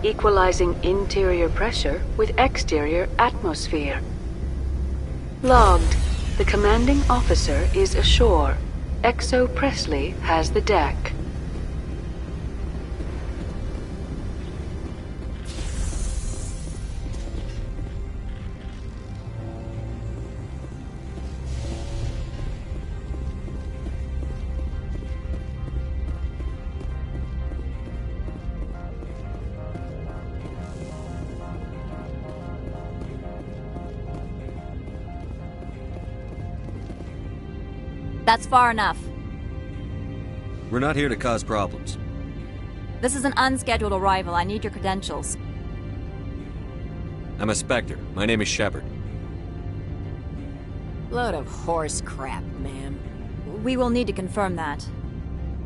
Equalizing interior pressure with exterior atmosphere. Logged. The commanding officer is ashore. Exo Presley has the deck. That's far enough. We're not here to cause problems. This is an unscheduled arrival. I need your credentials. I'm a Spectre. My name is Shepard. Load of horse crap, ma'am. We will need to confirm that.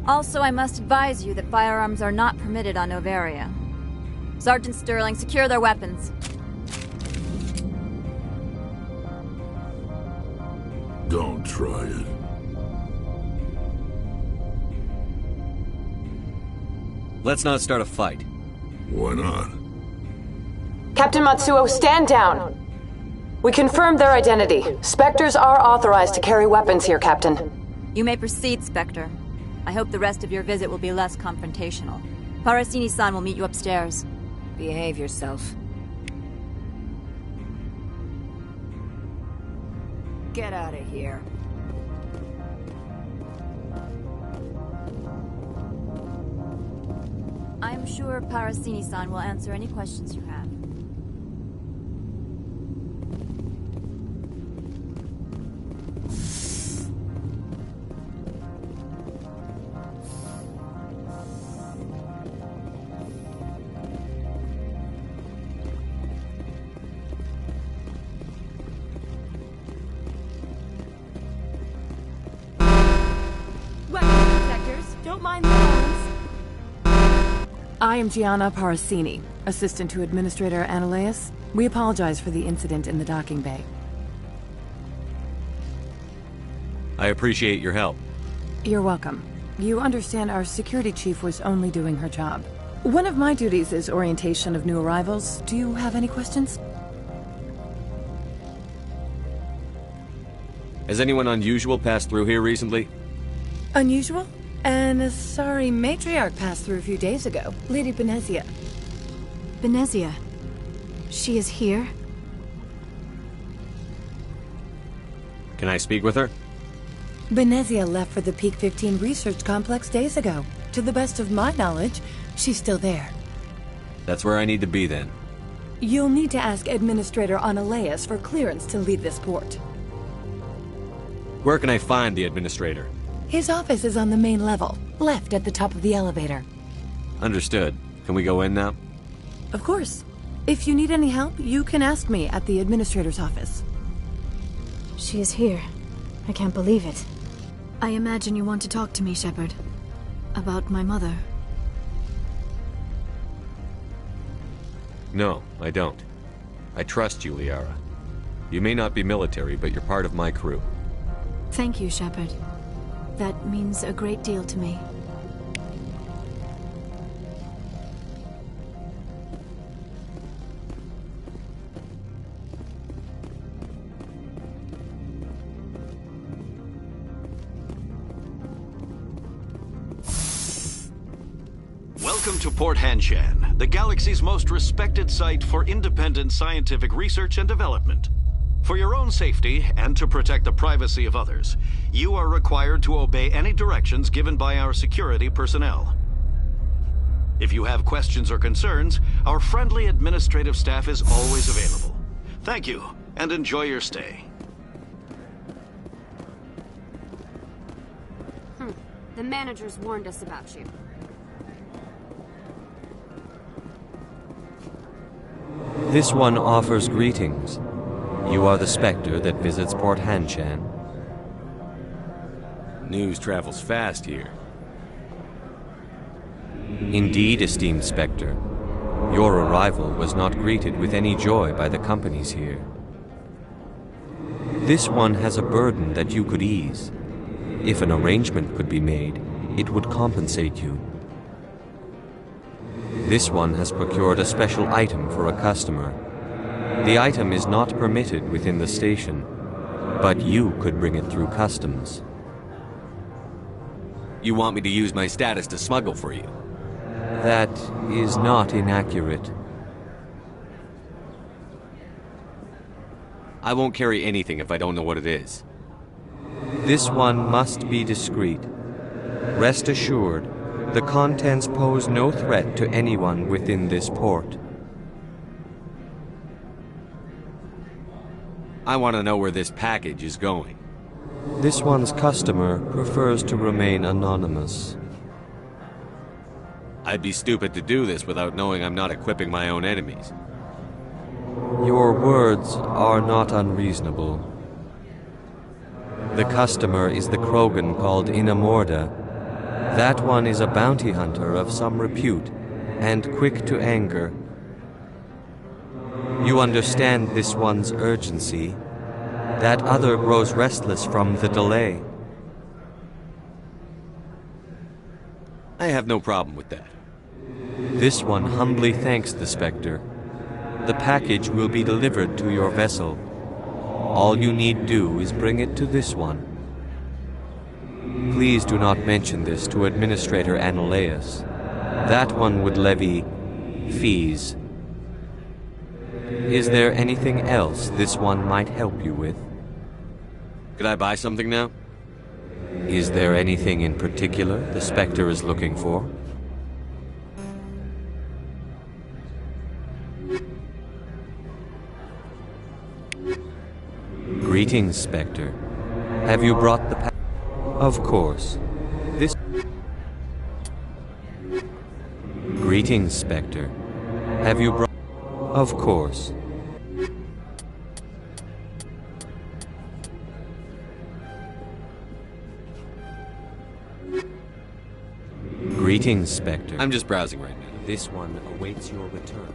Also, I must advise you that firearms are not permitted on Novaria. Sergeant Sterling, secure their weapons. Don't try it. Let's not start a fight. Why not? Captain Matsuo, stand down! We confirmed their identity. Spectres are authorized to carry weapons here, Captain. You may proceed, Spectre. I hope the rest of your visit will be less confrontational. Parasini-san will meet you upstairs. Behave yourself. Get out of here. I'm sure Parasini-san will answer any questions you have. Weapons protectors, don't mind the bones. I am Gianna Parasini, assistant to Administrator Ananias. We apologize for the incident in the docking bay. I appreciate your help. You're welcome. You understand our security chief was only doing her job. One of my duties is orientation of new arrivals. Do you have any questions? Has anyone unusual passed through here recently? Unusual? And a sorry matriarch passed through a few days ago. Lady Benezia. Benezia. She is here? Can I speak with her? Benezia left for the Peak 15 research complex days ago. To the best of my knowledge, she's still there. That's where I need to be then. You'll need to ask Administrator Ananias for clearance to leave this port. Where can I find the Administrator? His office is on the main level, left at the top of the elevator. Understood. Can we go in now? Of course. If you need any help, you can ask me at the Administrator's office. She is here. I can't believe it. I imagine you want to talk to me, Shepard. About my mother. No, I don't. I trust you, Liara. You may not be military, but you're part of my crew. Thank you, Shepard. That means a great deal to me. Welcome to Port Hanshan, the galaxy's most respected site for independent scientific research and development. For your own safety, and to protect the privacy of others, you are required to obey any directions given by our security personnel. If you have questions or concerns, our friendly administrative staff is always available. Thank you, and enjoy your stay. The managers warned us about you. This one offers greetings. You are the Spectre that visits Port Hanshan. News travels fast here. Indeed, esteemed Spectre. Your arrival was not greeted with any joy by the companies here. This one has a burden that you could ease. If an arrangement could be made, it would compensate you. This one has procured a special item for a customer. The item is not permitted within the station, but you could bring it through customs. You want me to use my status to smuggle for you? That is not inaccurate. I won't carry anything if I don't know what it is. This one must be discreet. Rest assured, the contents pose no threat to anyone within this port. I want to know where this package is going. This one's customer prefers to remain anonymous. I'd be stupid to do this without knowing I'm not equipping my own enemies. Your words are not unreasonable. The customer is the Krogan called Inamorda. That one is a bounty hunter of some repute, and quick to anger. You understand this one's urgency. That other grows restless from the delay. I have no problem with that. This one humbly thanks the Spectre. The package will be delivered to your vessel. All you need do is bring it to this one. Please do not mention this to Administrator Analeus. That one would levy fees. Is there anything else this one might help you with? Could I buy something now? Is there anything in particular the Spectre is looking for? Greetings, Spectre. Have you brought the pack? Of course. This... Greetings, Spectre. Have you brought... Of course. Greetings, Spectre. I'm just browsing right now. This one awaits your return.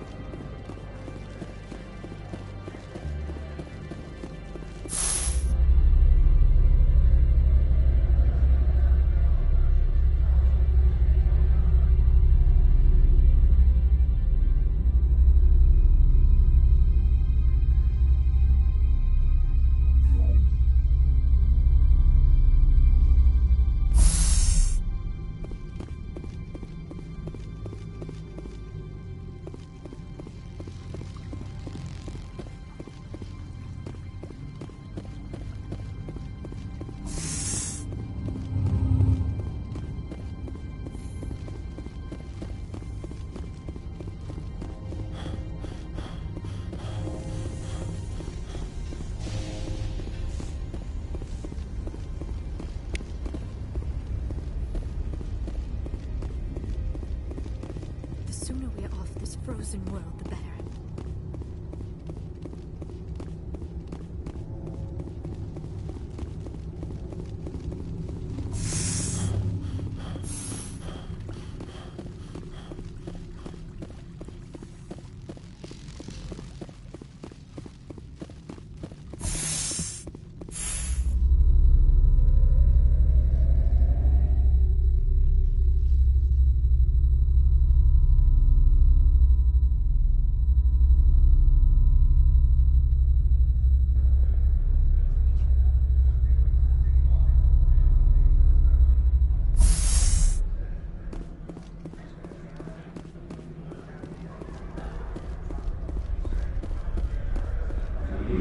Frozen world, the better.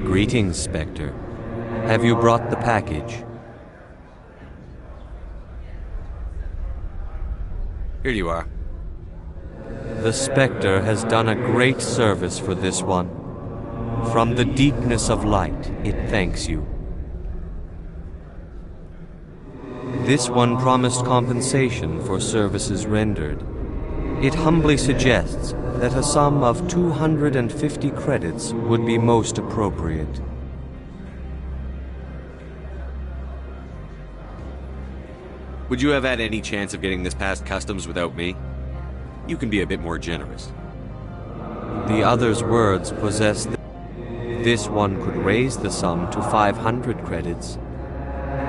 Greetings, Spectre. Have you brought the package? Here you are. The Spectre has done a great service for this one. From the deepness of light, it thanks you. This one promised compensation for services rendered. It humbly suggests that a sum of 250 credits would be most appropriate. Would you have had any chance of getting this past customs without me? You can be a bit more generous. The other's words possess this one could raise the sum to 500 credits.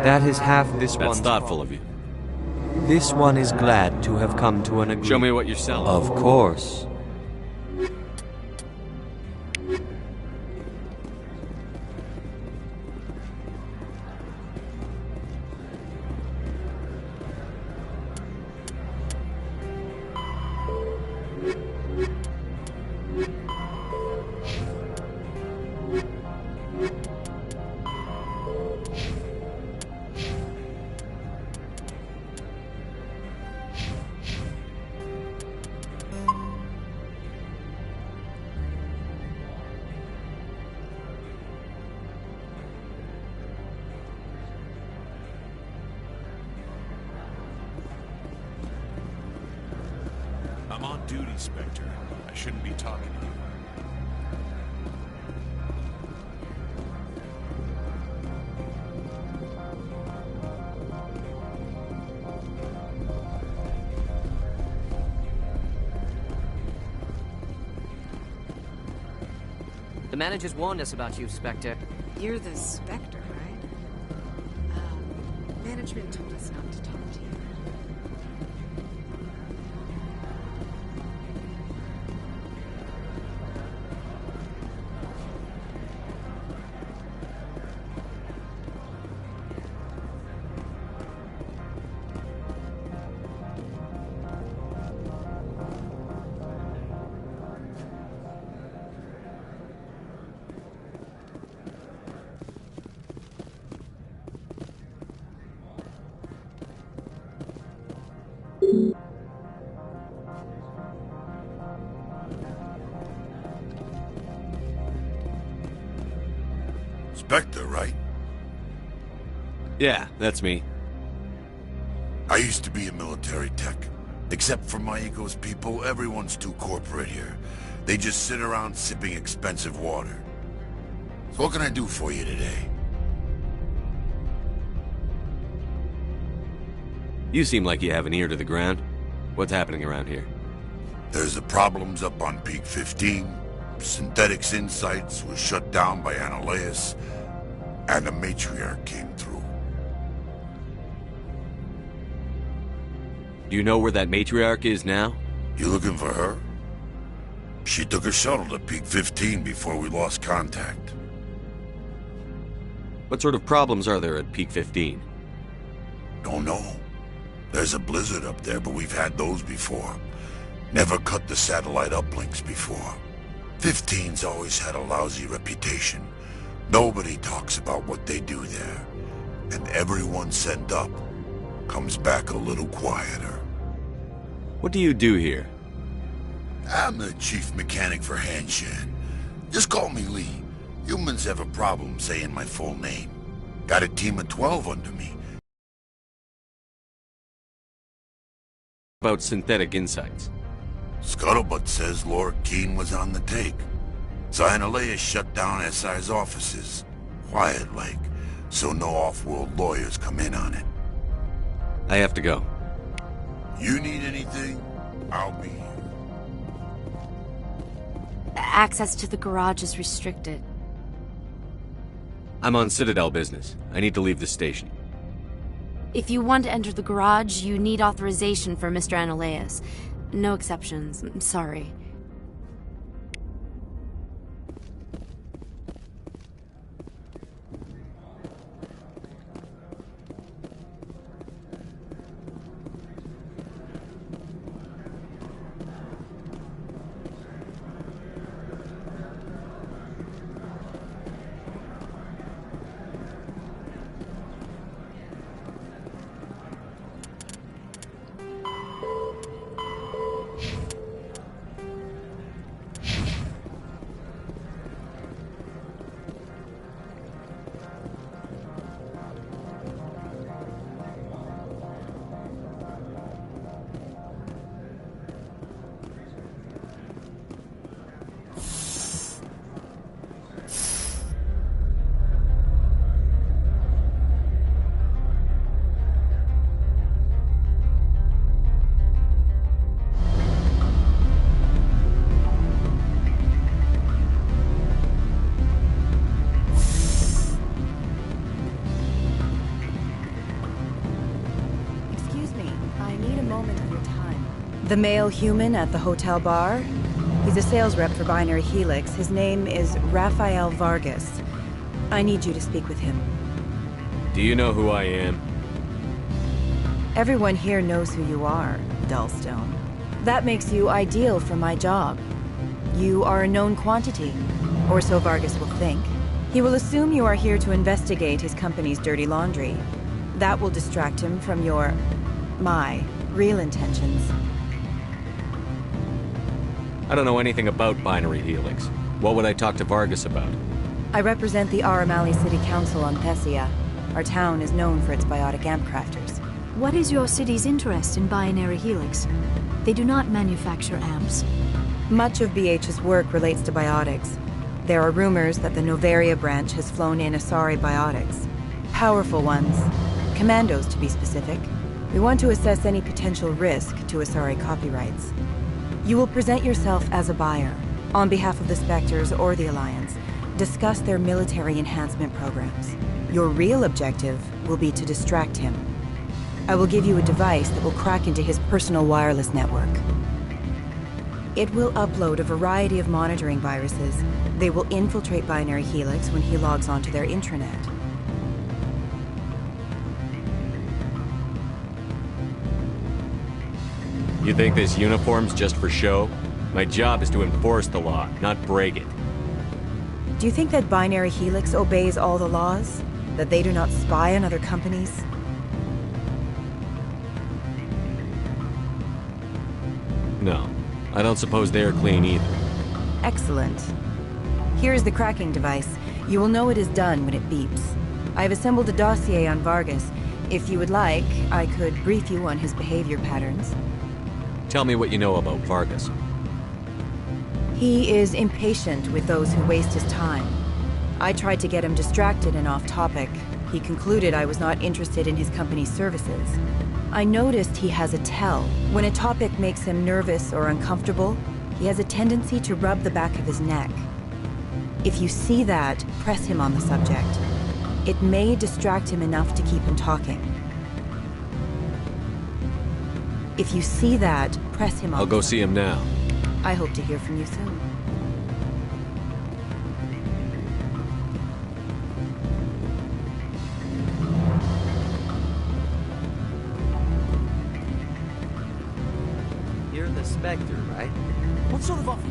That is half this one's. That's thoughtful of you. This one is glad to have come to an agreement. Show me what you're selling. Of course. I'm on duty, Spectre. I shouldn't be talking to you. The managers warned us about you, Spectre. You're the Spectre, right? Management told us not to talk to you. Spectre, right? Yeah, that's me. I used to be a military tech. Except for my ego's people, everyone's too corporate here. They just sit around sipping expensive water. So what can I do for you today? You seem like you have an ear to the ground. What's happening around here? There's the problems up on Peak 15. Synthetics Insights was shut down by Annihilus, and the Matriarch came through. Do you know where that Matriarch is now? You looking for her? She took a shuttle to Peak 15 before we lost contact. What sort of problems are there at Peak 15? Don't know. There's a blizzard up there, but we've had those before. Never cut the satellite uplinks before. 15's always had a lousy reputation. Nobody talks about what they do there. And everyone sent up comes back a little quieter. What do you do here? I'm the chief mechanic for Hanshan. Just call me Lee. Humans have a problem saying my full name. Got a team of 12 under me. About synthetic insights. Scuttlebutt says Lord Keene was on the take. Annihilus shut down SI's offices. Quiet-like, so no off-world lawyers come in on it. I have to go. You need anything? I'll be here. Access to the garage is restricted. I'm on Citadel business. I need to leave the station. If you want to enter the garage, you need authorization for Mr. Annihilus. No exceptions. I'm sorry. The male human at the hotel bar? He's a sales rep for Binary Helix. His name is Rafael Vargas. I need you to speak with him. Do you know who I am? Everyone here knows who you are, Dullstone. That makes you ideal for my job. You are a known quantity, or so Vargas will think. He will assume you are here to investigate his company's dirty laundry. That will distract him from my real intentions. I don't know anything about Binary Helix. What would I talk to Vargas about? I represent the Aramali City Council on Thessia. Our town is known for its biotic amp crafters. What is your city's interest in Binary Helix? They do not manufacture amps. Much of BH's work relates to biotics. There are rumors that the Novaria branch has flown in Asari biotics. Powerful ones. Commandos, to be specific. We want to assess any potential risk to Asari copyrights. You will present yourself as a buyer, on behalf of the Spectres or the Alliance. Discuss their military enhancement programs. Your real objective will be to distract him. I will give you a device that will crack into his personal wireless network. It will upload a variety of monitoring viruses. They will infiltrate Binary Helix when he logs onto their intranet. You think this uniform's just for show? My job is to enforce the law, not break it. Do you think that Binary Helix obeys all the laws? That they do not spy on other companies? No, I don't suppose they're clean either. Excellent. Here is the cracking device. You will know it is done when it beeps. I have assembled a dossier on Vargas. If you would like, I could brief you on his behavior patterns. Tell me what you know about Vargas. He is impatient with those who waste his time. I tried to get him distracted and off topic. He concluded I was not interested in his company's services. I noticed he has a tell. When a topic makes him nervous or uncomfortable, he has a tendency to rub the back of his neck. If you see that, press him on the subject. It may distract him enough to keep him talking. If you see that, press him on. I'll go see him now. I hope to hear from you soon. You're the Spectre, right? What sort of offer?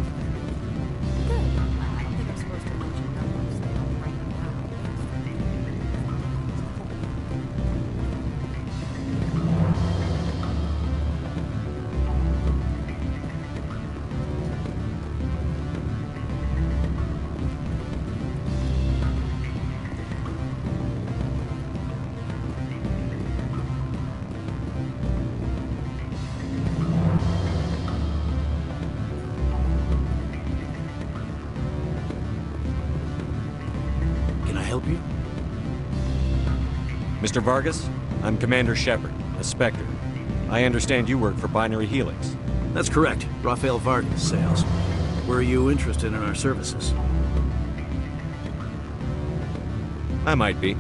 Good. I don't think I'm supposed to mention numbers. They don't write them down. Help you? Mr. Vargas, I'm Commander Shepard, a Spectre. I understand you work for Binary Helix. That's correct. Rafael Vargas, sales. Were you interested in our services? I might be.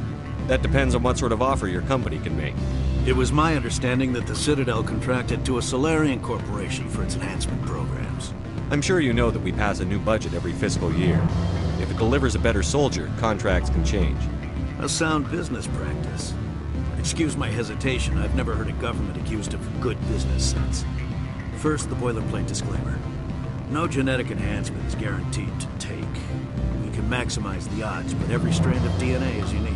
That depends on what sort of offer your company can make. It was my understanding that the Citadel contracted to a Solarian corporation for its enhancement programs. I'm sure you know that we pass a new budget every fiscal year. If it delivers a better soldier, contracts can change. A sound business practice. Excuse my hesitation, I've never heard a government accused of good business sense. First, the boilerplate disclaimer. No genetic enhancement is guaranteed to take. We can maximize the odds, but every strand of DNA is unique.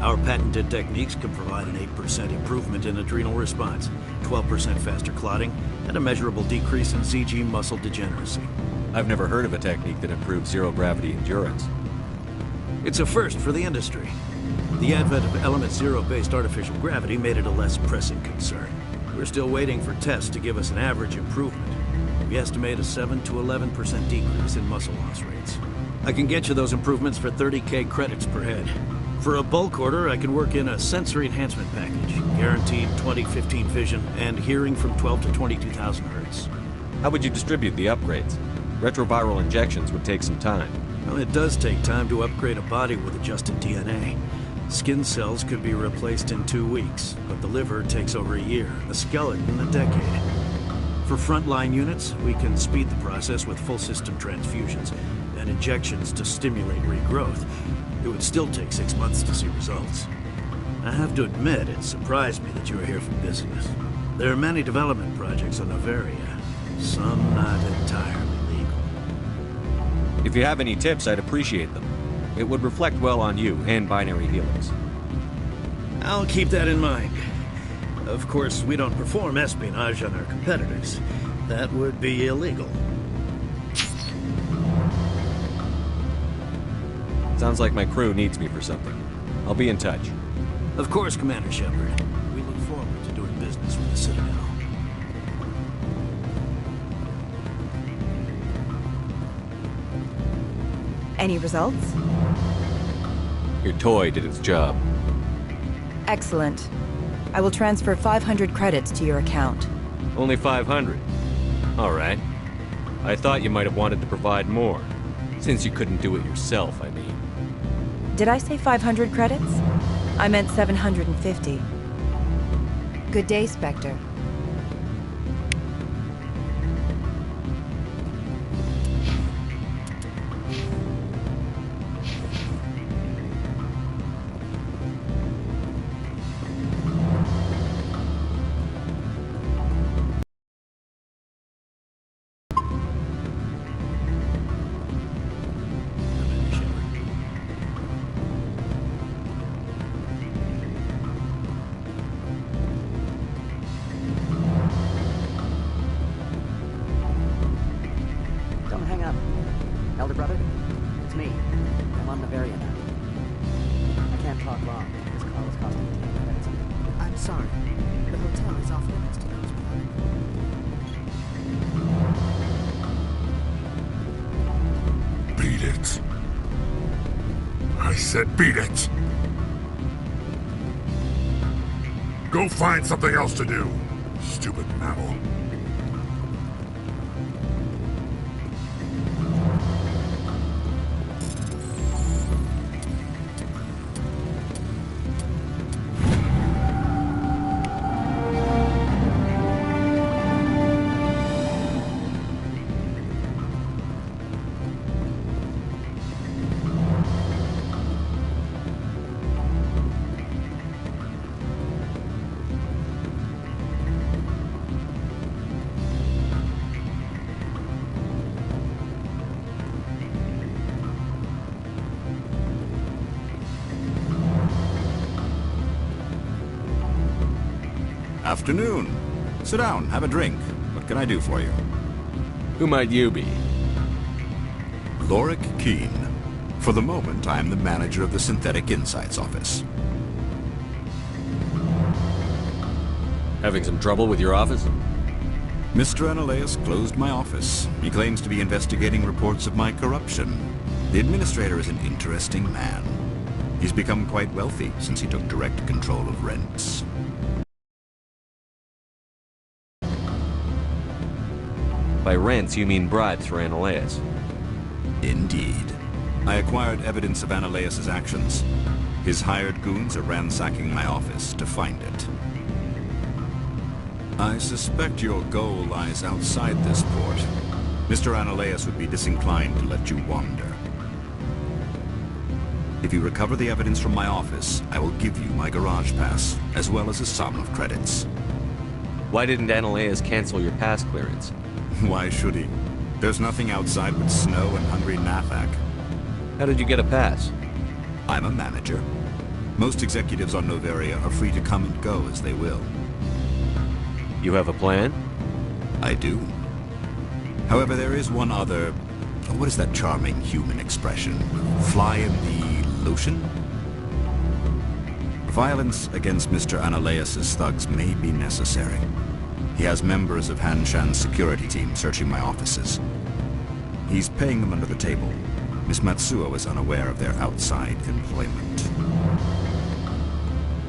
Our patented techniques can provide an 8% improvement in adrenal response, 12% faster clotting, and a measurable decrease in CG muscle degeneracy. I've never heard of a technique that improves zero-gravity endurance. It's a first for the industry. The advent of element zero-based artificial gravity made it a less pressing concern. We're still waiting for tests to give us an average improvement. We estimate a 7 to 11% decrease in muscle loss rates. I can get you those improvements for 30K credits per head. For a bulk order, I can work in a sensory enhancement package, guaranteed 20/15 vision, and hearing from 12 to 22,000 hertz. How would you distribute the upgrades? Retroviral injections would take some time. Well, it does take time to upgrade a body with adjusted DNA. Skin cells could be replaced in 2 weeks, but the liver takes over a year, the skeleton a decade. For frontline units, we can speed the process with full system transfusions and injections to stimulate regrowth. It would still take 6 months to see results. I have to admit, it surprised me that you were here for business. There are many development projects on Noveria, some not entirely legal. If you have any tips, I'd appreciate them. It would reflect well on you and Binary Helix. I'll keep that in mind. Of course, we don't perform espionage on our competitors. That would be illegal. Sounds like my crew needs me for something. I'll be in touch. Of course, Commander Shepard. We look forward to doing business with the Citadel. Any results? Your toy did its job. Excellent. I will transfer 500 credits to your account. Only 500. All right. I thought you might have wanted to provide more. Since you couldn't do it yourself, I mean. Did I say 500 credits? I meant 750. Good day, Spectre. Beat it! Go find something else to do, stupid mammal. Afternoon. Sit down, have a drink. What can I do for you? Who might you be? Lorik Keen. For the moment, I am the manager of the Synthetic Insights Office. Having some trouble with your office? Mr. Analaeus closed my office. He claims to be investigating reports of my corruption. The administrator is an interesting man. He's become quite wealthy since he took direct control of rents. By rents, you mean bribes for Analaeus? Indeed. I acquired evidence of Analaeus' actions. His hired goons are ransacking my office to find it. I suspect your goal lies outside this port. Mr. Analaeus would be disinclined to let you wander. If you recover the evidence from my office, I will give you my garage pass, as well as a sum of credits. Why didn't Analaeus cancel your pass clearance? Why should he? There's nothing outside but snow and hungry Nafak. How did you get a pass? I'm a manager. Most executives on Noveria are free to come and go as they will. You have a plan? I do. However, there is one other... What is that charming human expression? Fly in the lotion? Violence against Mr. Analaeus' thugs may be necessary. He has members of Hanshan's security team searching my offices. He's paying them under the table. Miss Matsuo is unaware of their outside employment.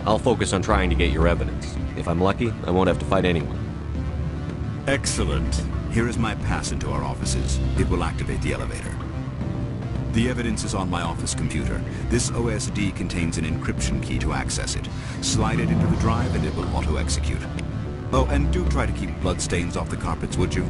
I'll focus on trying to get your evidence. If I'm lucky, I won't have to fight anyone. Excellent. Here is my pass into our offices. It will activate the elevator. The evidence is on my office computer. This OSD contains an encryption key to access it. Slide it into the drive and it will auto-execute. Oh, and do try to keep bloodstains off the carpets, would you?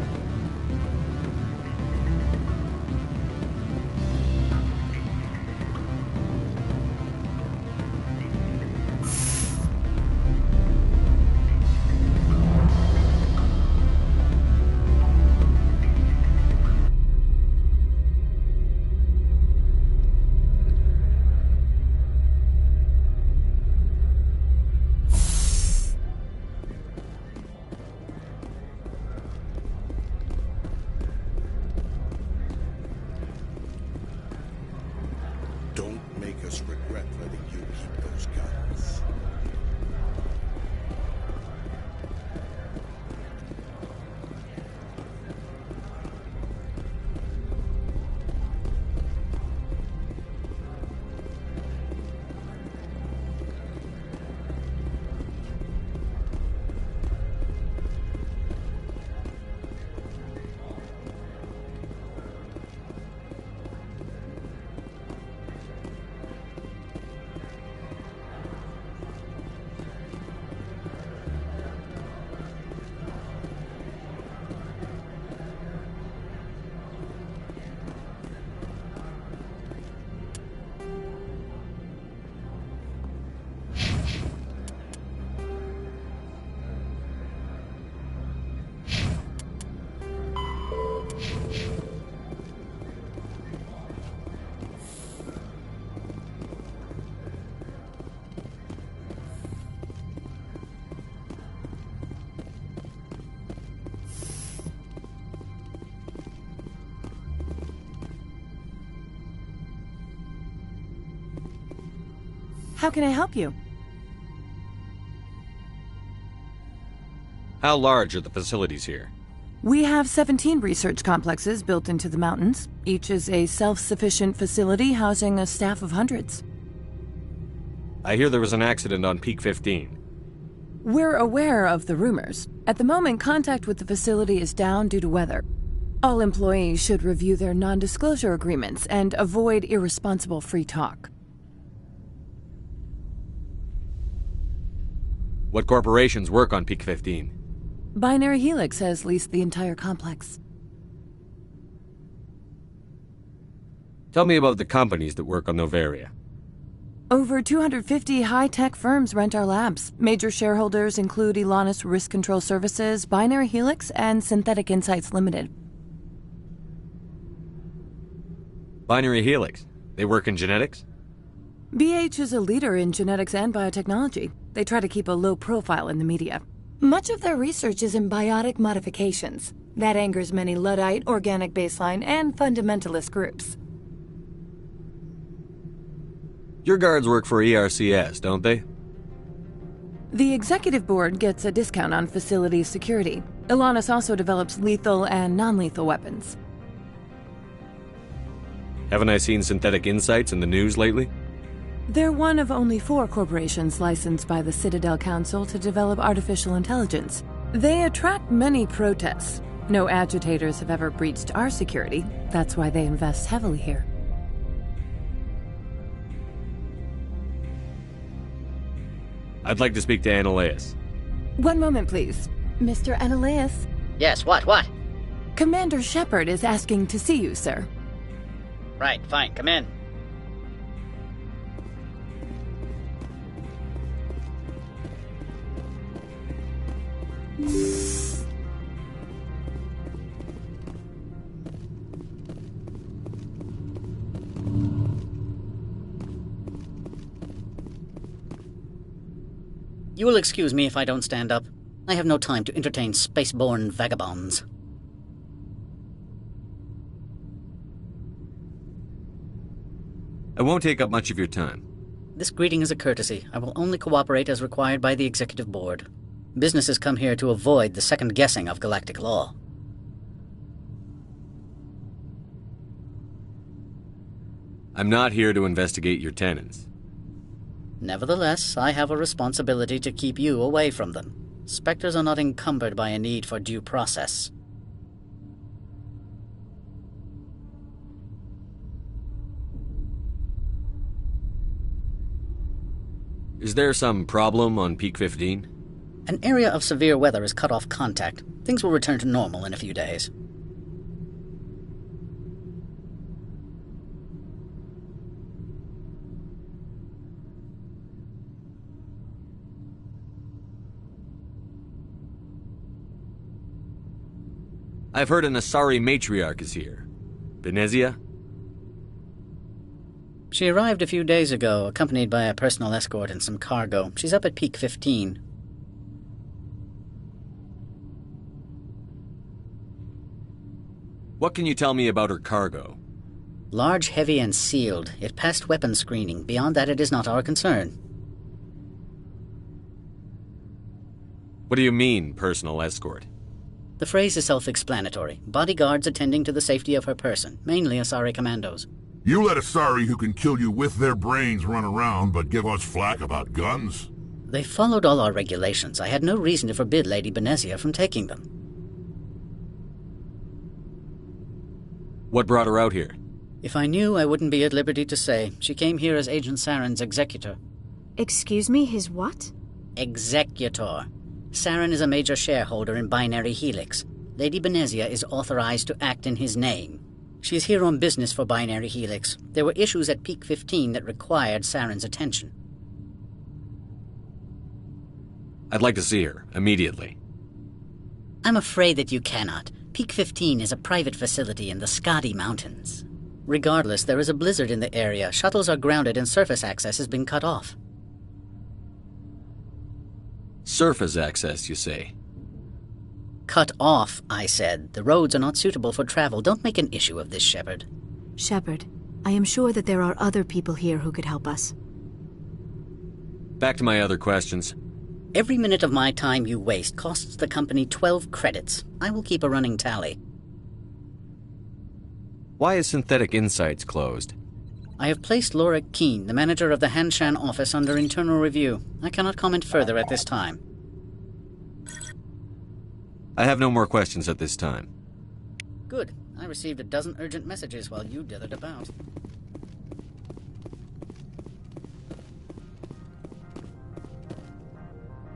How can I help you? How large are the facilities here? We have 17 research complexes built into the mountains. Each is a self-sufficient facility housing a staff of hundreds. I hear there was an accident on Peak 15. We're aware of the rumors. At the moment, contact with the facility is down due to weather. All employees should review their non-disclosure agreements and avoid irresponsible free talk. What corporations work on Peak 15? Binary Helix has leased the entire complex. Tell me about the companies that work on Noveria. Over 250 high-tech firms rent our labs. Major shareholders include Elanus Risk Control Services, Binary Helix, and Synthetic Insights Limited. Binary Helix. They work in genetics? BH is a leader in genetics and biotechnology. They try to keep a low profile in the media. Much of their research is in biotic modifications. That angers many Luddite, organic baseline, and fundamentalist groups. Your guards work for ERCS, don't they? The executive board gets a discount on facility security. Elanus also develops lethal and non-lethal weapons. Haven't I seen Synthetic Insights in the news lately? They're one of only 4 corporations licensed by the Citadel Council to develop artificial intelligence. They attract many protests. No agitators have ever breached our security. That's why they invest heavily here. I'd like to speak to Analaeus. One moment, please. Mr. Analaeus? Yes, what? Commander Shepard is asking to see you, sir. Right, fine, come in. You will excuse me if I don't stand up. I have no time to entertain spaceborne vagabonds. I won't take up much of your time. This greeting is a courtesy. I will only cooperate as required by the Executive Board. Businesses come here to avoid the second-guessing of galactic law. I'm not here to investigate your tenants. Nevertheless, I have a responsibility to keep you away from them. Spectres are not encumbered by a need for due process. Is there some problem on Peak 15? An area of severe weather has cut off contact. Things will return to normal in a few days. I've heard an Asari matriarch is here. Benezia? She arrived a few days ago, accompanied by a personal escort and some cargo. She's up at Peak 15. What can you tell me about her cargo? Large, heavy, and sealed. It passed weapons screening. Beyond that, it is not our concern. What do you mean, personal escort? The phrase is self-explanatory. Bodyguards attending to the safety of her person, mainly Asari commandos. You let Asari who can kill you with their brains run around, but give us flack about guns? They followed all our regulations. I had no reason to forbid Lady Benezia from taking them. What brought her out here? If I knew, I wouldn't be at liberty to say. She came here as Agent Saren's executor. Excuse me, his what? Executor. Saren is a major shareholder in Binary Helix. Lady Benezia is authorized to act in his name. She's here on business for Binary Helix. There were issues at Peak 15 that required Saren's attention. I'd like to see her, immediately. I'm afraid that you cannot. Peak 15 is a private facility in the Skadi Mountains. Regardless, there is a blizzard in the area. Shuttles are grounded and surface access has been cut off. Surface access, you say? Cut off, I said. The roads are not suitable for travel. Don't make an issue of this, Shepard. Shepard, I am sure that there are other people here who could help us. Back to my other questions. Every minute of my time you waste costs the company 12 credits. I will keep a running tally. Why is Synthetic Insights closed? I have placed Laura Keene, the manager of the Hanshan office, under internal review. I cannot comment further at this time. I have no more questions at this time. Good. I received a dozen urgent messages while you dithered about.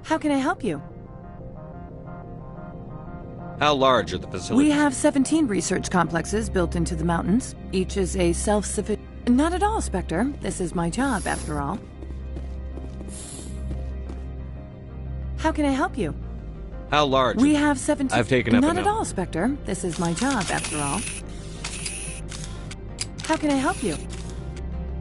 How can I help you? How large are the facilities? We have 17 research complexes built into the mountains. Each is a self-sufficient... Not at all, Spectre. This is my job, after all. How can I help you? How large? We have 17... I've taken up Not enough. at all, Spectre. This is my job, after all. How can I help you?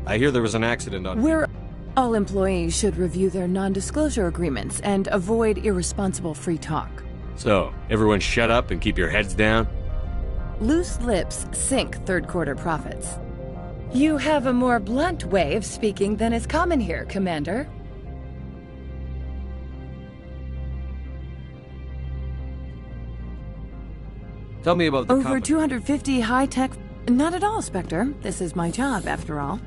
I hear there was an accident on... All employees should review their non-disclosure agreements and avoid irresponsible free talk. So, everyone shut up and keep your heads down? Loose lips sink third-quarter profits. You have a more blunt way of speaking than is common here, Commander. Tell me about the Over company. 250 high-tech... Not at all, Spectre. This is my job, after all.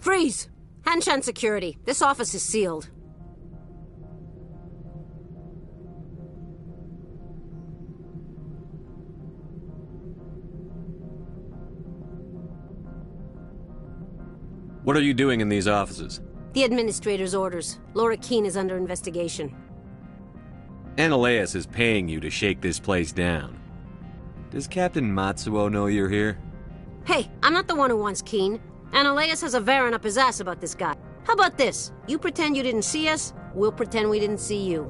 Freeze! Hanshan security. This office is sealed. What are you doing in these offices? The administrator's orders. Laura Keene is under investigation. Annaleus is paying you to shake this place down. Does Captain Matsuo know you're here? Hey, I'm not the one who wants Keen. Analeas has a Varen up his ass about this guy. How about this? You pretend you didn't see us, we'll pretend we didn't see you.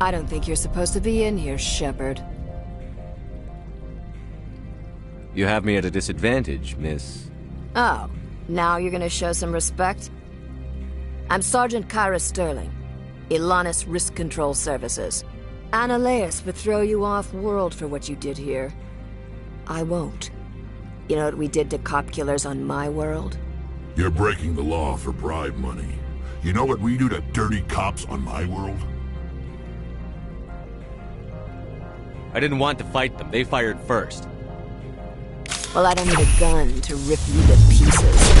I don't think you're supposed to be in here, Shepard. You have me at a disadvantage, miss. Oh, now you're gonna show some respect? I'm Sergeant Kyra Sterling, Ilanis Risk Control Services. Analeas would throw you off-world for what you did here. I won't. You know what we did to cop killers on my world? You're breaking the law for bribe money. You know what we do to dirty cops on my world? I didn't want to fight them. They fired first. Well, I don't need a gun to rip you to pieces.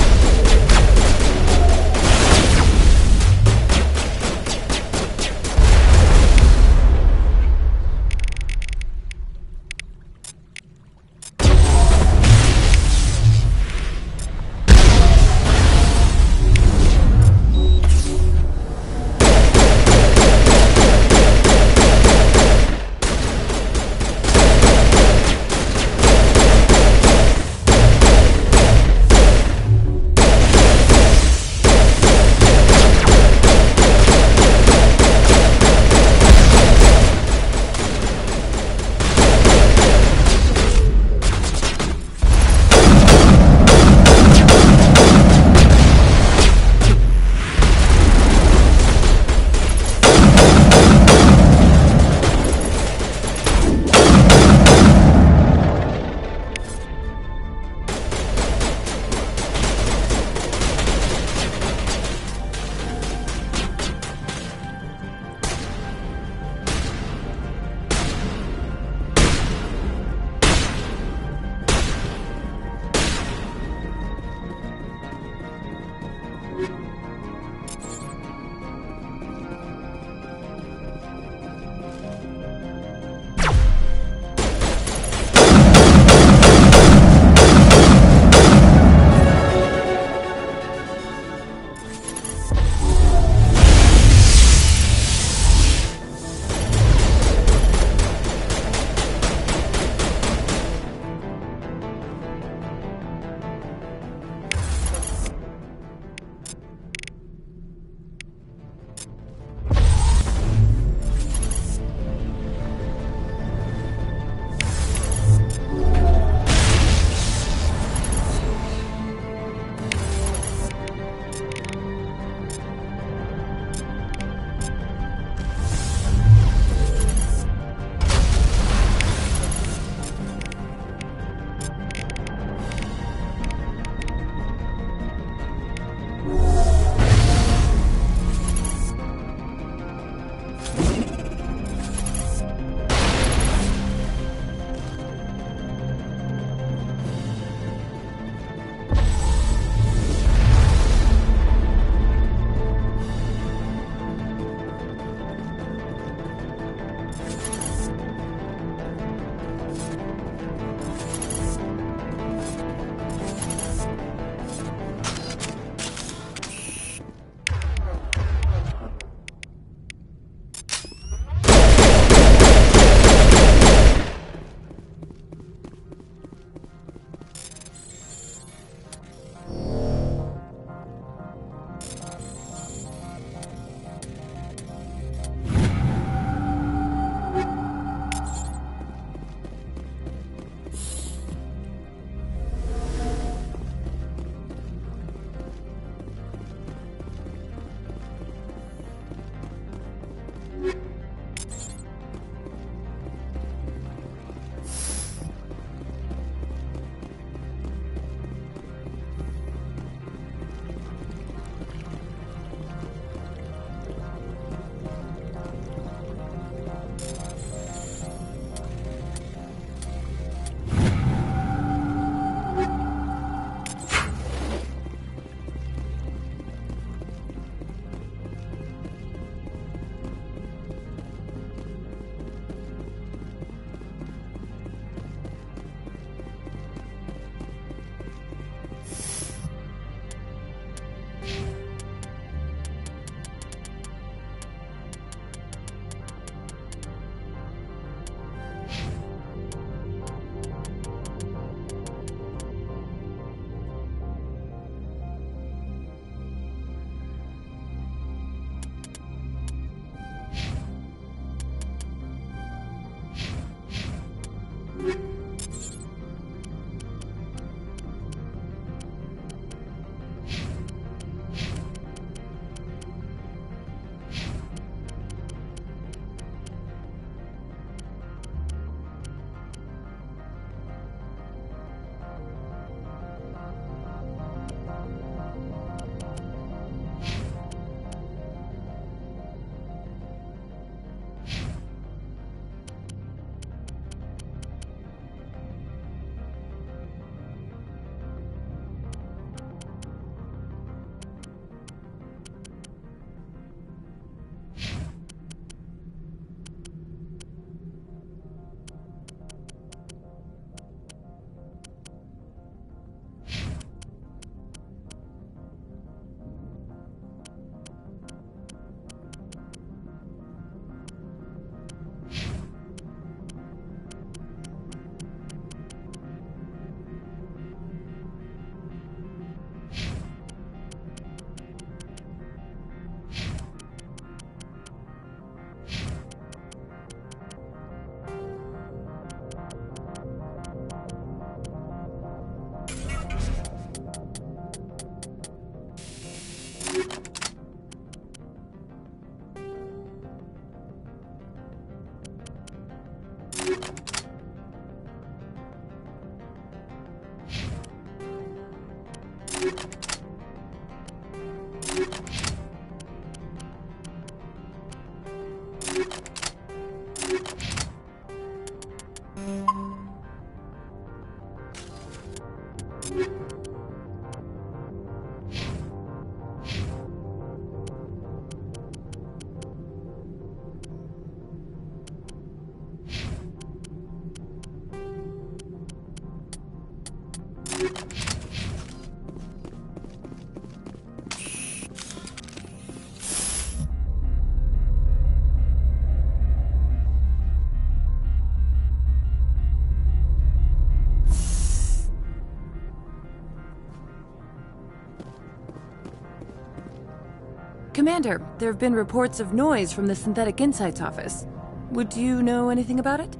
Commander, there have been reports of noise from the Synthetic Insights office. Would you know anything about it?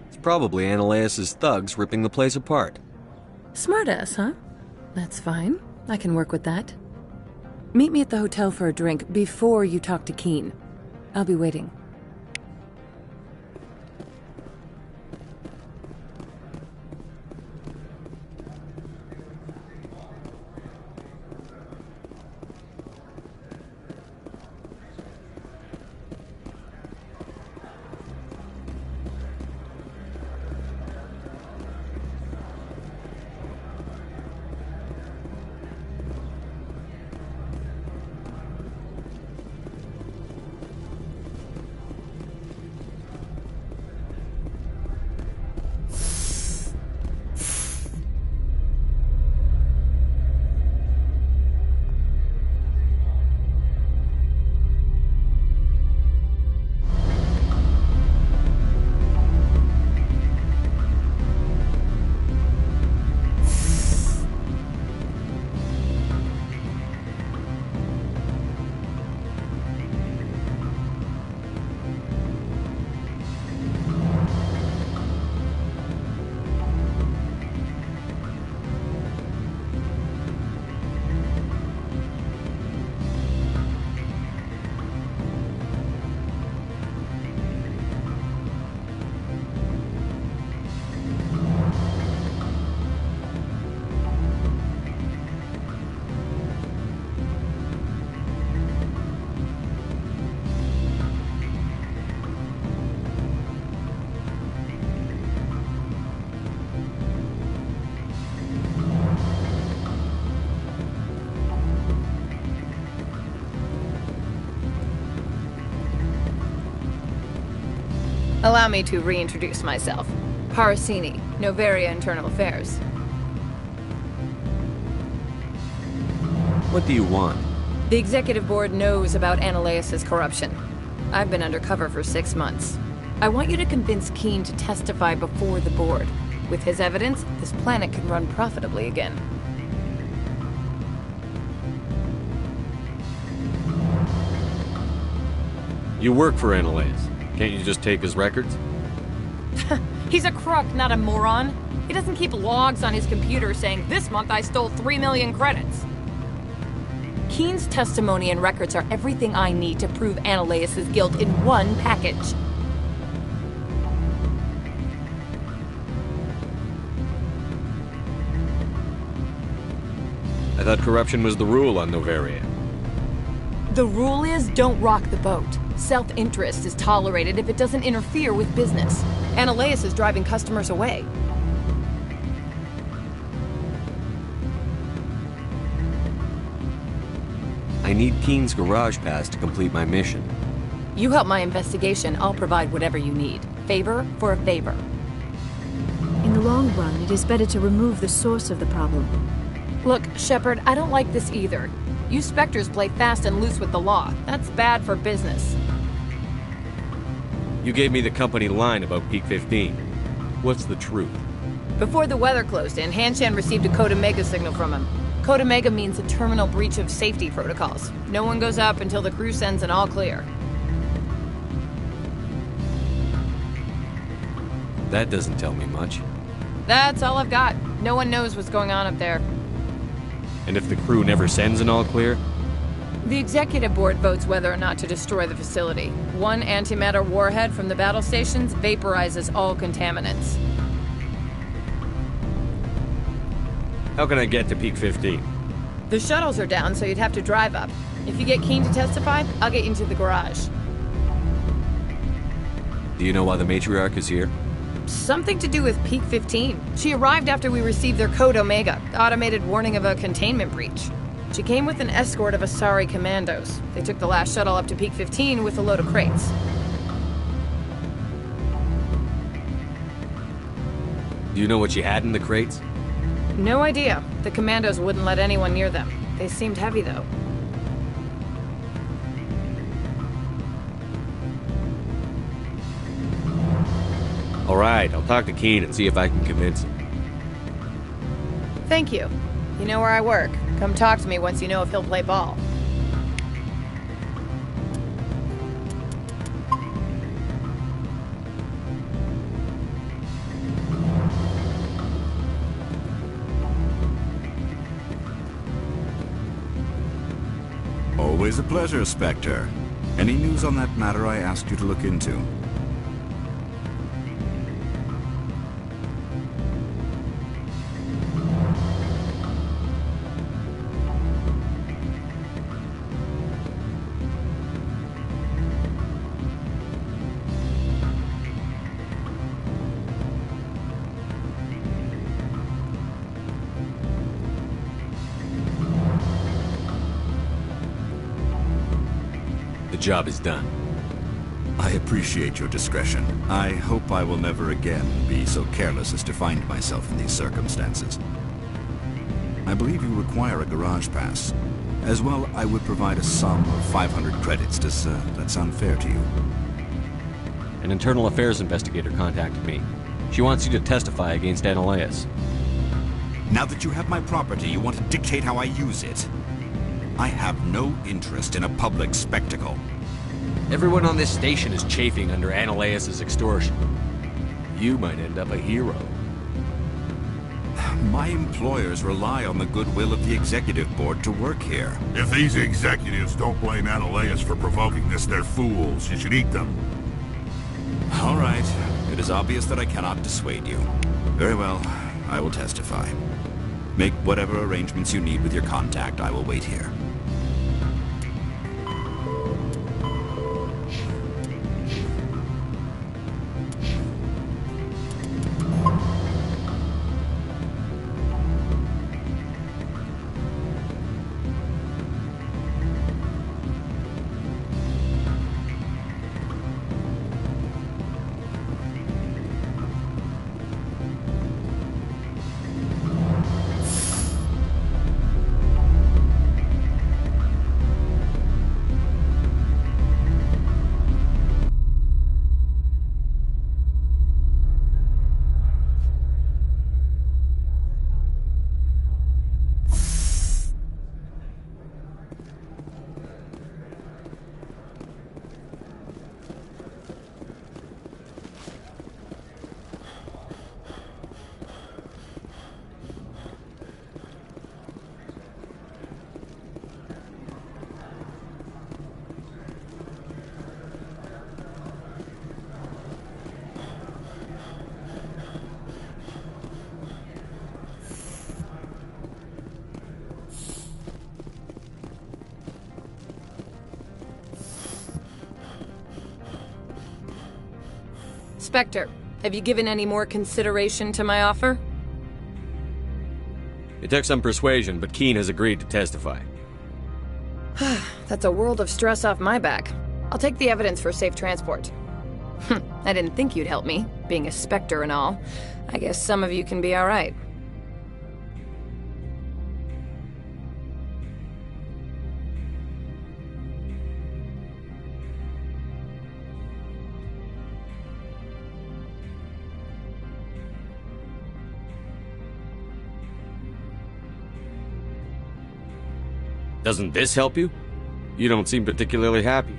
It's probably Analaeus' thugs ripping the place apart. Smartass, huh? That's fine. I can work with that. Meet me at the hotel for a drink before you talk to Keen. I'll be waiting. Allow me to reintroduce myself. Parasini, Novaria Internal Affairs. What do you want? The Executive Board knows about Analaeus' corruption. I've been undercover for 6 months. I want you to convince Keen to testify before the Board. With his evidence, this planet can run profitably again. You work for Analaeus. Can't you just take his records? He's a crook, not a moron. He doesn't keep logs on his computer saying, "This month I stole 3 million credits." Keen's testimony and records are everything I need to prove Analaeus' guilt in one package. I thought corruption was the rule on Novaria. The rule is, don't rock the boat. Self-interest is tolerated if it doesn't interfere with business. Analaeus is driving customers away. I need Keen's garage pass to complete my mission. You help my investigation, I'll provide whatever you need. Favor for a favor. In the long run, it is better to remove the source of the problem. Look, Shepard, I don't like this either. You Spectres play fast and loose with the law. That's bad for business. You gave me the company line about Peak 15. What's the truth? Before the weather closed in, Hanshan received a Code Omega signal from him. Code Omega means a terminal breach of safety protocols. No one goes up until the crew sends an all clear. That doesn't tell me much. That's all I've got. No one knows what's going on up there. And if the crew never sends an all clear? The Executive Board votes whether or not to destroy the facility. One antimatter warhead from the battle stations vaporizes all contaminants. How can I get to Peak 15? The shuttles are down, so you'd have to drive up. If you get Keen to testify, I'll get you into the garage. Do you know why the matriarch is here? Something to do with Peak 15. She arrived after we received their Code Omega, automated warning of a containment breach. She came with an escort of Asari commandos. They took the last shuttle up to Peak 15 with a load of crates. Do you know what she had in the crates? No idea. The commandos wouldn't let anyone near them. They seemed heavy, though. All right, I'll talk to Keen and see if I can convince him. Thank you. You know where I work. Come talk to me once you know if he'll play ball. Always a pleasure, Spectre. Any news on that matter I asked you to look into? The job is done. I appreciate your discretion. I hope I will never again be so careless as to find myself in these circumstances. I believe you require a garage pass. As well, I would provide a sum of 500 credits. Does that sound fair to you? An internal affairs investigator contacted me. She wants you to testify against Analeus. Now that you have my property, you want to dictate how I use it. I have no interest in a public spectacle. Everyone on this station is chafing under Analeus' extortion. You might end up a hero. My employers rely on the goodwill of the executive board to work here. If these executives don't blame Analeus for provoking this, they're fools. You should eat them. All right. It is obvious that I cannot dissuade you. Very well. I will testify. Make whatever arrangements you need with your contact. I will wait here. Spectre, have you given any more consideration to my offer? It took some persuasion, but Keen has agreed to testify. That's a world of stress off my back. I'll take the evidence for safe transport. I didn't think you'd help me, being a Spectre and all. I guess some of you can be alright. Doesn't this help you? You don't seem particularly happy.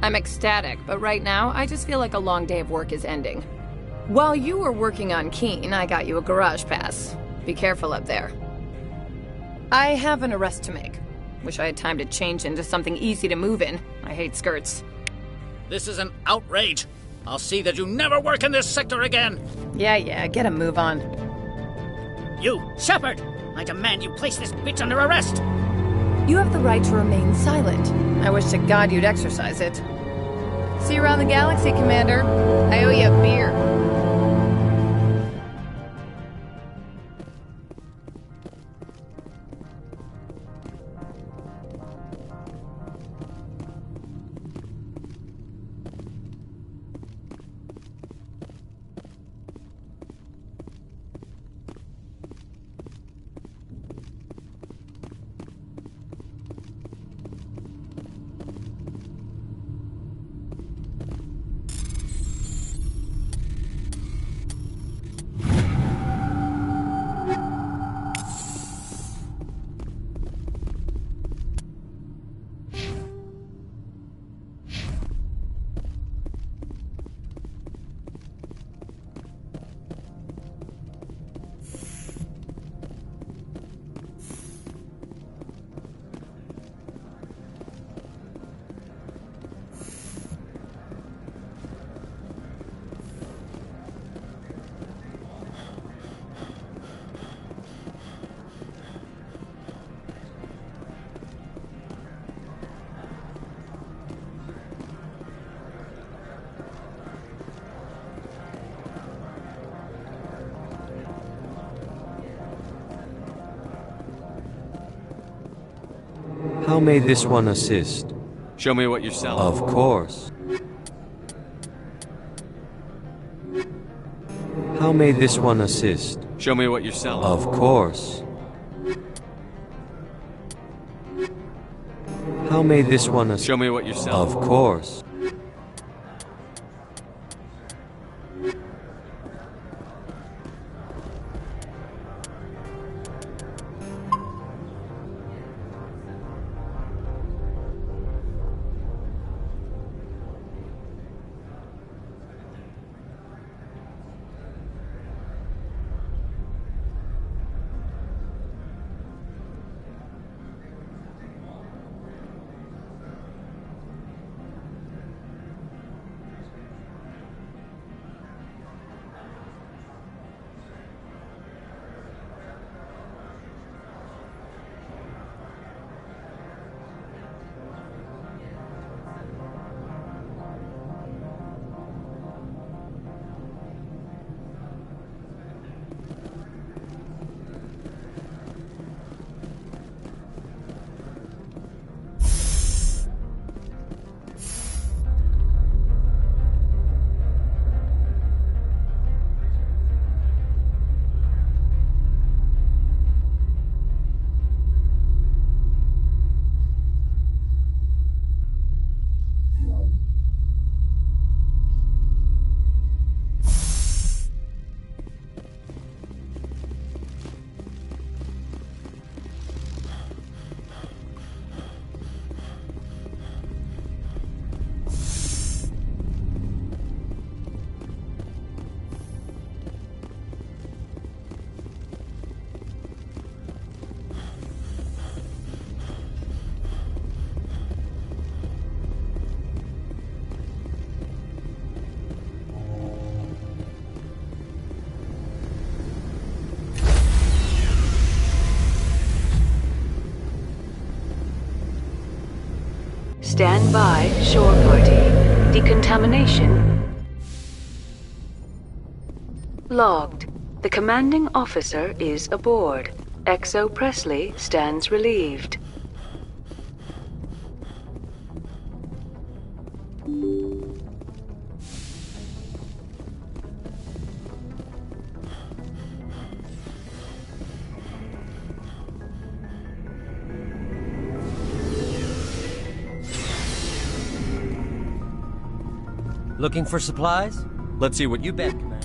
I'm ecstatic, but right now, I just feel like a long day of work is ending. While you were working on Keen, I got you a garage pass. Be careful up there. I have an arrest to make. Wish I had time to change into something easy to move in. I hate skirts. This is an outrage. I'll see that you never work in this sector again. Yeah, get a move on. You, Shepard! I demand you place this bitch under arrest! You have the right to remain silent. I wish to God you'd exercise it. See you around the galaxy, Commander. I owe you a beer. How may this one assist? Show me what you're selling. Of course. How may this one assist? Show me what you're selling. Of course. How may this one assist? Show me what you're selling. Of course. Stand by, shore party. Decontamination logged. The commanding officer is aboard. XO Presley stands relieved. Looking for supplies? Let's see what you bet, Commander.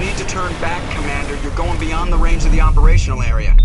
need to turn back, Commander. You're going beyond the range of the operational area.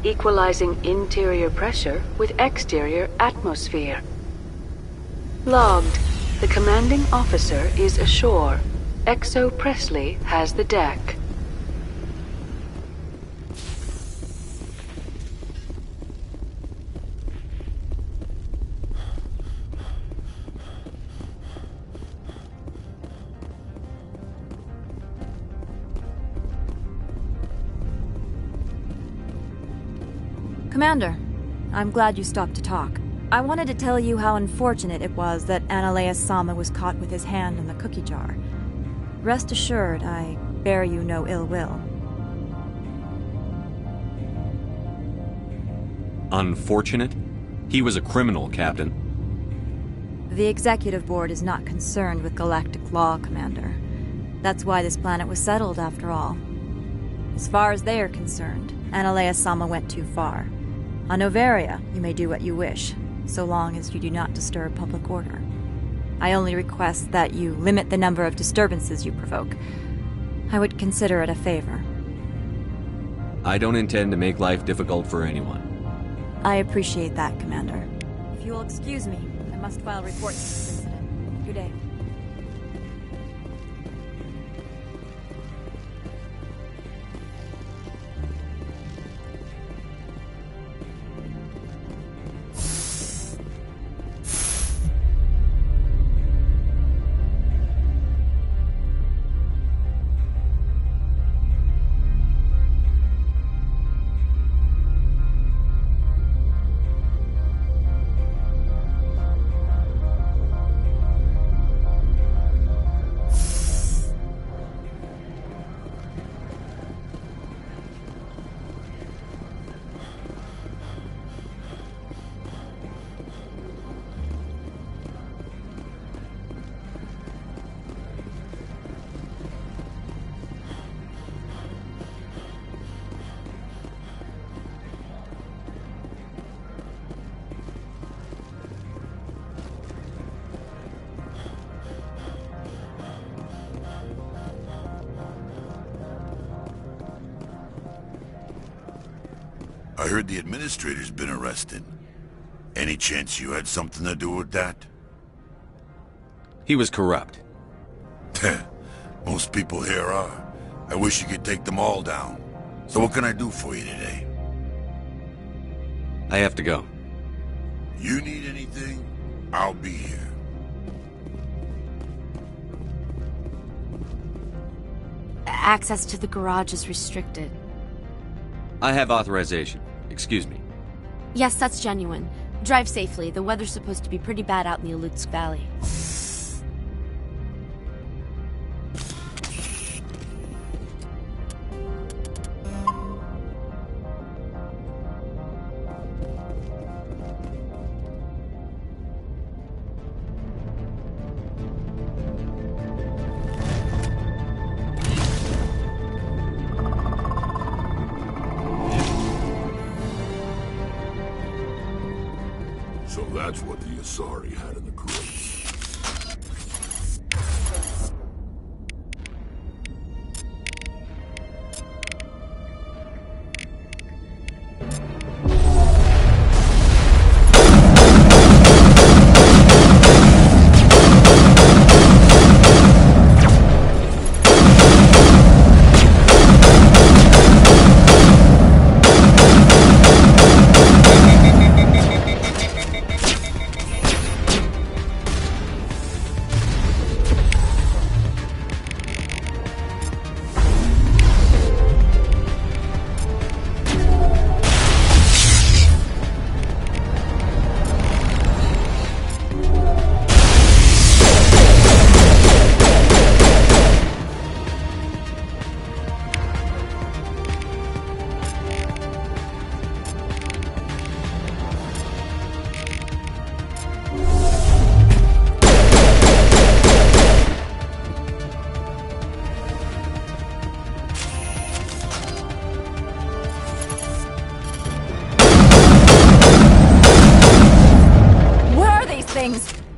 Equalizing interior pressure with exterior atmosphere. Logged. The commanding officer is ashore. XO Presley has the deck. Commander, I'm glad you stopped to talk. I wanted to tell you how unfortunate it was that Analeus Sama was caught with his hand in the cookie jar. Rest assured, I bear you no ill will. Unfortunate? He was a criminal, Captain. The Executive Board is not concerned with galactic law, Commander. That's why this planet was settled, after all. As far as they are concerned, Analea-sama went too far. On Noveria, you may do what you wish, so long as you do not disturb public order. I only request that you limit the number of disturbances you provoke. I would consider it a favor. I don't intend to make life difficult for anyone. I appreciate that, Commander. If you will excuse me, I must file reports of this incident. Good day. I heard the administrator's been arrested. Any chance you had something to do with that? He was corrupt. Most people here are. I wish you could take them all down. So what can I do for you today? I have to go. You need anything? I'll be here. Access to the garage is restricted. I have authorization. Excuse me. Yes, that's genuine. Drive safely. The weather's supposed to be pretty bad out in the Alutsk Valley. So that's what the Asari had in the crates.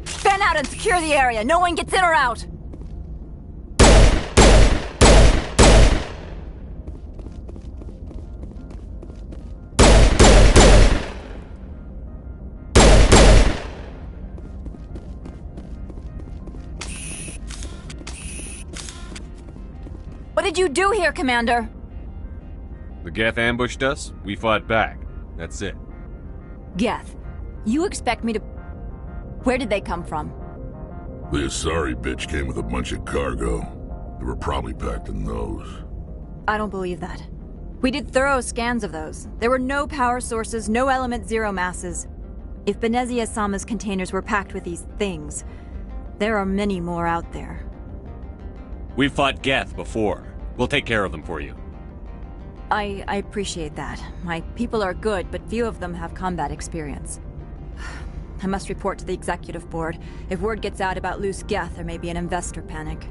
Fan out and secure the area. No one gets in or out. What did you do here, Commander? The Geth ambushed us, we fought back. That's it. Geth, you expect me to... Where did they come from? The Asari bitch came with a bunch of cargo. They were probably packed in those. I don't believe that. We did thorough scans of those. There were no power sources, no element zero masses. If We've fought Geth before. We'll take care of them for you. I appreciate that. My people are good, but few of them have combat experience. I must report to the executive board. If word gets out about loose Geth, there may be an investor panic.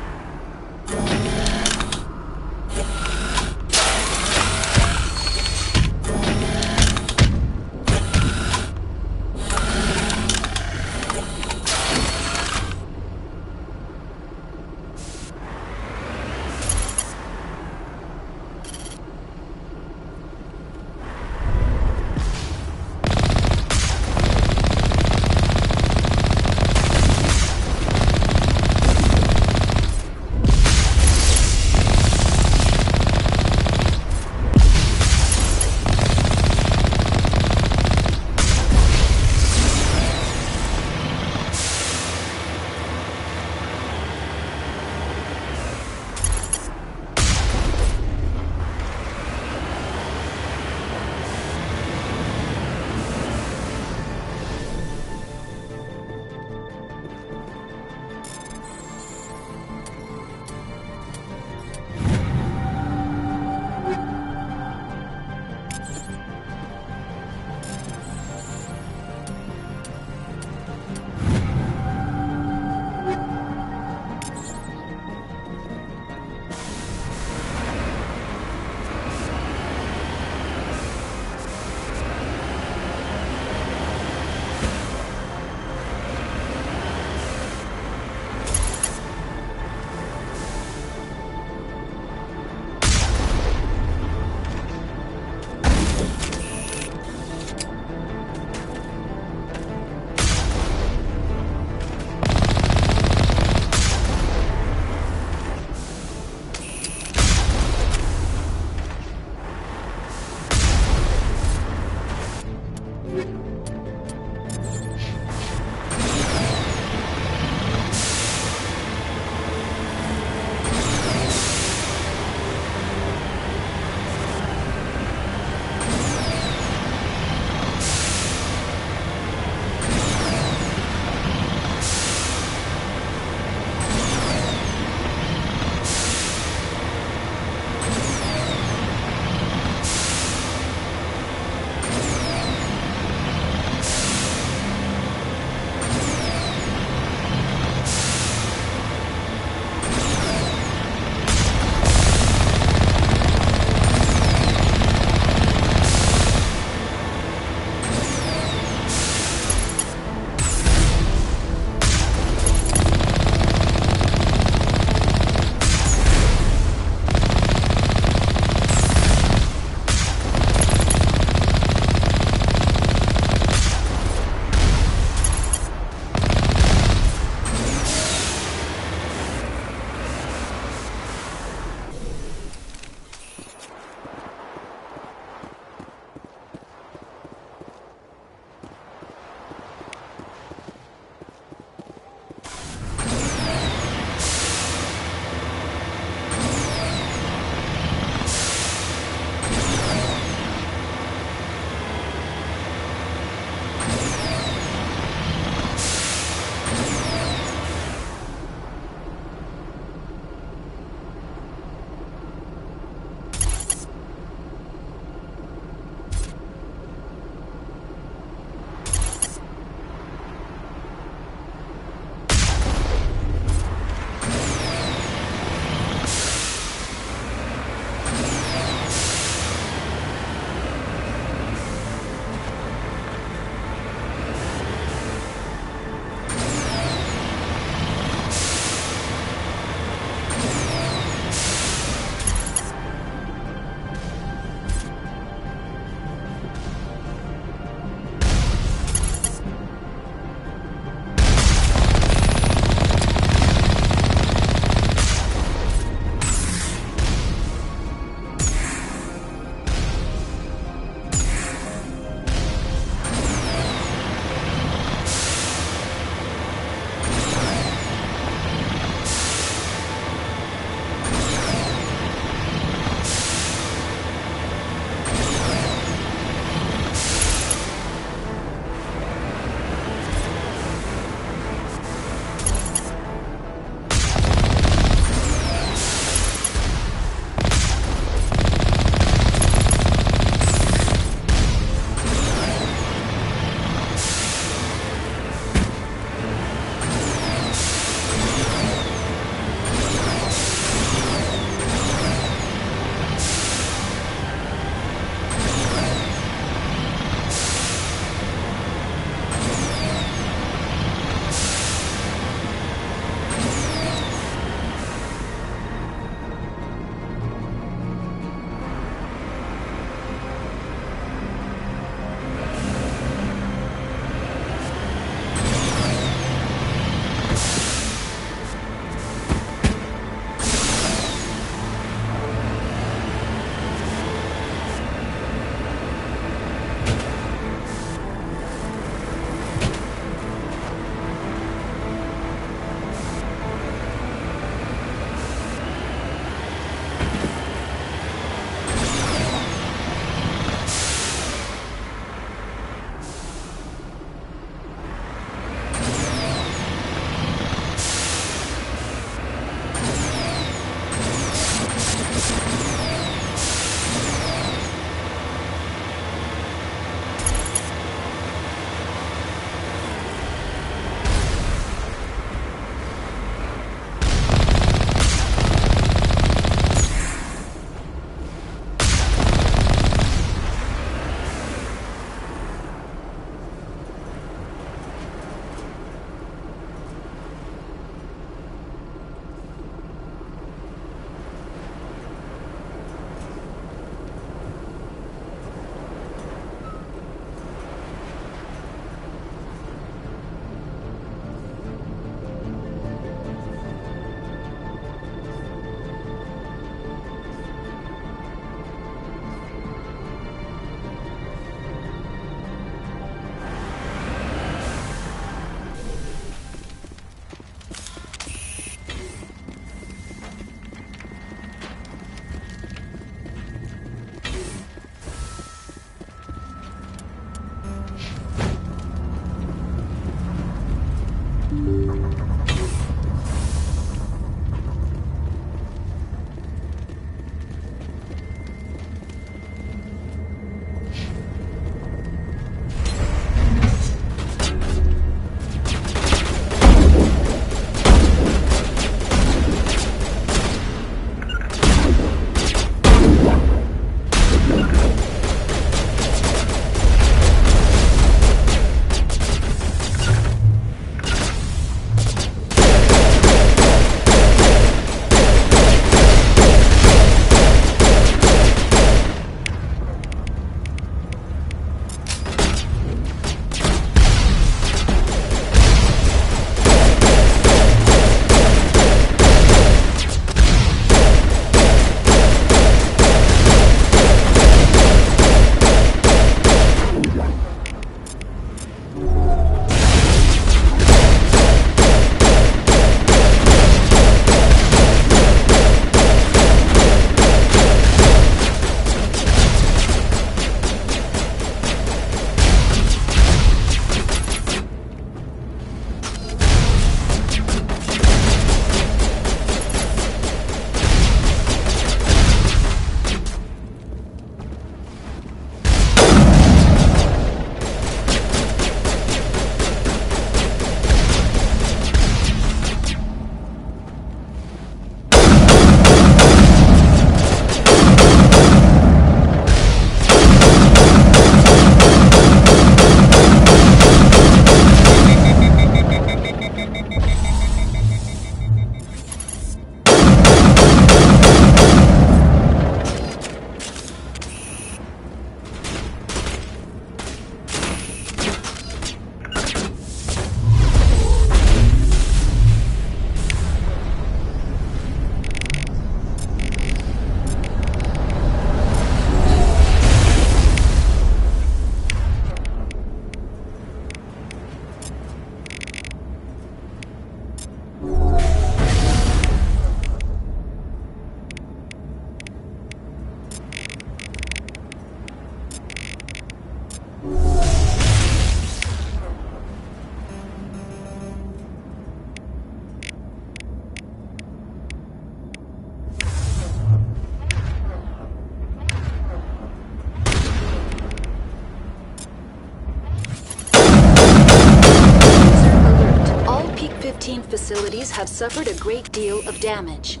facilities have suffered a great deal of damage.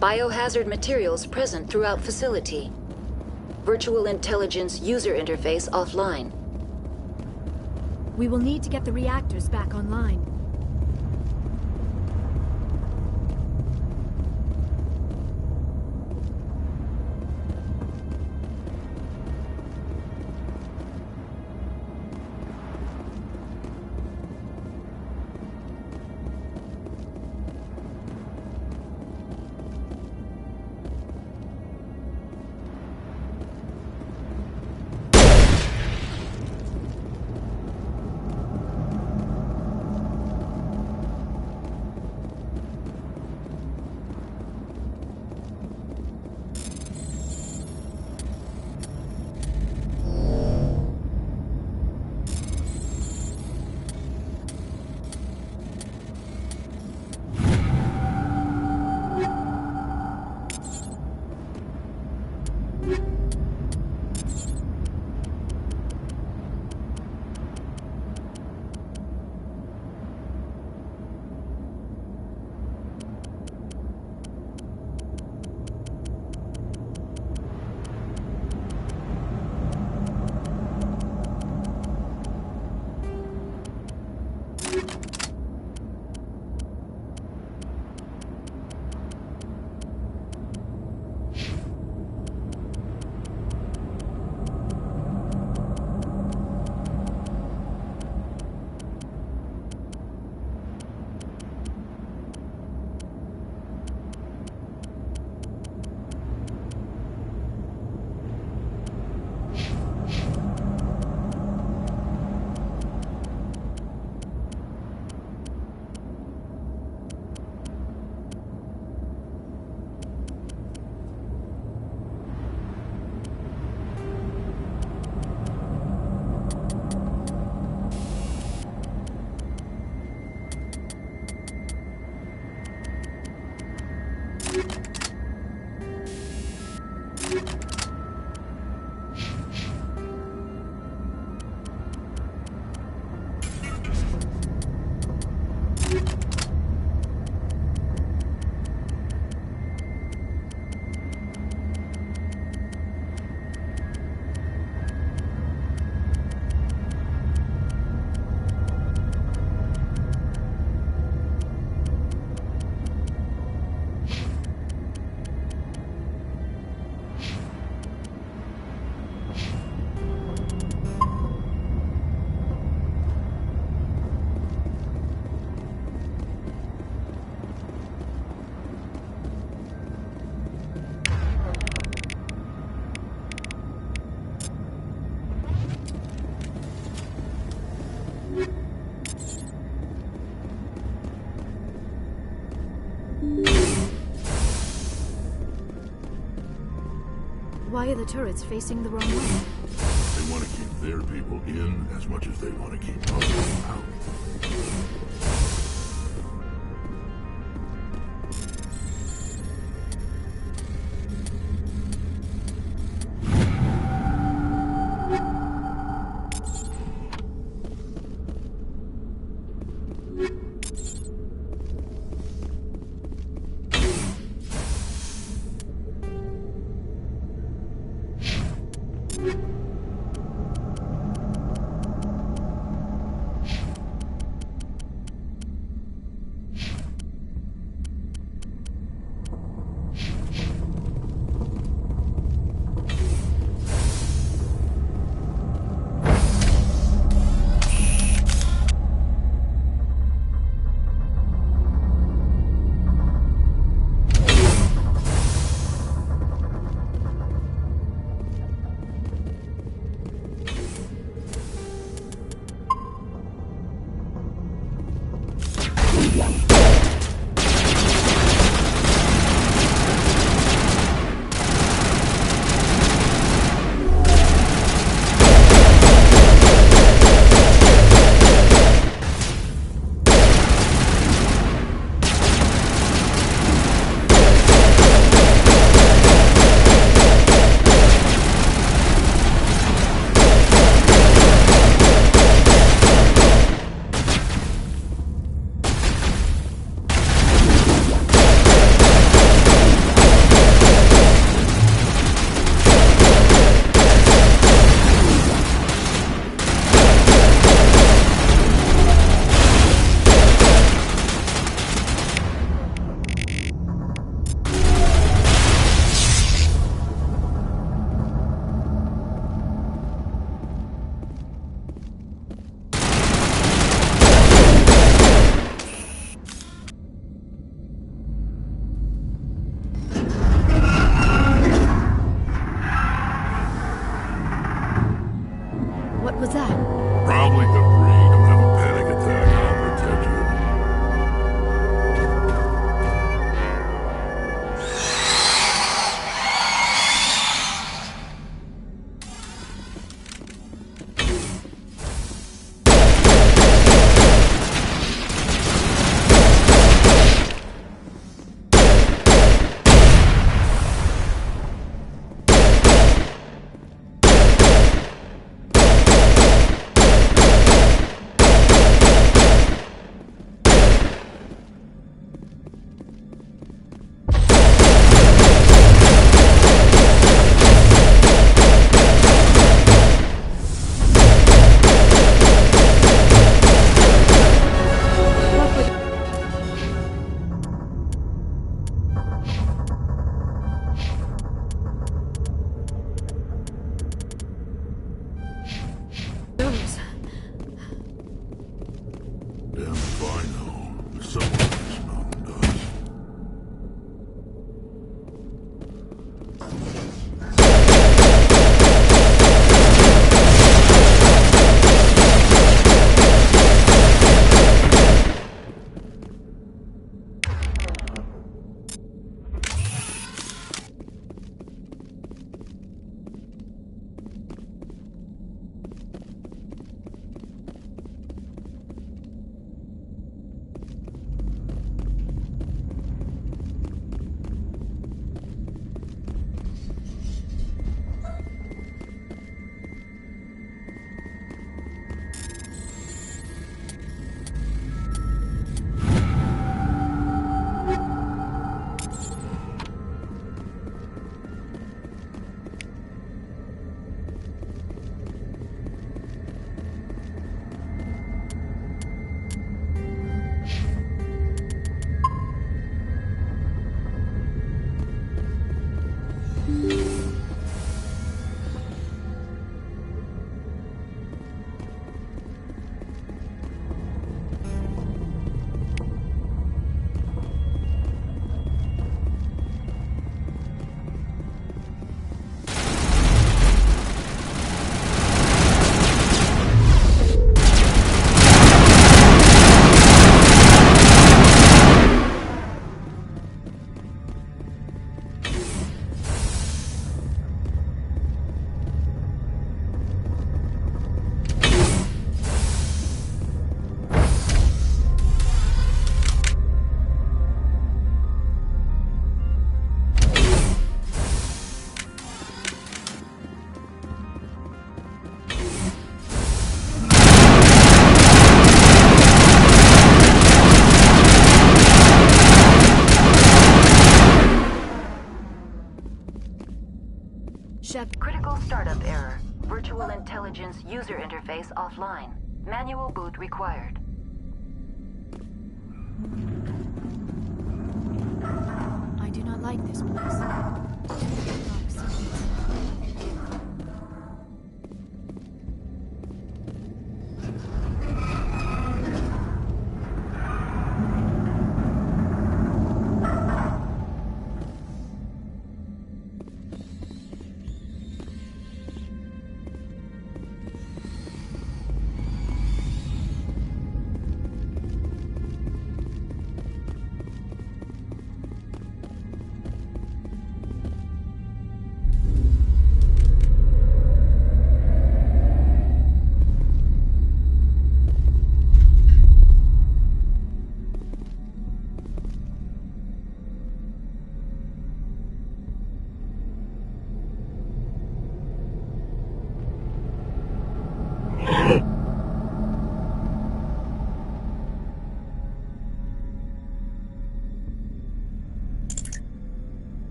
Biohazard materials present throughout facility. Virtual intelligence user interface offline. We will need to get the reactors back online. Why are the turrets facing the wrong way? They want to keep their people in as much as they want to keep us out. interface offline. Manual boot required. I do not like this place.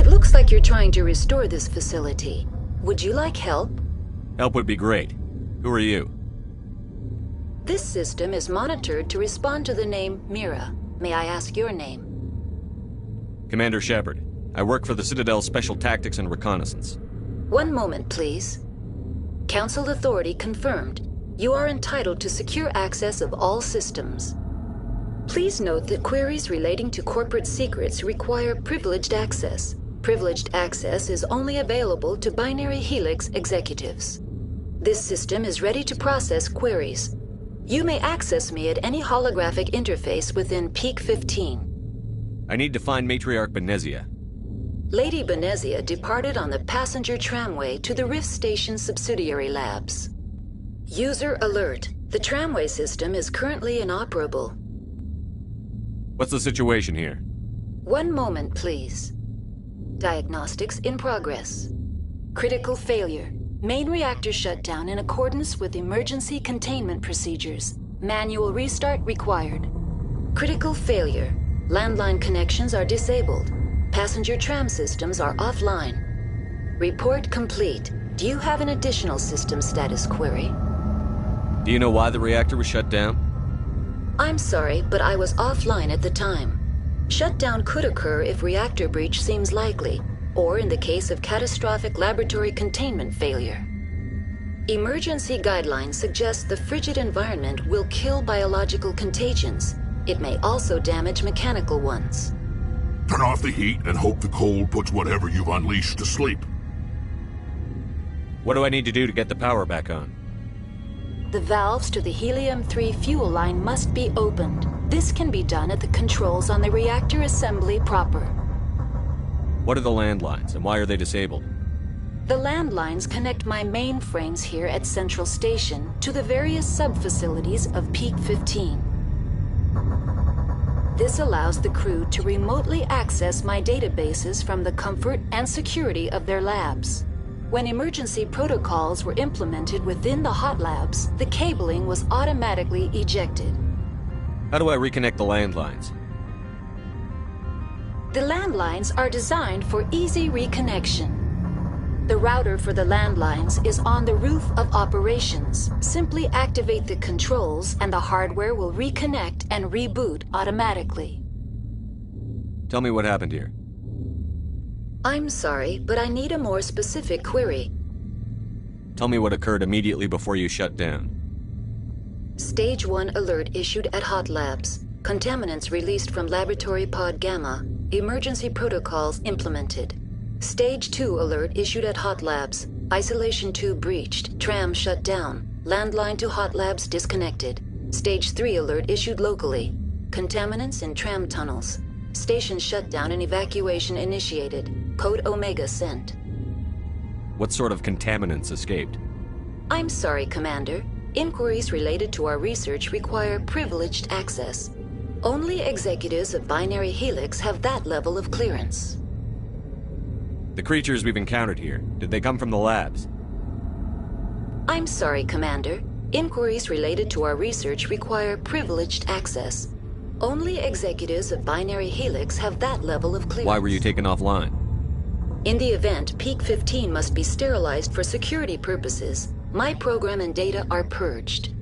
Looks like you're trying to restore this facility. Would you like help? Help would be great. Who are you? This system is monitored to respond to the name Mira. May I ask your name? Commander Shepard. I work for the Citadel's Special Tactics and Reconnaissance. One moment, please. Council authority confirmed. You are entitled to secure access of all systems. Please note that queries relating to corporate secrets require privileged access. Privileged access is only available to Binary Helix executives. This system is ready to process queries. You may access me at any holographic interface within Peak 15. I need to find Matriarch Benezia. Lady Benezia departed on the passenger tramway to the Rift Station subsidiary labs. User alert. The tramway system is currently inoperable. What's the situation here? One moment, please. Diagnostics in progress. Critical failure. Main reactor shut down in accordance with emergency containment procedures. Manual restart required. Critical failure. Landline connections are disabled. Passenger tram systems are offline. Report complete. Do you have an additional system status query? Do you know why the reactor was shut down? I'm sorry, but I was offline at the time. Shutdown could occur if reactor breach seems likely, or in the case of catastrophic laboratory containment failure. Emergency guidelines suggest the frigid environment will kill biological contagions. It may also damage mechanical ones. Turn off the heat and hope the cold puts whatever you've unleashed to sleep. What do I need to do to get the power back on? The valves to the helium-3 fuel line must be opened. This can be done at the controls on the reactor assembly proper. What are the landlines, and why are they disabled? The landlines connect my mainframes here at Central Station to the various sub-facilities of Peak 15. This allows the crew to remotely access my databases from the comfort and security of their labs. When emergency protocols were implemented within the hot labs, the cabling was automatically ejected. How do I reconnect the landlines? The landlines are designed for easy reconnection. The router for the landlines is on the roof of operations. Simply activate the controls and the hardware will reconnect and reboot automatically. Tell me what happened here. I'm sorry, but I need a more specific query. Tell me what occurred immediately before you shut down. Stage 1 alert issued at Hot Labs. Contaminants released from Laboratory Pod Gamma. Emergency protocols implemented. Stage 2 alert issued at Hot Labs. Isolation tube breached. Tram shut down. Landline to Hot Labs disconnected. Stage 3 alert issued locally. Contaminants in tram tunnels. Station shutdown and evacuation initiated. Code Omega sent. What sort of contaminants escaped? I'm sorry, Commander. Inquiries related to our research require privileged access. Only executives of Binary Helix have that level of clearance. The creatures we've encountered here, did they come from the labs? I'm sorry, Commander. Inquiries related to our research require privileged access. Only executives of Binary Helix have that level of clearance. Why were you taken offline? In the event, Peak 15 must be sterilized for security purposes. My program and data are purged.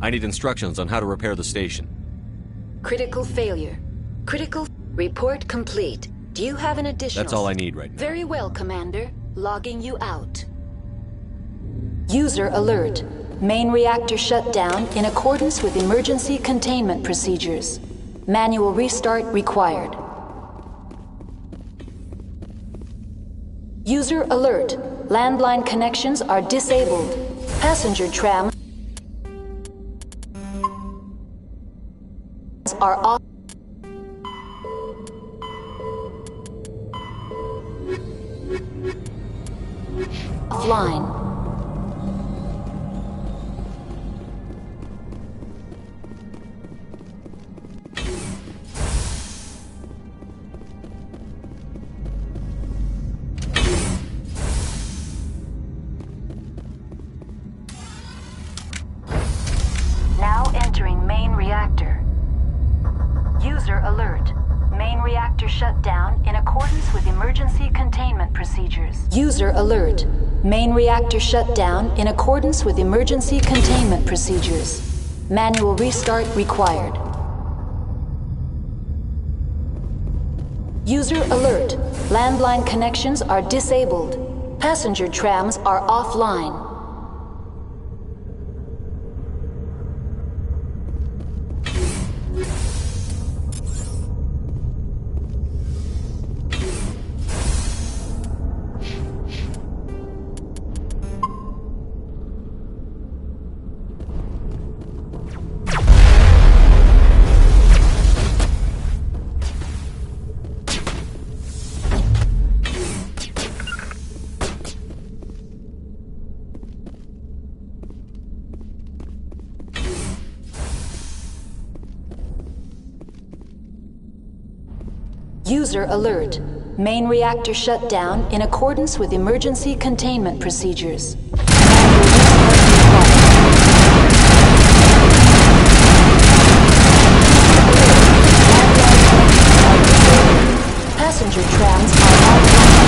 I need instructions on how to repair the station. Critical failure. Critical... Report complete. Do you have an additional... That's all I need right now. Very well, Commander. Logging you out. User alert. Main reactor shut down in accordance with emergency containment procedures. Manual restart required. User alert. Landline connections are disabled. Passenger tram are off. Offline. Now entering main reactor. User alert. Main reactor shut down in accordance with emergency containment procedures. User alert. Main reactor shut down in accordance with emergency containment procedures. Manual restart required. User alert. Landline connections are disabled. Passenger trams are offline. User alert. Main reactor shut down in accordance with emergency containment procedures. Passenger trams are offline.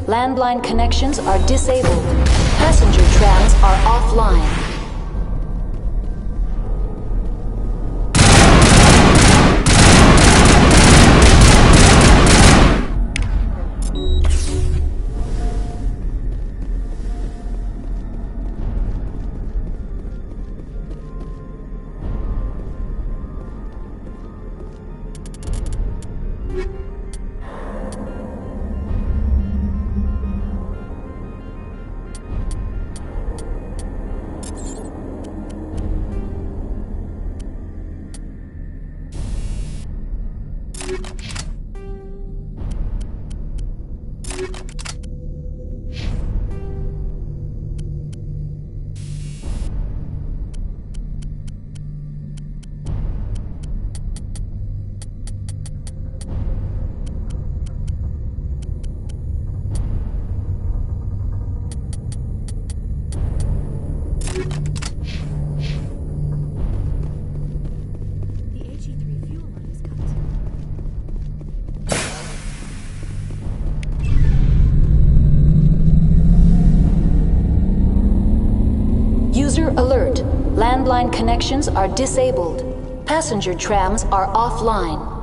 Landline connections are disabled. Passenger trams are offline. Landline connections are disabled. Passenger trams are offline.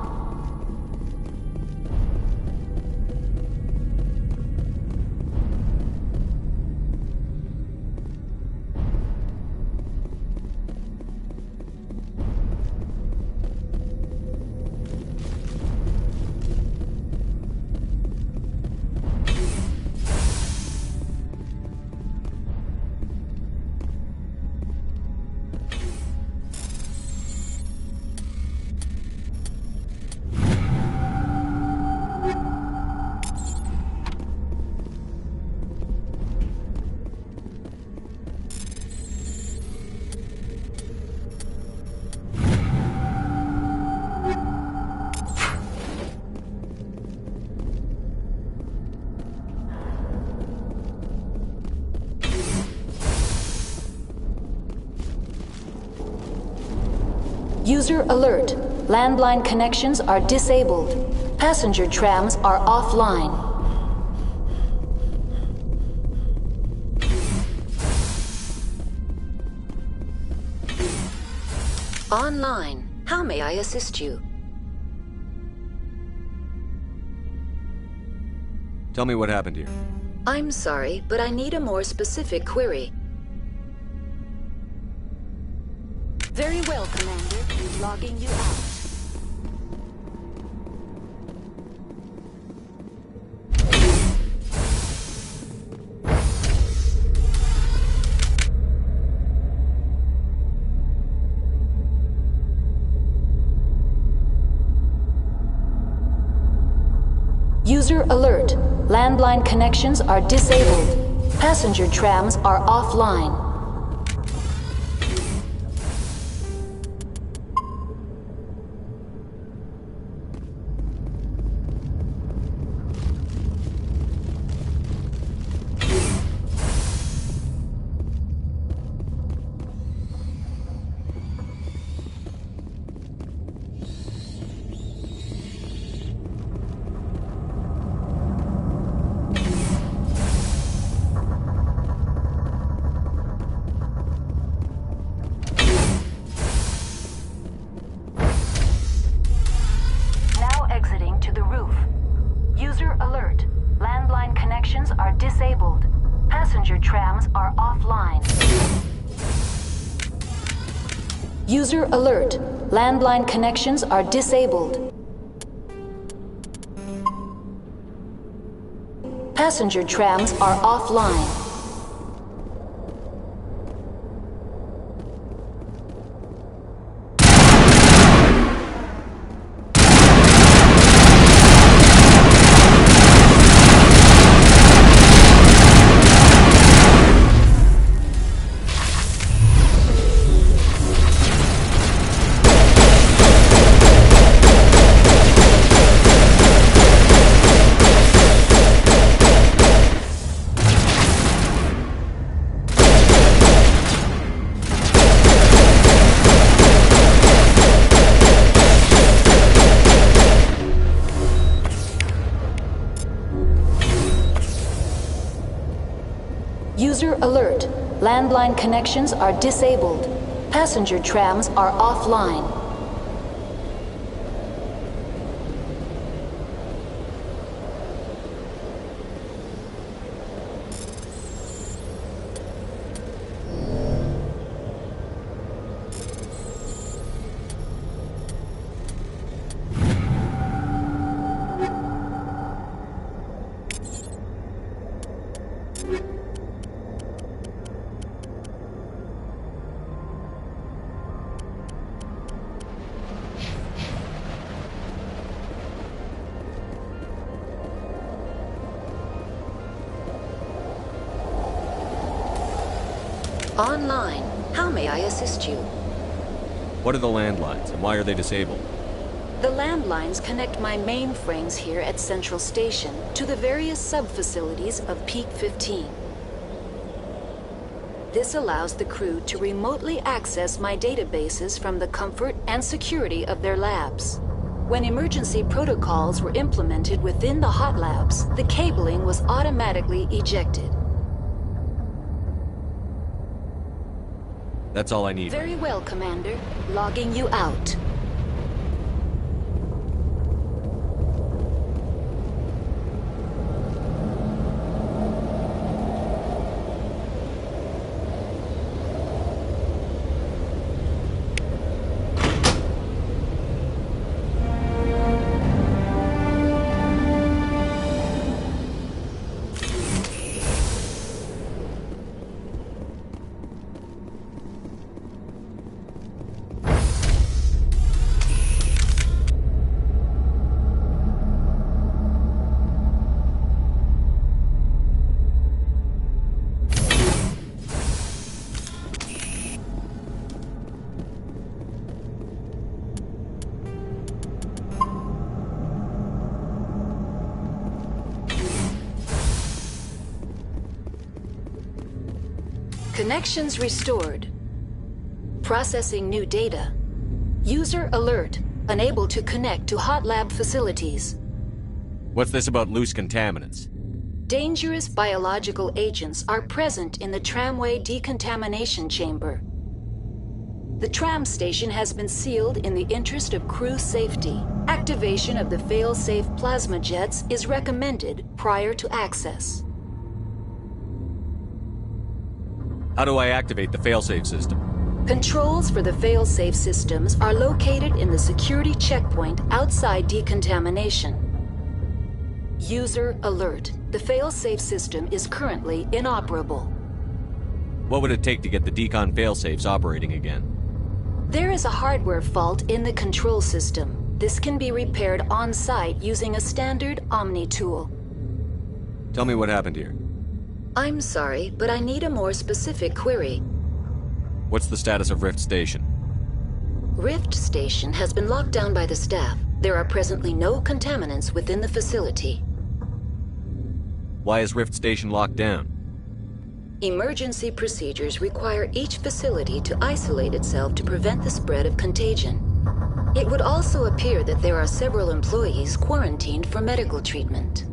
User alert. Landline connections are disabled. Passenger trams are offline. Online. How may I assist you? Tell me what happened here. I'm sorry, but I need a more specific query. Very well, Commander. Logging you out. User alert. Landline connections are disabled. Passenger trams are offline. User alert. Landline connections are disabled. Passenger trams are offline. User alert. Landline connections are disabled. Passenger trams are offline. Online. How may I assist you? What are the landlines, and why are they disabled? The landlines connect my mainframes here at Central Station to the various sub-facilities of Peak 15. This allows the crew to remotely access my databases from the comfort and security of their labs. When emergency protocols were implemented within the hot labs, the cabling was automatically ejected. That's all I need. Very well, Commander. Logging you out. Connections restored. Processing new data. User alert. Unable to connect to hot lab facilities. What's this about loose contaminants? Dangerous biological agents are present in the tramway decontamination chamber. The tram station has been sealed in the interest of crew safety. Activation of the fail-safe plasma jets is recommended prior to access. How do I activate the failsafe system? Controls for the fail-safe systems are located in the security checkpoint outside decontamination. User alert. The fail-safe system is currently inoperable. What would it take to get the decon failsafes operating again? There is a hardware fault in the control system. This can be repaired on-site using a standard Omni tool. Tell me what happened here. I'm sorry, but I need a more specific query. What's the status of Rift Station? Rift Station has been locked down by the staff. There are presently no contaminants within the facility. Why is Rift Station locked down? Emergency procedures require each facility to isolate itself to prevent the spread of contagion. It would also appear that there are several employees quarantined for medical treatment.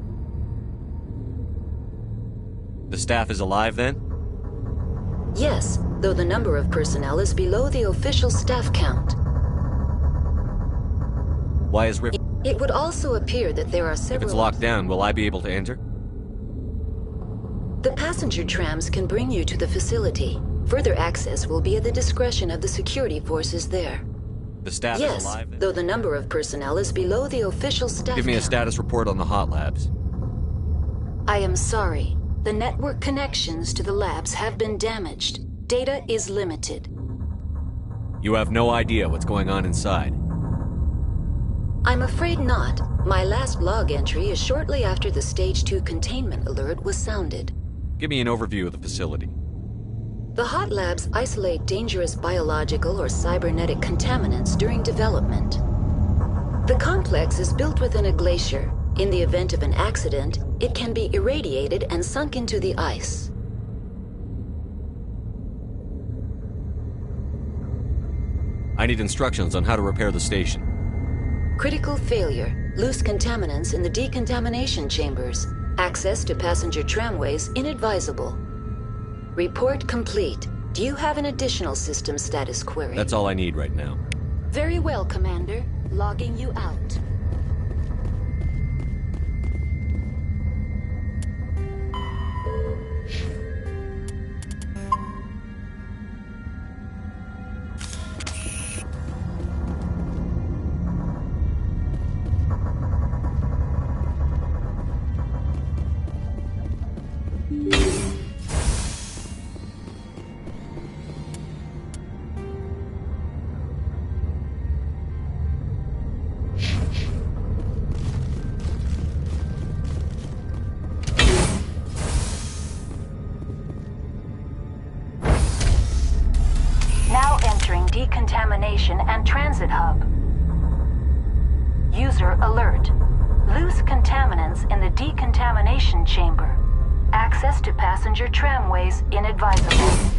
The staff is alive then? Yes, though the number of personnel is below the official staff count. Why is Rift... It would also appear that there are several... If it's locked down, will I be able to enter? The passenger trams can bring you to the facility. Further access will be at the discretion of the security forces there. The staff is alive then? Though the number of personnel is below the official staff Give me a count. status report on the hot labs. I am sorry. The network connections to the labs have been damaged. Data is limited. You have no idea what's going on inside. I'm afraid not. My last log entry is shortly after the Stage 2 containment alert was sounded. Give me an overview of the facility. The hot labs isolate dangerous biological or cybernetic contaminants during development. The complex is built within a glacier. In the event of an accident, it can be irradiated and sunk into the ice. I need instructions on how to repair the station. Critical failure. Loose contaminants in the decontamination chambers. Access to passenger tramways inadvisable. Report complete. Do you have an additional system status query? That's all I need right now. Very well, Commander. Logging you out. Now entering decontamination and transit hub. User alert. Loose contaminants in the decontamination chamber. Access to passenger tramways inadvisable.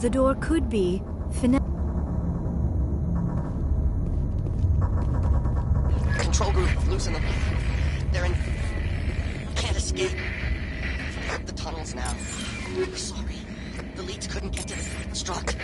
The door could be Control group, loosen them. They're in... Can't escape. The tunnels now. Sorry. The leads couldn't get to the strut.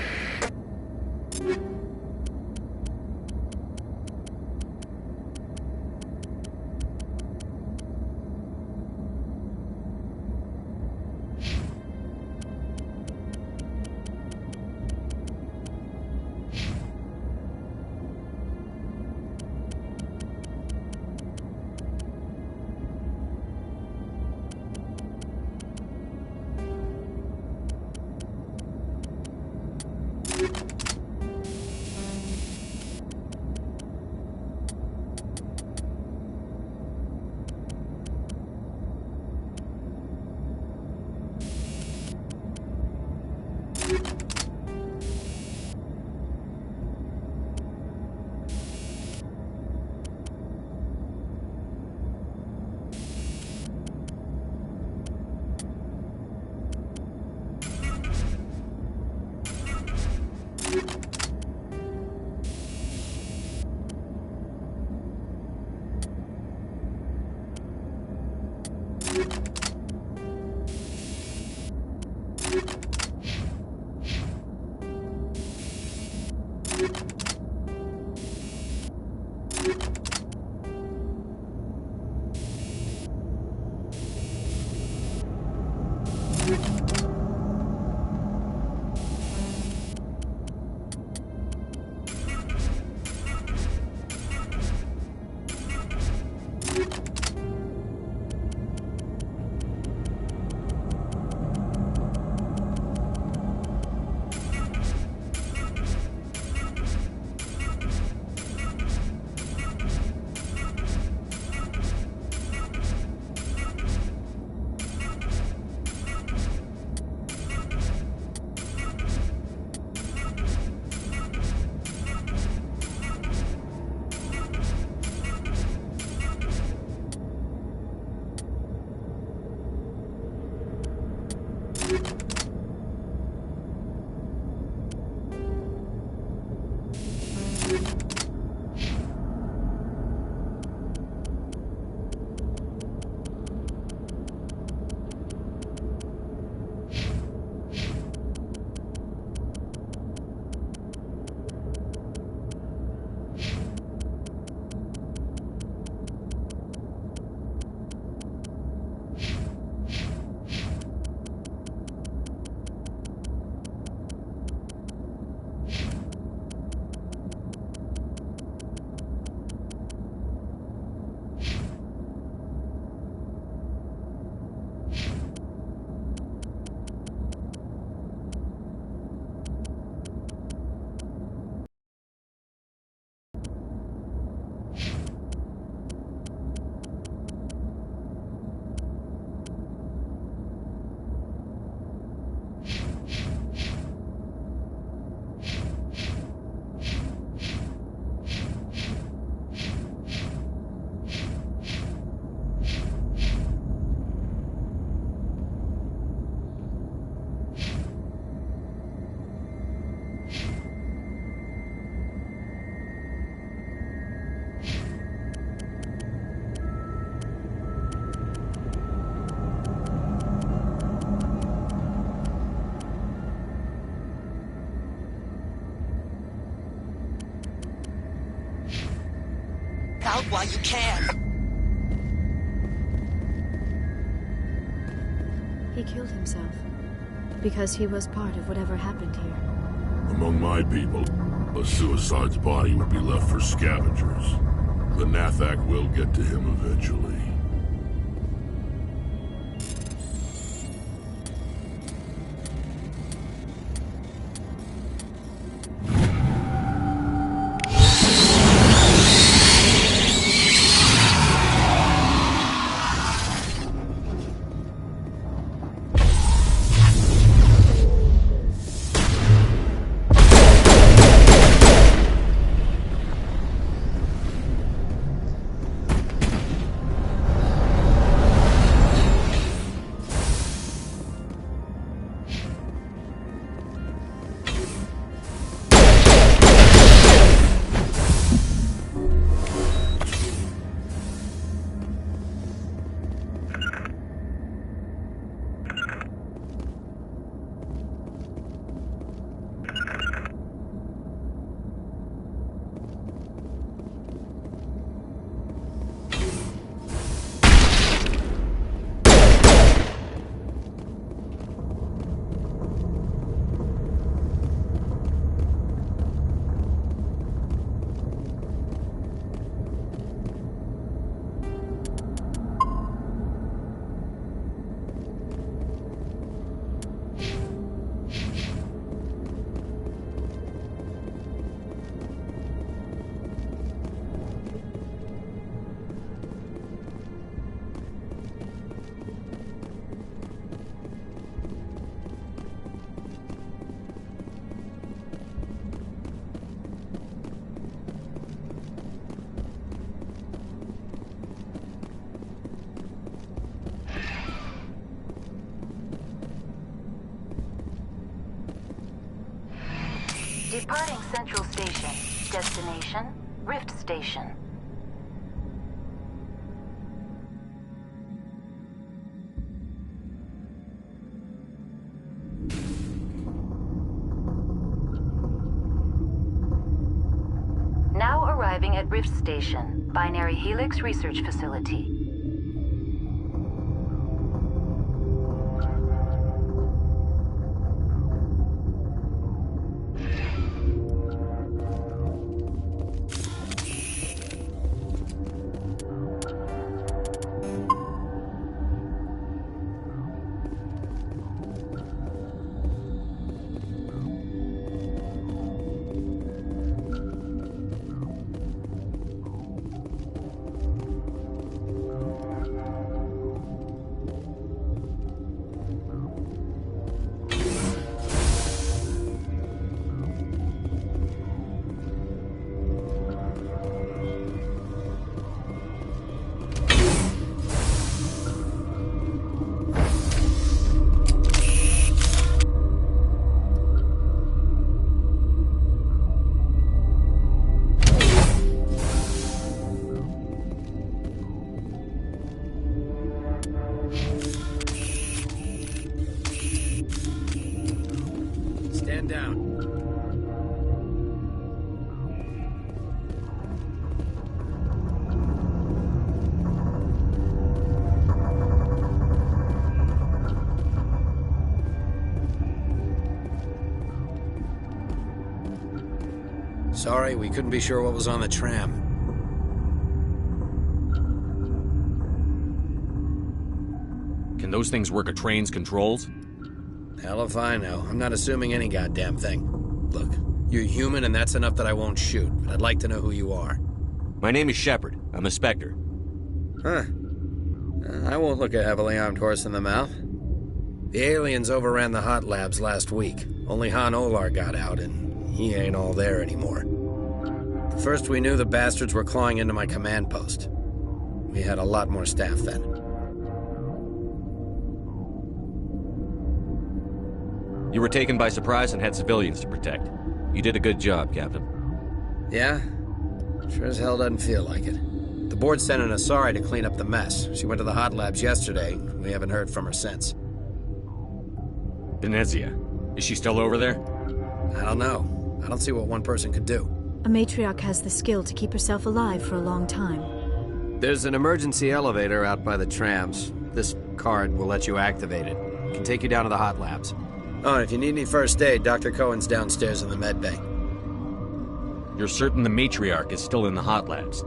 Out while you can. He killed himself. Because he was part of whatever happened here. Among my people, a suicide's body would be left for scavengers. The Nathak will get to him eventually. Departing Central Station. Destination, Rift Station. Now arriving at Rift Station, Binary Helix Research Facility. Sorry, we couldn't be sure what was on the tram. Can those things work a train's controls? Hell if I know. I'm not assuming any goddamn thing. Look, you're human and that's enough that I won't shoot, but I'd like to know who you are. My name is Shepard. I'm a Spectre. Huh. I won't look a heavily armed horse in the mouth. The aliens overran the hot labs last week. Only Han Olar got out, and he ain't all there anymore. The first we knew, the bastards were clawing into my command post. We had a lot more staff then. You were taken by surprise and had civilians to protect. You did a good job, Captain. Yeah? Sure as hell doesn't feel like it. The board sent an Asari to clean up the mess. She went to the hot labs yesterday. We haven't heard from her since. Venezia. Is she still over there? I don't know. I don't see what one person could do. A matriarch has the skill to keep herself alive for a long time. There's an emergency elevator out by the trams. This card will let you activate it. It can take you down to the hot labs. Oh, and if you need any first aid, Dr. Cohen's downstairs in the med bay. You're certain the matriarch is still in the hot labs?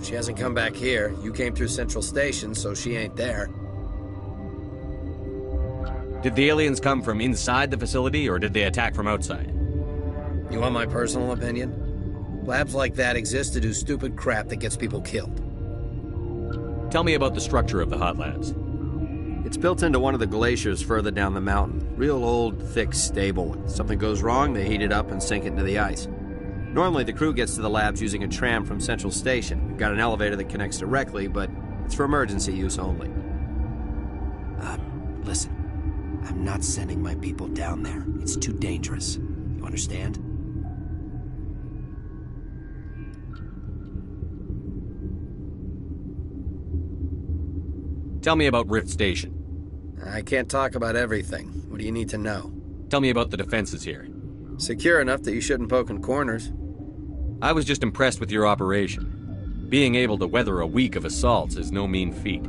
She hasn't come back here. You came through Central Station, so she ain't there. Did the aliens come from inside the facility, or did they attack from outside? You want my personal opinion? Labs like that exist to do stupid crap that gets people killed. Tell me about the structure of the hot labs. It's built into one of the glaciers further down the mountain. Real old, thick, stable. If something goes wrong, they heat it up and sink it into the ice. Normally, the crew gets to the labs using a tram from Central Station. We've got an elevator that connects directly, but it's for emergency use only. Listen. I'm not sending my people down there. It's too dangerous. You understand? Tell me about Rift Station. I can't talk about everything. What do you need to know? Tell me about the defenses here. Secure enough that you shouldn't poke in corners. I was just impressed with your operation. Being able to weather a week of assaults is no mean feat.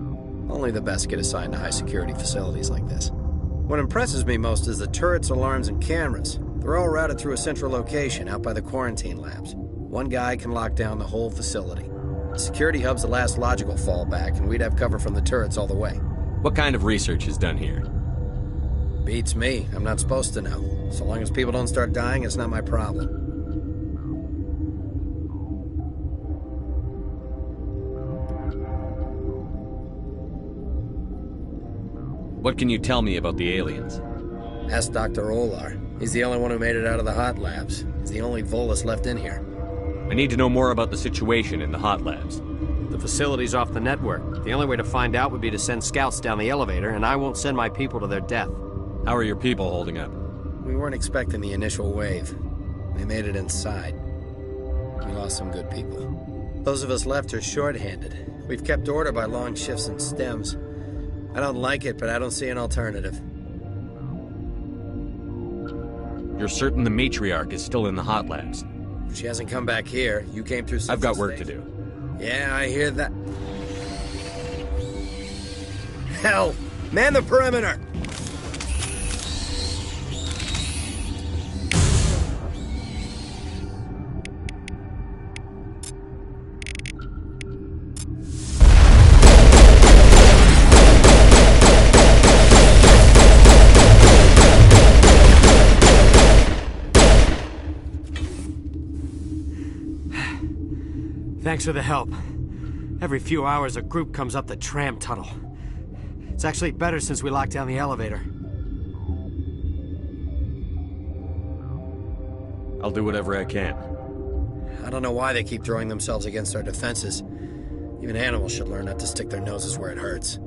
Only the best get assigned to high-security facilities like this. What impresses me most is the turrets, alarms, and cameras. They're all routed through a central location out by the quarantine labs. One guy can lock down the whole facility. The security hub's the last logical fallback, and we'd have cover from the turrets all the way. What kind of research is done here? Beats me. I'm not supposed to know. So long as people don't start dying, it's not my problem. What can you tell me about the aliens? Ask Dr. Olar. He's the only one who made it out of the hot labs. He's the only Volus left in here. I need to know more about the situation in the hot labs. The facility's off the network. The only way to find out would be to send scouts down the elevator, and I won't send my people to their death. How are your people holding up? We weren't expecting the initial wave. We made it inside. We lost some good people. Those of us left are short-handed. We've kept order by long shifts and stems. I don't like it, but I don't see an alternative. You're certain the matriarch is still in the hot labs? She hasn't come back here. You came through I've got work to do. Yeah, I hear that. Hell! Man the perimeter! Thanks for the help. Every few hours, a group comes up the tram tunnel. It's actually better since we locked down the elevator. I'll do whatever I can. I don't know why they keep throwing themselves against our defenses. Even animals should learn not to stick their noses where it hurts.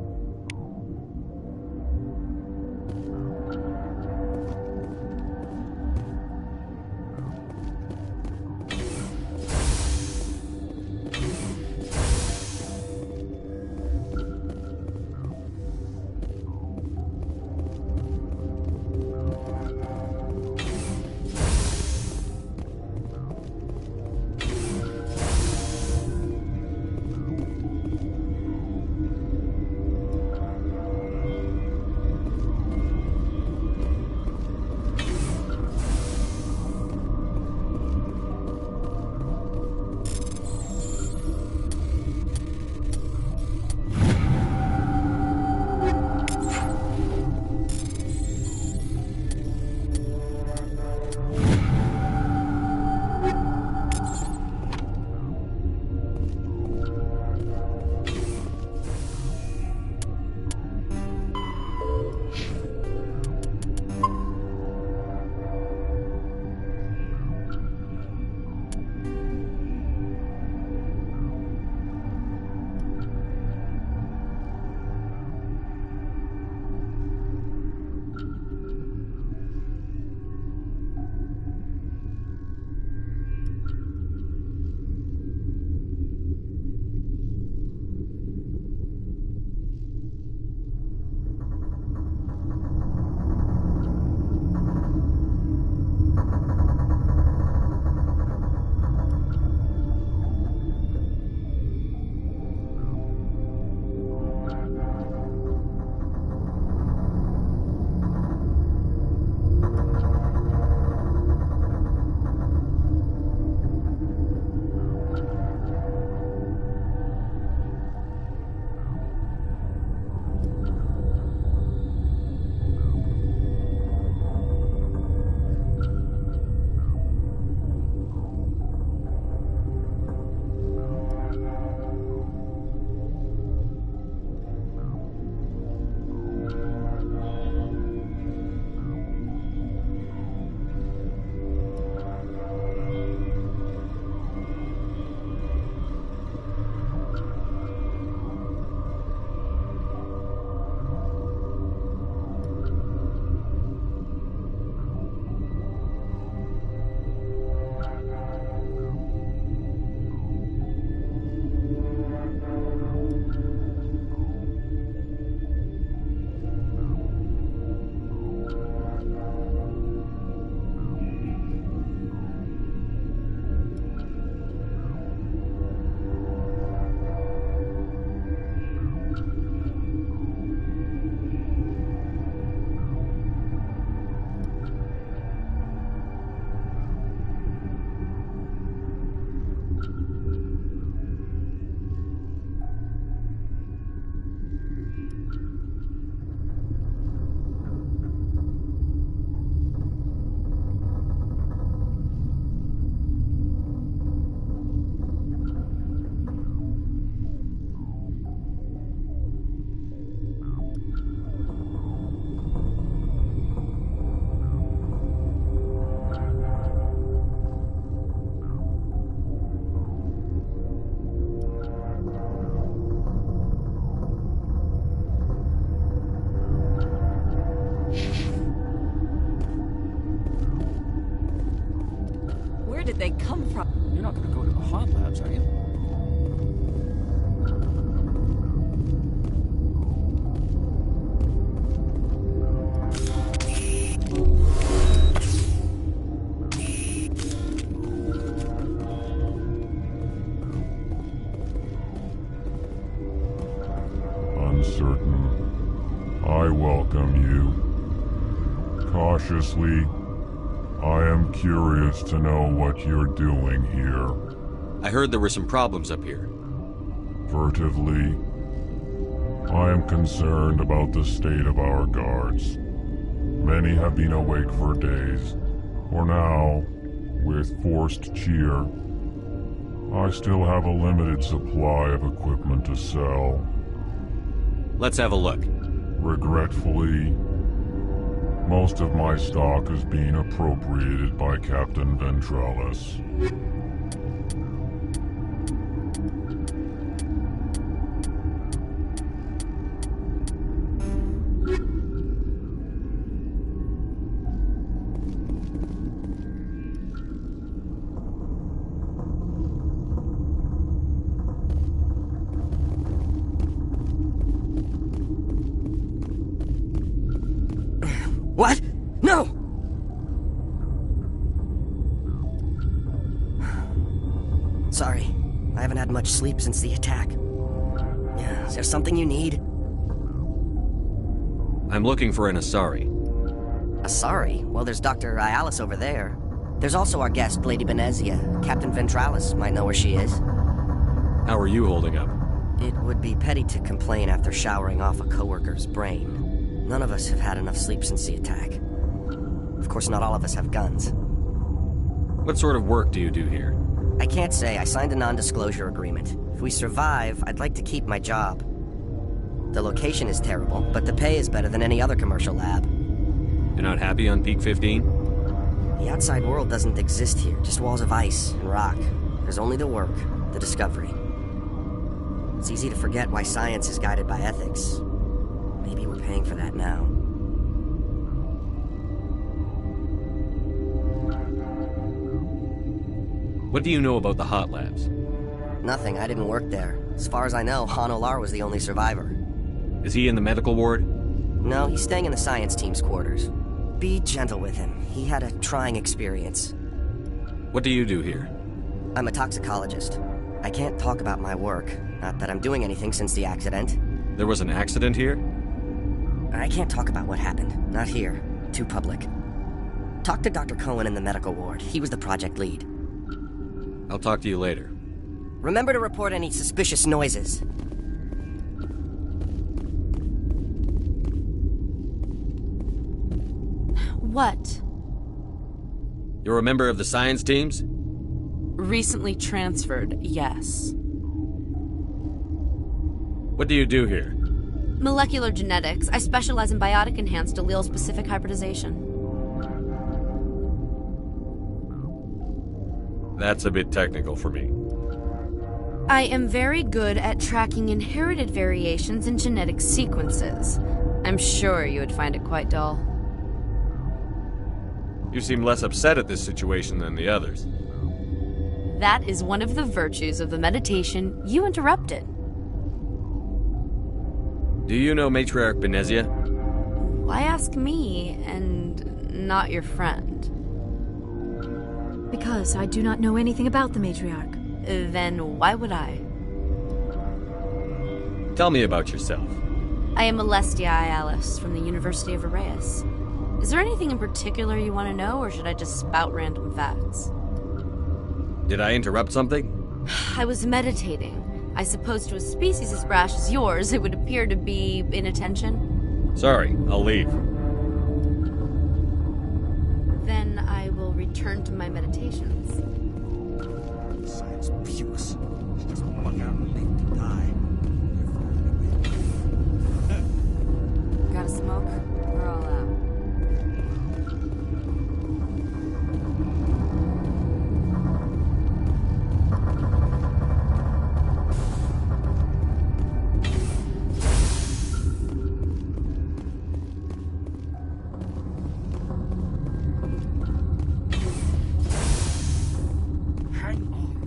not gonna go to the hot labs, are you? Uncertain. I welcome you. Cautiously, I am curious to know what you're doing here. I heard there were some problems up here. Furtively, I am concerned about the state of our guards. Many have been awake for days. For now, with forced cheer, I still have a limited supply of equipment to sell. Let's have a look. Regretfully, most of my stock is being appropriated by Captain Ventralis. What? No! Sorry, I haven't had much sleep since the attack. Yeah, is there something you need? I'm looking for an Asari. Asari? Well, there's Dr. Ialis over there. There's also our guest, Lady Benezia. Captain Ventralis might know where she is. How are you holding up? It would be petty to complain after showering off a coworker's brain. None of us have had enough sleep since the attack. Of course, not all of us have guns. What sort of work do you do here? I can't say. I signed a non-disclosure agreement. If we survive, I'd like to keep my job. The location is terrible, but the pay is better than any other commercial lab. You're not happy on Peak 15? The outside world doesn't exist here, just walls of ice and rock. There's only the work, the discovery. It's easy to forget why science is guided by ethics. Maybe we're paying for that now. What do you know about the hot labs? Nothing. I didn't work there. As far as I know, Han Olar was the only survivor. Is he in the medical ward? No, he's staying in the science team's quarters. Be gentle with him. He had a trying experience. What do you do here? I'm a toxicologist. I can't talk about my work. Not that I'm doing anything since the accident. There was an accident here? I can't talk about what happened. Not here. Too public. Talk to Dr. Cohen in the medical ward. He was the project lead. I'll talk to you later. Remember to report any suspicious noises. What? You're a member of the science teams? Recently transferred, yes. What do you do here? Molecular genetics. I specialize in biotic-enhanced allele-specific hybridization. That's a bit technical for me. I am very good at tracking inherited variations in genetic sequences. I'm sure you would find it quite dull. You seem less upset at this situation than the others. That is one of the virtues of the meditation you interrupted. Do you know Matriarch Benezia? Why ask me and not your friend? Because I do not know anything about the Matriarch. Then why would I? Tell me about yourself. I am Alestia Ialis from the University of Arraeus. Is there anything in particular you want to know, or should I just spout random facts? Did I interrupt something? I was meditating. I suppose to a species as brash as yours, it would appear to be inattention. Sorry, I'll leave. Then I will return to my meditations. Science views. There's one hour late to die. Got a smoke? We're all out. Hang on.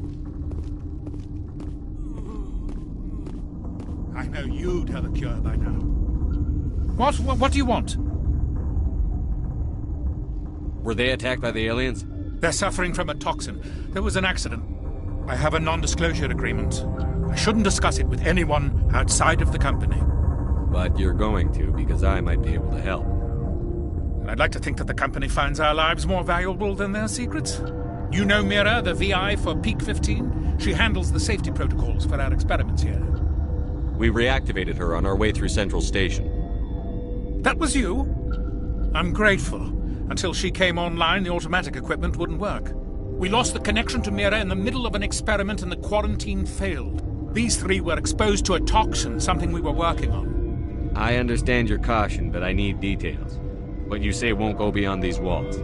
should have a cure by now. What do you want? Were they attacked by the aliens? They're suffering from a toxin. There was an accident. I have a non-disclosure agreement. I shouldn't discuss it with anyone outside of the company. But you're going to, because I might be able to help. And I'd like to think that the company finds our lives more valuable than their secrets. You know Mira, the VI for Peak 15? She handles the safety protocols for our experiments here. We reactivated her on our way through Central Station. That was you? I'm grateful. Until she came online, the automatic equipment wouldn't work. We lost the connection to Mira in the middle of an experiment and the quarantine failed. These three were exposed to a toxin, something we were working on. I understand your caution, but I need details. What you say won't go beyond these walls.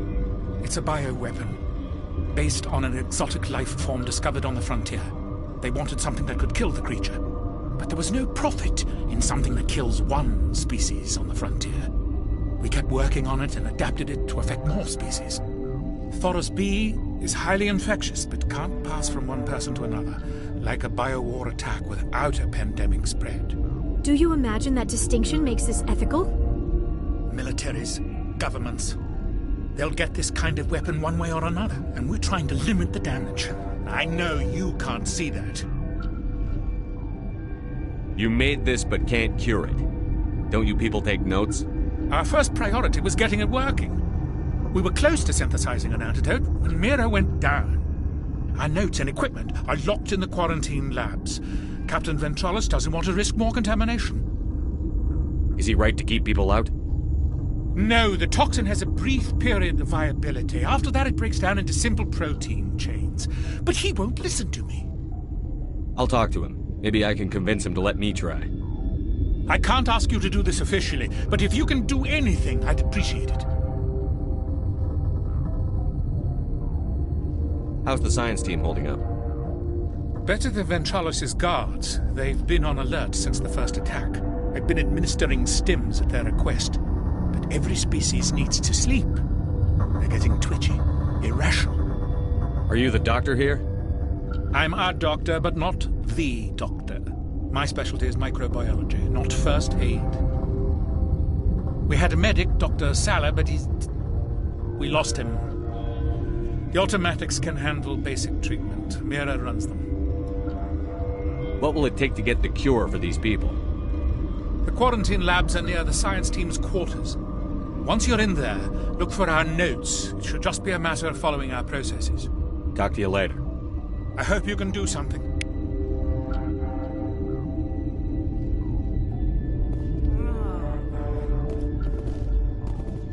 It's a bioweapon, based on an exotic life form discovered on the frontier. They wanted something that could kill the creature. But there was no profit in something that kills one species on the frontier. We kept working on it and adapted it to affect more species. Thoros B is highly infectious, but can't pass from one person to another, like a biowar attack without a pandemic spread. Do you imagine that distinction makes this ethical? Militaries, governments, they'll get this kind of weapon one way or another, and we're trying to limit the damage. I know you can't see that. You made this but can't cure it. Don't you people take notes? Our first priority was getting it working. We were close to synthesizing an antidote when Mira went down. Our notes and equipment are locked in the quarantine labs. Captain Ventralis doesn't want to risk more contamination. Is he right to keep people out? No, the toxin has a brief period of viability. After that, it breaks down into simple protein chains. But he won't listen to me. I'll talk to him. Maybe I can convince him to let me try. I can't ask you to do this officially, but if you can do anything, I'd appreciate it. How's the science team holding up? Better than Ventralis' guards. They've been on alert since the first attack. I've been administering stims at their request. But every species needs to sleep. They're getting twitchy, irrational. Are you the doctor here? I'm our doctor, but not the doctor. My specialty is microbiology, not first aid. We had a medic, Dr. Salah, but we lost him. The automatics can handle basic treatment. Mira runs them. What will it take to get the cure for these people? The quarantine labs are near the science team's quarters. Once you're in there, look for our notes. It should just be a matter of following our processes. Talk to you later. I hope you can do something.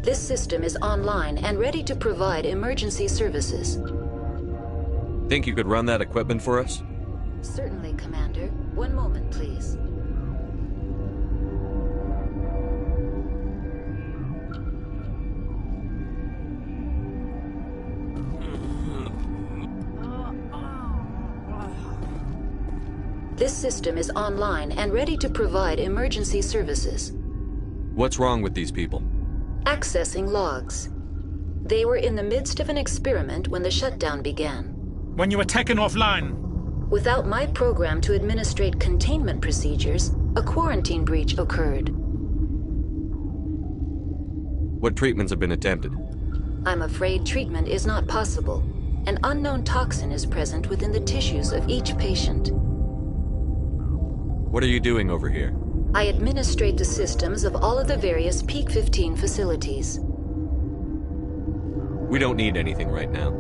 This system is online and ready to provide emergency services. Think you could run that equipment for us? Certainly, Commander. One moment, please. This system is online and ready to provide emergency services. What's wrong with these people? Accessing logs. They were in the midst of an experiment when the shutdown began. When you were taken offline. Without my program to administrate containment procedures, a quarantine breach occurred. What treatments have been attempted? I'm afraid treatment is not possible. An unknown toxin is present within the tissues of each patient. What are you doing over here? I administrate the systems of all of the various Peak 15 facilities. We don't need anything right now.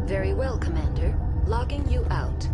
Very well, Commander. Logging you out.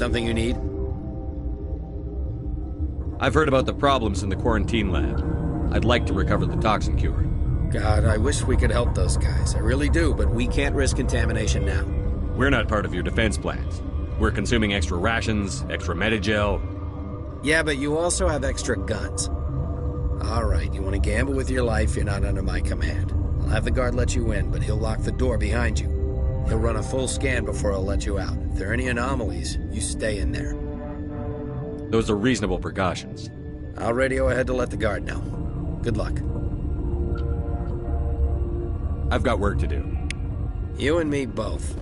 Something you need? I've heard about the problems in the quarantine lab. I'd like to recover the toxin cure. God, I wish we could help those guys. I really do, but we can't risk contamination now. We're not part of your defense plans. We're consuming extra rations, extra Medigel. Yeah, but you also have extra guns. All right, you want to gamble with your life, you're not under my command. I'll have the guard let you in, but he'll lock the door behind you. He'll run a full scan before he'll let you out. If there are any anomalies, you stay in there. Those are reasonable precautions. I'll radio ahead to let the guard know. Good luck. I've got work to do. You and me both.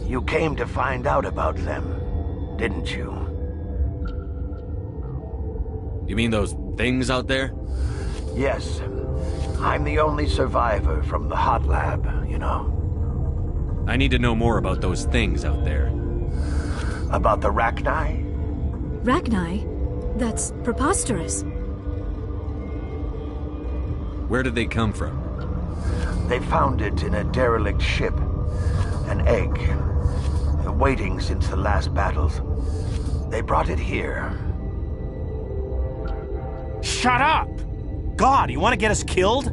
You came to find out about them, didn't you? You mean those things out there? Yes. I'm the only survivor from the hot lab, you know. I need to know more about those things out there. About the Rachni? Rachni? That's preposterous. Where did they come from? They found it in a derelict ship. An egg. Waiting since the last battles. They brought it here. Shut up! God, you want to get us killed?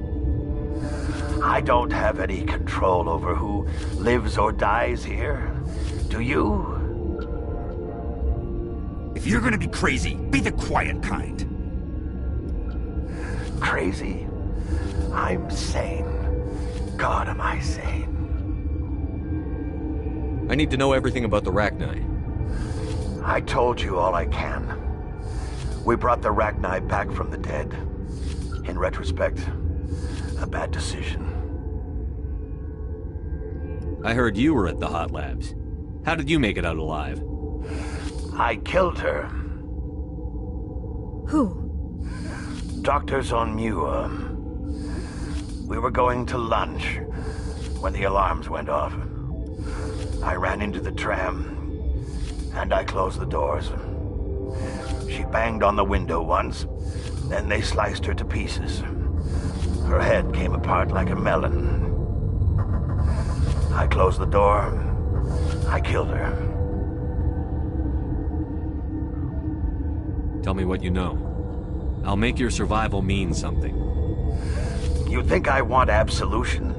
I don't have any control over who lives or dies here. Do you? If you're gonna be crazy, be the quiet kind. Crazy? I'm sane. God, am I sane. I need to know everything about the Rachni. I told you all I can. We brought the Rachni back from the dead. In retrospect, a bad decision. I heard you were at the hot labs. How did you make it out alive? I killed her. Who? Doctors on Muir. We were going to lunch when the alarms went off. I ran into the tram, and I closed the doors. She banged on the window once, then they sliced her to pieces. Her head came apart like a melon. I closed the door. I killed her. Tell me what you know. I'll make your survival mean something. You think I want absolution?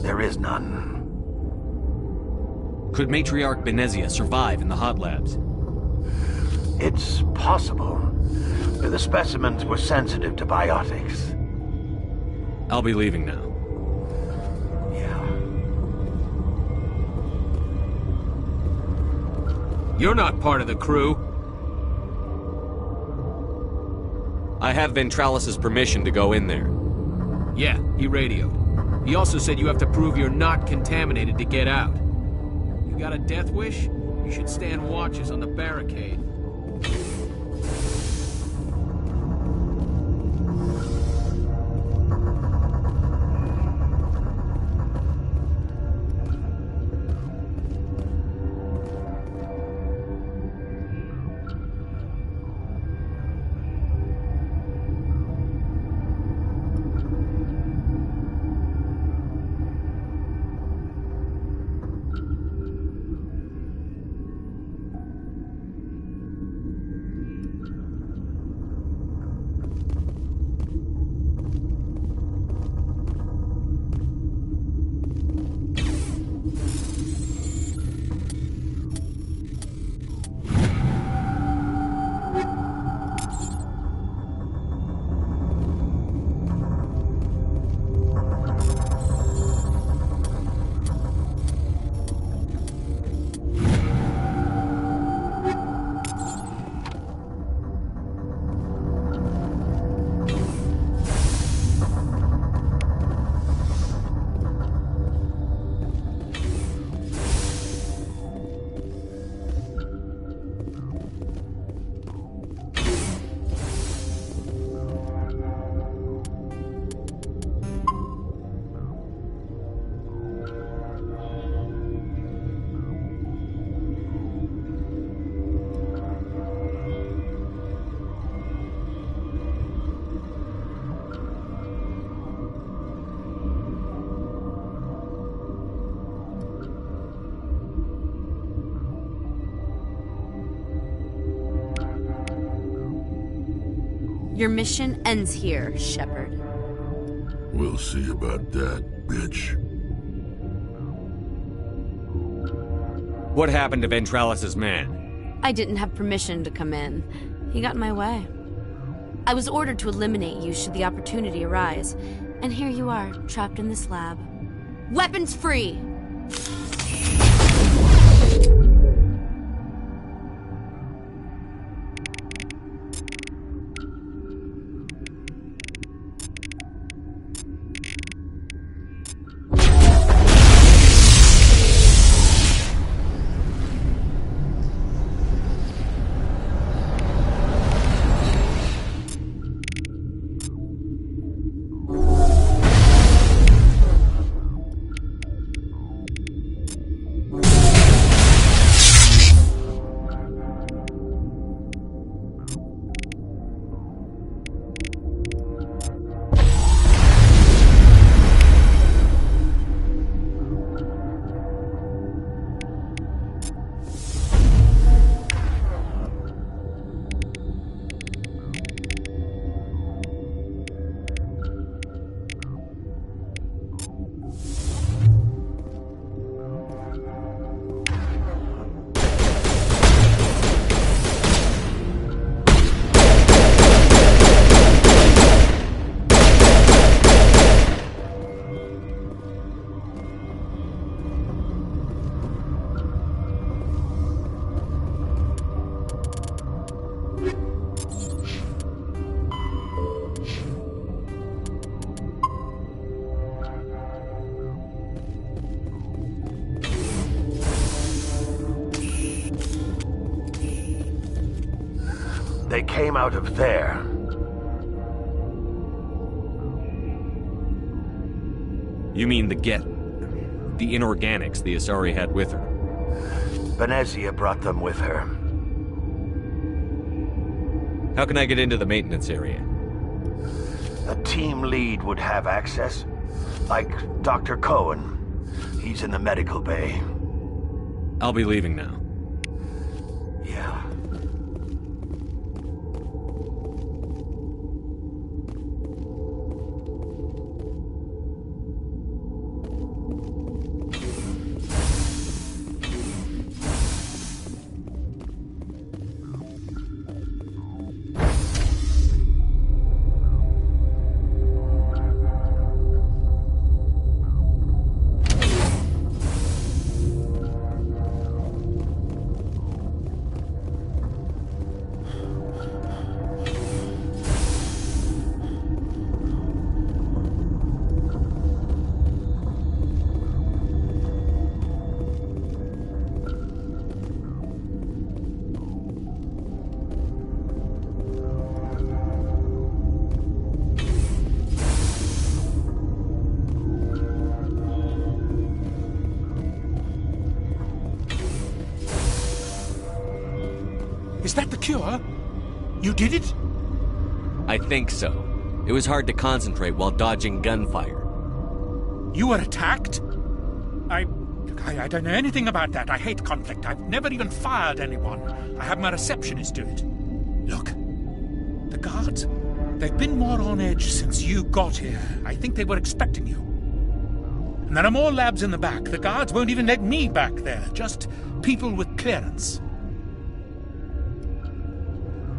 There is none. Could Matriarch Benezia survive in the hot labs? It's possible. The specimens were sensitive to biotics. I'll be leaving now. You're not part of the crew. I have Ventralis' permission to go in there. Yeah, he radioed. He also said you have to prove you're not contaminated to get out. You got a death wish? You should stand watches on the barricade. Your mission ends here, Shepard. We'll see about that, bitch. What happened to Ventralis' man? I didn't have permission to come in. He got in my way. I was ordered to eliminate you should the opportunity arise. And here you are, trapped in this lab. Weapons free! They came out of there. You mean the inorganics the Asari had with her? Venezia brought them with her. How can I get into the maintenance area? A team lead would have access. Like Dr. Cohen. He's in the medical bay. I'll be leaving now. Yeah. Is that the cure? You did it? I think so. It was hard to concentrate while dodging gunfire. You were attacked? I don't know anything about that. I hate conflict. I've never even fired anyone. I have my receptionist do it. Look, the guards, they've been more on edge since you got here. I think they were expecting you. And there are more labs in the back. The guards won't even let me back there. Just people with clearance.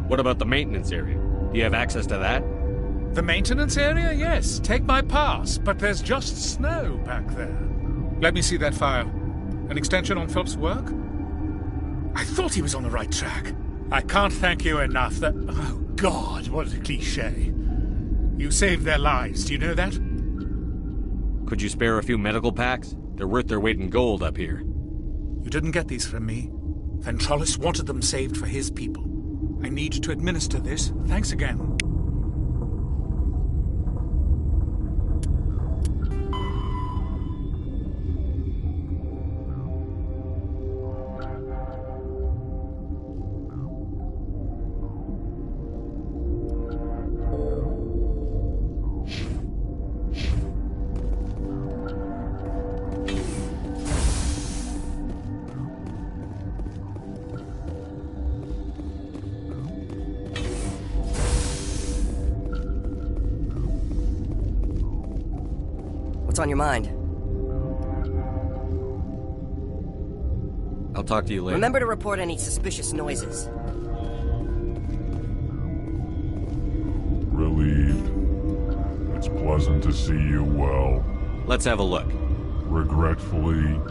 What about the maintenance area? Do you have access to that? The maintenance area? Yes. Take my pass. But there's just snow back there. Let me see that file. An extension on Philip's work? I thought he was on the right track. I can't thank you enough that... Oh, God, what a cliché. You saved their lives. Do you know that? Could you spare a few medical packs? They're worth their weight in gold up here. You didn't get these from me. Ventrolis wanted them saved for his people. I need to administer this. Thanks again. What's on your mind? I'll talk to you later. Remember to report any suspicious noises. Relieved. It's pleasant to see you well. Let's have a look. Regretfully...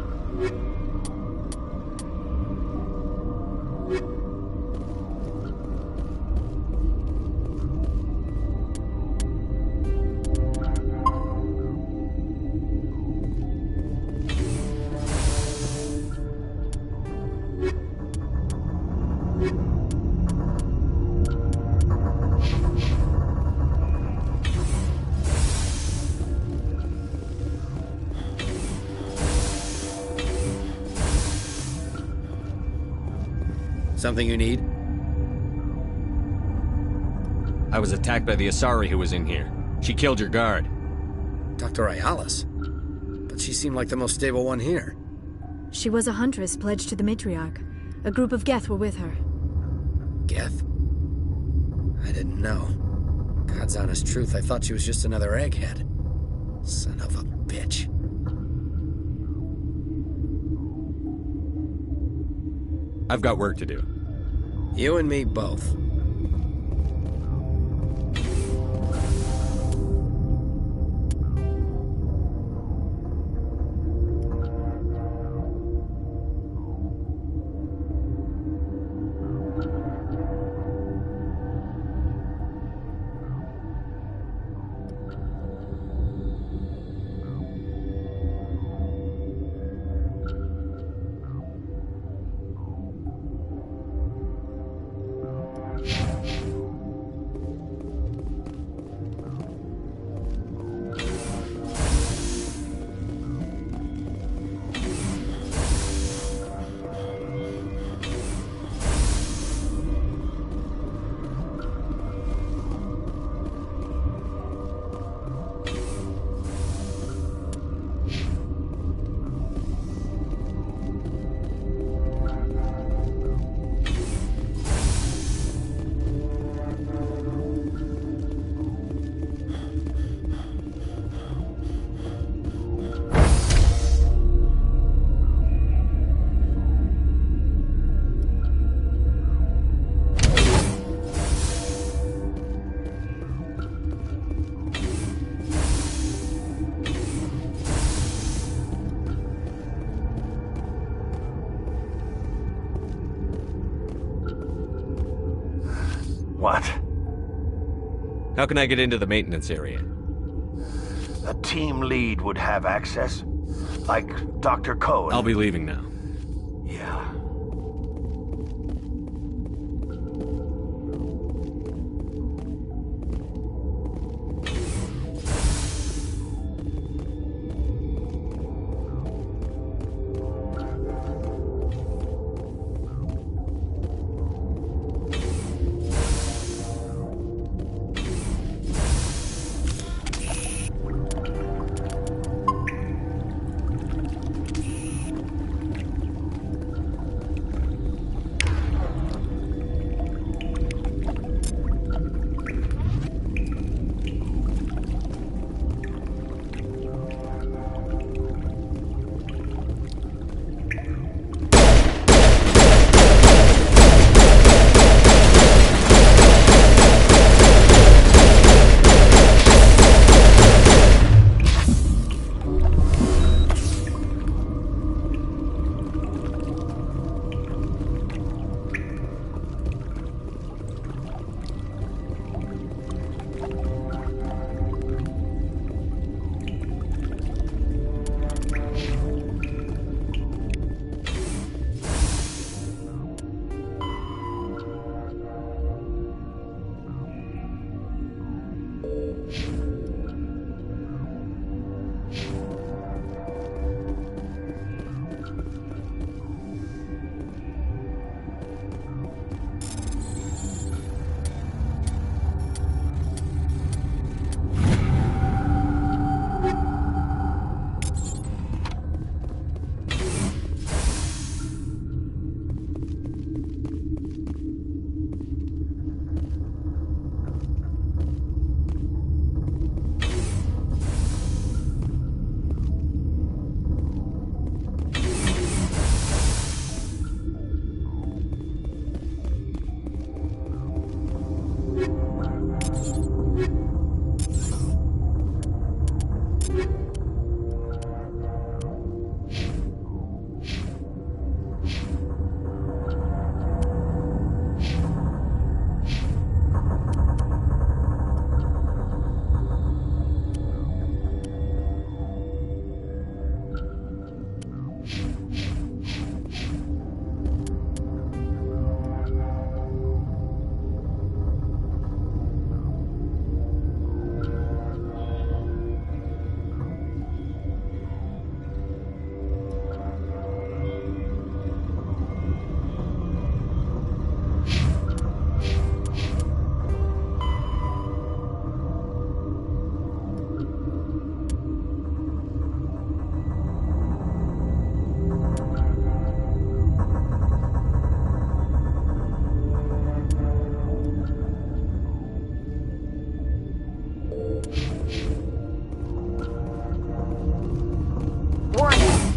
Something you need? I was attacked by the Asari who was in here. She killed your guard. Dr. Ayalis? But she seemed like the most stable one here. She was a huntress pledged to the matriarch. A group of Geth were with her. Geth? I didn't know. God's honest truth, I thought she was just another egghead. Son of a bitch. I've got work to do. You and me both. What? How can I get into the maintenance area? A team lead would have access. Like Dr. Cohen. I'll be leaving now. Yeah.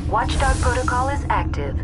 Watchdog protocol is active.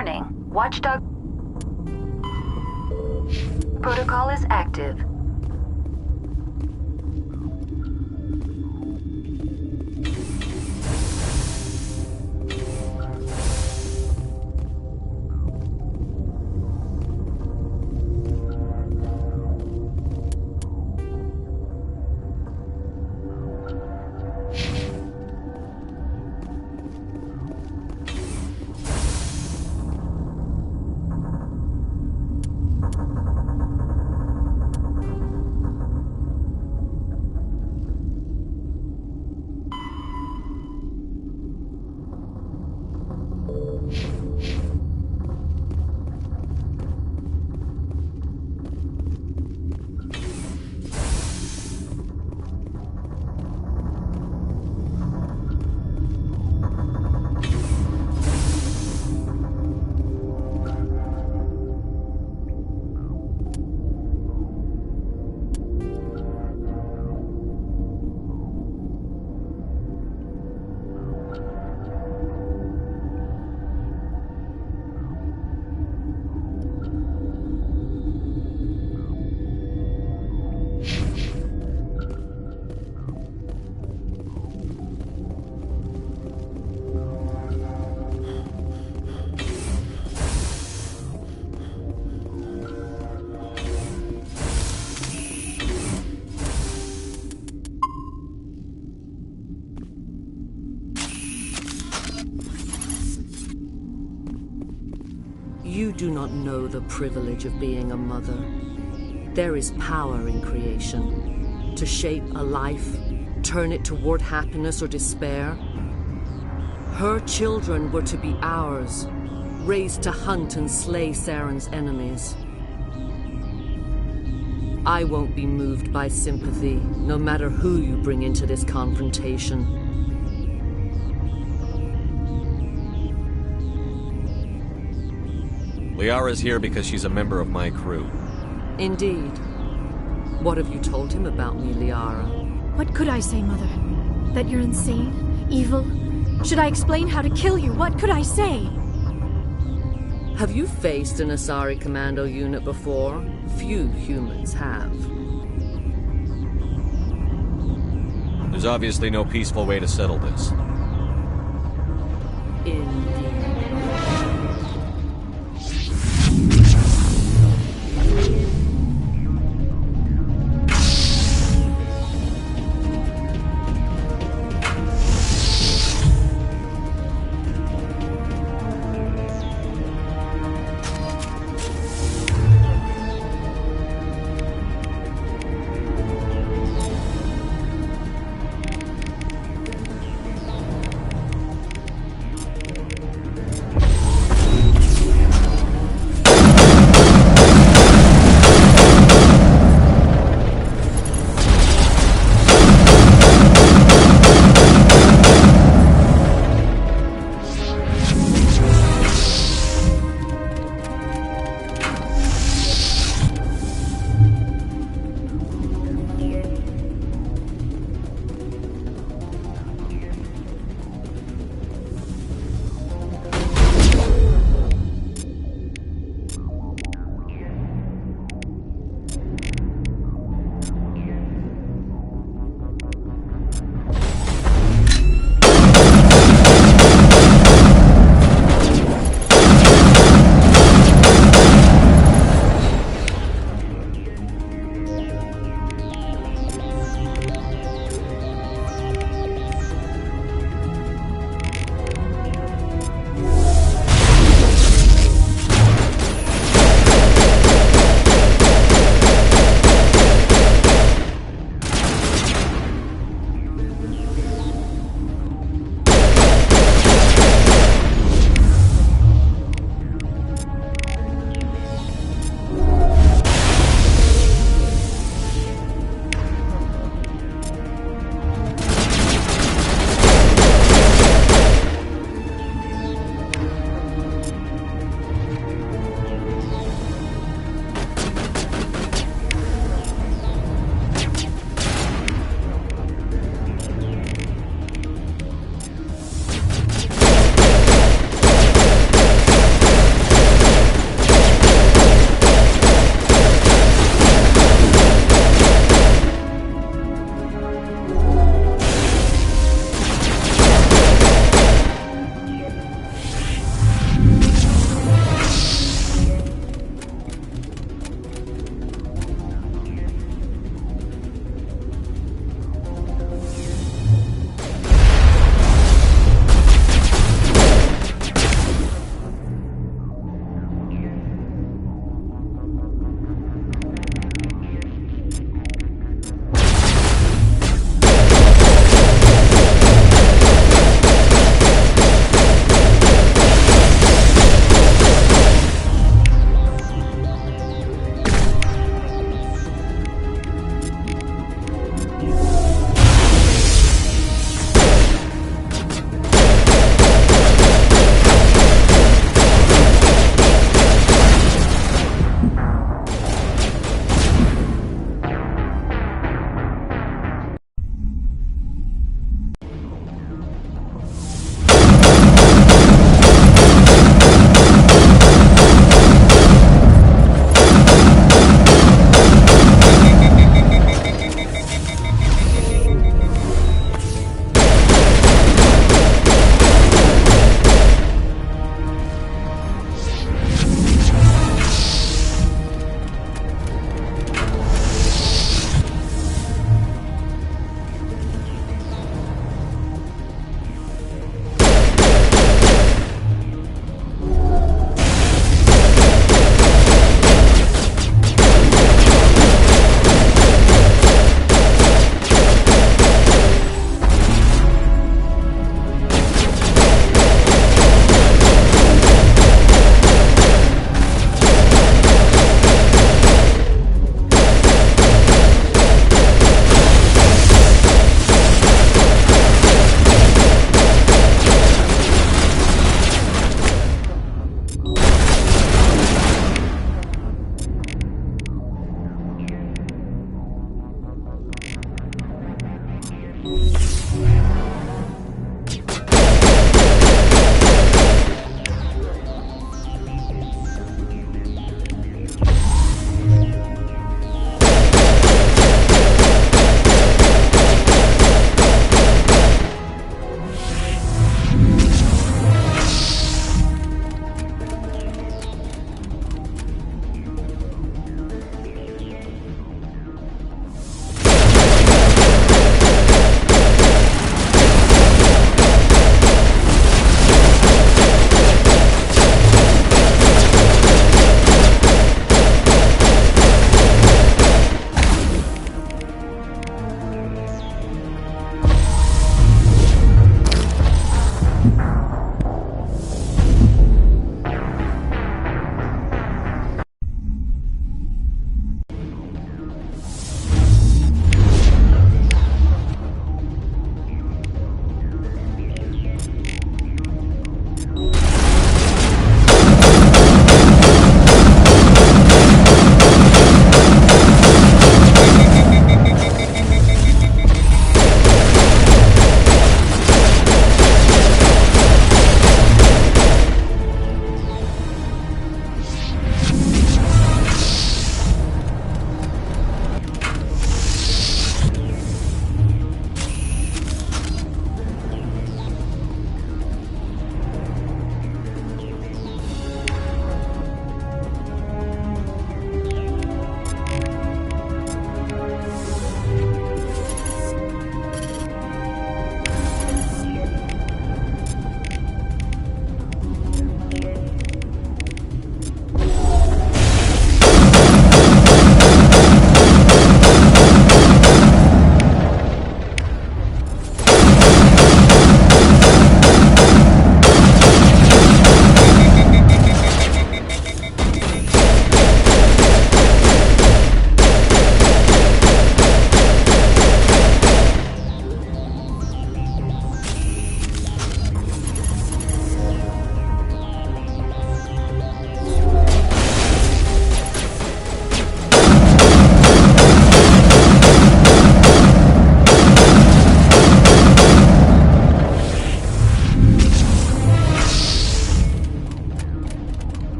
Warning, Watchdog protocol is active. You do not know the privilege of being a mother. There is power in creation. To shape a life, turn it toward happiness or despair. Her children were to be ours, raised to hunt and slay Saren's enemies. I won't be moved by sympathy, no matter who you bring into this confrontation. Liara's here because she's a member of my crew. Indeed. What have you told him about me, Liara? What could I say, Mother? That you're insane? Evil? Should I explain how to kill you? What could I say? Have you faced an Asari commando unit before? Few humans have. There's obviously no peaceful way to settle this.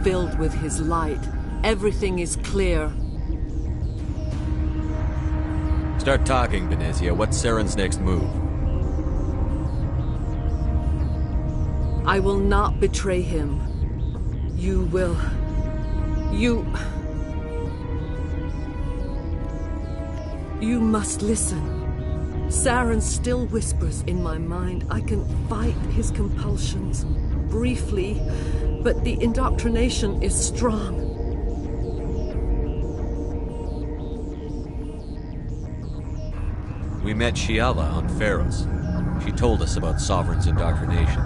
filled with his light. Everything is clear. Start talking, Benezia. What's Saren's next move? I will not betray him. You will. You must listen. Saren still whispers in my mind. I can fight his compulsions, briefly, but the indoctrination is strong. We met Shiala on Pharos. She told us about Sovereign's indoctrination.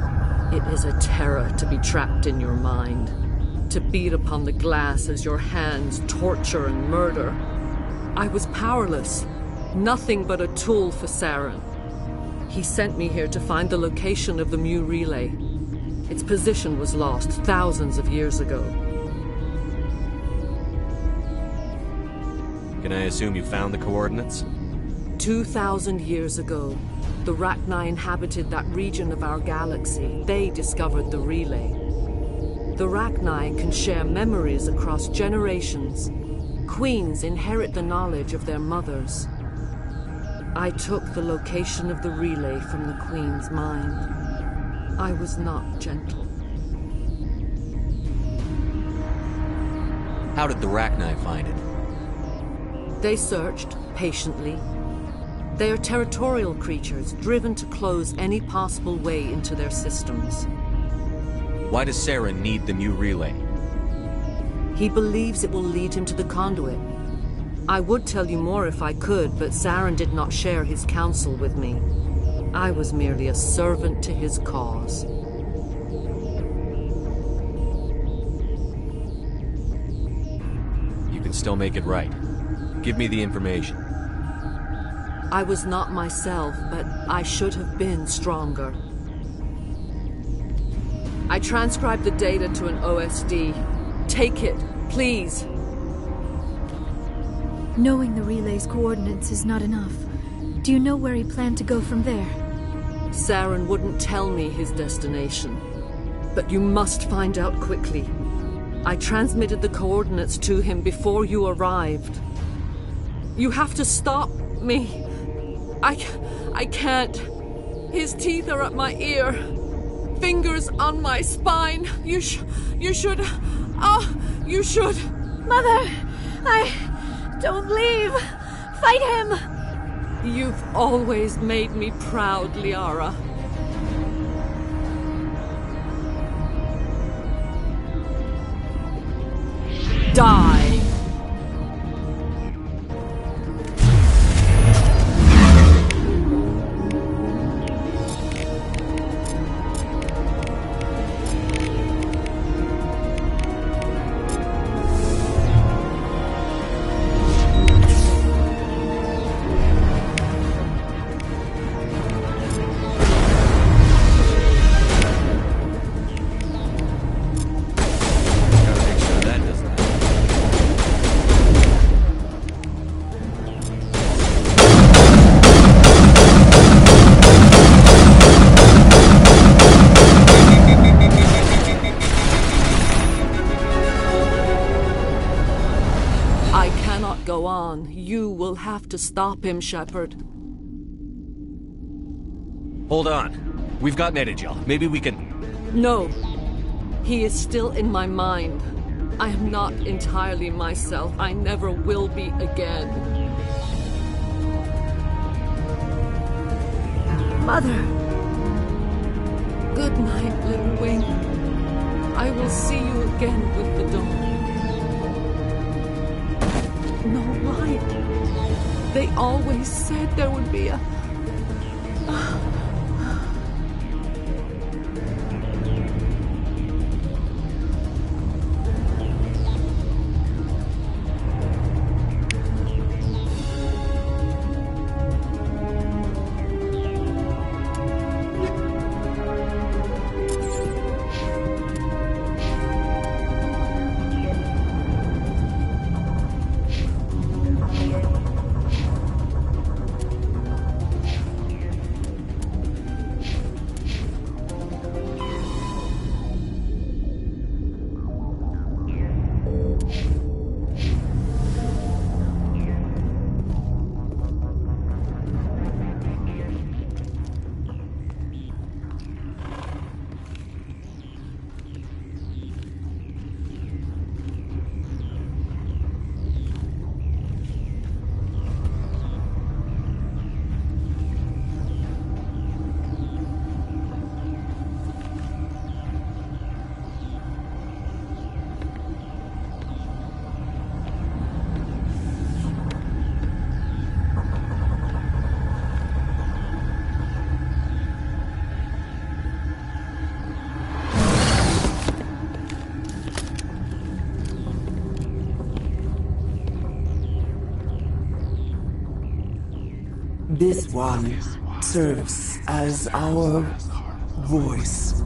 It is a terror to be trapped in your mind, to beat upon the glass as your hands torture and murder. I was powerless, nothing but a tool for Saren. He sent me here to find the location of the Mu relay. Its position was lost thousands of years ago. Can I assume you found the coordinates? 2,000 years ago, the Rachni inhabited that region of our galaxy. They discovered the relay. The Rachni can share memories across generations. Queens inherit the knowledge of their mothers. I took the location of the relay from the Queen's mind. I was not gentle. How did the Rachni find it? They searched, patiently. They are territorial creatures, driven to close any possible way into their systems. Why does Saren need the Mu relay? He believes it will lead him to the conduit. I would tell you more if I could, but Saren did not share his counsel with me. I was merely a servant to his cause. You can still make it right. Give me the information. I was not myself, but I should have been stronger. I transcribed the data to an OSD. Take it, please. Knowing the relay's coordinates is not enough. Do you know where he planned to go from there? Saren wouldn't tell me his destination. But you must find out quickly. I transmitted the coordinates to him before you arrived. You have to stop me. I can't. His teeth are at my ear. Fingers on my spine. You should. You should. Mother! Don't leave! Fight him! You've always made me proud, Liara. Die! Go on. You will have to stop him, Shepard. Hold on. We've got Metagel. Maybe we can... No. He is still in my mind. I am not entirely myself. I never will be again. Mother! Good night, little wing. I will see you again with the dawn. No light. They always said there would be a... This one serves as our voice.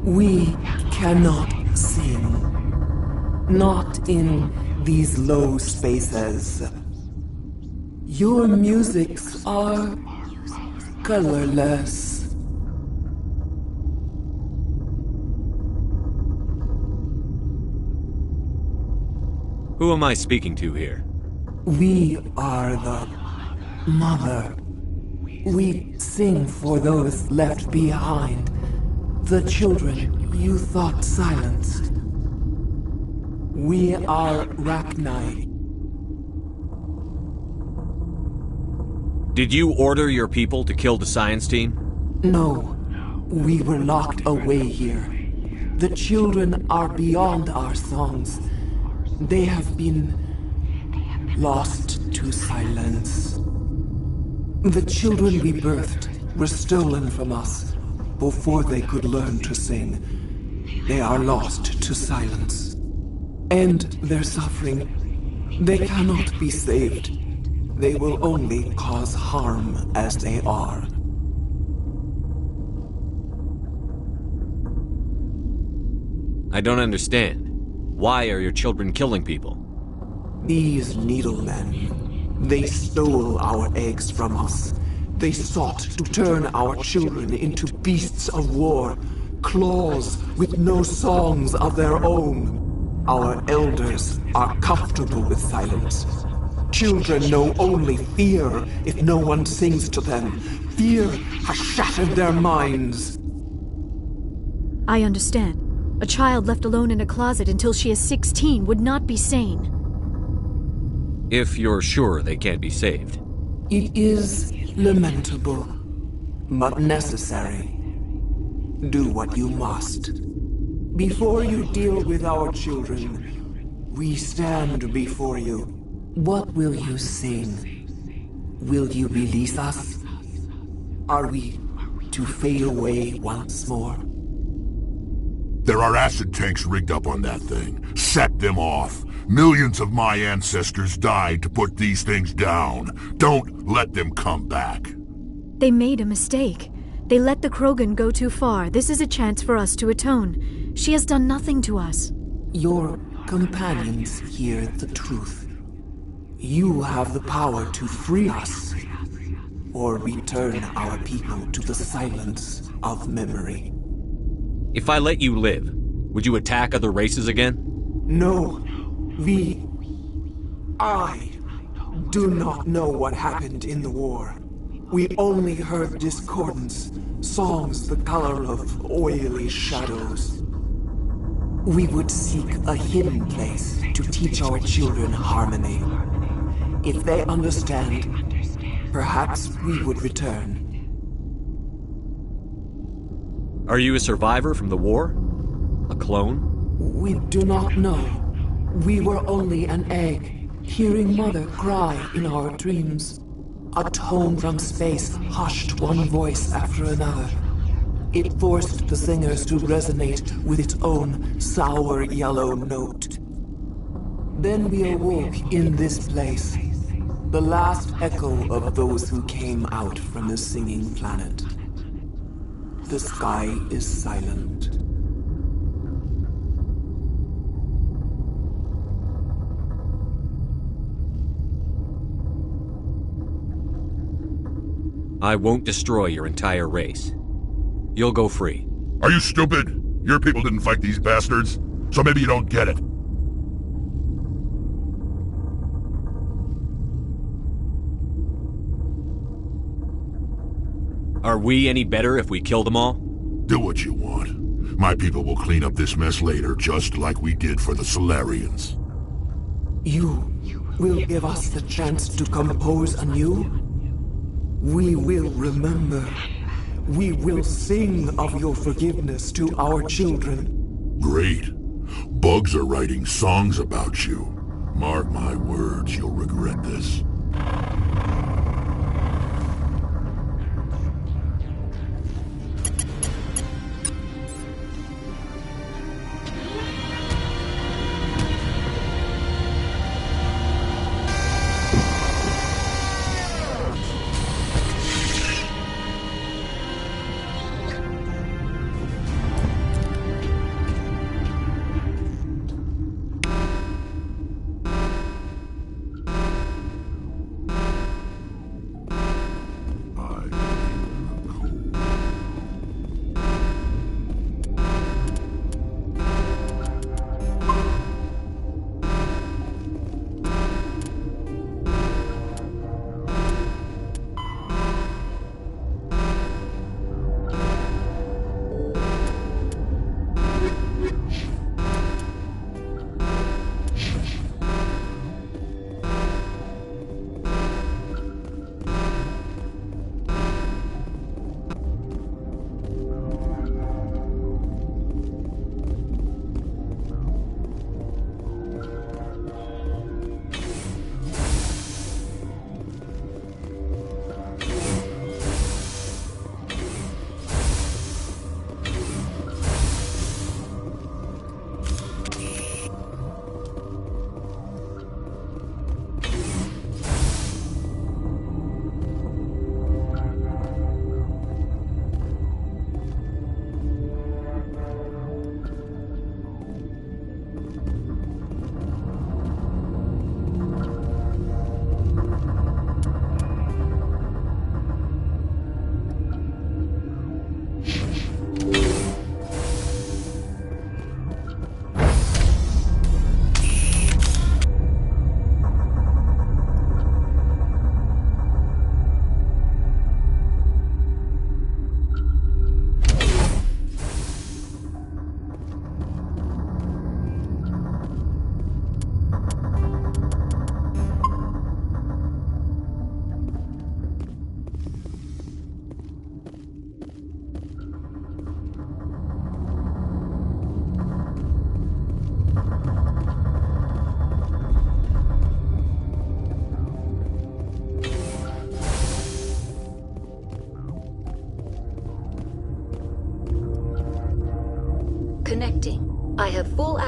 We cannot sing. Not in these low spaces. Your musics are colorless. Who am I speaking to here? We are the mother. We sing for those left behind. The children you thought silenced. We are Rachni. Did you order your people to kill the science team? No. We were locked away here. The children are beyond our songs. They have been lost to silence. The children we birthed were stolen from us before they could learn to sing. They are lost to silence. And their suffering, they cannot be saved. They will only cause harm as they are. I don't understand. Why are your children killing people? These needlemen, they stole our eggs from us. They sought to turn our children into beasts of war, claws with no songs of their own. Our elders are comfortable with silence. Children know only fear if no one sings to them. Fear has shattered their minds. I understand. A child left alone in a closet until she is 16 would not be sane. If you're sure they can't be saved. It is lamentable, but necessary. Do what you must. Before you deal with our children, we stand before you. What will you sing? Will you release us? Are we to fade away once more? There are acid tanks rigged up on that thing. Set them off. Millions of my ancestors died to put these things down. Don't let them come back. They made a mistake. They let the Krogan go too far. This is a chance for us to atone. She has done nothing to us. Your companions hear the truth. You have the power to free us, or return our people to the silence of memory. If I let you live, would you attack other races again? No. I do not know what happened in the war. We only heard discordance, songs the color of oily shadows. We would seek a hidden place to teach our children harmony. If they understand, perhaps we would return. Are you a survivor from the war? A clone? We do not know. We were only an egg, hearing Mother cry in our dreams. A tone from space hushed one voice after another. It forced the singers to resonate with its own sour yellow note. Then we awoke in this place, the last echo of those who came out from the singing planet. The sky is silent. I won't destroy your entire race. You'll go free. Are you stupid? Your people didn't fight these bastards, so maybe you don't get it. Are we any better if we kill them all? Do what you want. My people will clean up this mess later, just like we did for the Solarians. You will give us the chance to compose anew? We will remember. We will sing of your forgiveness to our children. Great. Bugs are writing songs about you. Mark my words, you'll regret this.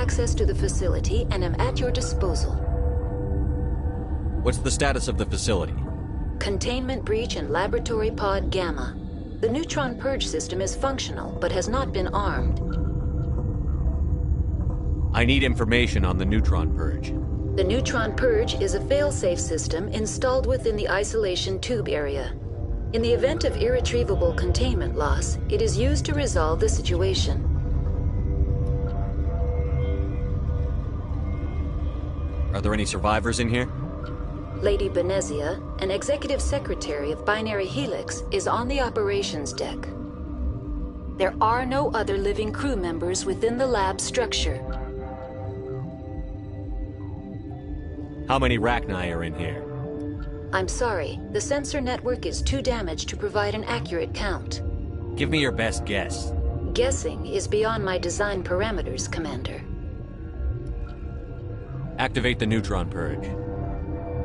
access to the facility and am at your disposal. What's the status of the facility? Containment breach in Laboratory Pod Gamma. The neutron purge system is functional, but has not been armed. I need information on the neutron purge. The neutron purge is a fail-safe system installed within the isolation tube area. In the event of irretrievable containment loss, it is used to resolve the situation. Are there any survivors in here? Lady Benezia, an executive secretary of Binary Helix, is on the operations deck. There are no other living crew members within the lab structure. How many Rachni are in here? I'm sorry, the sensor network is too damaged to provide an accurate count. Give me your best guess. Guessing is beyond my design parameters, Commander. Activate the neutron purge.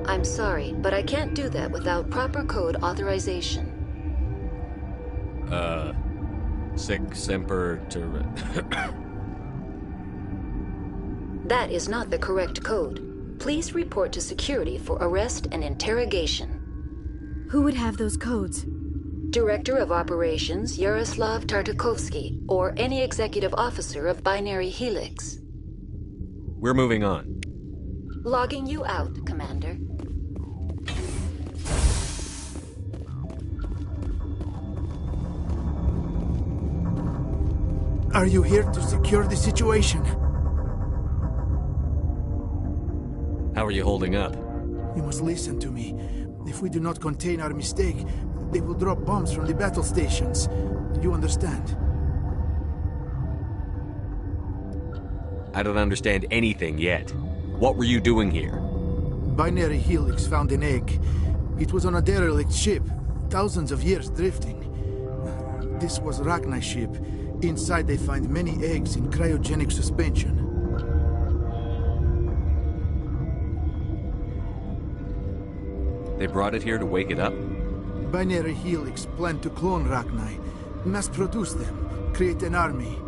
I'm sorry, but I can't do that without proper code authorization. Sic Semper Terra. That is not the correct code. Please report to security for arrest and interrogation. Who would have those codes? Director of Operations Yaroslav Tartakovsky, or any executive officer of Binary Helix. We're moving on. Logging you out, Commander. Are you here to secure the situation? How are you holding up? You must listen to me. If we do not contain our mistake, they will drop bombs from the battle stations. You understand? I don't understand anything yet. What were you doing here? Binary Helix found an egg. It was on a derelict ship, thousands of years drifting. This was Rachni ship. Inside they find many eggs in cryogenic suspension. They brought it here to wake it up? Binary Helix planned to clone Rachni, mass-produce them, create an army.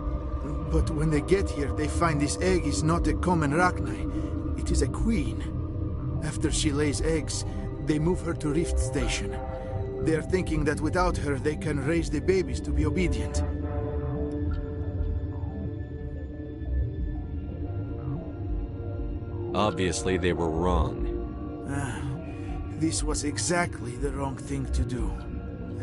But when they get here, they find this egg is not a common Rachni. It is a queen. After she lays eggs, they move her to Rift Station. They are thinking that without her, they can raise the babies to be obedient. Obviously, they were wrong. This was exactly the wrong thing to do.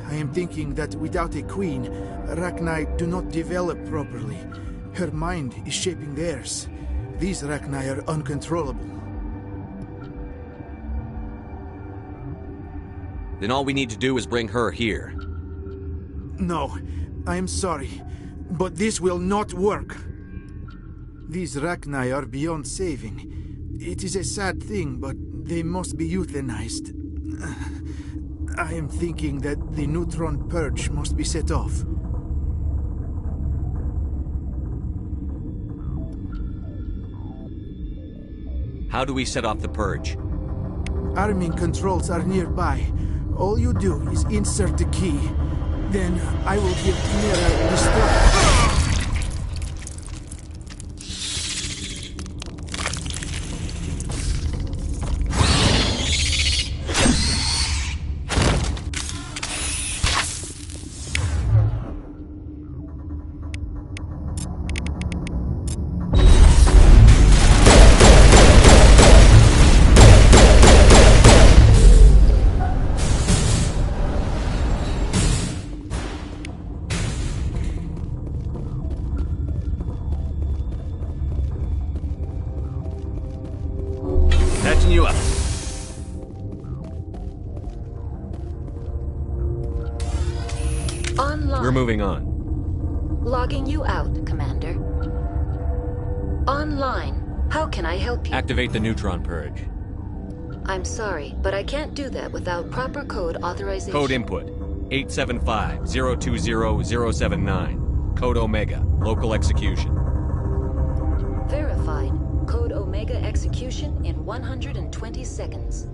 I am thinking that without a queen, Rachni do not develop properly. Her mind is shaping theirs. These Rachni are uncontrollable. Then all we need to do is bring her here. No, I am sorry, but this will not work. These Rachni are beyond saving. It is a sad thing, but they must be euthanized. I am thinking that the neutron purge must be set off. How do we set off the purge? Arming controls are nearby. All you do is insert the key. Then I will give Mira the start. You up. Online. We're moving on. Logging you out, Commander. Online. How can I help you? Activate the neutron purge. I'm sorry, but I can't do that without proper code authorization. Code input 875-020-079. Code Omega. Local execution. Verified. Code Omega execution in 120 seconds.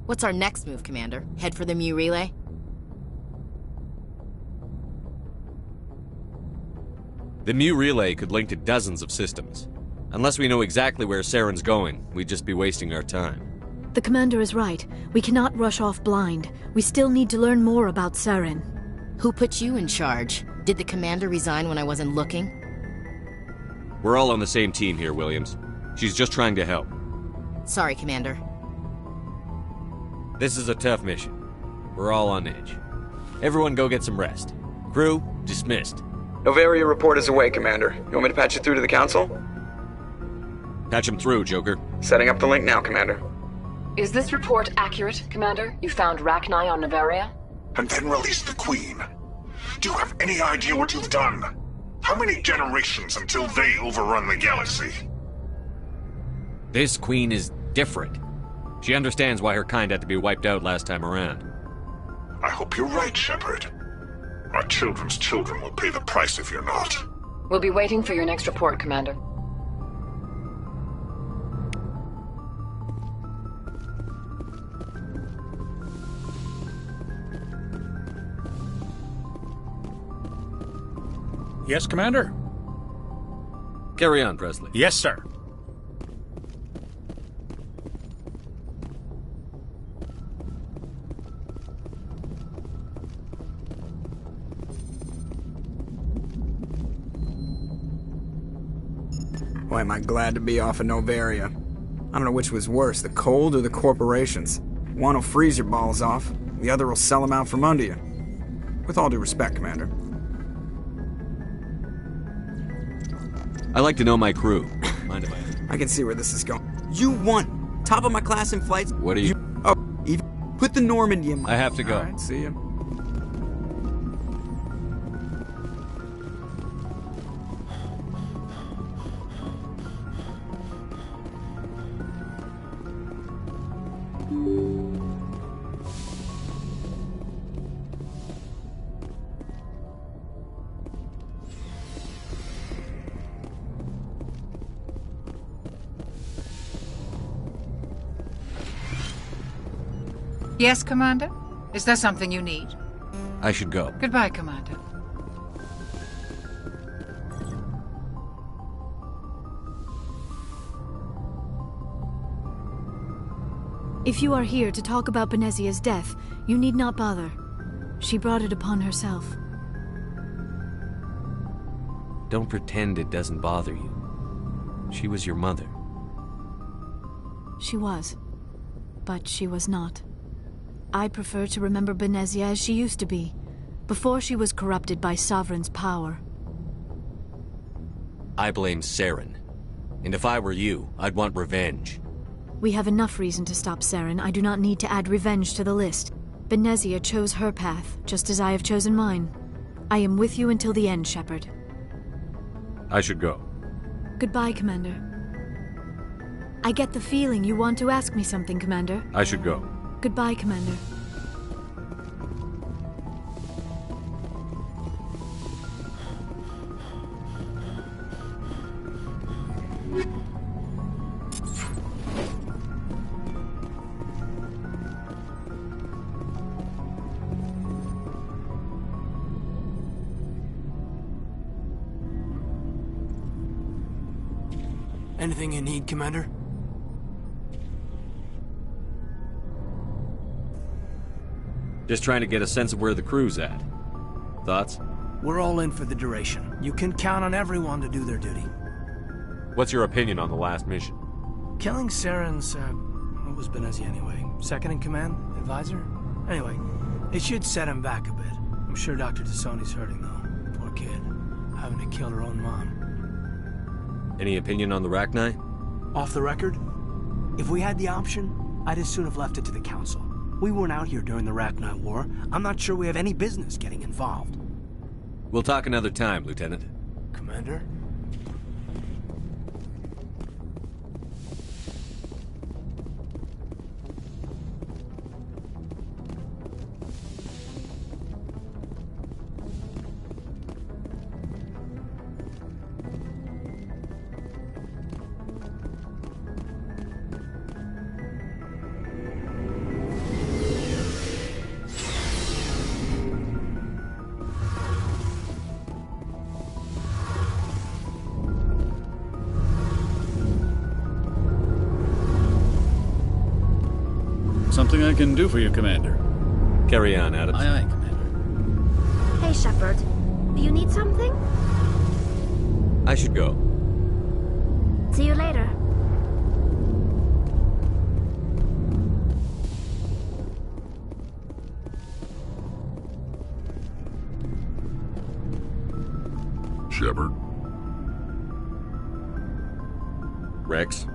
What's our next move, Commander? Head for the Mu relay? The Mu relay could link to dozens of systems. Unless we know exactly where Saren's going, we'd just be wasting our time. The Commander is right. We cannot rush off blind. We still need to learn more about Saren. Who put you in charge? Did the Commander resign when I wasn't looking? We're all on the same team here, Williams. She's just trying to help. Sorry, Commander. This is a tough mission. We're all on edge. Everyone go get some rest. Crew, dismissed. Novaria report is away, Commander. You want me to patch it through to the Council? Patch him through, Joker. Setting up the link now, Commander. Is this report accurate, Commander? You found Rachni on Novaria? And then released the Queen. Do you have any idea what you've done? How many generations until they overrun the galaxy? This Queen is different. She understands why her kind had to be wiped out last time around. I hope you're right, Shepard. Our children's children will pay the price if you're not. We'll be waiting for your next report, Commander. Yes, Commander? Carry on, Presley. Yes, sir. Boy, am I glad to be off of Novaria. I don't know which was worse, the cold or the corporations. One will freeze your balls off, the other will sell them out from under you. With all due respect, Commander. I like to know my crew. Mind if I can see where this is going. You won! Top of my class in flights. What are you? Oh, even put the Normandy in my... I have to go. All right, see ya. Yes, Commander? Is there something you need? I should go. Goodbye, Commander. If you are here to talk about Benezia's death, you need not bother. She brought it upon herself. Don't pretend it doesn't bother you. She was your mother. She was. But she was not. I prefer to remember Benezia as she used to be, before she was corrupted by Sovereign's power. I blame Saren. And if I were you, I'd want revenge. We have enough reason to stop Saren. I do not need to add revenge to the list. Benezia chose her path, just as I have chosen mine. I am with you until the end, Shepard. I should go. Goodbye, Commander. I get the feeling you want to ask me something, Commander. I should go. Goodbye, Commander. Anything you need, Commander? Just trying to get a sense of where the crew's at. Thoughts? We're all in for the duration. You can count on everyone to do their duty. What's your opinion on the last mission? Killing Saren's, what was Benezia anyway? Second in command? Advisor? Anyway, it should set him back a bit. I'm sure Dr. Tassoni's hurting, though. Poor kid. Having to kill her own mom. Any opinion on the Rachni? Off the record? If we had the option, I'd as soon have left it to the Council. We weren't out here during the Rachni War. I'm not sure we have any business getting involved. We'll talk another time, Lieutenant. Commander? Something I can do for you, Commander. Carry on, Adams. Aye, aye, Commander. Hey, Shepard. Do you need something? I should go. See you later. Shepard? Rex?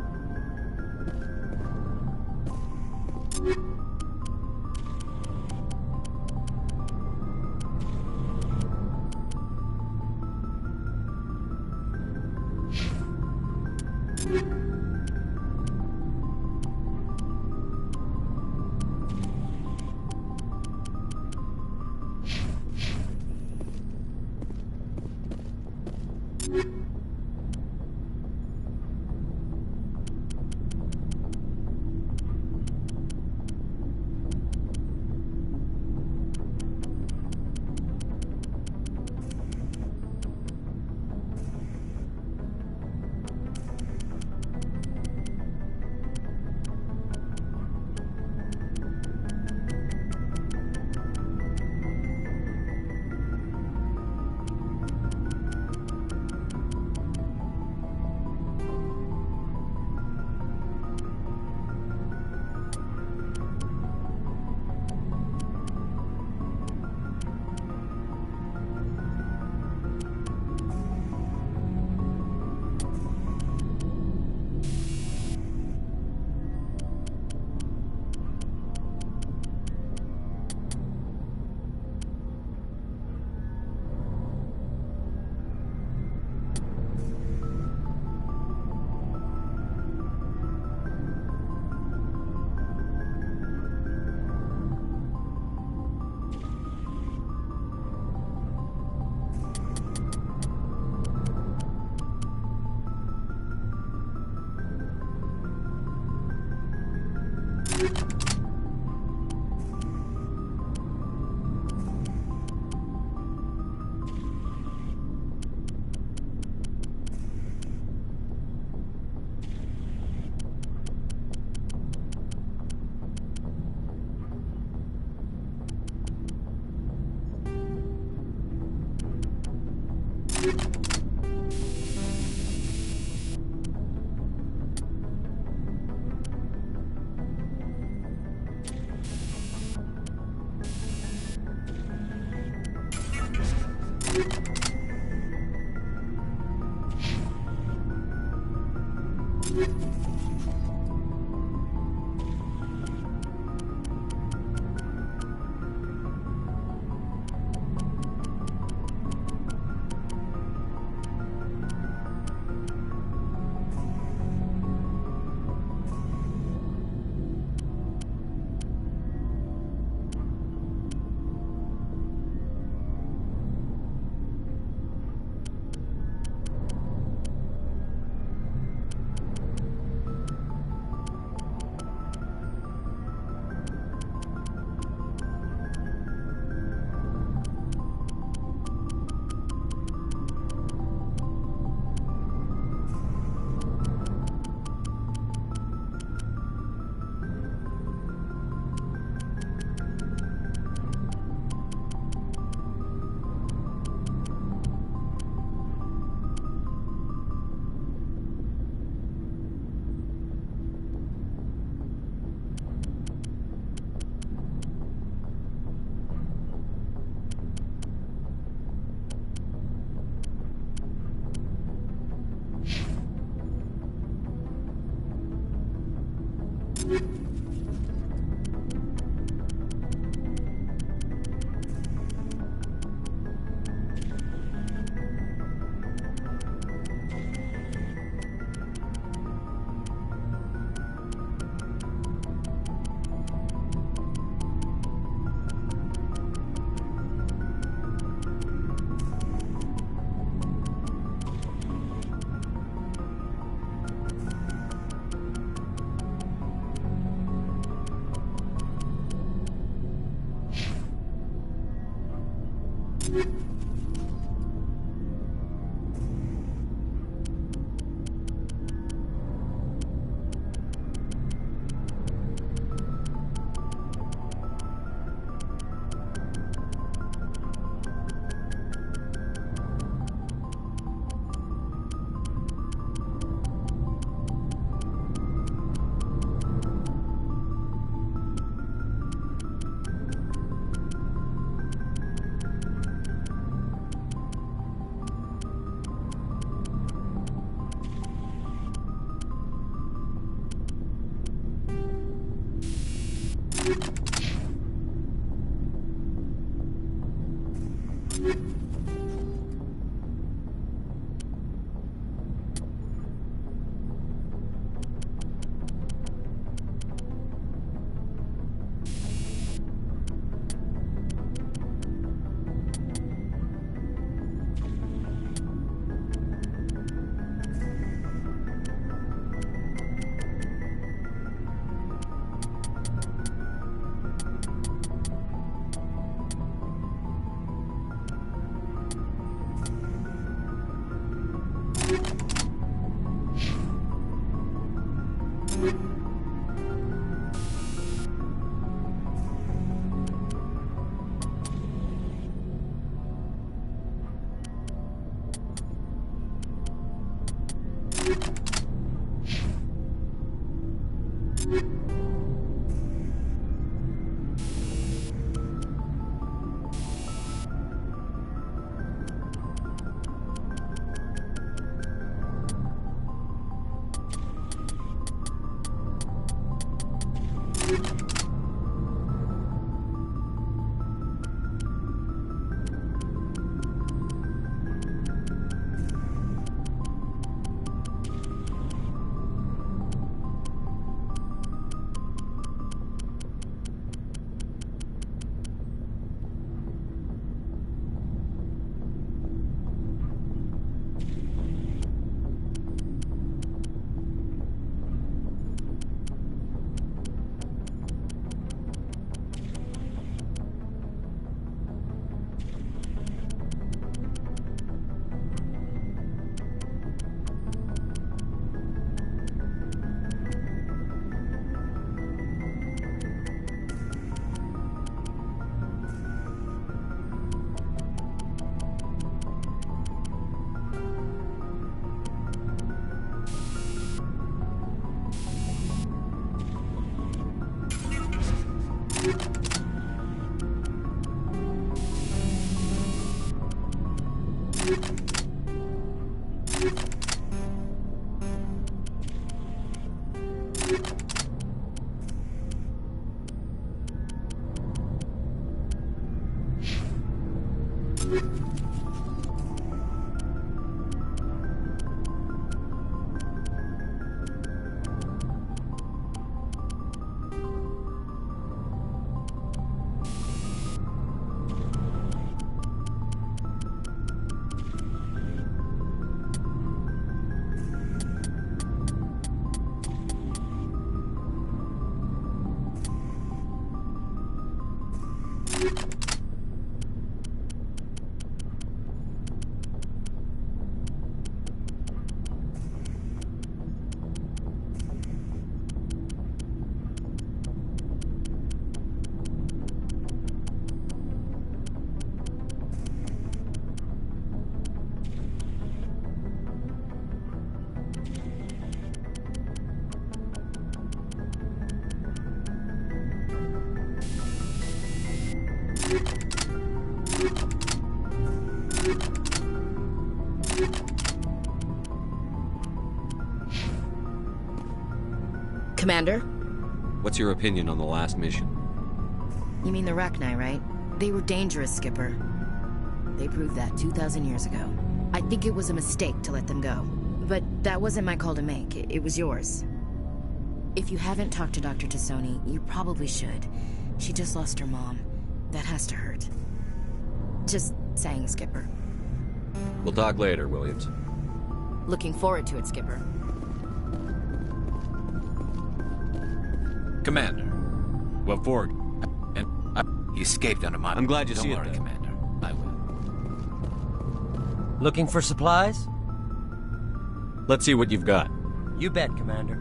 Commander? What's your opinion on the last mission? You mean the Rachni, right? They were dangerous, Skipper. They proved that 2,000 years ago. I think it was a mistake to let them go. But that wasn't my call to make. It was yours. If you haven't talked to Dr. Tassoni, you probably should. She just lost her mom. That has to hurt. Just saying, Skipper. We'll talk later, Williams. Looking forward to it, Skipper. Commander. Well, Ford, and he escaped under my... I'm glad you Don't see it, worry, then. Commander. I will. Looking for supplies? Let's see what you've got. You bet, Commander.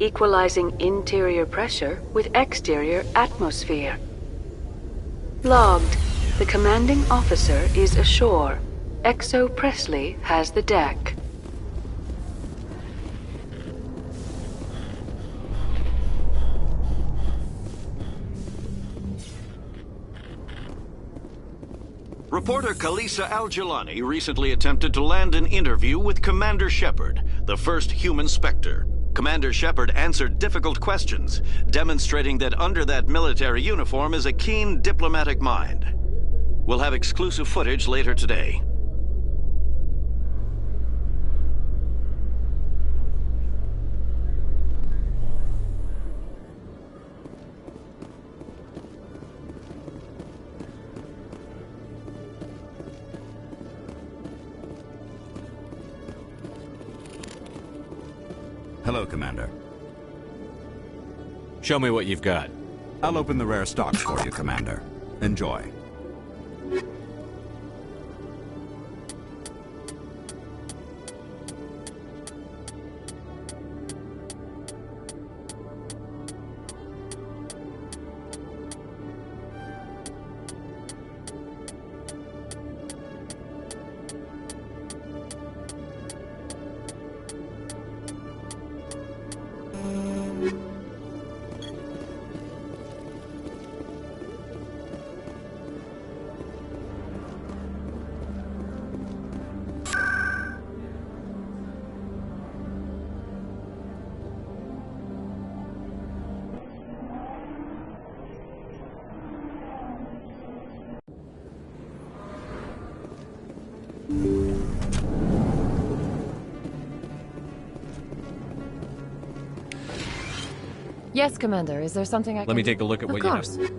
equalizing interior pressure with exterior atmosphere. Logged. The commanding officer is ashore. Exo Presley has the deck. Reporter Kalisa Al-Jilani recently attempted to land an interview with Commander Shepard, the first human Spectre. Commander Shepard answered difficult questions, demonstrating that under that military uniform is a keen diplomatic mind. We'll have exclusive footage later today. Hello, Commander. Show me what you've got. I'll open the rare stocks for you, Commander. Enjoy. Yes, Commander. Is there something I can... Let me take a look at what you have. Of course.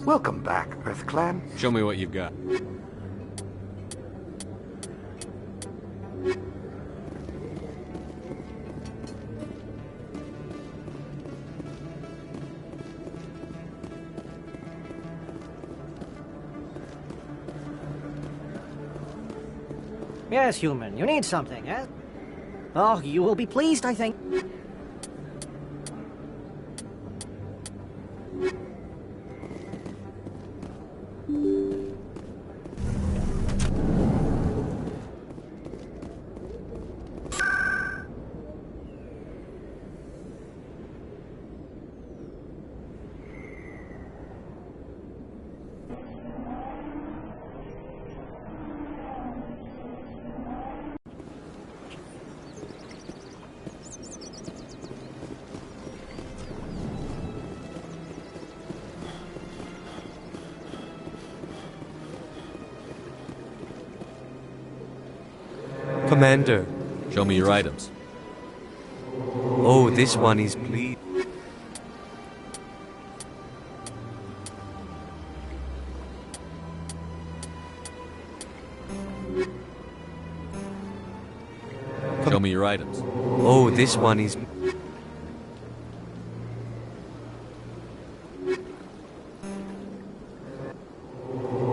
Welcome back, Earth Clan. Show me what you've got. Yes, human. You need something, eh? Oh, you will be pleased, I think. Commander. Show me your items. Oh, this one is bleed. Show me your items. Oh, this one is...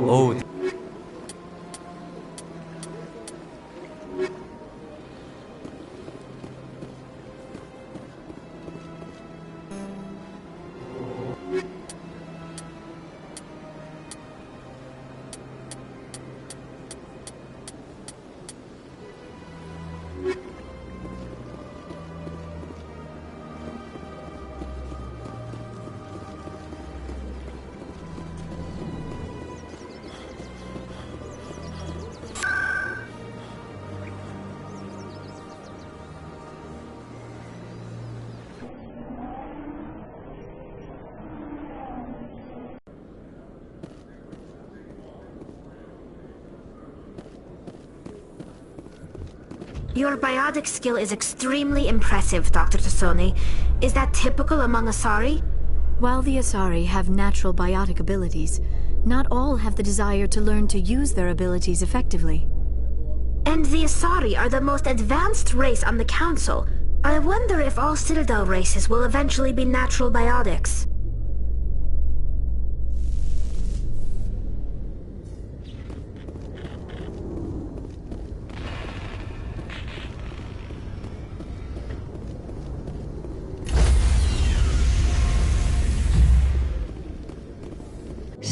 Oh... Your biotic skill is extremely impressive, Dr. Tassoni. Is that typical among Asari? While the Asari have natural biotic abilities, not all have the desire to learn to use their abilities effectively. And the Asari are the most advanced race on the Council. I wonder if all Citadel races will eventually be natural biotics.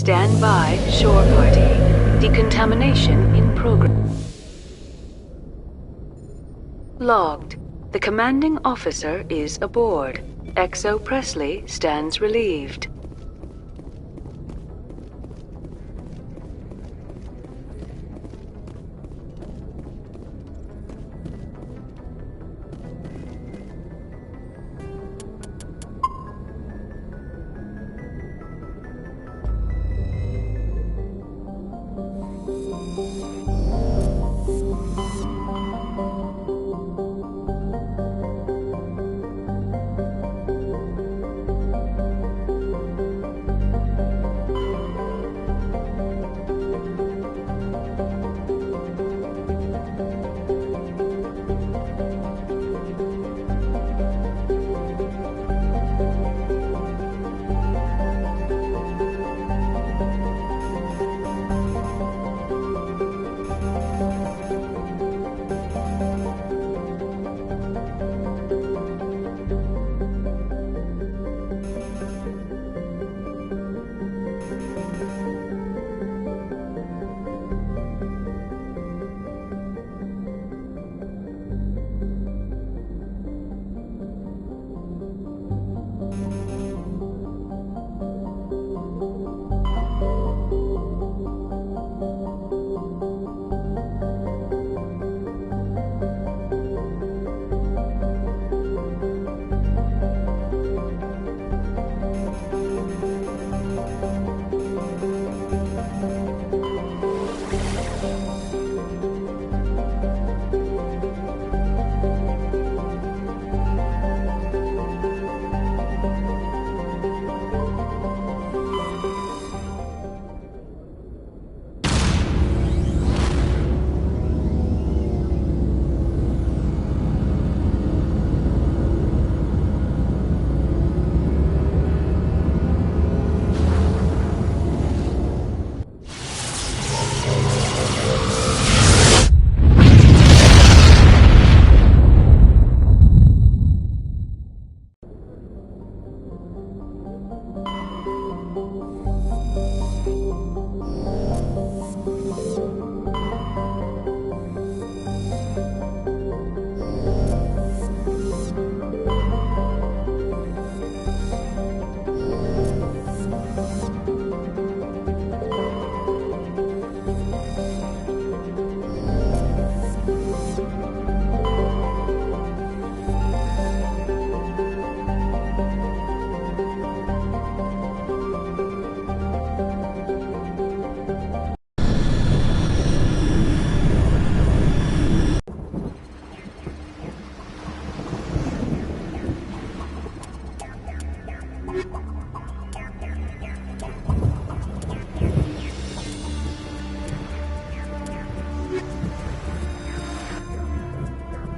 Stand by, shore party. Decontamination in progress. Logged. The commanding officer is aboard. XO Presley stands relieved.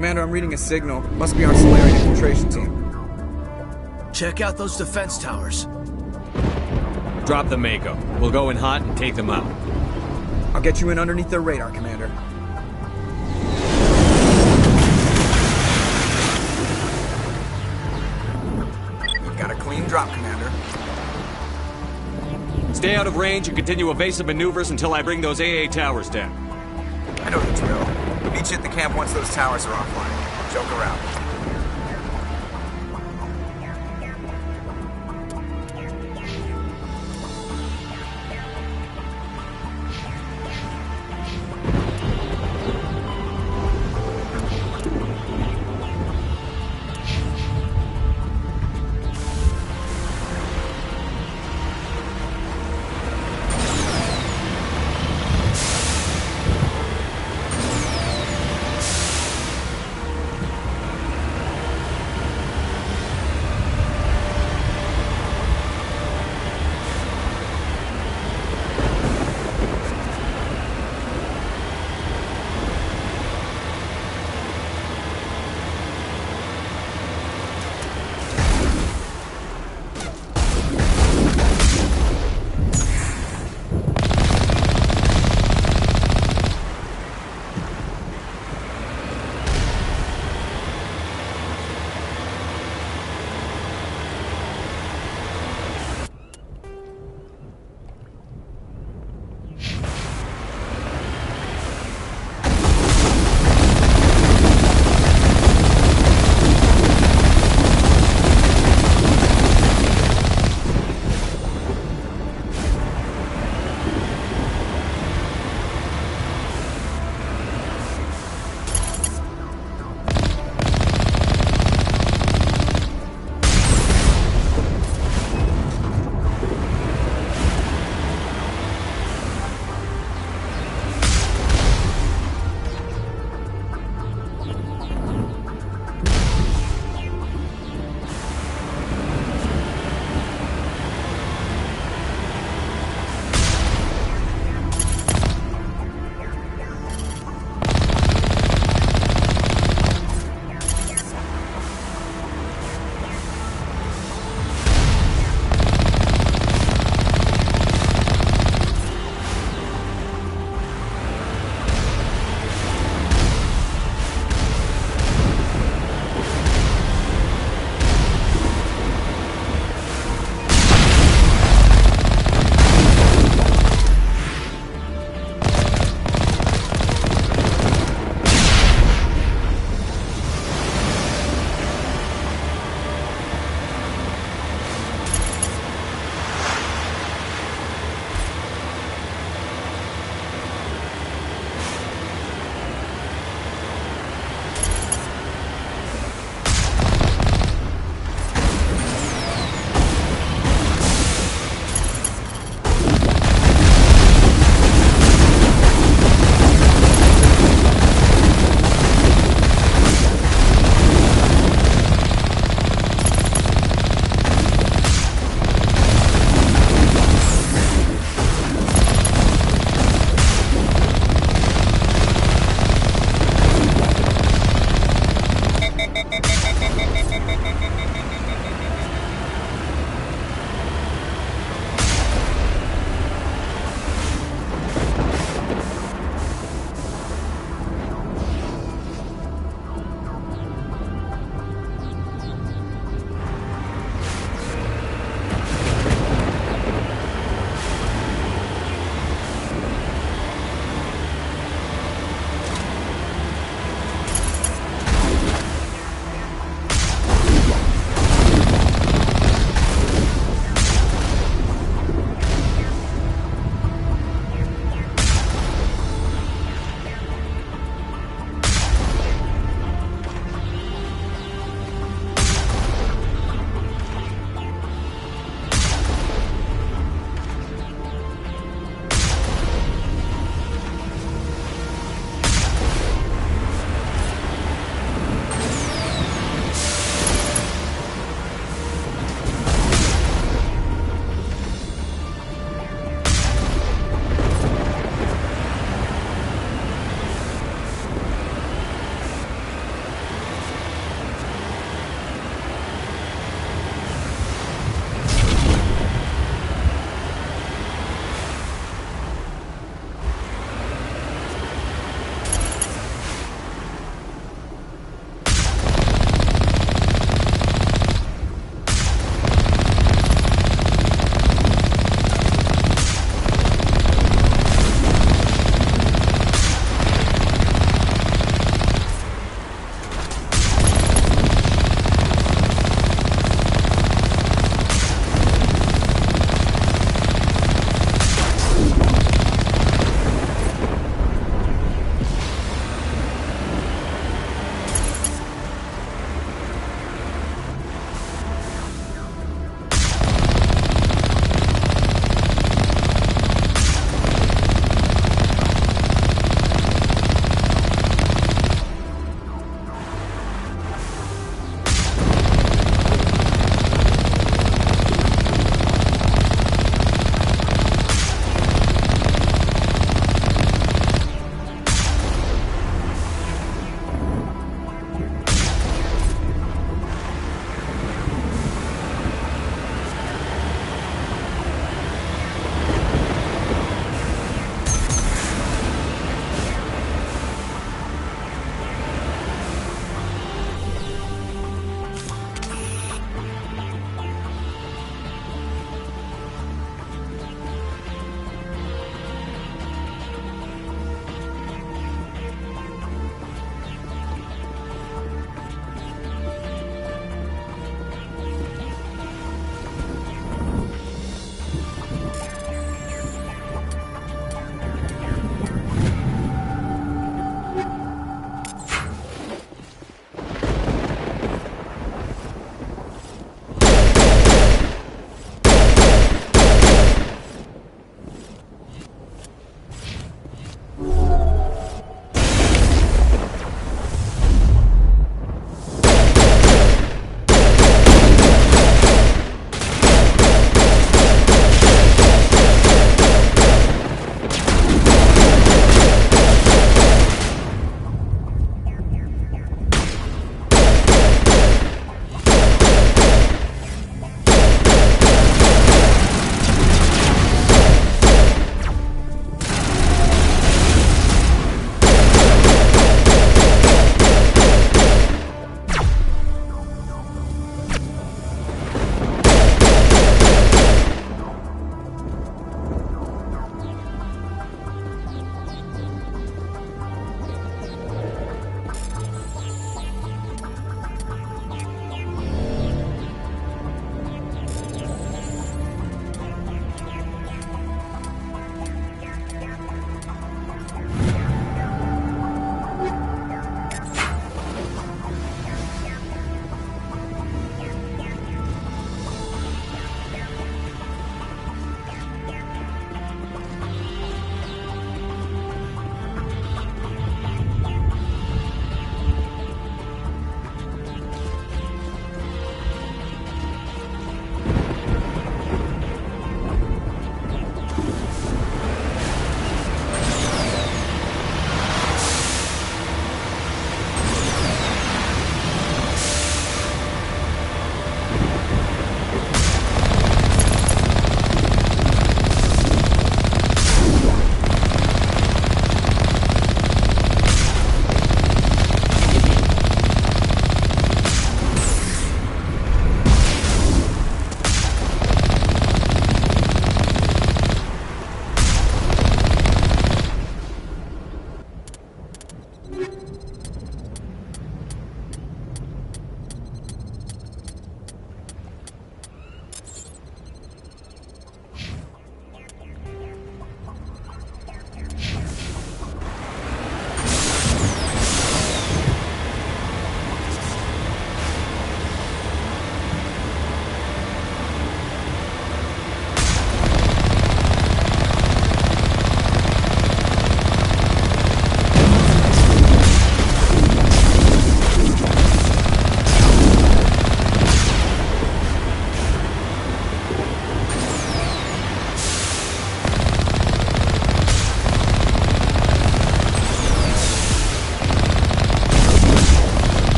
Commander, I'm reading a signal. Must be our Solarian infiltration team. Check out those defense towers. Drop the Mako. We'll go in hot and take them out. I'll get you in underneath their radar, Commander. You've got a clean drop, Commander. Stay out of range and continue evasive maneuvers until I bring those AA towers down. I know the drill. Meet you at the camp once those towers are offline. Joke around.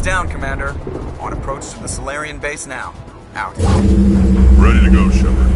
down, Commander. On approach to the Solarian base now. Out. Ready to go, Shepard.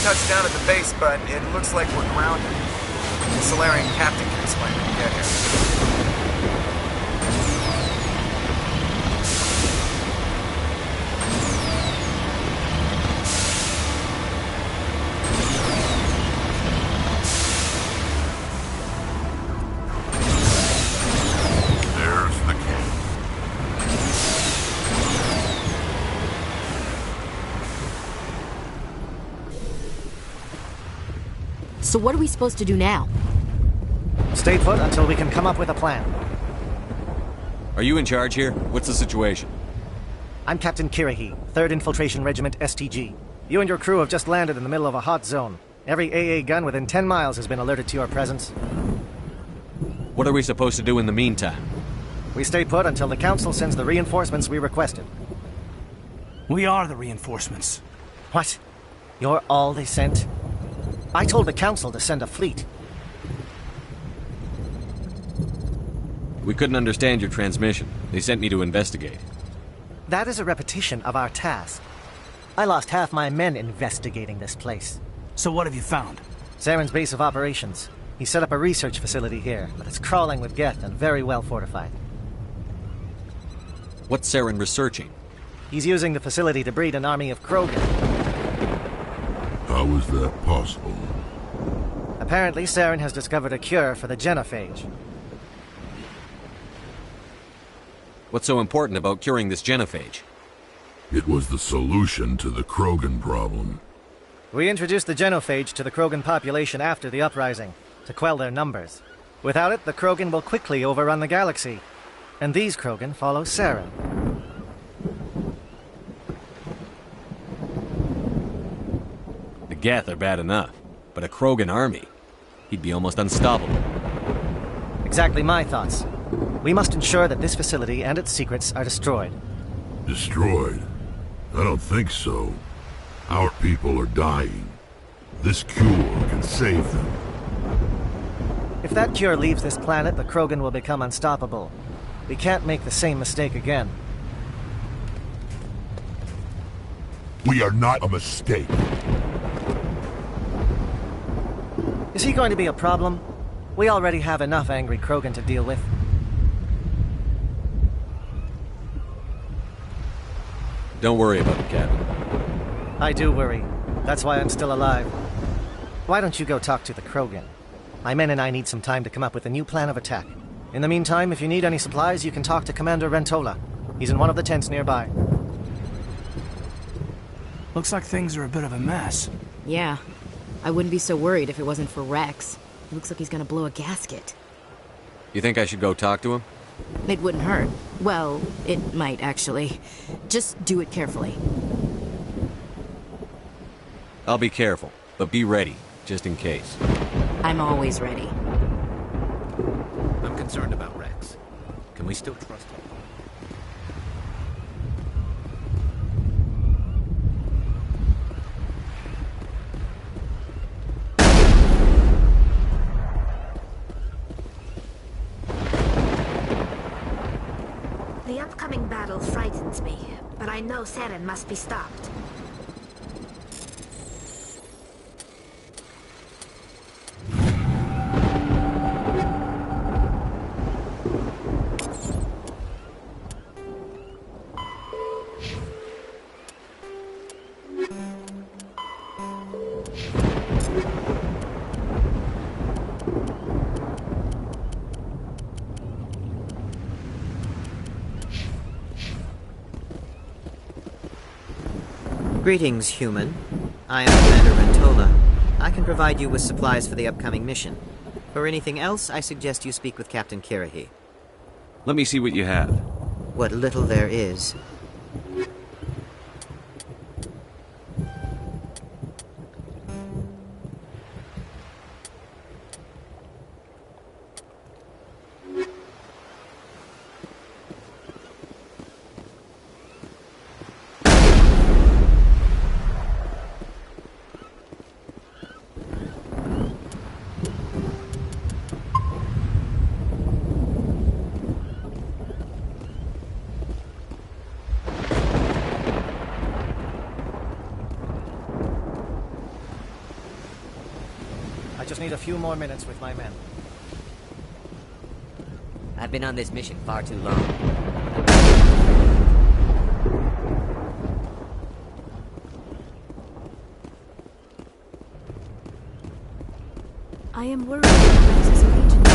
touched down at the base, but it looks like we're grounded. The Solarian captain can explain when we get here. So what are we supposed to do now? Stay put until we can come up with a plan. Are you in charge here? What's the situation? I'm Captain Kirahi, 3rd Infiltration Regiment STG. You and your crew have just landed in the middle of a hot zone. Every AA gun within 10 miles has been alerted to your presence. What are we supposed to do in the meantime? We stay put until the Council sends the reinforcements we requested. We are the reinforcements. What? You're all they sent? I told the Council to send a fleet. We couldn't understand your transmission. They sent me to investigate. That is a repetition of our task. I lost half my men investigating this place. So what have you found? Saren's base of operations. He set up a research facility here, but it's crawling with Geth and very well fortified. What's Saren researching? He's using the facility to breed an army of Krogan. How is that possible? Apparently, Saren has discovered a cure for the genophage. What's so important about curing this genophage? It was the solution to the Krogan problem. We introduced the genophage to the Krogan population after the uprising, to quell their numbers. Without it, the Krogan will quickly overrun the galaxy. And these Krogan follow Saren. The Geth are bad enough, but a Krogan army, he'd be almost unstoppable. Exactly my thoughts. We must ensure that this facility and its secrets are destroyed. Destroyed? I don't think so. Our people are dying. This cure can save them. If that cure leaves this planet, the Krogan will become unstoppable. We can't make the same mistake again. We are not a mistake. Is he going to be a problem? We already have enough angry Krogan to deal with. Don't worry about it, Captain. I do worry. That's why I'm still alive. Why don't you go talk to the Krogan? My men and I need some time to come up with a new plan of attack. In the meantime, if you need any supplies, you can talk to Commander Rentola. He's in one of the tents nearby. Looks like things are a bit of a mess. Yeah. I wouldn't be so worried if it wasn't for Rex. It looks like he's gonna blow a gasket. You think I should go talk to him? It wouldn't hurt. Well, it might, actually. Just do it carefully. I'll be careful, but be ready, just in case. I'm always ready. I'm concerned about Rex. Can we still trust him? The upcoming battle frightens me, but I know Saren must be stopped. Greetings, human. I am Commander Rentola. I can provide you with supplies for the upcoming mission. For anything else, I suggest you speak with Captain Kirahi. Let me see what you have. What little there is. just need a few more minutes with my men. I've been on this mission far too long. I am worried about Rex's allegiance.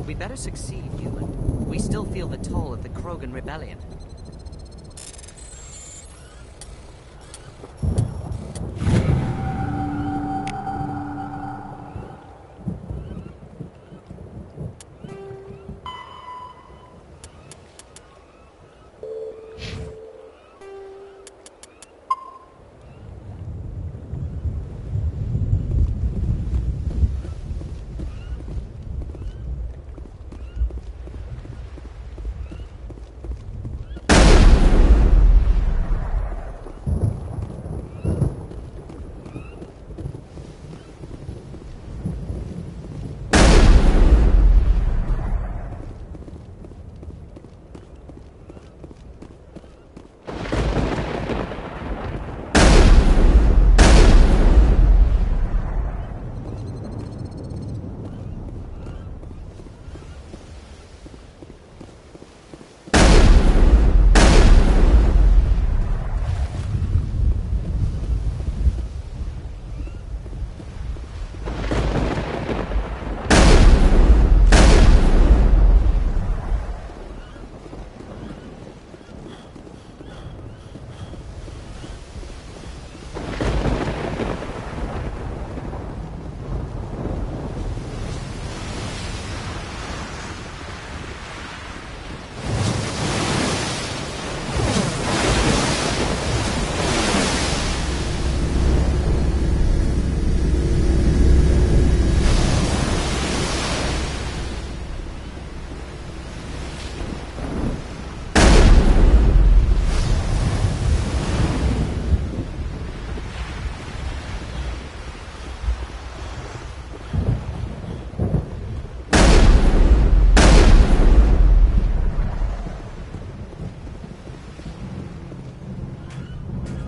We better succeed, human. We still feel the toll of the Krogan rebellion.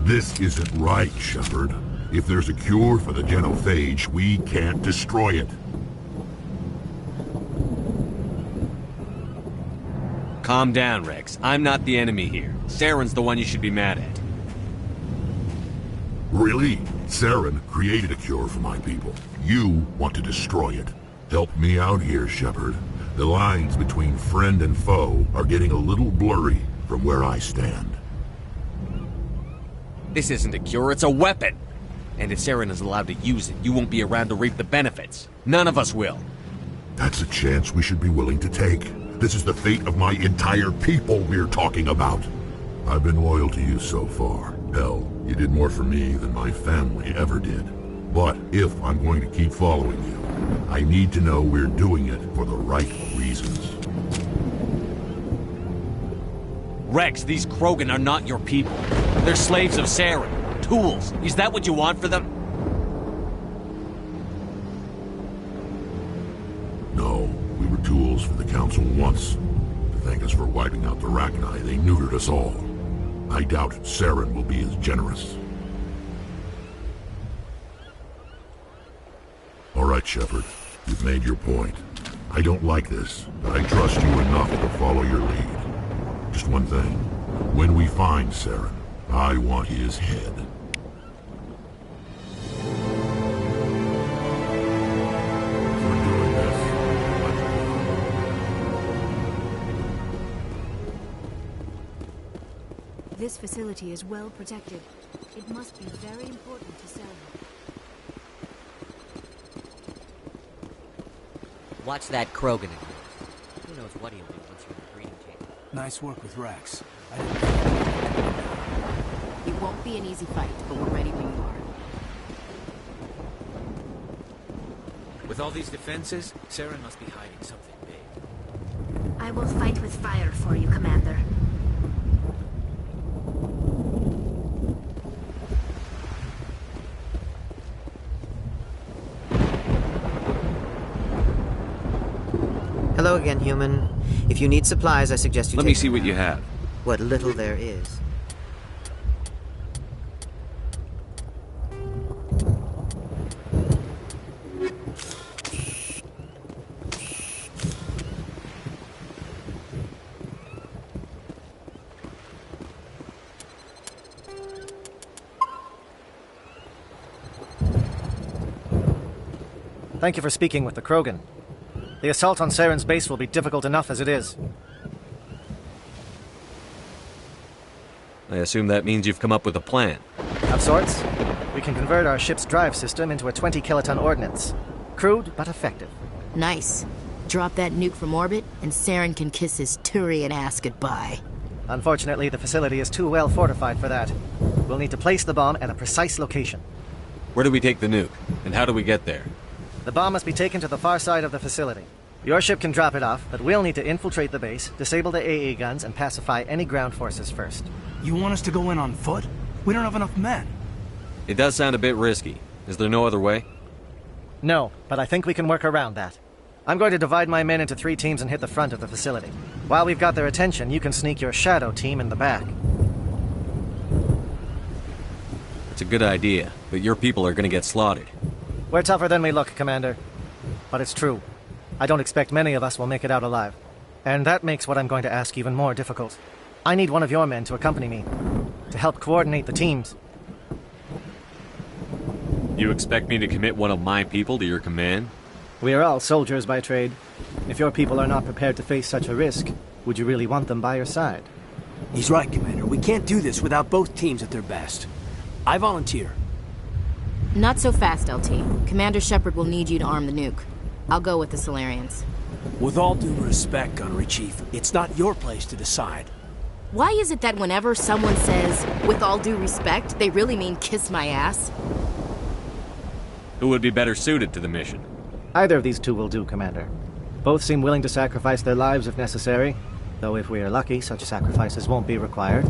This isn't right, Shepard. If there's a cure for the genophage, we can't destroy it. Calm down, Rex. I'm not the enemy here. Saren's the one you should be mad at. Really? Saren created a cure for my people. You want to destroy it. Help me out here, Shepard. The lines between friend and foe are getting a little blurry from where I stand. This isn't a cure, it's a weapon! And if Saren is allowed to use it, you won't be around to reap the benefits. None of us will. That's a chance we should be willing to take. This is the fate of my entire people we're talking about. I've been loyal to you so far. Hell, you did more for me than my family ever did. But if I'm going to keep following you, I need to know we're doing it for the right reasons. Rex, these Krogan are not your people. They're slaves of Saren. Tools. Is that what you want for them? No, we were tools for the Council once. To thank us for wiping out the Rachni, they neutered us all. I doubt Saren will be as generous. All right, Shepard. You've made your point. I don't like this, but I trust you enough to follow your lead. Just one thing. When we find Saren, I want his head. This facility is well protected. It must be very important to Saren. Watch that Krogan of yours. Who knows what he'll do once you're in the breeding chamber. Nice work with Rex. It won't be an easy fight, but we're ready when you are. With all these defenses, Saren must be hiding something big. I will fight with fire for you, Commander. Hello again, human. If you need supplies, I suggest you Let me see what you have. What little there is. Thank you for speaking with the Krogan. The assault on Saren's base will be difficult enough as it is. I assume that means you've come up with a plan. Of sorts. We can convert our ship's drive system into a 20-kiloton ordnance. Crude, but effective. Nice. Drop that nuke from orbit, and Saren can kiss his Turian ass goodbye. Unfortunately, the facility is too well fortified for that. We'll need to place the bomb at a precise location. Where do we take the nuke? And how do we get there? The bomb must be taken to the far side of the facility. Your ship can drop it off, but we'll need to infiltrate the base, disable the AA guns, and pacify any ground forces first. You want us to go in on foot? We don't have enough men. It does sound a bit risky. Is there no other way? No, but I think we can work around that. I'm going to divide my men into 3 teams and hit the front of the facility. While we've got their attention, you can sneak your shadow team in the back. It's a good idea, but your people are going to get slaughtered. We're tougher than we look, Commander. But it's true. I don't expect many of us will make it out alive. And that makes what I'm going to ask even more difficult. I need one of your men to accompany me, to help coordinate the teams. You expect me to commit one of my people to your command? We are all soldiers by trade. If your people are not prepared to face such a risk, would you really want them by your side? He's right, Commander. We can't do this without both teams at their best. I volunteer. Not so fast, LT. Commander Shepard will need you to arm the nuke. I'll go with the Solarians. With all due respect, Gunnery Chief, it's not your place to decide. Why is it that whenever someone says, with all due respect, they really mean kiss my ass? Who would be better suited to the mission? Either of these two will do, Commander. Both seem willing to sacrifice their lives if necessary, though if we are lucky, such sacrifices won't be required.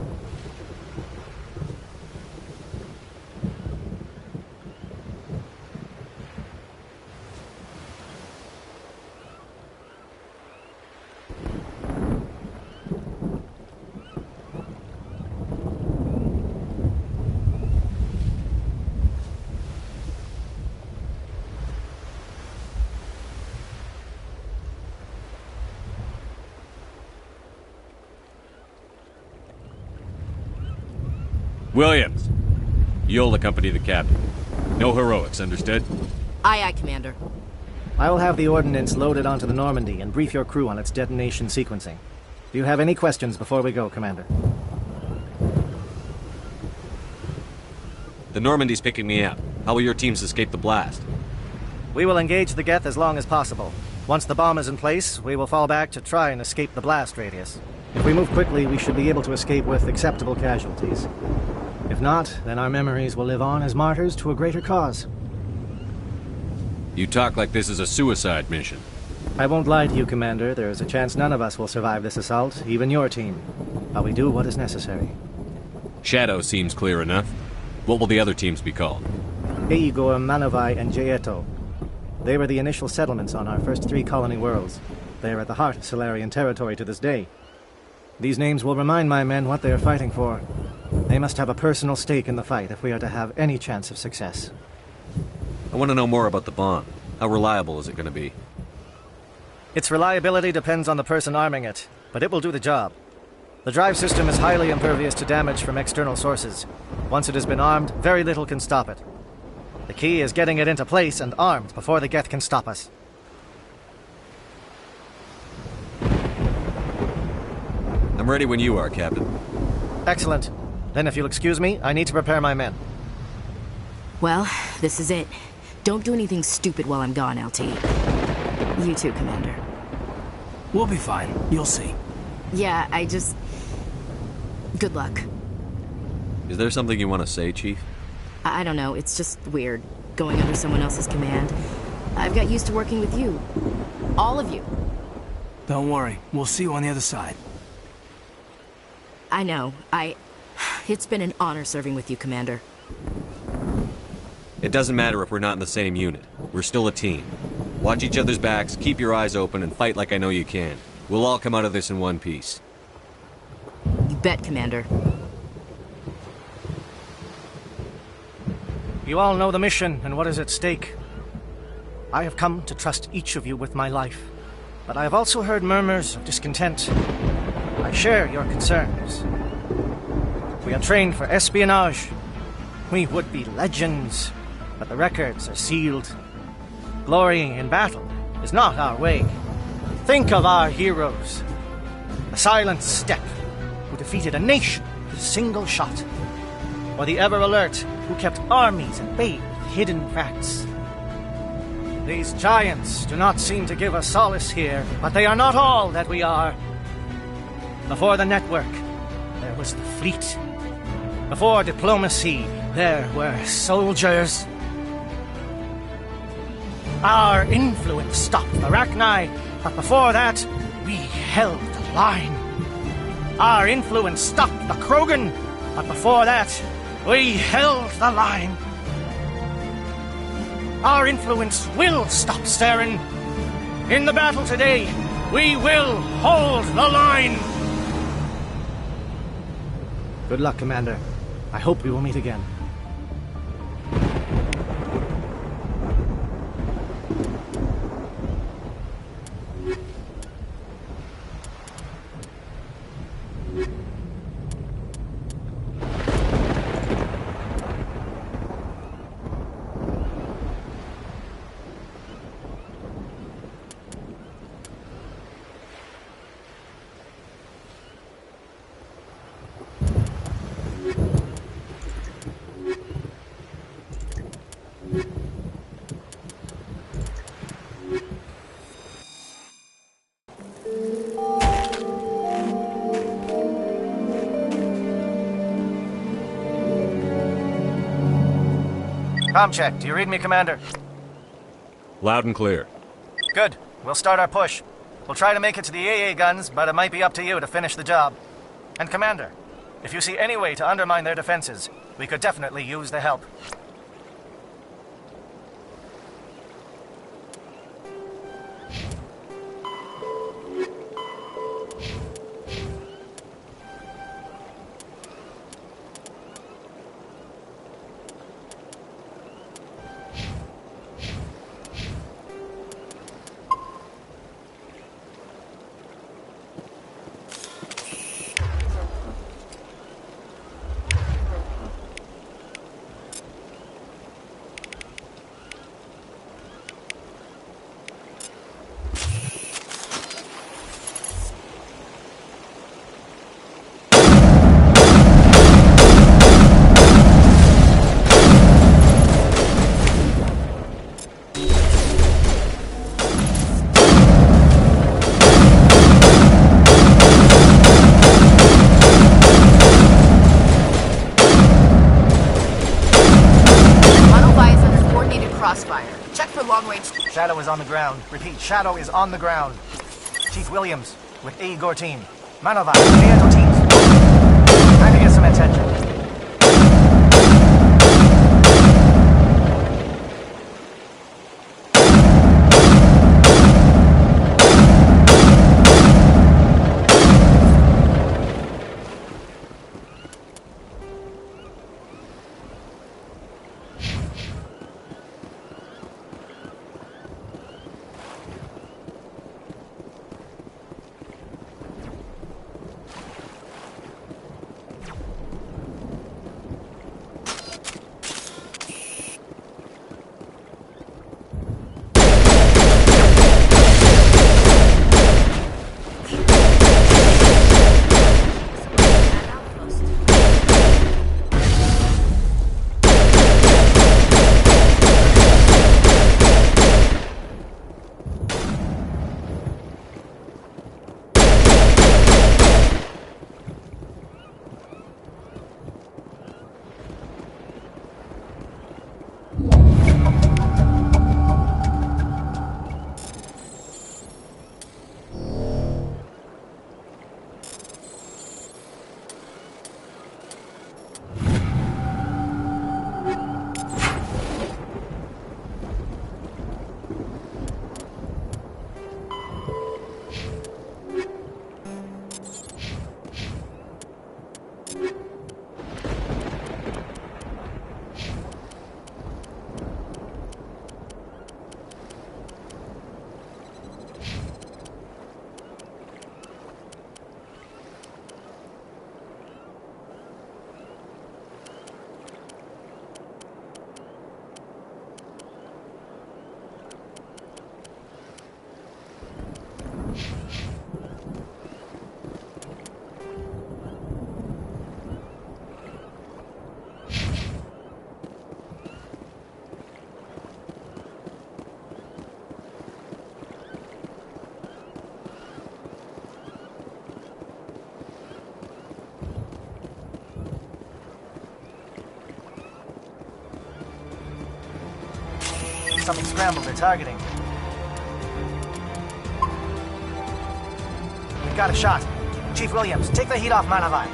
Williams, you'll accompany the captain. No heroics, understood? Aye, aye, Commander. I will have the ordnance loaded onto the Normandy and brief your crew on its detonation sequencing. Do you have any questions before we go, Commander? The Normandy's picking me up. How will your teams escape the blast? We will engage the Geth as long as possible. Once the bomb is in place, we will fall back to try and escape the blast radius. If we move quickly, we should be able to escape with acceptable casualties. If not, then our memories will live on as martyrs to a greater cause. You talk like this is a suicide mission. I won't lie to you, Commander. There is a chance none of us will survive this assault, even your team. But we do what is necessary. Shadow seems clear enough. What will the other teams be called? Igor, Manavai, and Jaeto. They were the initial settlements on our first 3 colony worlds. They are at the heart of Solarian territory to this day. These names will remind my men what they are fighting for. They must have a personal stake in the fight if we are to have any chance of success. I want to know more about the bomb. How reliable is it going to be? Its reliability depends on the person arming it, but it will do the job. The drive system is highly impervious to damage from external sources. Once it has been armed, very little can stop it. The key is getting it into place and armed before the Geth can stop us. I'm ready when you are, Captain. Excellent. Then if you'll excuse me, I need to prepare my men. Well, this is it. Don't do anything stupid while I'm gone, LT. You too, Commander. We'll be fine. You'll see. Yeah, good luck. Is there something you want to say, Chief? I don't know, it's just weird, going under someone else's command. I've got used to working with you. All of you. Don't worry, we'll see you on the other side. I know, It's been an honor serving with you, Commander. It doesn't matter if we're not in the same unit. We're still a team. Watch each other's backs, keep your eyes open, and fight like I know you can. We'll all come out of this in one piece. You bet, Commander. You all know the mission and what is at stake. I have come to trust each of you with my life, but I have also heard murmurs of discontent. I share your concerns. We are trained for espionage. We would be legends, but the records are sealed. Glorying in battle is not our way. Think of our heroes. The silent steppe, who defeated a nation with a single shot. Or the ever-alert, who kept armies at bay with hidden facts. These giants do not seem to give us solace here, but they are not all that we are. Before the network, there was the fleet. Before diplomacy, there were soldiers. Our influence stopped the Rachni, but before that, we held the line. Our influence stopped the Krogan, but before that, we held the line. Our influence will stop Saren. In the battle today, we will hold the line. Good luck, Commander. I hope we will meet again. Com check. Do you read me, Commander? Loud and clear. Good. We'll start our push. We'll try to make it to the AA guns, but it might be up to you to finish the job. And Commander, if you see any way to undermine their defenses, we could definitely use the help. Shadow is on the ground. Repeat, Shadow is on the ground. Chief Williams, with Igor team. Manova, Prieto teams. Trying to get some attention. something scrambled they're targeting. We've got a shot. Chief Williams, take the heat off Manavai.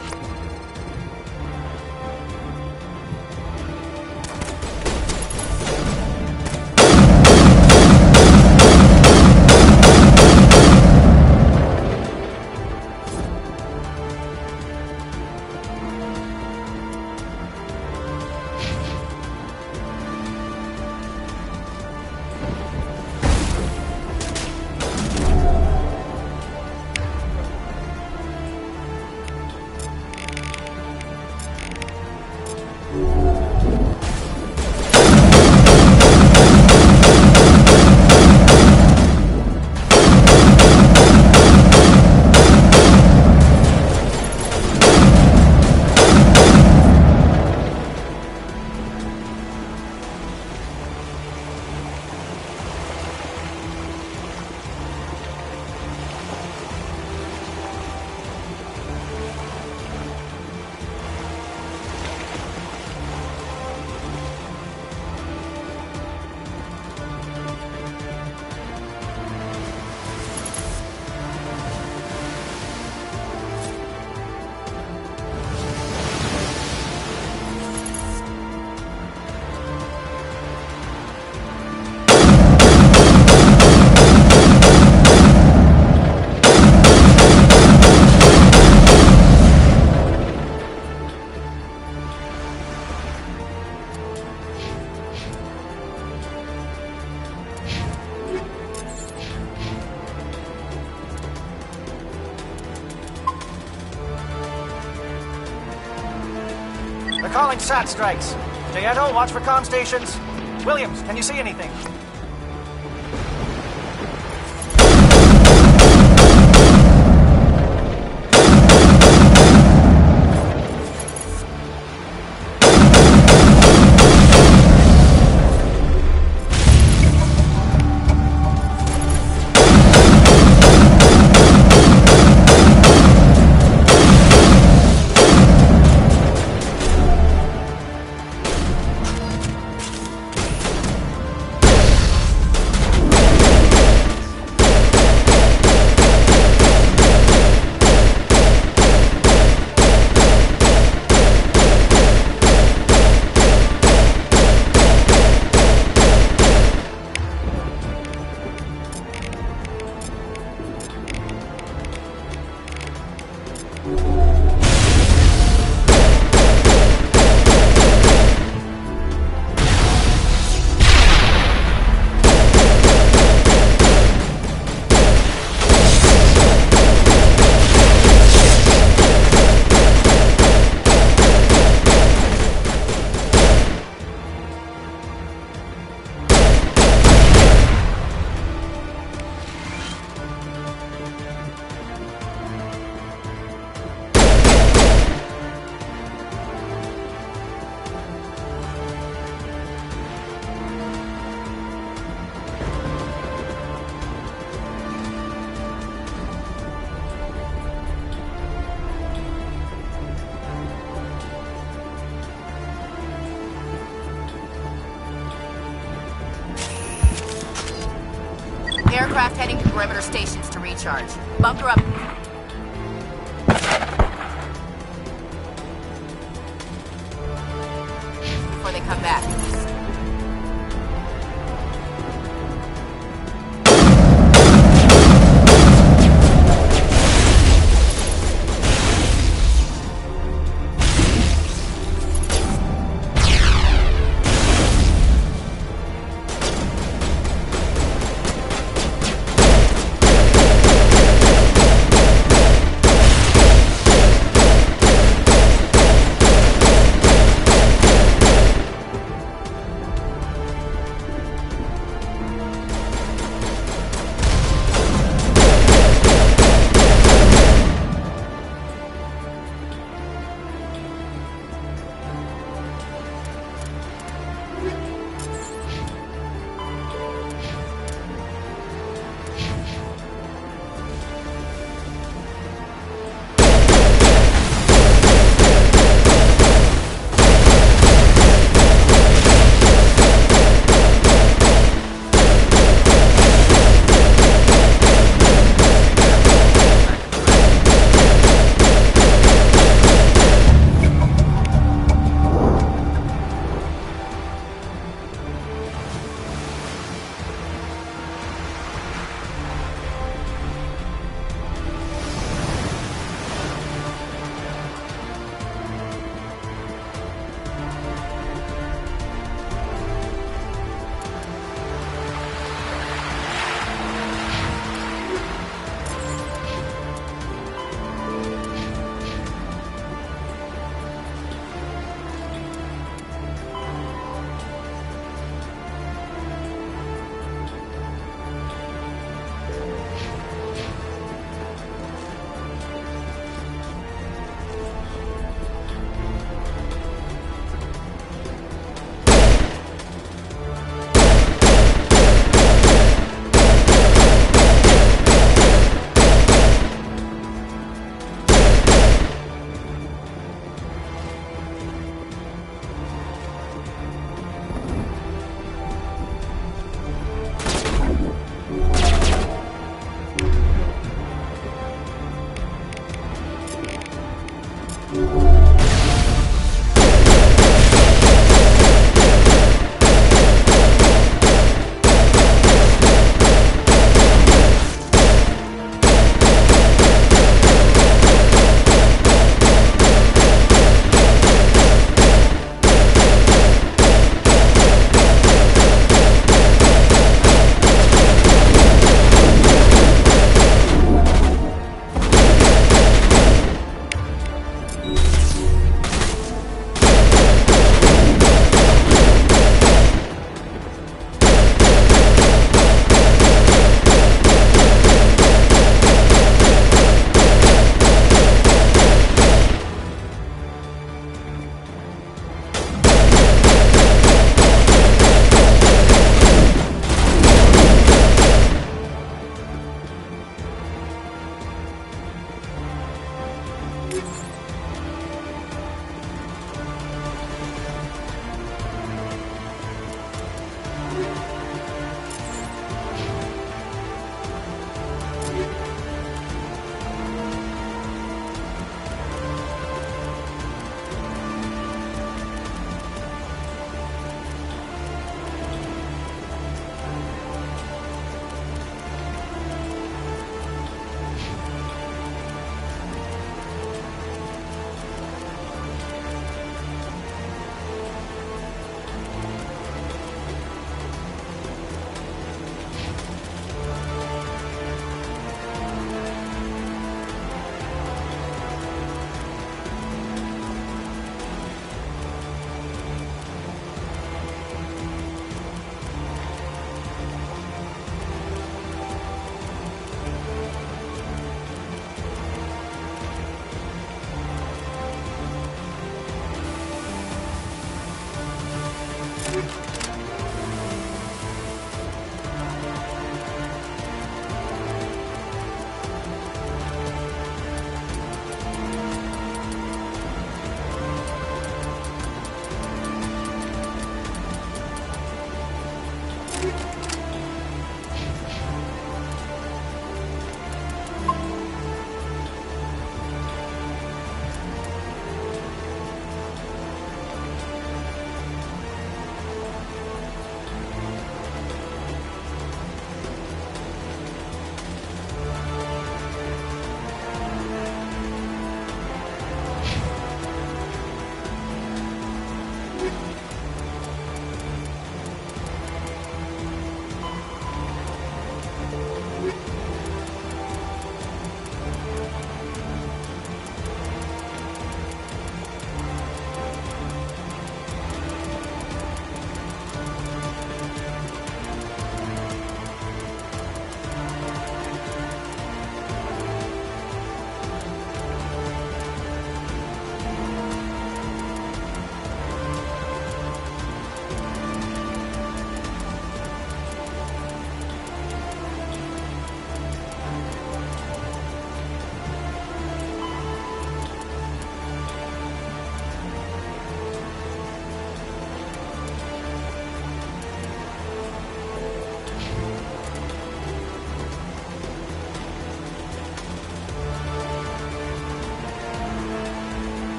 They're calling SAT strikes. Dieto, watch for comm stations. Williams, can you see anything? Aircraft heading to perimeter stations to recharge. Bunker up. Before they come back.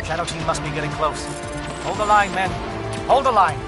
Shadow team must be getting close. Hold the line, men. Hold the line.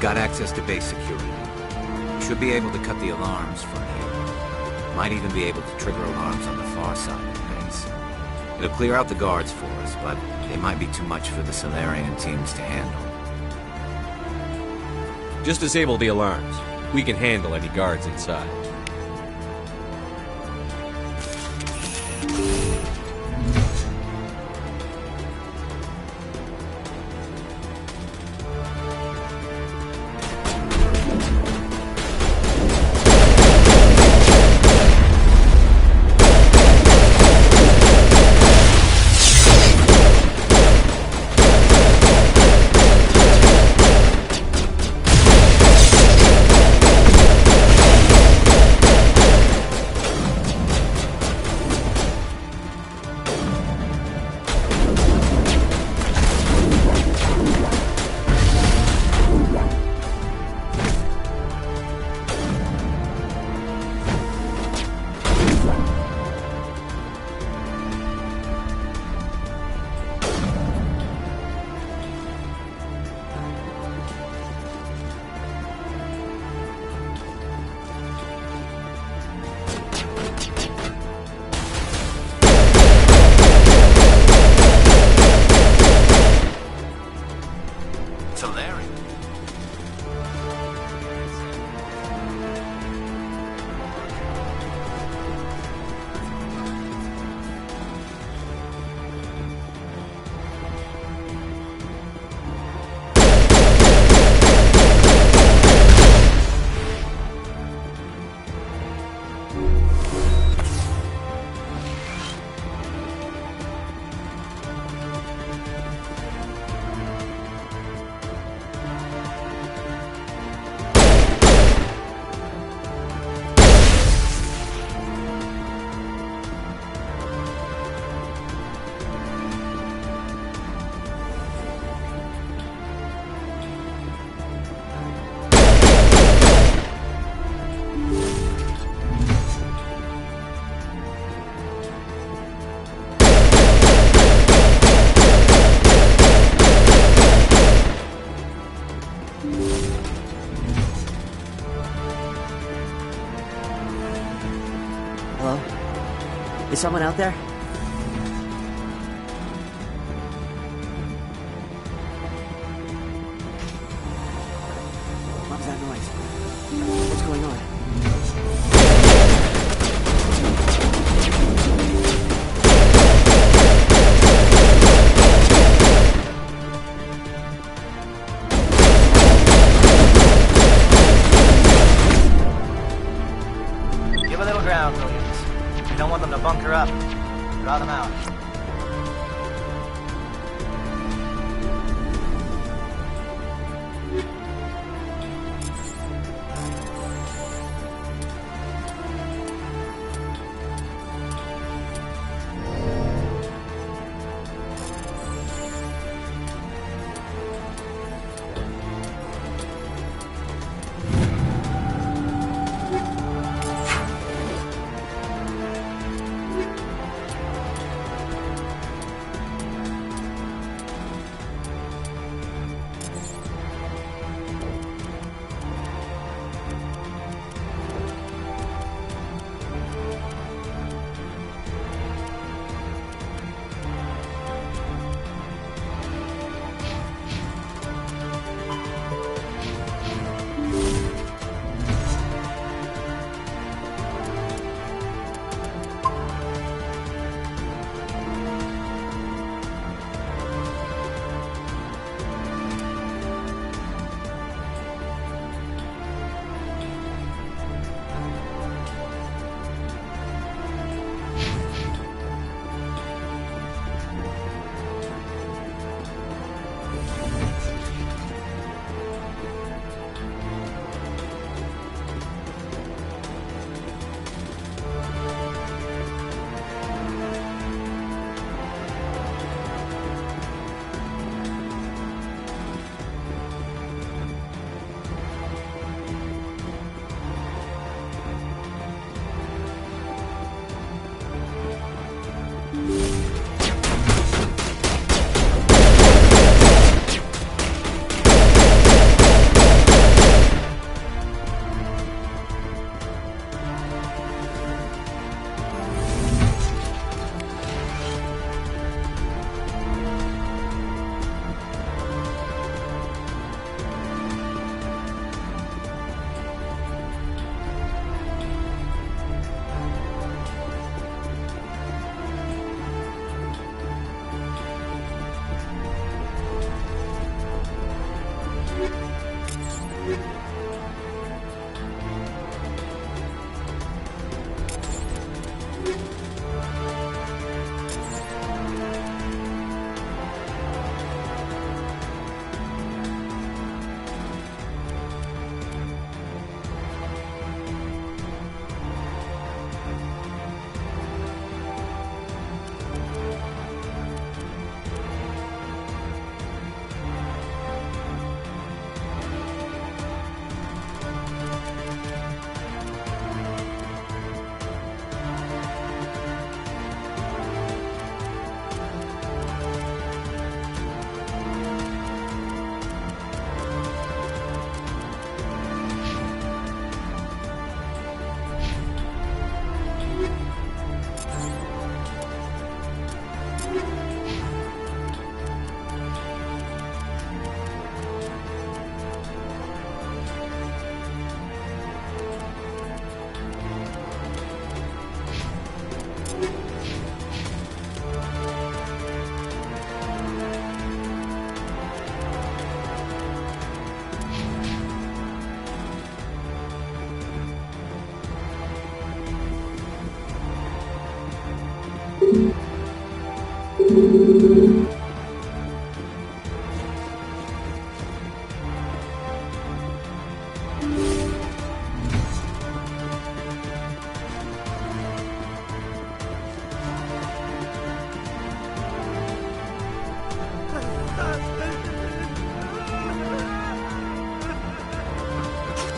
Got access to base security. Should be able to cut the alarms from here. Might even be able to trigger alarms on the far side of the base. It'll clear out the guards for us, but they might be too much for the Solarian teams to handle. Just disable the alarms. We can handle any guards inside. Hello? Is someone out there? What was that noise? What's going on? Give a little ground, Williams. You don't want them to bunker up. Draw them out.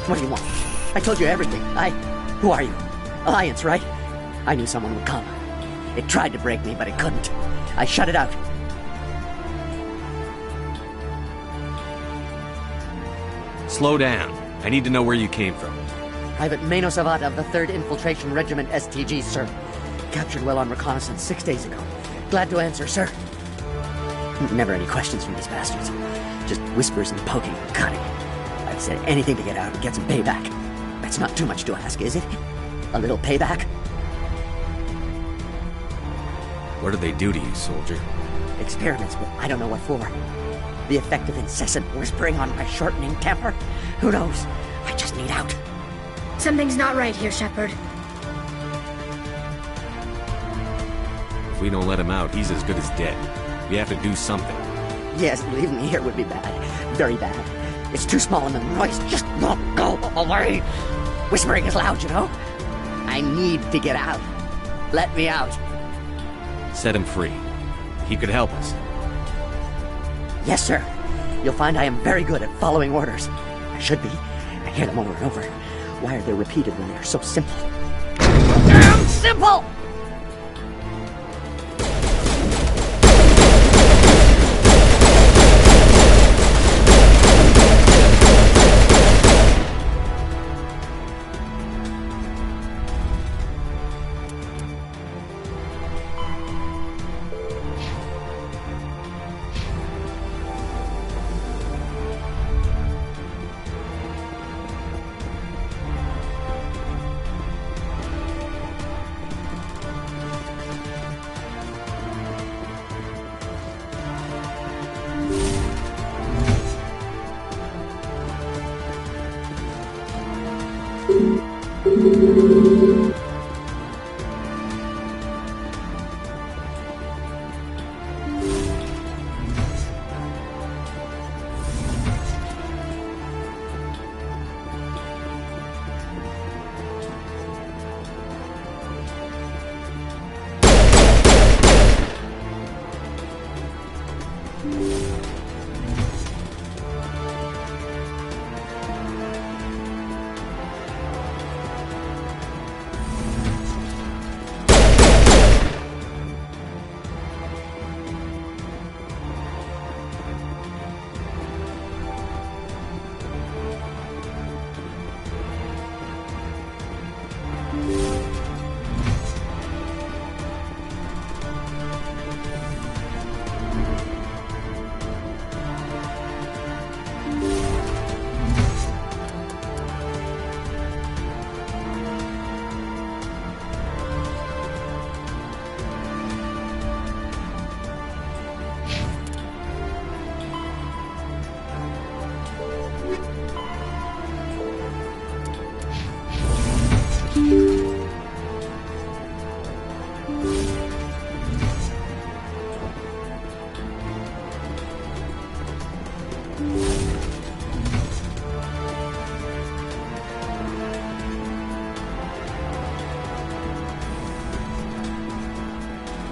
What do you want? I told you everything. Who are you? Alliance, right? I knew someone would come. It tried to break me, but it couldn't. I shut it out. Slow down. I need to know where you came from. Private Mano Savat of the 3rd Infiltration Regiment STG, sir. Captured well on reconnaissance 6 days ago. Glad to answer, sir. Never any questions from these bastards. Just whispers and poking and cutting. I've said anything to get out and get some payback. That's not too much to ask, is it? A little payback? What do they do to you, soldier? Experiments, but I don't know what for. The effect of incessant whispering on my shortening temper? Who knows? I just need out. Something's not right here, Shepard. If we don't let him out, he's as good as dead. We have to do something. Yes, leaving me here would be bad. Very bad. It's too small and the noise just won't go away. Whispering is loud, you know? I need to get out. Let me out. Set him free. He could help us. Yes, sir. You'll find I am very good at following orders. I should be. I hear them over and over. Why are they repeated when they are so simple? Damn simple!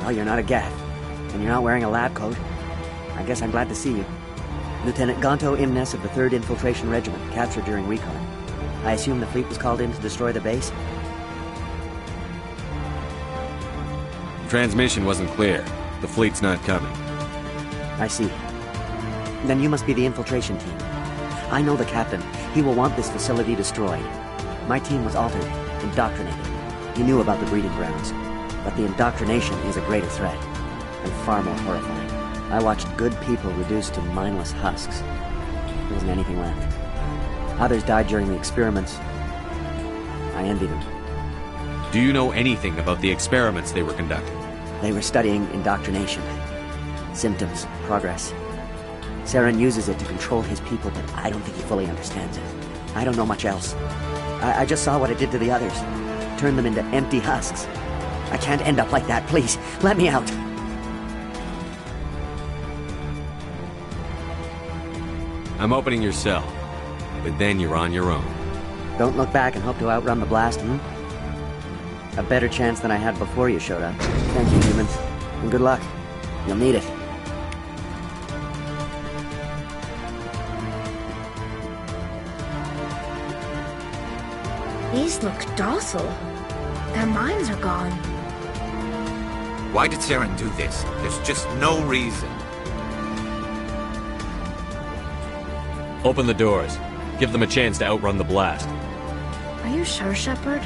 Well, you're not a Gath, and you're not wearing a lab coat. I guess I'm glad to see you. Lieutenant Gonto Imnes of the 3rd Infiltration Regiment, captured during recon. I assume the fleet was called in to destroy the base? Transmission wasn't clear. The fleet's not coming. I see. Then you must be the infiltration team. I know the captain. He will want this facility destroyed. My team was altered, indoctrinated. He knew about the breeding grounds. But the indoctrination is a greater threat, and far more horrifying. I watched good people reduced to mindless husks. There wasn't anything left. Others died during the experiments. I envy them. Do you know anything about the experiments they were conducting? They were studying indoctrination. Symptoms, progress. Saren uses it to control his people, but I don't think he fully understands it. I don't know much else. I just saw what it did to the others. Turned them into empty husks. I can't end up like that, please. Let me out. I'm opening your cell, but then you're on your own. Don't look back and hope to outrun the blast, A better chance than I had before you showed up. Thank you, humans. And good luck. You'll need it. These look docile. Their minds are gone. Why did Saren do this? There's just no reason. Open the doors. Give them a chance to outrun the blast. Are you sure, Shepard?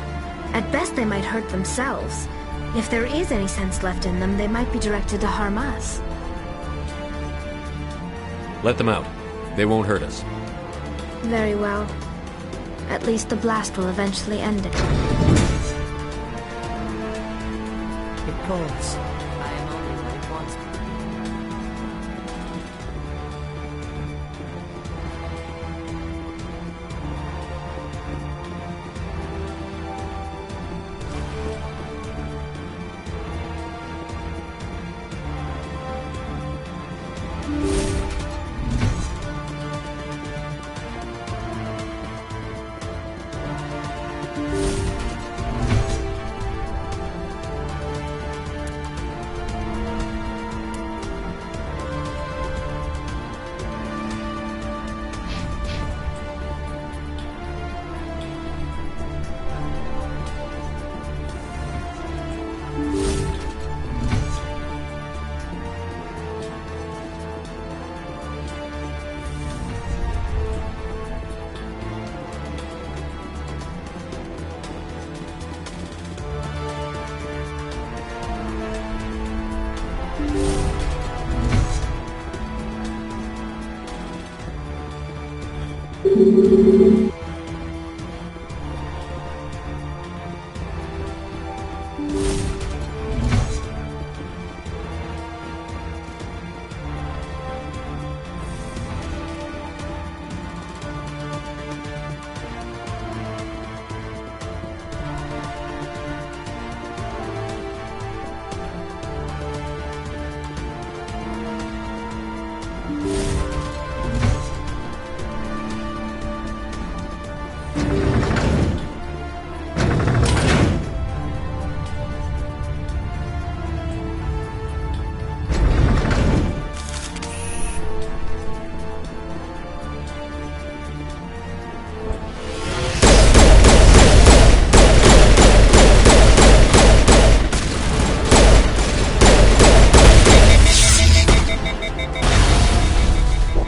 At best, they might hurt themselves. If there is any sense left in them, they might be directed to harm us. Let them out. They won't hurt us. Very well. At least the blast will eventually end it. It pulls. I am only what it wants me.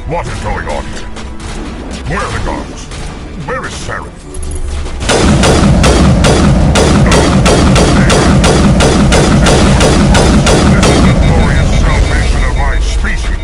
What is going on here? Where are the guards? Where is Saren? This is the glorious salvation of my species.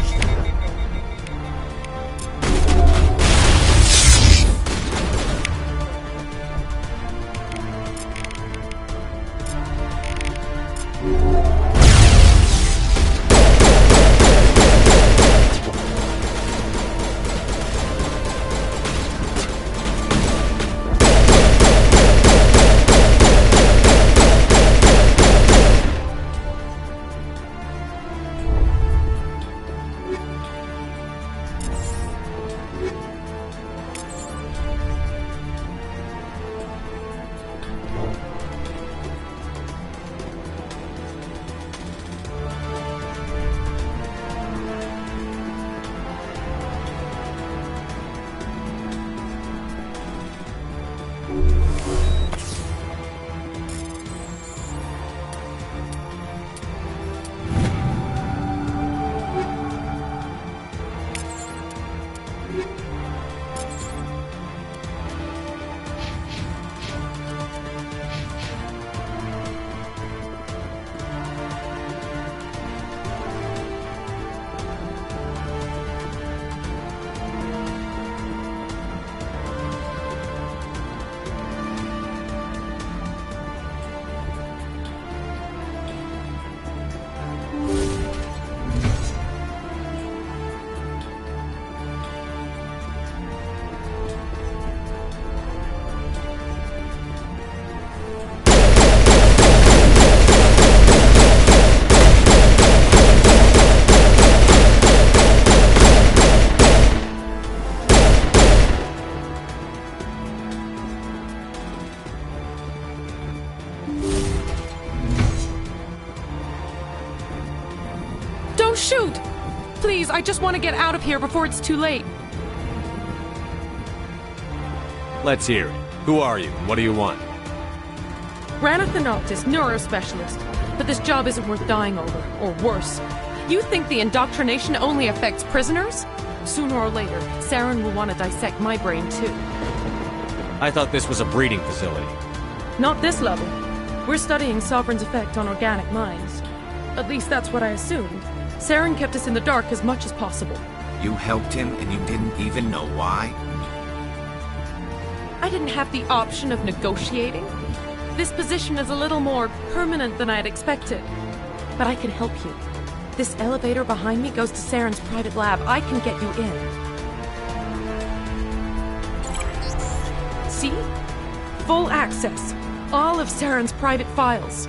Shoot! Please, I just want to get out of here before it's too late. Let's hear it. Who are you, and what do you want? Ranith the Noctis, neurospecialist. But this job isn't worth dying over, or worse. You think the indoctrination only affects prisoners? Sooner or later, Saren will want to dissect my brain too. I thought this was a breeding facility. Not this level. We're studying Sovereign's effect on organic minds. At least that's what I assumed. Saren kept us in the dark as much as possible. You helped him and you didn't even know why? I didn't have the option of negotiating. This position is a little more permanent than I had expected. But I can help you. This elevator behind me goes to Saren's private lab. I can get you in. See? Full access. All of Saren's private files.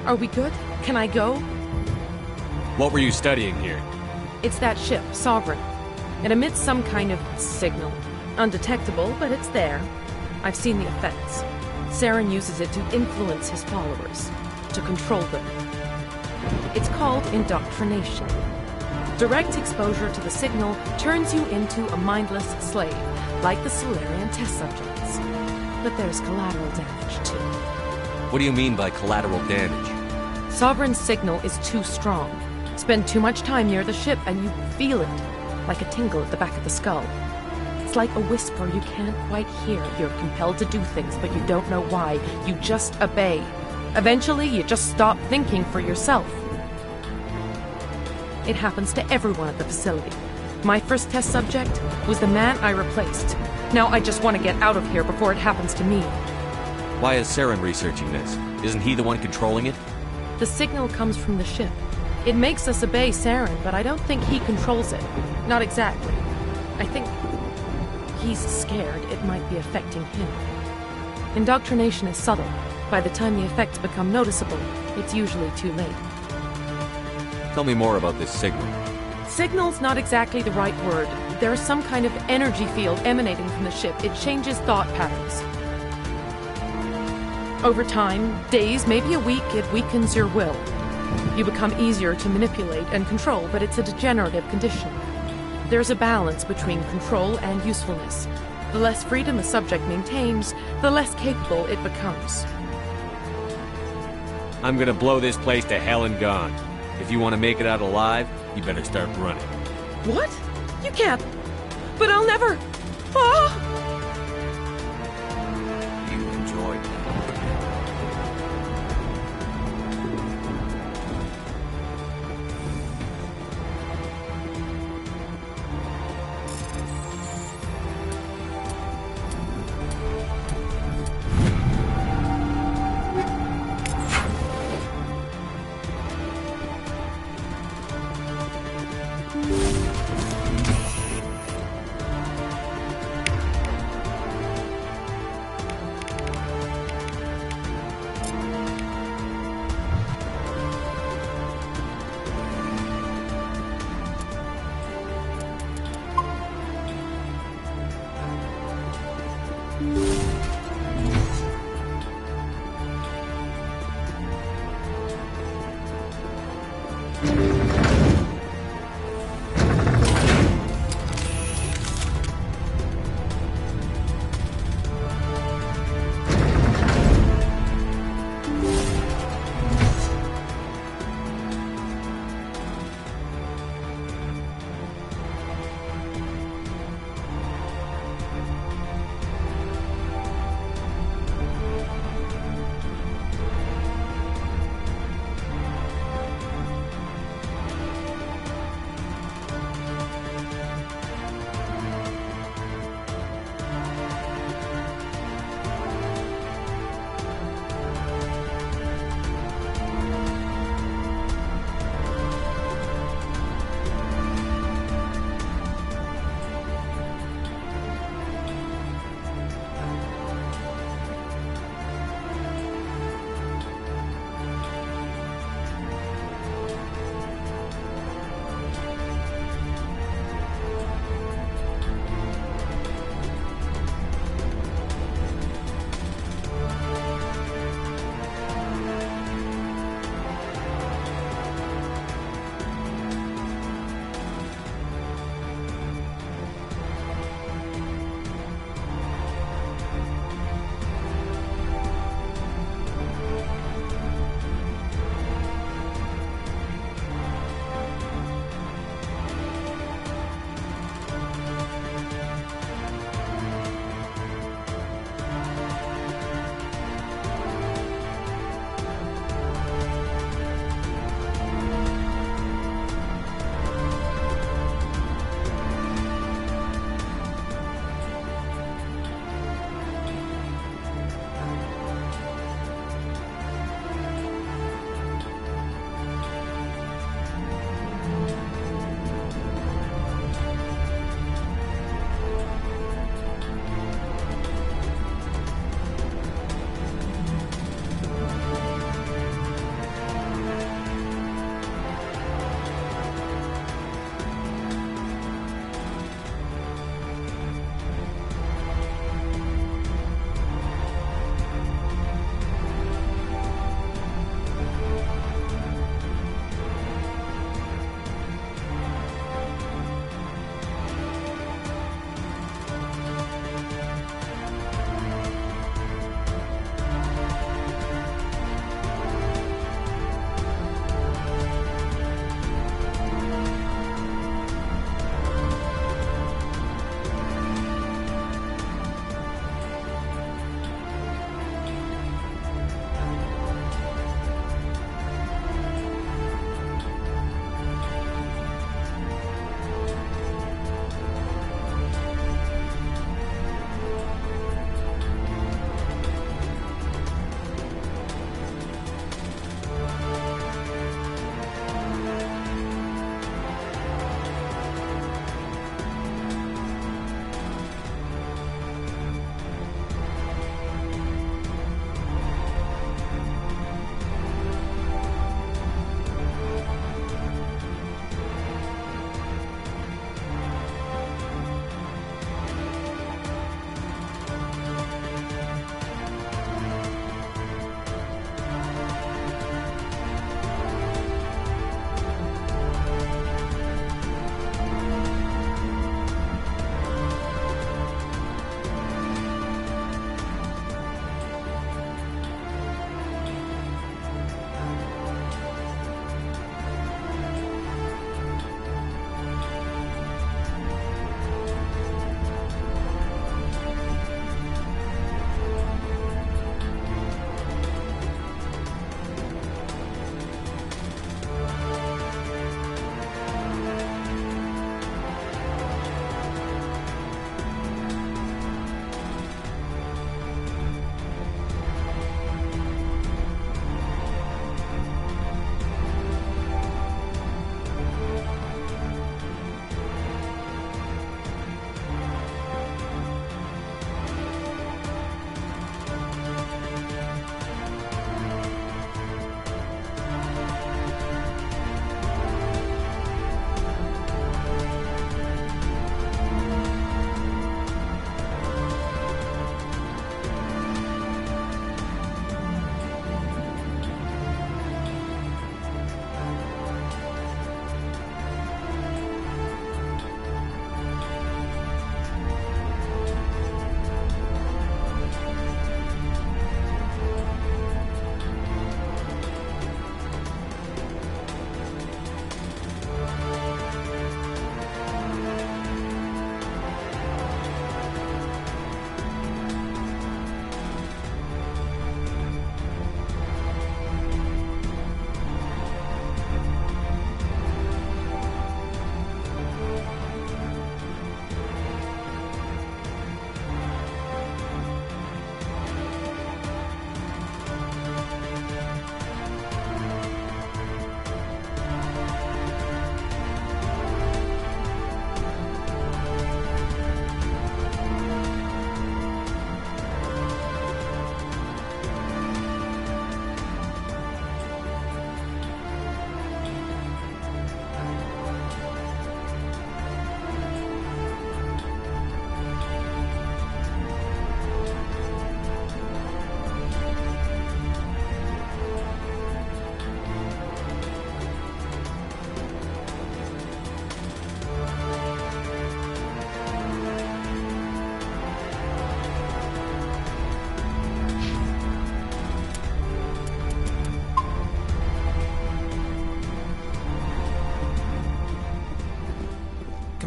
Are we good? Can I go? What were you studying here? It's that ship, Sovereign. It emits some kind of signal. Undetectable, but it's there. I've seen the effects. Saren uses it to influence his followers, to control them. It's called indoctrination. Direct exposure to the signal turns you into a mindless slave, like the Solarian test subjects. But there's collateral damage, too. What do you mean by collateral damage? Sovereign's signal is too strong. Spend too much time near the ship and you feel it, like a tingle at the back of the skull. It's like a whisper you can't quite hear. You're compelled to do things, but you don't know why. You just obey. Eventually, you just stop thinking for yourself. It happens to everyone at the facility. My first test subject was the man I replaced. Now I just want to get out of here before it happens to me. Why is Saren researching this? Isn't he the one controlling it? The signal comes from the ship. It makes us obey Saren, but I don't think he controls it. Not exactly. I think he's scared it might be affecting him. Indoctrination is subtle. By the time the effects become noticeable, it's usually too late. Tell me more about this signal. Signal's not exactly the right word. There's some kind of energy field emanating from the ship. It changes thought patterns. Over time, days, maybe a week, it weakens your will. You become easier to manipulate and control, but it's a degenerative condition. There's a balance between control and usefulness. The less freedom a subject maintains, the less capable it becomes. I'm gonna blow this place to hell and gone. If you want to make it out alive, you better start running. What? You can't. But I'll never. Ah! You enjoyed that.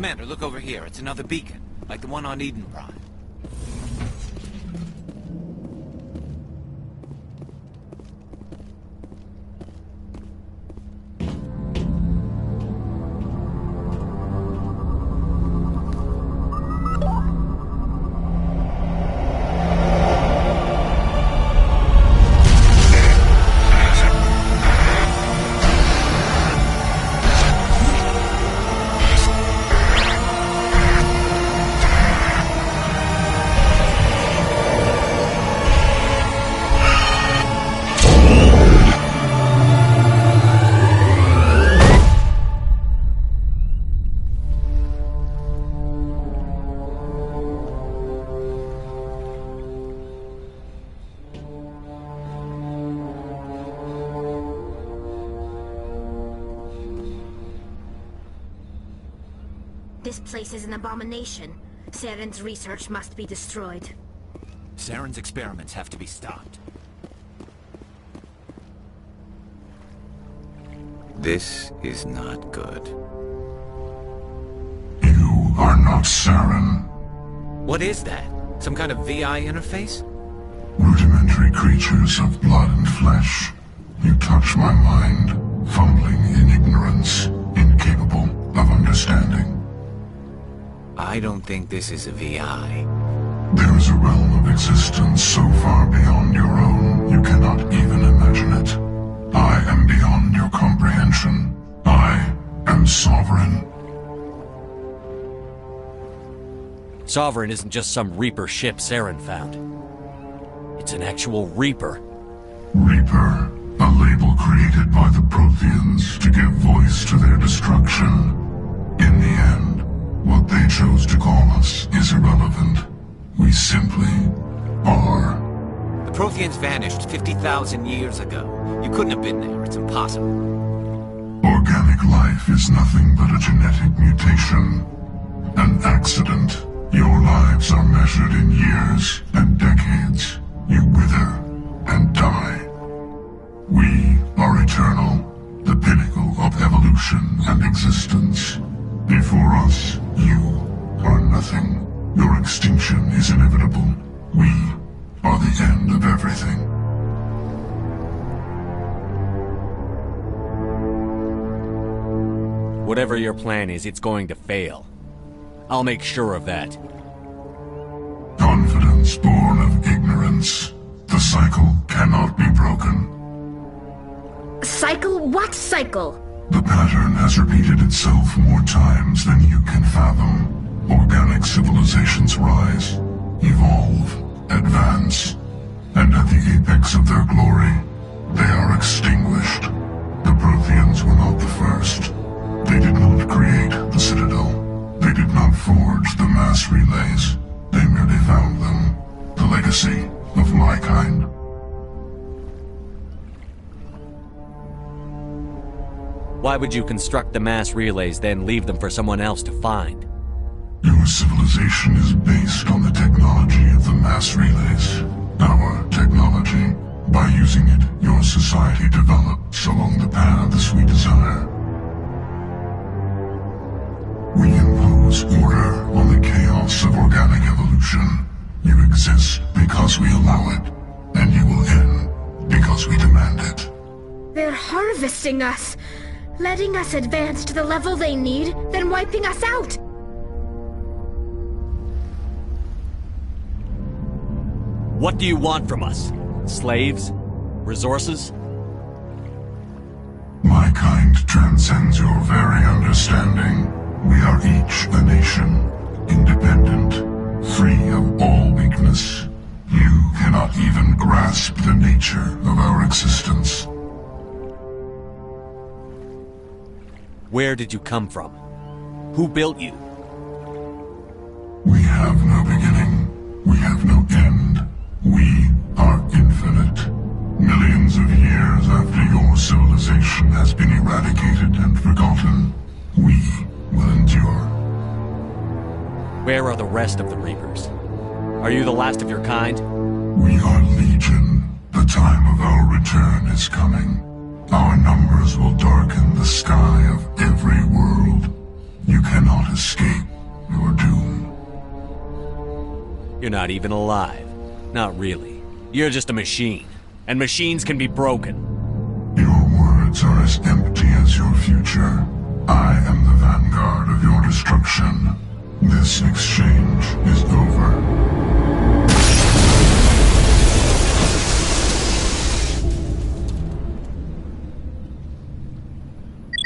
Commander, look over here. It's another beacon, like the one on Eden Prime. This place is an abomination. Saren's research must be destroyed. Saren's experiments have to be stopped. This is not good. You are not Saren. What is that? Some kind of VI interface? Rudimentary creatures of blood and flesh. You touch my mind, fumbling in ignorance, incapable of understanding. I don't think this is a VI. There is a realm of existence so far beyond your own, you cannot even imagine it. I am beyond your comprehension. I am Sovereign. Sovereign isn't just some Reaper ship Saren found. It's an actual Reaper. Reaper, a label created by the Protheans to give voice to their destruction. In the end, what they chose to call us is irrelevant. We simply are. The Protheans vanished 50,000 years ago. You couldn't have been there. It's impossible. Organic life is nothing but a genetic mutation. An accident. Your lives are measured in years and decades. You wither and die. We are eternal, the pinnacle of evolution and existence. Before us, you are nothing. Your extinction is inevitable. We are the end of everything. Whatever your plan is, it's going to fail. I'll make sure of that. Confidence born of ignorance. The cycle cannot be broken. Cycle? What cycle? The pattern has repeated itself more times than you can fathom. Organic civilizations rise, evolve, advance, and at the apex of their glory, they are extinguished. The Protheans were not the first. They did not create the Citadel. They did not forge the mass relays. They merely found them. The legacy of my kind. Why would you construct the mass relays, then leave them for someone else to find? Your civilization is based on the technology of the mass relays. Our technology. By using it, your society develops along the paths we desire. We impose order on the chaos of organic evolution. You exist because we allow it, and you will end because we demand it. They're harvesting us, letting us advance to the level they need, then wiping us out. What do you want from us? Slaves? Resources? My kind transcends your very understanding. We are each a nation, independent, free of all weakness. You cannot even grasp the nature of our existence. Where did you come from? Who built you? We have no beginning. We have no end. We are infinite. Millions of years after your civilization has been eradicated and forgotten, we will endure. Where are the rest of the Reapers? Are you the last of your kind? We are Legion. The time of our return is coming. Our numbers will darken the sky of every world. You cannot escape your doom. You're not even alive. Not really. You're just a machine. And machines can be broken. Your words are as empty as your future. I am the vanguard of your destruction. This exchange is over.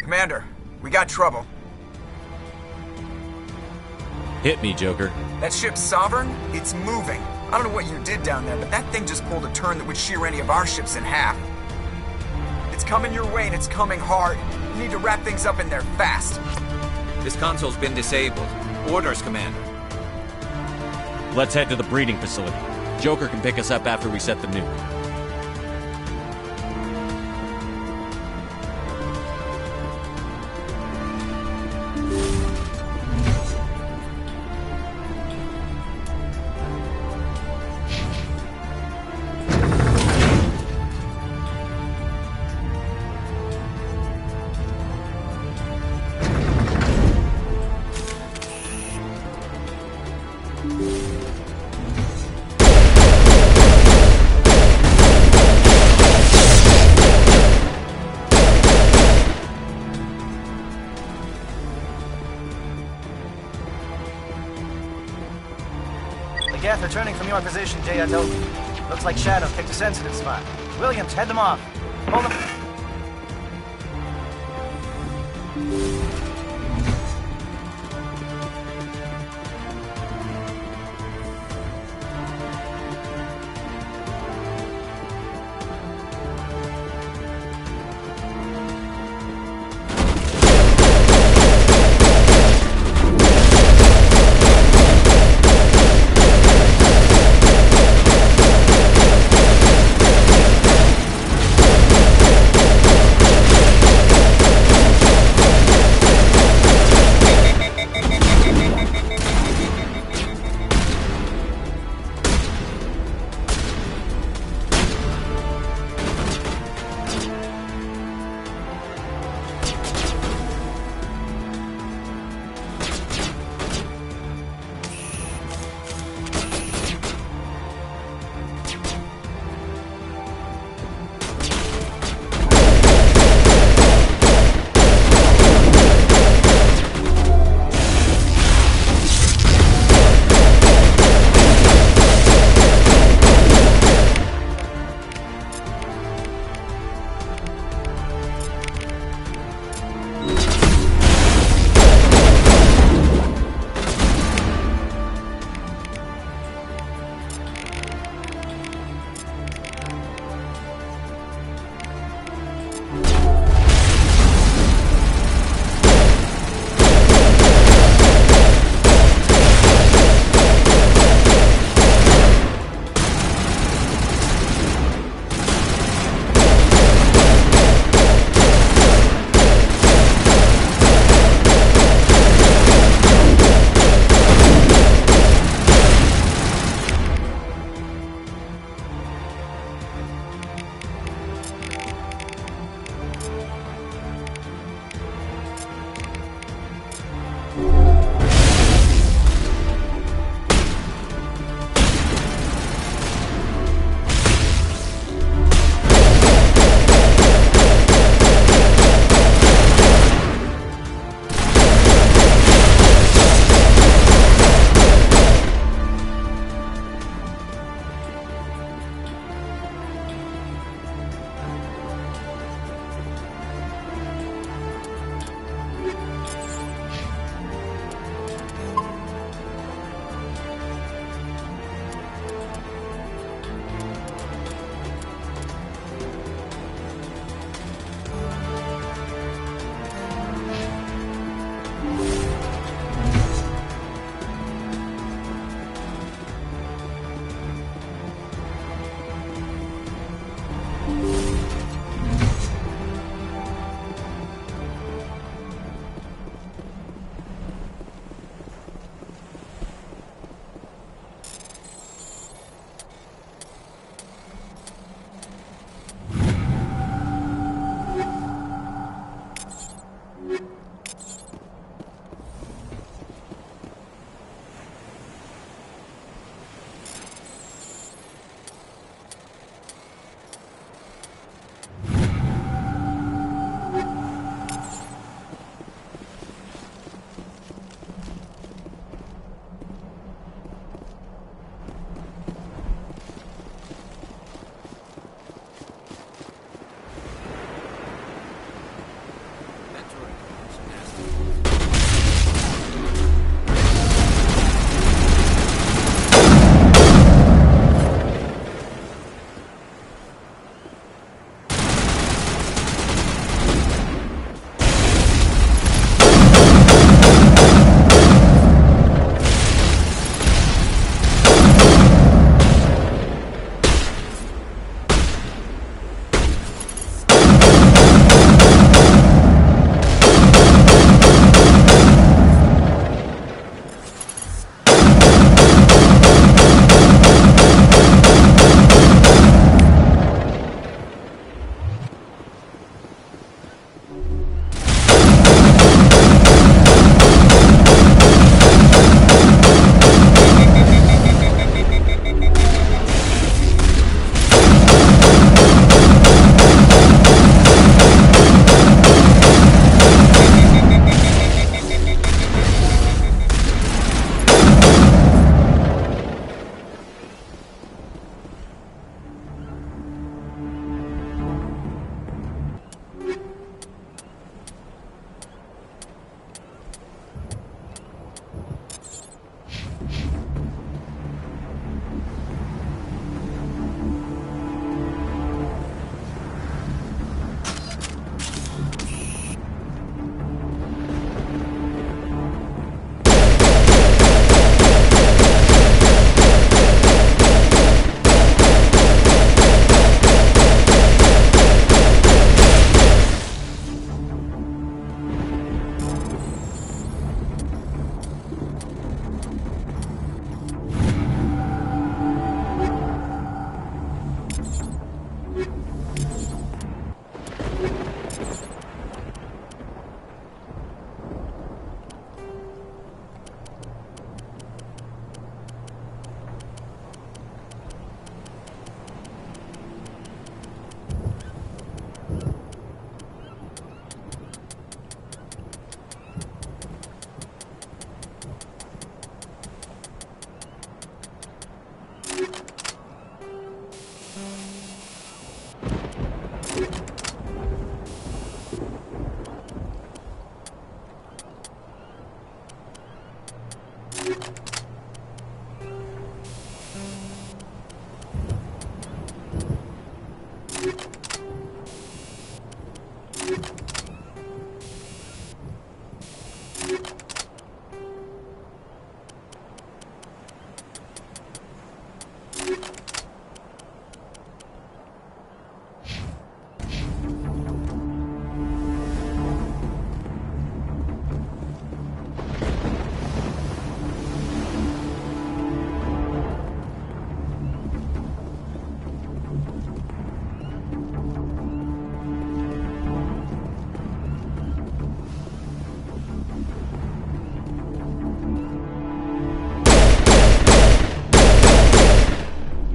Commander, we got trouble. Hit me, Joker. That ship Sovereign? It's moving. I don't know what you did down there, but that thing just pulled a turn that would shear any of our ships in half. It's coming your way and it's coming hard. You need to wrap things up in there fast. This console's been disabled. Orders, Commander. Let's head to the breeding facility. Joker can pick us up after we set the nuke. Geth returning from your position, J.O. Looks like Shadow picked a sensitive spot. Williams, head them off. Hold them.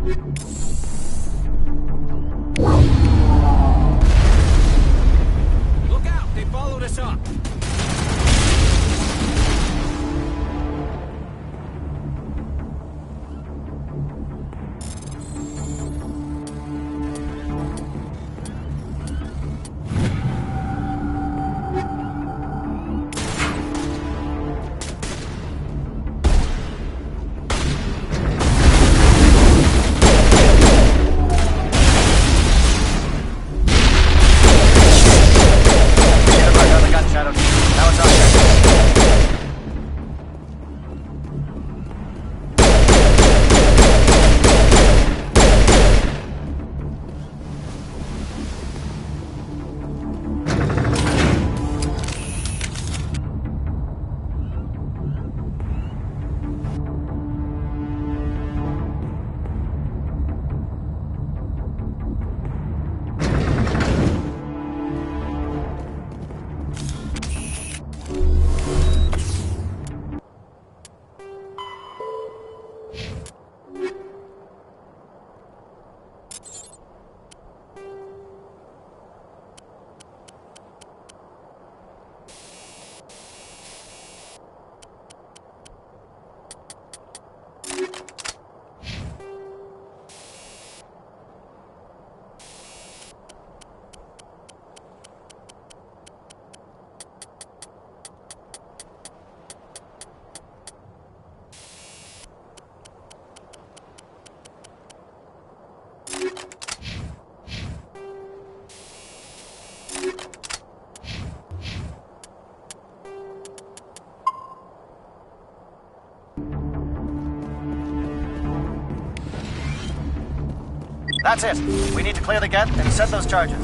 Look out! They followed us up! That's it. We need to clear the gate and set those charges.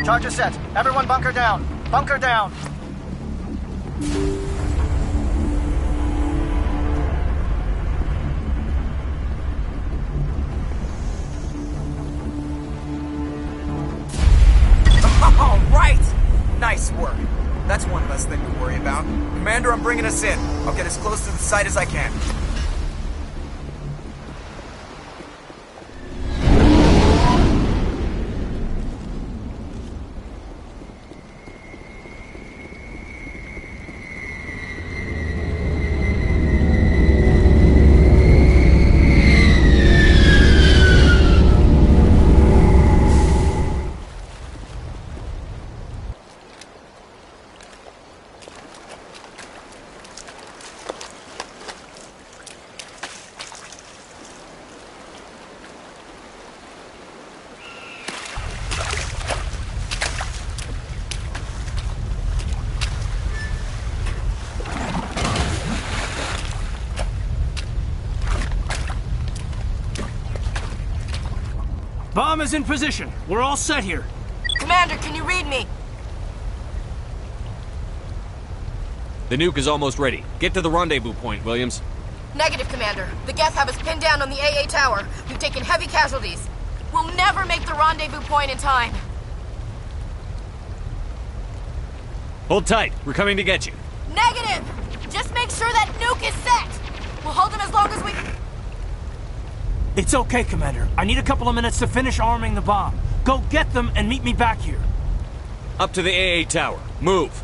Charges set. Everyone bunker down. Bunker down. All right! Nice work. That's one less thing to worry about. Commander, I'm bringing us in. I'll get as close to the site as I can. Bomb is in position. We're all set here. Commander, can you read me? The nuke is almost ready. Get to the rendezvous point, Williams. Negative, Commander. The Geth have us pinned down on the AA tower. We've taken heavy casualties. We'll never make the rendezvous point in time. Hold tight. We're coming to get you. Negative! Just make sure that nuke is set! We'll hold them as long as we... It's okay, Commander. I need a couple of minutes to finish arming the bomb. Go get them and meet me back here. Up to the AA tower. Move.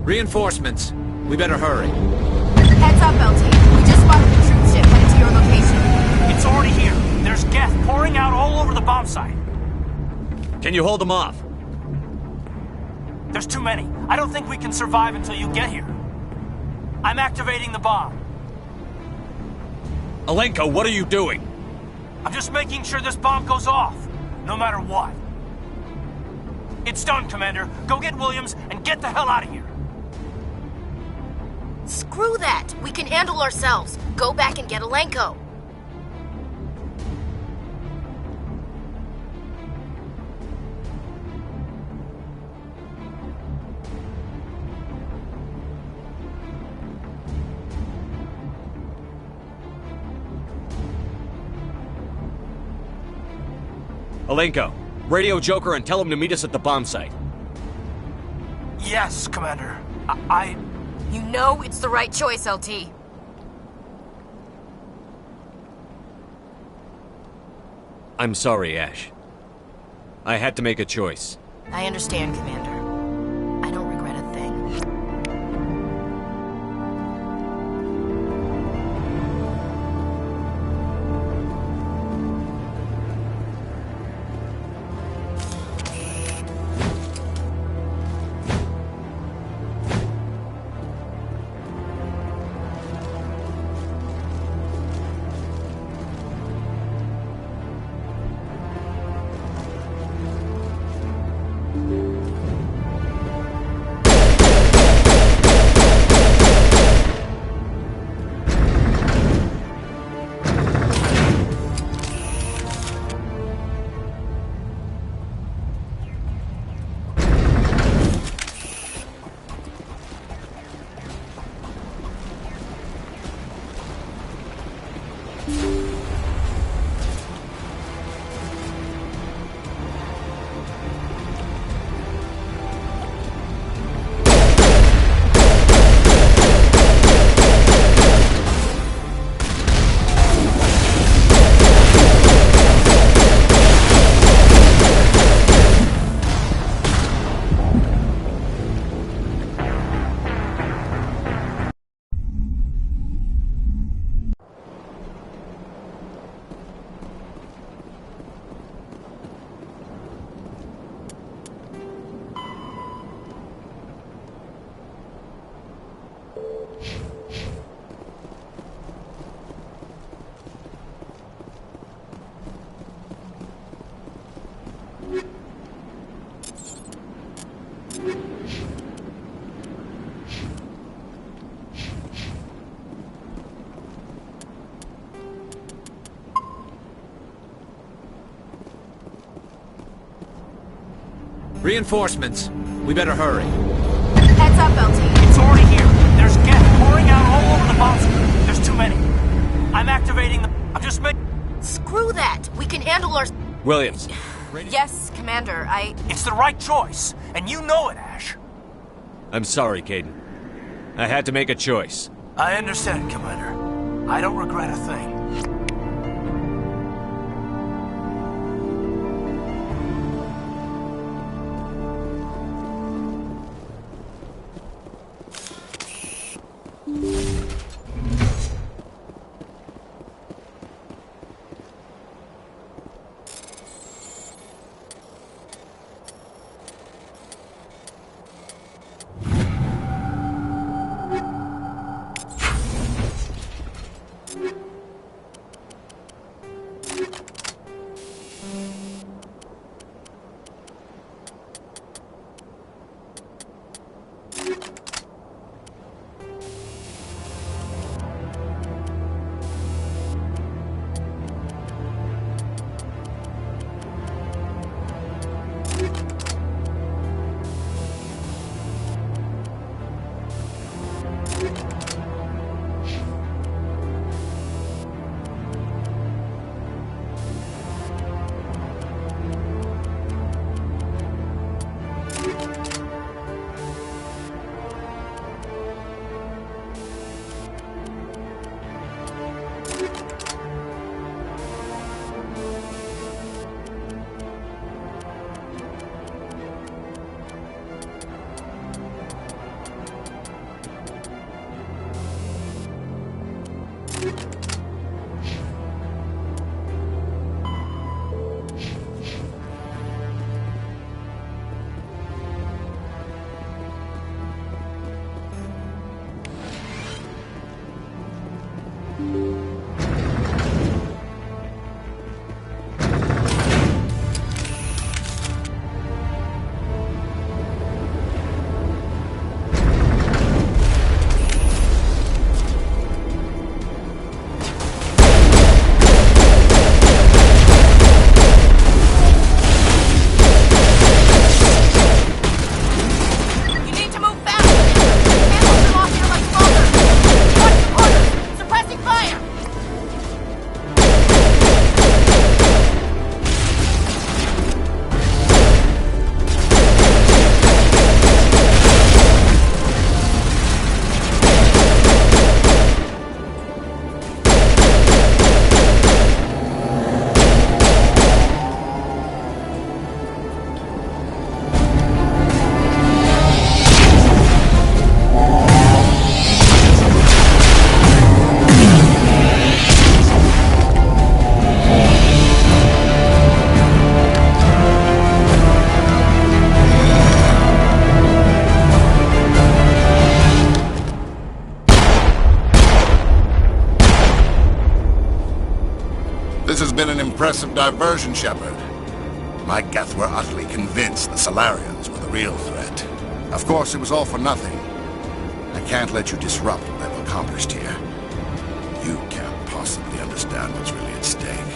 Reinforcements. We better hurry. Heads up, LT. We just spotted the troop ship headed to your location. It's already here. There's gas pouring out all over the bomb site. Can you hold them off? There's too many. I don't think we can survive until you get here. I'm activating the bomb. Alenko, what are you doing? I'm just making sure this bomb goes off, no matter what. It's done, Commander. Go get Williams and get the hell out of here. Screw that! We can handle ourselves. Go back and get Alenko. Alenko, radio Joker and tell him to meet us at the bomb site. Yes, Commander. You know it's the right choice, LT. I'm sorry, Ash. I had to make a choice. I understand, Commander. I don't regret a thing. Reinforcements. We better hurry. Heads up, LT. It's already here. There's gas pouring out all over the box. There's too many. I'm activating the... I'm just making... Screw that. We can handle our... Williams. Yes, Commander, It's the right choice, and you know it, Ash. I'm sorry, Caden. I had to make a choice. I understand, Commander. I don't regret a thing. This has been an impressive diversion, Shepard. My Geth were utterly convinced the Solarians were the real threat. Of course, it was all for nothing. I can't let you disrupt what I've accomplished here. You can't possibly understand what's really at stake.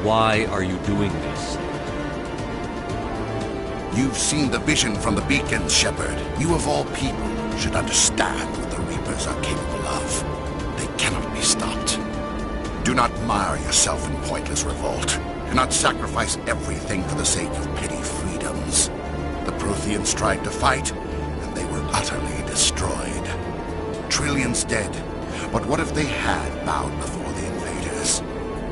Why are you doing this? You've seen the vision from the beacons, Shepard. You of all people should understand what the Reapers are capable of. They cannot be stopped. Do not mire yourself in pointless revolt. Do not sacrifice everything for the sake of petty freedoms. The Protheans tried to fight, and they were utterly destroyed. Trillions dead. But what if they had bowed before the invaders?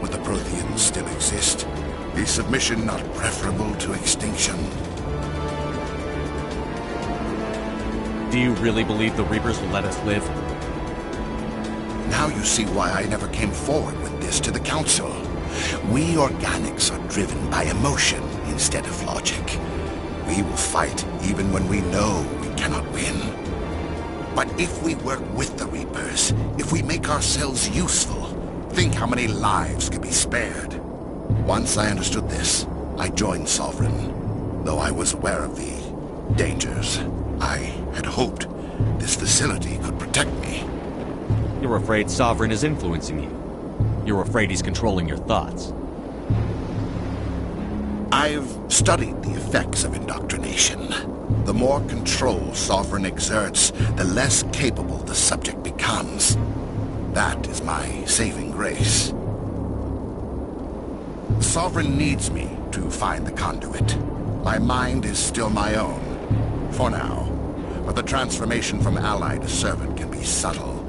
Would the Protheans still exist? Is submission not preferable to extinction? Do you really believe the Reapers will let us live? Now you see why I never came forward with this to the Council. We organics are driven by emotion instead of logic. We will fight even when we know we cannot win. But if we work with the Reapers, if we make ourselves useful, think how many lives could be spared. Once I understood this, I joined Sovereign, though I was aware of the dangers. I had hoped this facility could protect me. You're afraid Sovereign is influencing you. You're afraid he's controlling your thoughts. I've studied the effects of indoctrination. The more control Sovereign exerts, the less capable the subject becomes. That is my saving grace. Sovereign needs me to find the conduit. My mind is still my own, for now. But the transformation from ally to servant can be subtle.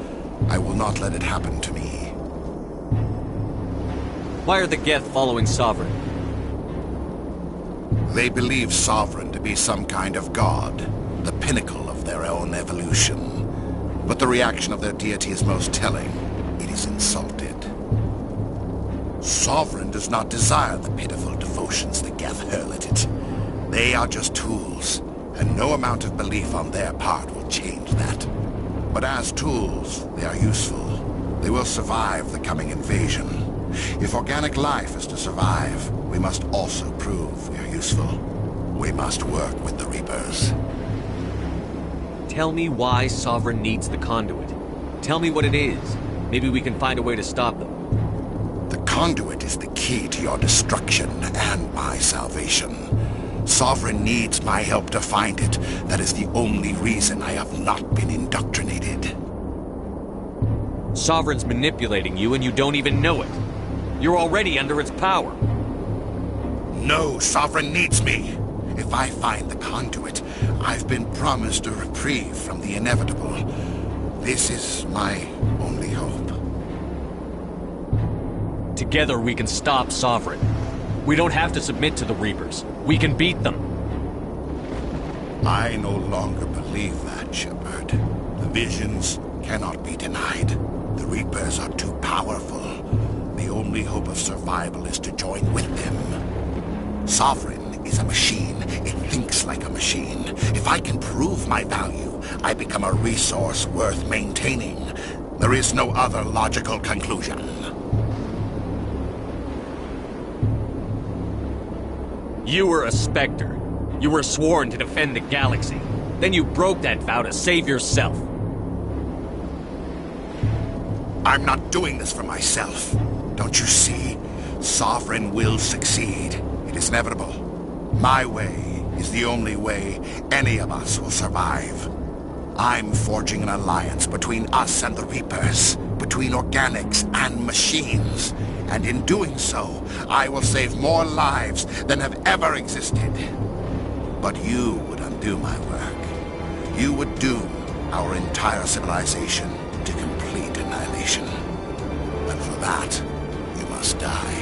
I will not let it happen to me. Why are the Geth following Sovereign? They believe Sovereign to be some kind of god, the pinnacle of their own evolution. But the reaction of their deity is most telling. It is insulted. Sovereign does not desire the pitiful devotions the Geth hurl at it. They are just tools, and no amount of belief on their part will change that. But as tools, they are useful. They will survive the coming invasion. If organic life is to survive, we must also prove we are useful. We must work with the Reapers. Tell me why Sovereign needs the conduit. Tell me what it is. Maybe we can find a way to stop them. The conduit is the key to your destruction and my salvation. Sovereign needs my help to find it. That is the only reason I have not been indoctrinated. Sovereign's manipulating you and you don't even know it. You're already under its power. No, Sovereign needs me. If I find the conduit, I've been promised a reprieve from the inevitable. This is my only hope. Together we can stop Sovereign. We don't have to submit to the Reapers. We can beat them. I no longer believe that, Shepard. The visions cannot be denied. The Reapers are too powerful. The only hope of survival is to join with them. Sovereign is a machine. It thinks like a machine. If I can prove my value, I become a resource worth maintaining. There is no other logical conclusion. You were a Spectre. You were sworn to defend the galaxy. Then you broke that vow to save yourself. I'm not doing this for myself. Don't you see? Sovereign will succeed. It is inevitable. My way is the only way any of us will survive. I'm forging an alliance between us and the Reapers, between organics and machines. And in doing so, I will save more lives than have ever existed. But you would undo my work. You would doom our entire civilization to complete annihilation. And for that, you must die.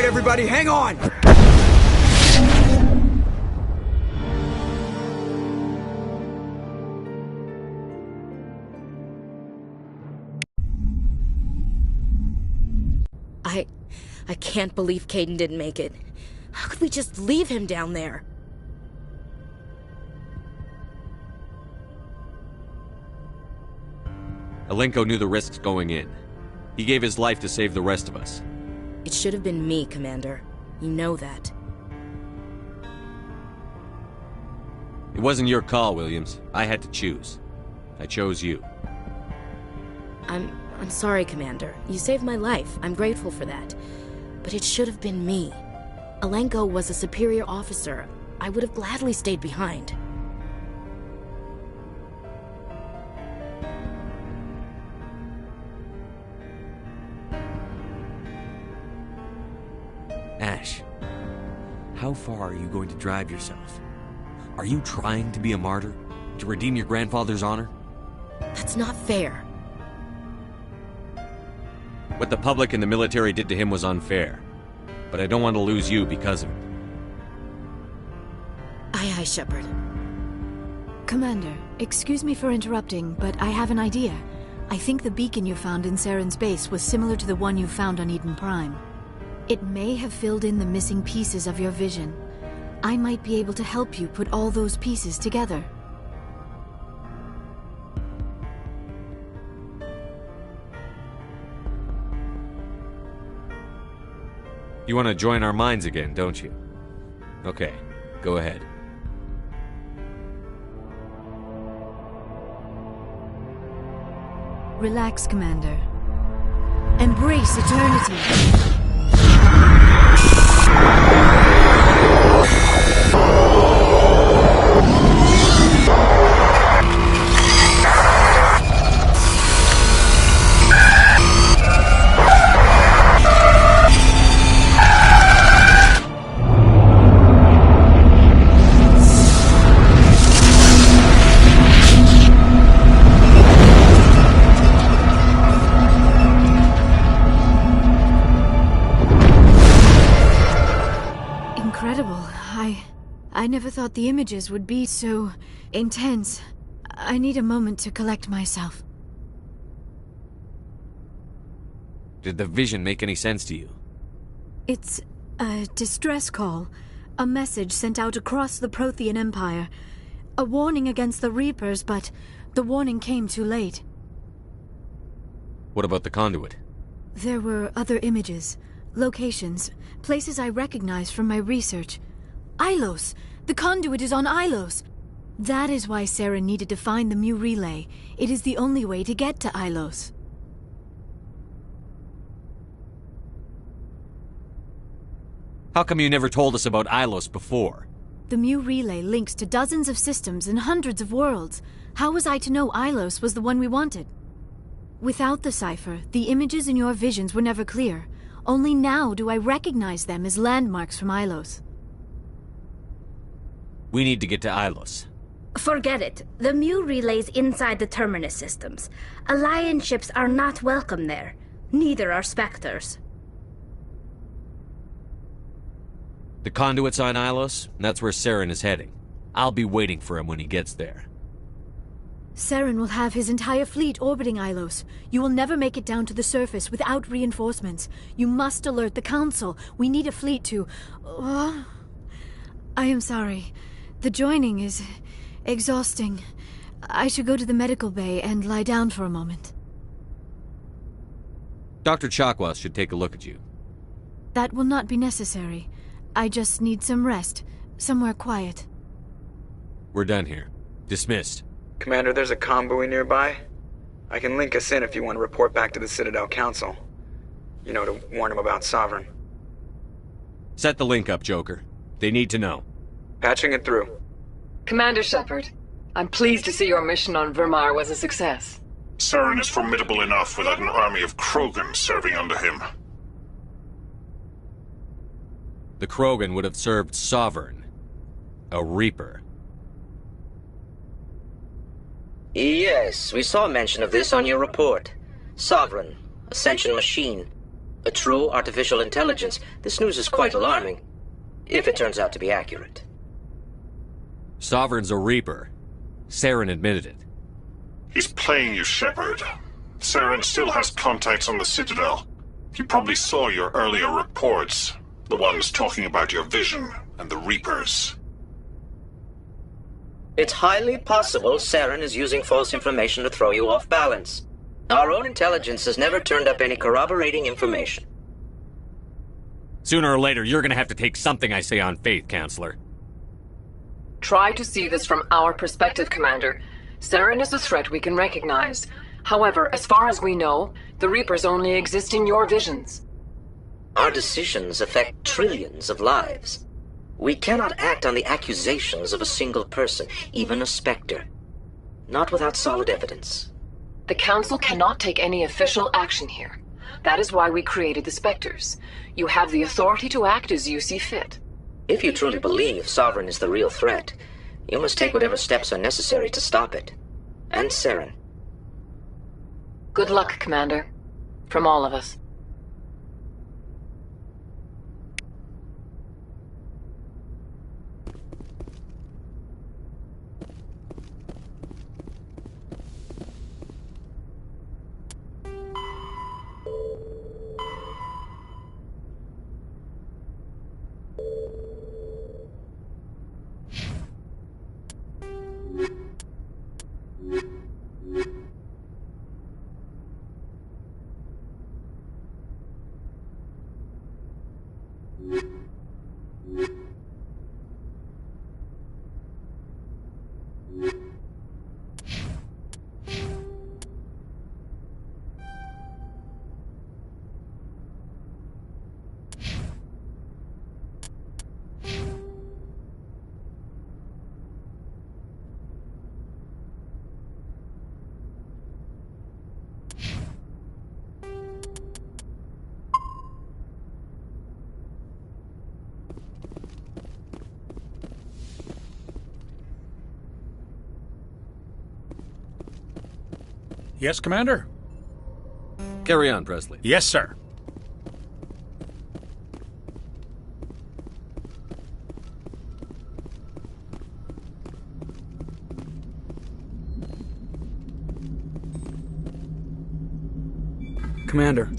Everybody, hang on! I can't believe Caden didn't make it. How could we just leave him down there? Alenko knew the risks going in. He gave his life to save the rest of us. It should have been me, Commander. You know that. It wasn't your call, Williams. I had to choose. I chose you. I'm sorry, Commander. You saved my life. I'm grateful for that. But it should have been me. Alenko was a superior officer. I would have gladly stayed behind. Ash, how far are you going to drive yourself? Are you trying to be a martyr? To redeem your grandfather's honor? That's not fair. What the public and the military did to him was unfair. But I don't want to lose you because of it. Aye, aye, Shepard. Commander, excuse me for interrupting, but I have an idea. I think the beacon you found in Saren's base was similar to the one you found on Eden Prime. It may have filled in the missing pieces of your vision. I might be able to help you put all those pieces together. You want to join our minds again, don't you? Okay, go ahead. Relax, Commander. Embrace eternity. I never thought the images would be so intense. I need a moment to collect myself. Did the vision make any sense to you? It's a distress call. A message sent out across the Prothean Empire. A warning against the Reapers, but the warning came too late. What about the conduit? There were other images, locations, places I recognized from my research. Ilos! The conduit is on Ilos! That is why Sarah needed to find the Mu relay. It is the only way to get to Ilos. How come you never told us about Ilos before? The Mu relay links to dozens of systems and hundreds of worlds. How was I to know Ilos was the one we wanted? Without the cipher, the images in your visions were never clear. Only now do I recognize them as landmarks from Ilos. We need to get to Ilos. Forget it. The Mu relay's inside the Terminus systems. Alliance ships are not welcome there. Neither are Spectres. The conduit's on Ilos, and that's where Saren is heading. I'll be waiting for him when he gets there. Saren will have his entire fleet orbiting Ilos. You will never make it down to the surface without reinforcements. You must alert the Council. We need a fleet to... I am sorry. The joining is exhausting. I should go to the medical bay and lie down for a moment. Dr. Chakwas should take a look at you. That will not be necessary. I just need some rest. Somewhere quiet. We're done here. Dismissed. Commander, there's a convoy nearby. I can link us in if you want to report back to the Citadel Council. You know, to warn them about Sovereign. Set the link up, Joker. They need to know. Patching it through. Commander Shepard, I'm pleased to see your mission on Vermar was a success. Saren is formidable enough without an army of Krogan serving under him. The Krogan would have served Sovereign. A Reaper. Yes, we saw mention of this on your report. Sovereign, Ascension machine, a true artificial intelligence. This news is quite alarming, if it turns out to be accurate. Sovereign's a Reaper. Saren admitted it. He's playing you, Shepard. Saren still has contacts on the Citadel. You probably saw your earlier reports, the ones talking about your vision and the Reapers. It's highly possible Saren is using false information to throw you off balance. Our own intelligence has never turned up any corroborating information. Sooner or later, you're gonna have to take something I say on faith, Counselor. Try to see this from our perspective, Commander. Saren is a threat we can recognize. However, as far as we know, the Reapers only exist in your visions. Our decisions affect trillions of lives. We cannot act on the accusations of a single person, even a Spectre. Not without solid evidence. The Council cannot take any official action here. That is why we created the Spectres. You have the authority to act as you see fit. If you truly believe Sovereign is the real threat, you must take whatever steps are necessary to stop it. And Saren. Good luck, Commander. From all of us. Yes, Commander? Carry on, Presley. Yes, sir. Commander,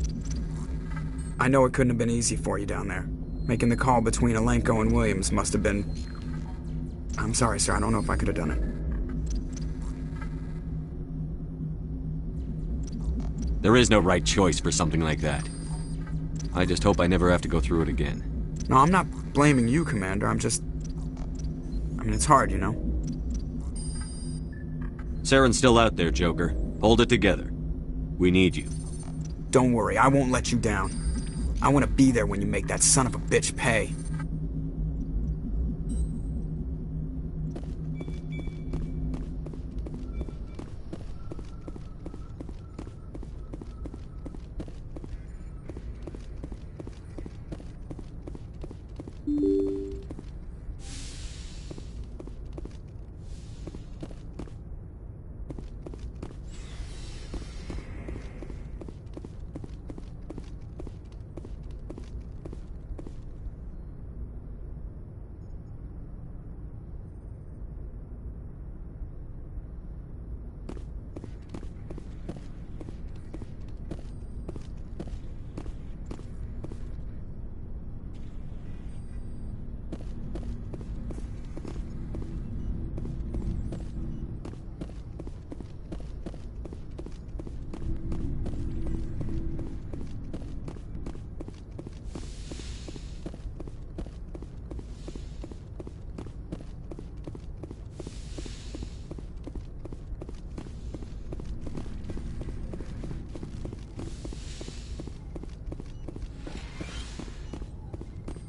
I know it couldn't have been easy for you down there. Making the call between Alenko and Williams must have been... I'm sorry, sir. I don't know if I could have done it. There is no right choice for something like that. I just hope I never have to go through it again. No, I'm not blaming you, Commander. I'm just... I mean, it's hard, you know? Saren's still out there, Joker. Hold it together. We need you. Don't worry, I won't let you down. I want to be there when you make that son of a bitch pay.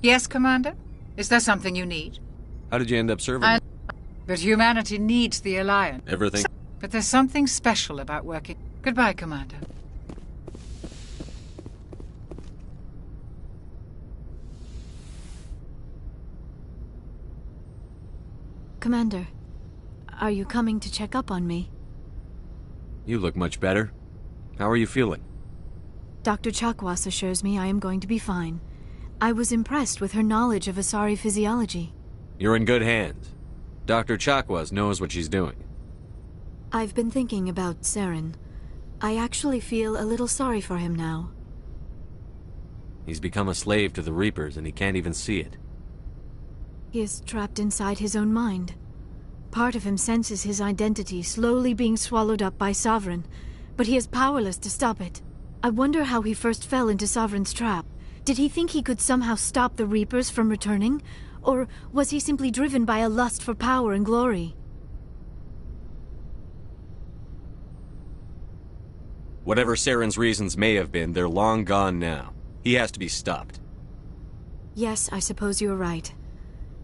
Yes, Commander? Is there something you need? How did you end up serving? But humanity needs the Alliance. Everything? But there's something special about working... Goodbye, Commander. Commander, are you coming to check up on me? You look much better. How are you feeling? Dr. Chakwas assures me I am going to be fine. I was impressed with her knowledge of Asari physiology. You're in good hands. Dr. Chakwas knows what she's doing. I've been thinking about Saren. I actually feel a little sorry for him now. He's become a slave to the Reapers, and he can't even see it. He is trapped inside his own mind. Part of him senses his identity slowly being swallowed up by Sovereign, but he is powerless to stop it. I wonder how he first fell into Sovereign's trap. Did he think he could somehow stop the Reapers from returning? Or was he simply driven by a lust for power and glory? Whatever Saren's reasons may have been, they're long gone now. He has to be stopped. Yes, I suppose you're right.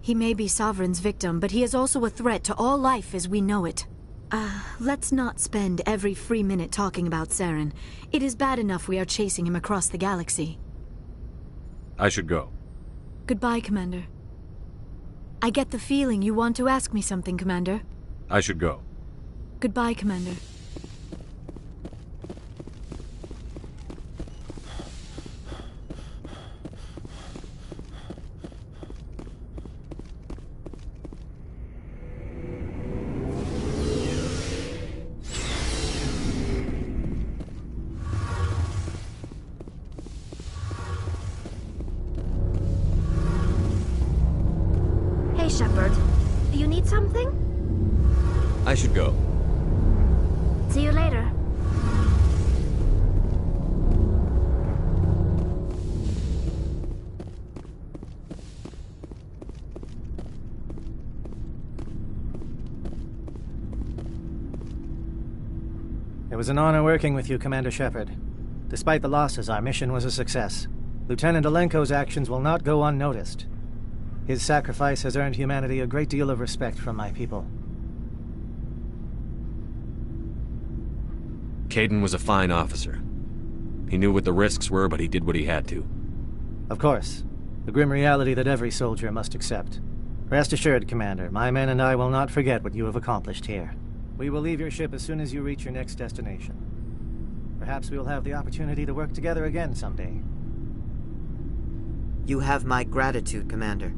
He may be Sovereign's victim, but he is also a threat to all life as we know it. Let's not spend every free minute talking about Saren. It is bad enough we are chasing him across the galaxy. I should go. Goodbye, Commander. I get the feeling you want to ask me something, Commander. I should go. Goodbye, Commander. Shepard, you need something? I should go. See you later. It was an honor working with you, Commander Shepard. Despite the losses, our mission was a success. Lieutenant Alenko's actions will not go unnoticed. His sacrifice has earned humanity a great deal of respect from my people. Kaidan was a fine officer. He knew what the risks were, but he did what he had to. Of course. The grim reality that every soldier must accept. Rest assured, Commander, my men and I will not forget what you have accomplished here. We will leave your ship as soon as you reach your next destination. Perhaps we will have the opportunity to work together again someday. You have my gratitude, Commander.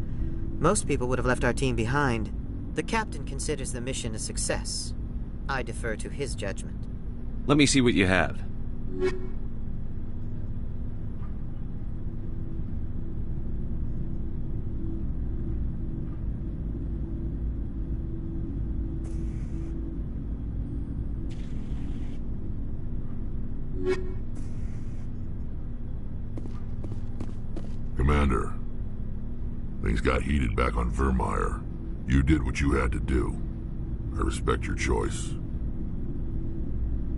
Most people would have left our team behind. The captain considers the mission a success. I defer to his judgment. Let me see what you have. Commander, things got heated back on Vermeer. You did what you had to do. I respect your choice.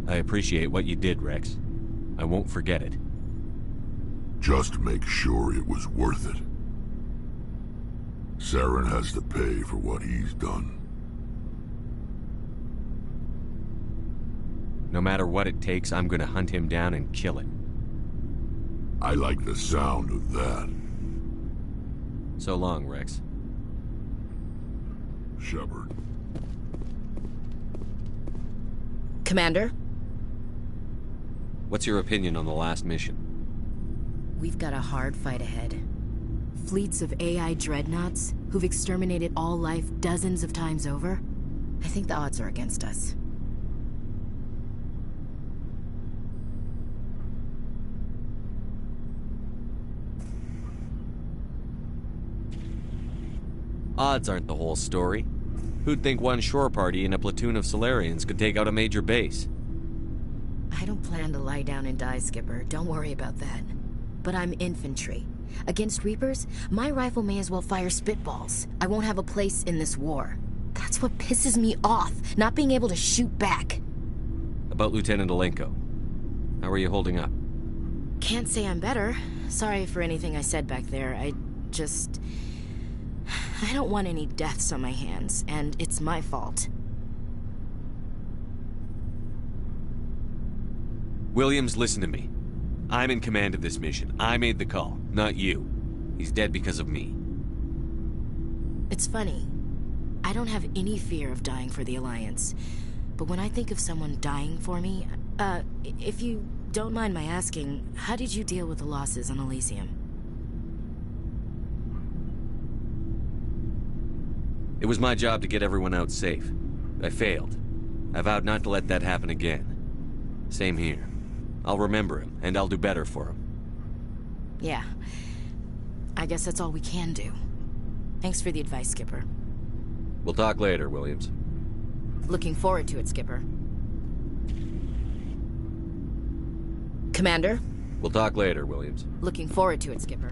I appreciate what you did, Rex. I won't forget it. Just make sure it was worth it. Saren has to pay for what he's done. No matter what it takes, I'm gonna hunt him down and kill it. I like the sound of that. So long, Rex. Shepard. Commander? What's your opinion on the last mission? We've got a hard fight ahead. Fleets of AI dreadnoughts who've exterminated all life dozens of times over. I think the odds are against us. Odds aren't the whole story. Who'd think one shore party and a platoon of Solarians could take out a major base? I don't plan to lie down and die, Skipper. Don't worry about that. But I'm infantry. Against Reapers, my rifle may as well fire spitballs. I won't have a place in this war. That's what pisses me off, not being able to shoot back. About Lieutenant Alenko. How are you holding up? Can't say I'm better. Sorry for anything I said back there. I don't want any deaths on my hands, and it's my fault. Williams, listen to me. I'm in command of this mission. I made the call, not you. He's dead because of me. It's funny. I don't have any fear of dying for the Alliance. But when I think of someone dying for me, if you don't mind my asking, how did you deal with the losses on Elysium? It was my job to get everyone out safe. I failed. I vowed not to let that happen again. Same here. I'll remember him, and I'll do better for him. Yeah. I guess that's all we can do. Thanks for the advice, Skipper. We'll talk later, Williams. Looking forward to it, Skipper. Commander? We'll talk later, Williams. Looking forward to it, Skipper.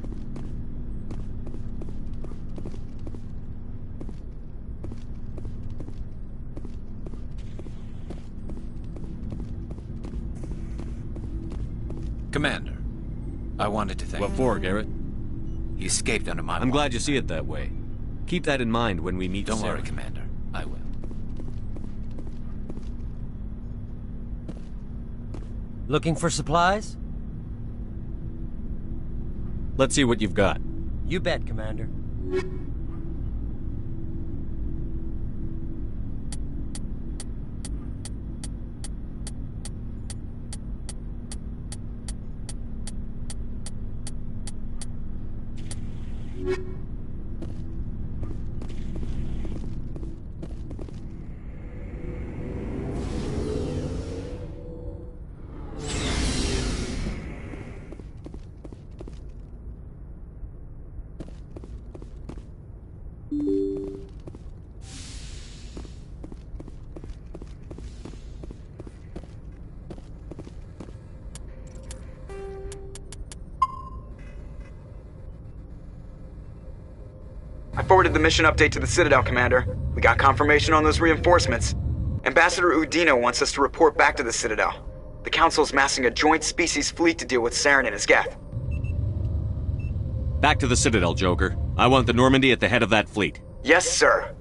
Commander, I wanted to thank What for, Garrett? He escaped under my I'm glad you see it that way. Keep that in mind when we meet Don't Sarah. worry, Commander. I will. Looking for supplies? Let's see what you've got. You bet, Commander. I forwarded the mission update to the Citadel, Commander. We got confirmation on those reinforcements. Ambassador Udina wants us to report back to the Citadel. The Council's massing a joint species fleet to deal with Saren and his Geth. Back to the Citadel, Joker. I want the Normandy at the head of that fleet. Yes, sir.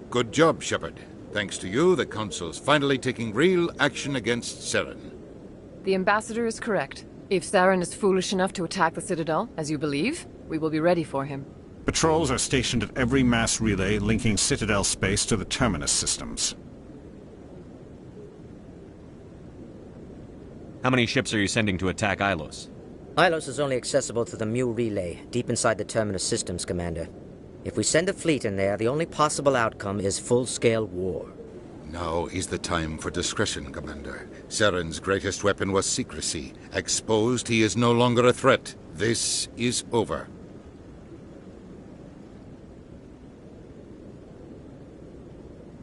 Good job, Shepard. Thanks to you, the Council's finally taking real action against Saren. The Ambassador is correct. If Saren is foolish enough to attack the Citadel, as you believe, we will be ready for him. Patrols are stationed at every mass relay linking Citadel space to the Terminus systems. How many ships are you sending to attack Ilos? Ilos is only accessible to the Mu relay, deep inside the Terminus systems, Commander. If we send a fleet in there, the only possible outcome is full-scale war. Now is the time for discretion, Commander. Saren's greatest weapon was secrecy. Exposed, he is no longer a threat. This is over.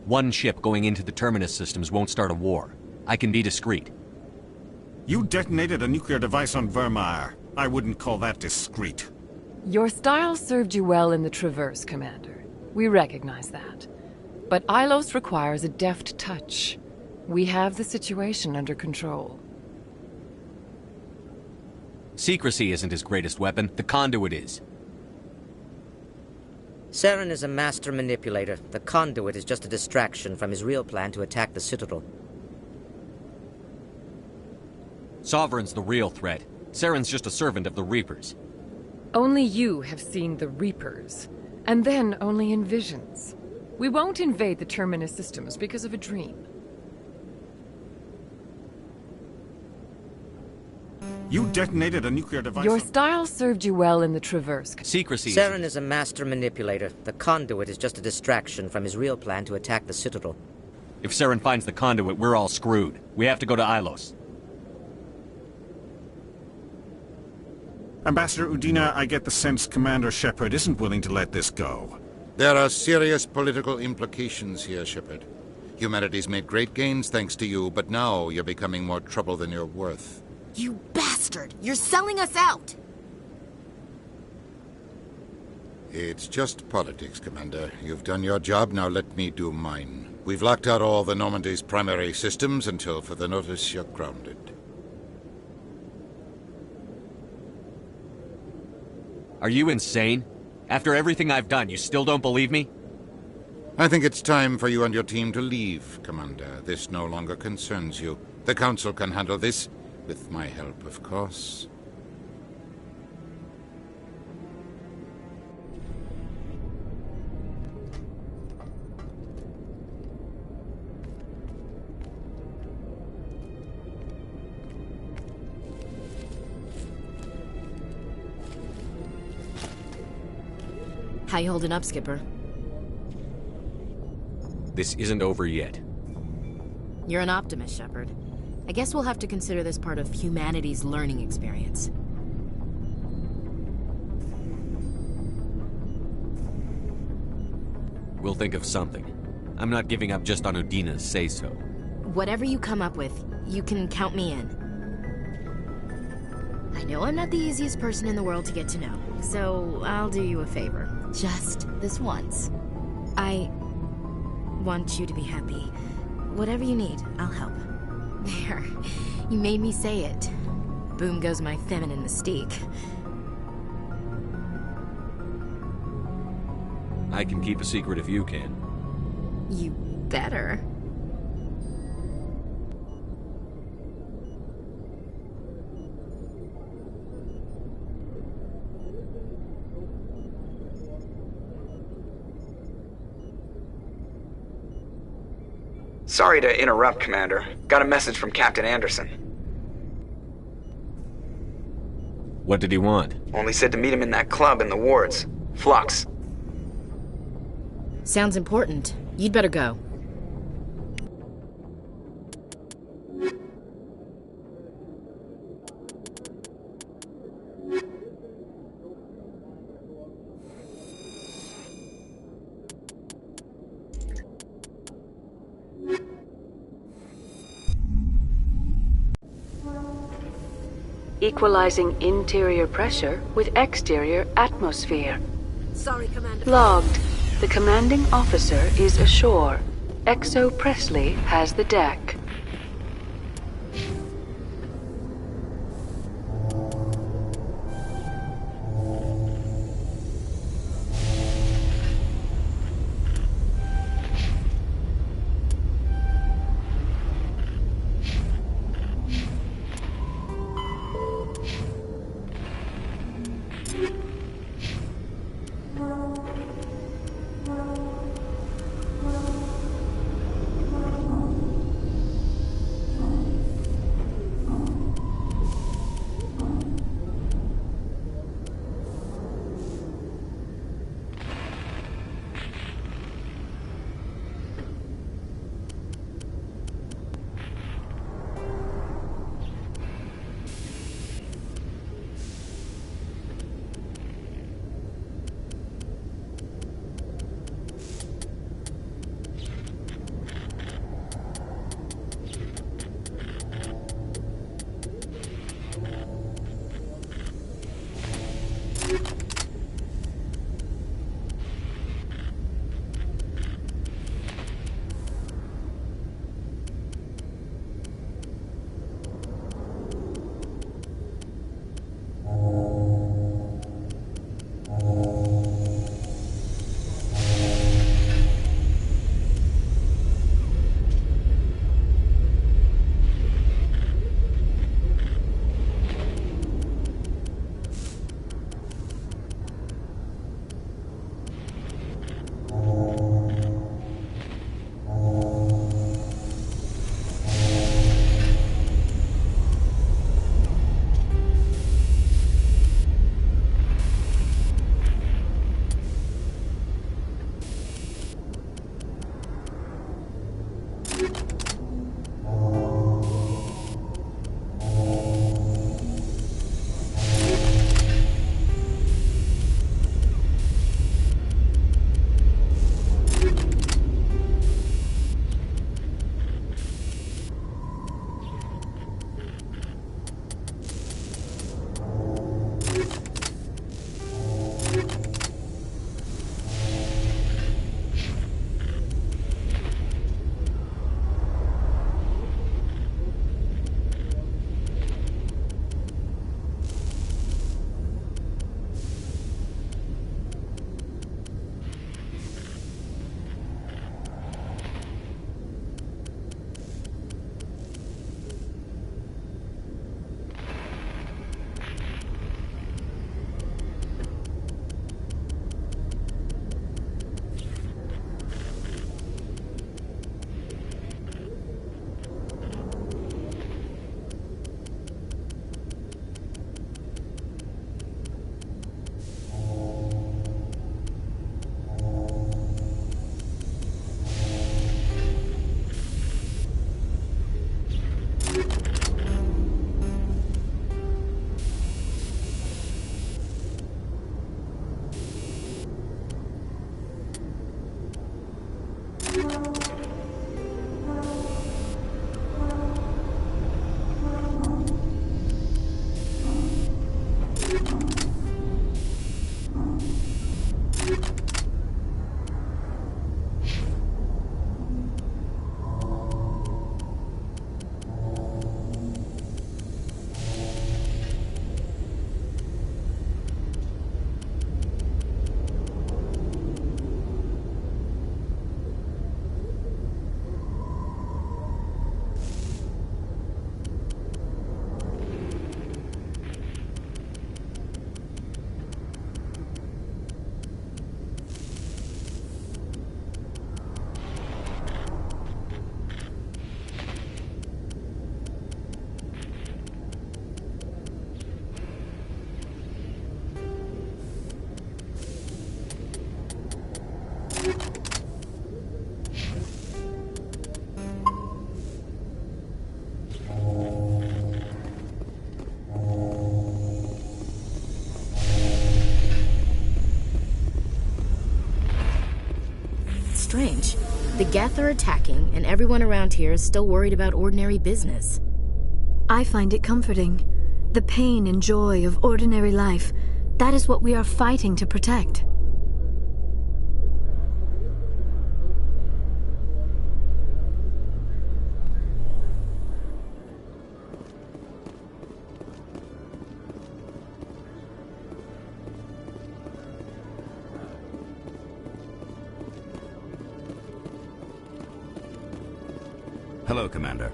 One ship going into the Terminus systems won't start a war. I can be discreet. You detonated a nuclear device on Vermeer. I wouldn't call that discreet. Your style served you well in the Traverse, Commander. We recognize that. But Ilos requires a deft touch. We have the situation under control. Secrecy isn't his greatest weapon. The conduit is. Saren is a master manipulator. The conduit is just a distraction from his real plan to attack the Citadel. Sovereign's the real threat. Saren's just a servant of the Reapers. Only you have seen the Reapers, and then only in visions. We won't invade the Terminus systems because of a dream. You detonated a nuclear device. Your style served you well in the Traverse. Secrecy. Saren is a master manipulator. The conduit is just a distraction from his real plan to attack the Citadel. If Saren finds the conduit, we're all screwed. We have to go to Ilos. Ambassador Udina, I get the sense Commander Shepard isn't willing to let this go. There are serious political implications here, Shepard. Humanity's made great gains thanks to you, but now you're becoming more trouble than you're worth. You bastard! You're selling us out! It's just politics, Commander. You've done your job, now let me do mine. We've locked out all the Normandy's primary systems until further notice you're grounded. Are you insane? After everything I've done, you still don't believe me? I think it's time for you and your team to leave, Commander. This no longer concerns you. The Council can handle this, with my help, of course. How you holding up, Skipper? This isn't over yet. You're an optimist, Shepard. I guess we'll have to consider this part of humanity's learning experience. We'll think of something. I'm not giving up just on Udina's say-so. Whatever you come up with, you can count me in. I know I'm not the easiest person in the world to get to know, so I'll do you a favor. Just this once. I want you to be happy. Whatever you need, I'll help. There. You made me say it. Boom goes my feminine mystique. I can keep a secret if you can. You better. Sorry to interrupt, Commander. Got a message from Captain Anderson. What did he want? Only said to meet him in that club in the wards. Flux. Sounds important. You'd better go. Equalizing interior pressure with exterior atmosphere. Sorry, Commander. Logged. The commanding officer is ashore. Exo Presley has the deck. Strange. The Geth are attacking, and everyone around here is still worried about ordinary business. I find it comforting. The pain and joy of ordinary life, that is what we are fighting to protect. Hello, Commander.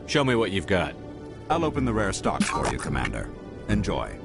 Show me what you've got. I'll open the rare stocks for you, Commander. Enjoy.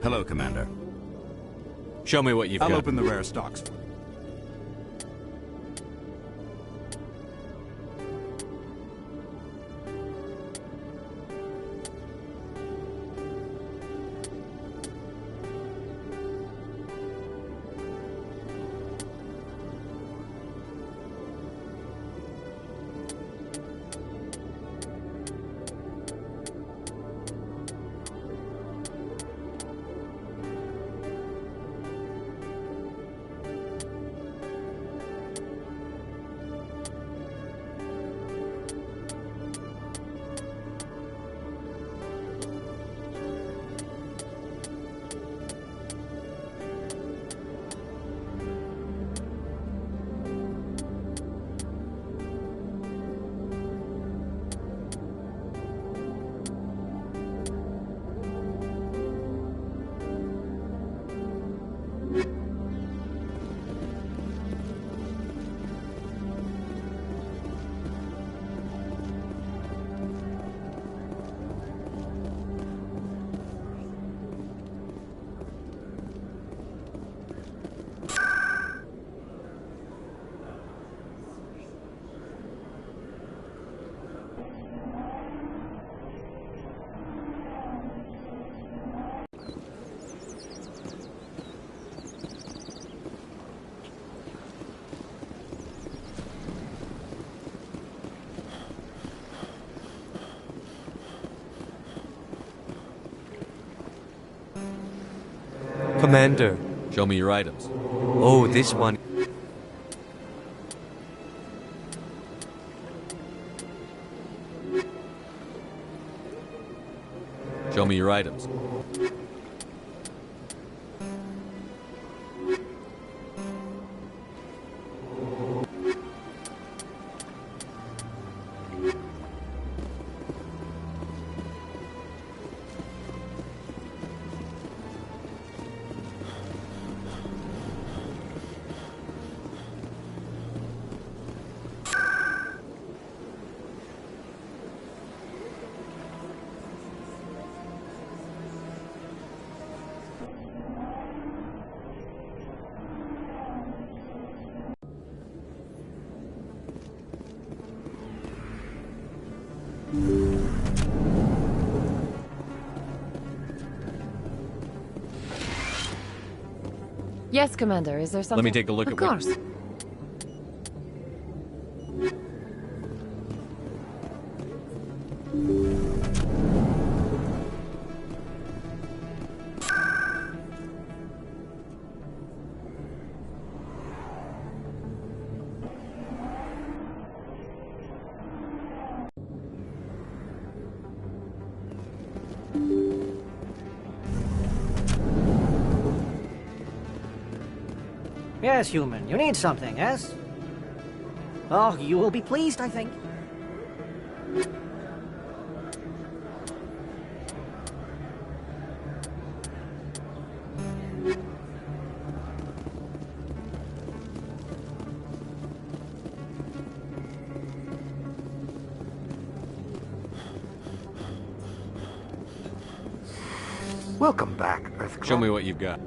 Hello, Commander. Show me what you've got. I'll open the rare stocks. Commander. Show me your items. Oh, this one. Show me your items. Yes, Commander. Is there something? Let me take a look at what... Of course. Yes, human. You need something, yes? Oh, you will be pleased, I think. Welcome back, Earthclaw. Show me what you've got.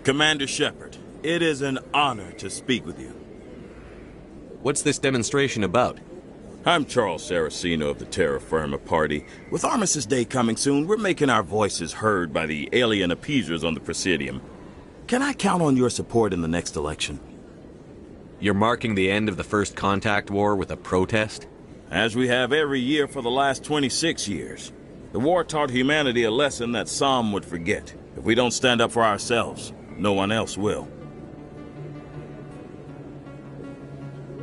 Commander Shepard, it is an honor to speak with you. What's this demonstration about? I'm Charles Saraceno of the Terra Firma Party. With Armistice Day coming soon, we're making our voices heard by the alien appeasers on the Presidium. Can I count on your support in the next election? You're marking the end of the First Contact War with a protest? As we have every year for the last 26 years. The war taught humanity a lesson that some would forget. If we don't stand up for ourselves, no one else will.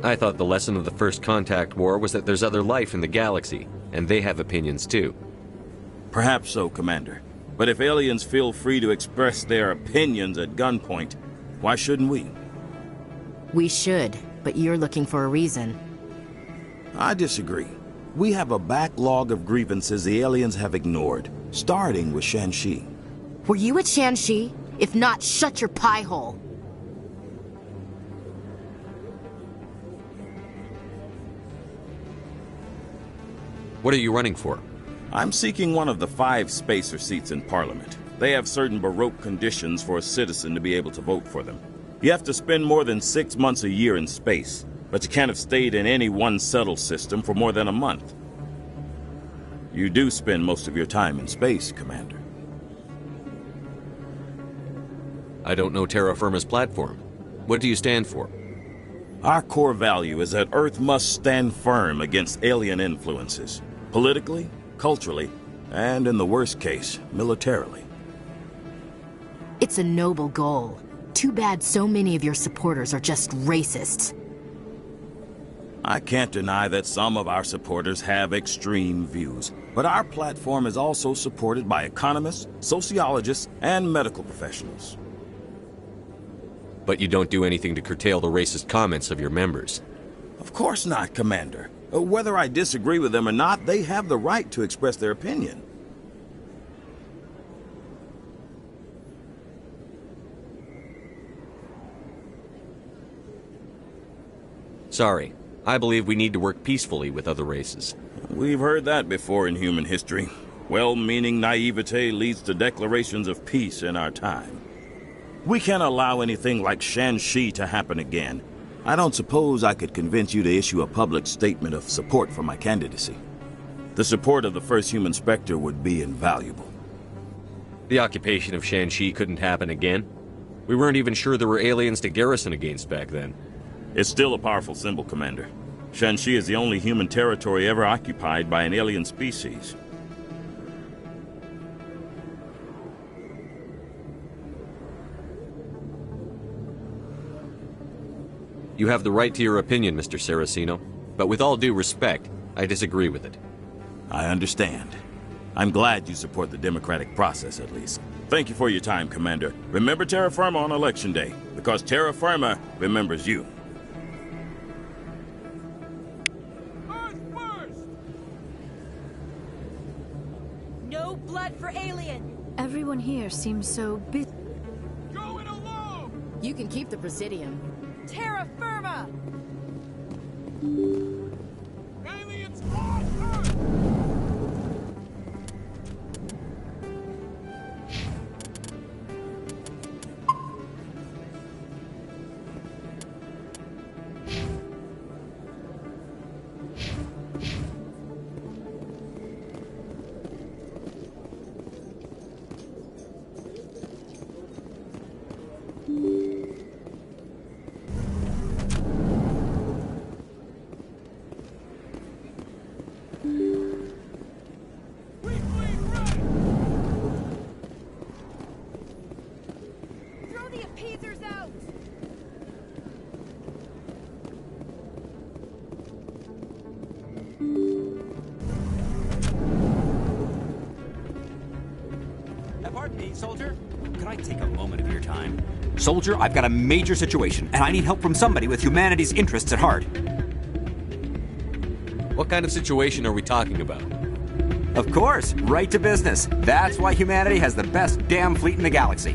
I thought the lesson of the First Contact War was that there's other life in the galaxy, and they have opinions too. Perhaps so, Commander. But if aliens feel free to express their opinions at gunpoint, why shouldn't we? We should, but you're looking for a reason. I disagree. We have a backlog of grievances the aliens have ignored, starting with Shanxi. Were you at Shanxi? If not, shut your pie hole. What are you running for? I'm seeking one of the 5 spacer seats in Parliament. They have certain Baroque conditions for a citizen to be able to vote for them. You have to spend more than 6 months a year in space, but you can't have stayed in any one settled system for more than a month. You do spend most of your time in space, Commander. I don't know Terra Firma's platform. What do you stand for? Our core value is that Earth must stand firm against alien influences. Politically, culturally, and in the worst case, militarily. It's a noble goal. Too bad so many of your supporters are just racists. I can't deny that some of our supporters have extreme views, but our platform is also supported by economists, sociologists, and medical professionals. But you don't do anything to curtail the racist comments of your members. Of course not, Commander. Whether I disagree with them or not, they have the right to express their opinion. Sorry. I believe we need to work peacefully with other races. We've heard that before in human history. Well-meaning naivete leads to declarations of peace in our time. We can't allow anything like Shanxi to happen again. I don't suppose I could convince you to issue a public statement of support for my candidacy. The support of the first human Spectre would be invaluable. The occupation of Shanxi couldn't happen again. We weren't even sure there were aliens to garrison against back then. It's still a powerful symbol, Commander. Shanxi is the only human territory ever occupied by an alien species. You have the right to your opinion, Mr. Saraceno, but with all due respect, I disagree with it. I understand. I'm glad you support the democratic process, at least. Thank you for your time, Commander. Remember Terra Firma on Election Day, because Terra Firma remembers you. No blood for alien! Everyone here seems so busy. You can keep the Presidium. Terra Firma! Aliens on Earth! Pardon me, soldier. Could I take a moment of your time? Soldier, I've got a major situation, and I need help from somebody with humanity's interests at heart. What kind of situation are we talking about? Of course, right to business. That's why humanity has the best damn fleet in the galaxy.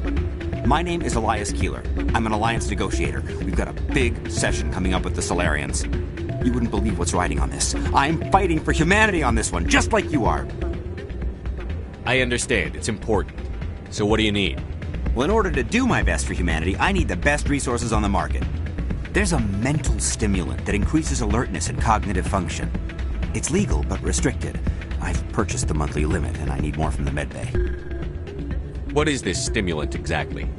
My name is Elias Keeler. I'm an alliance negotiator. We've got a big session coming up with the Solarians. You wouldn't believe what's riding on this. I'm fighting for humanity on this one, just like you are. I understand. It's important. So what do you need? Well, in order to do my best for humanity, I need the best resources on the market. There's a mental stimulant that increases alertness and cognitive function. It's legal, but restricted. I've purchased the monthly limit, and I need more from the medbay. What is this stimulant exactly?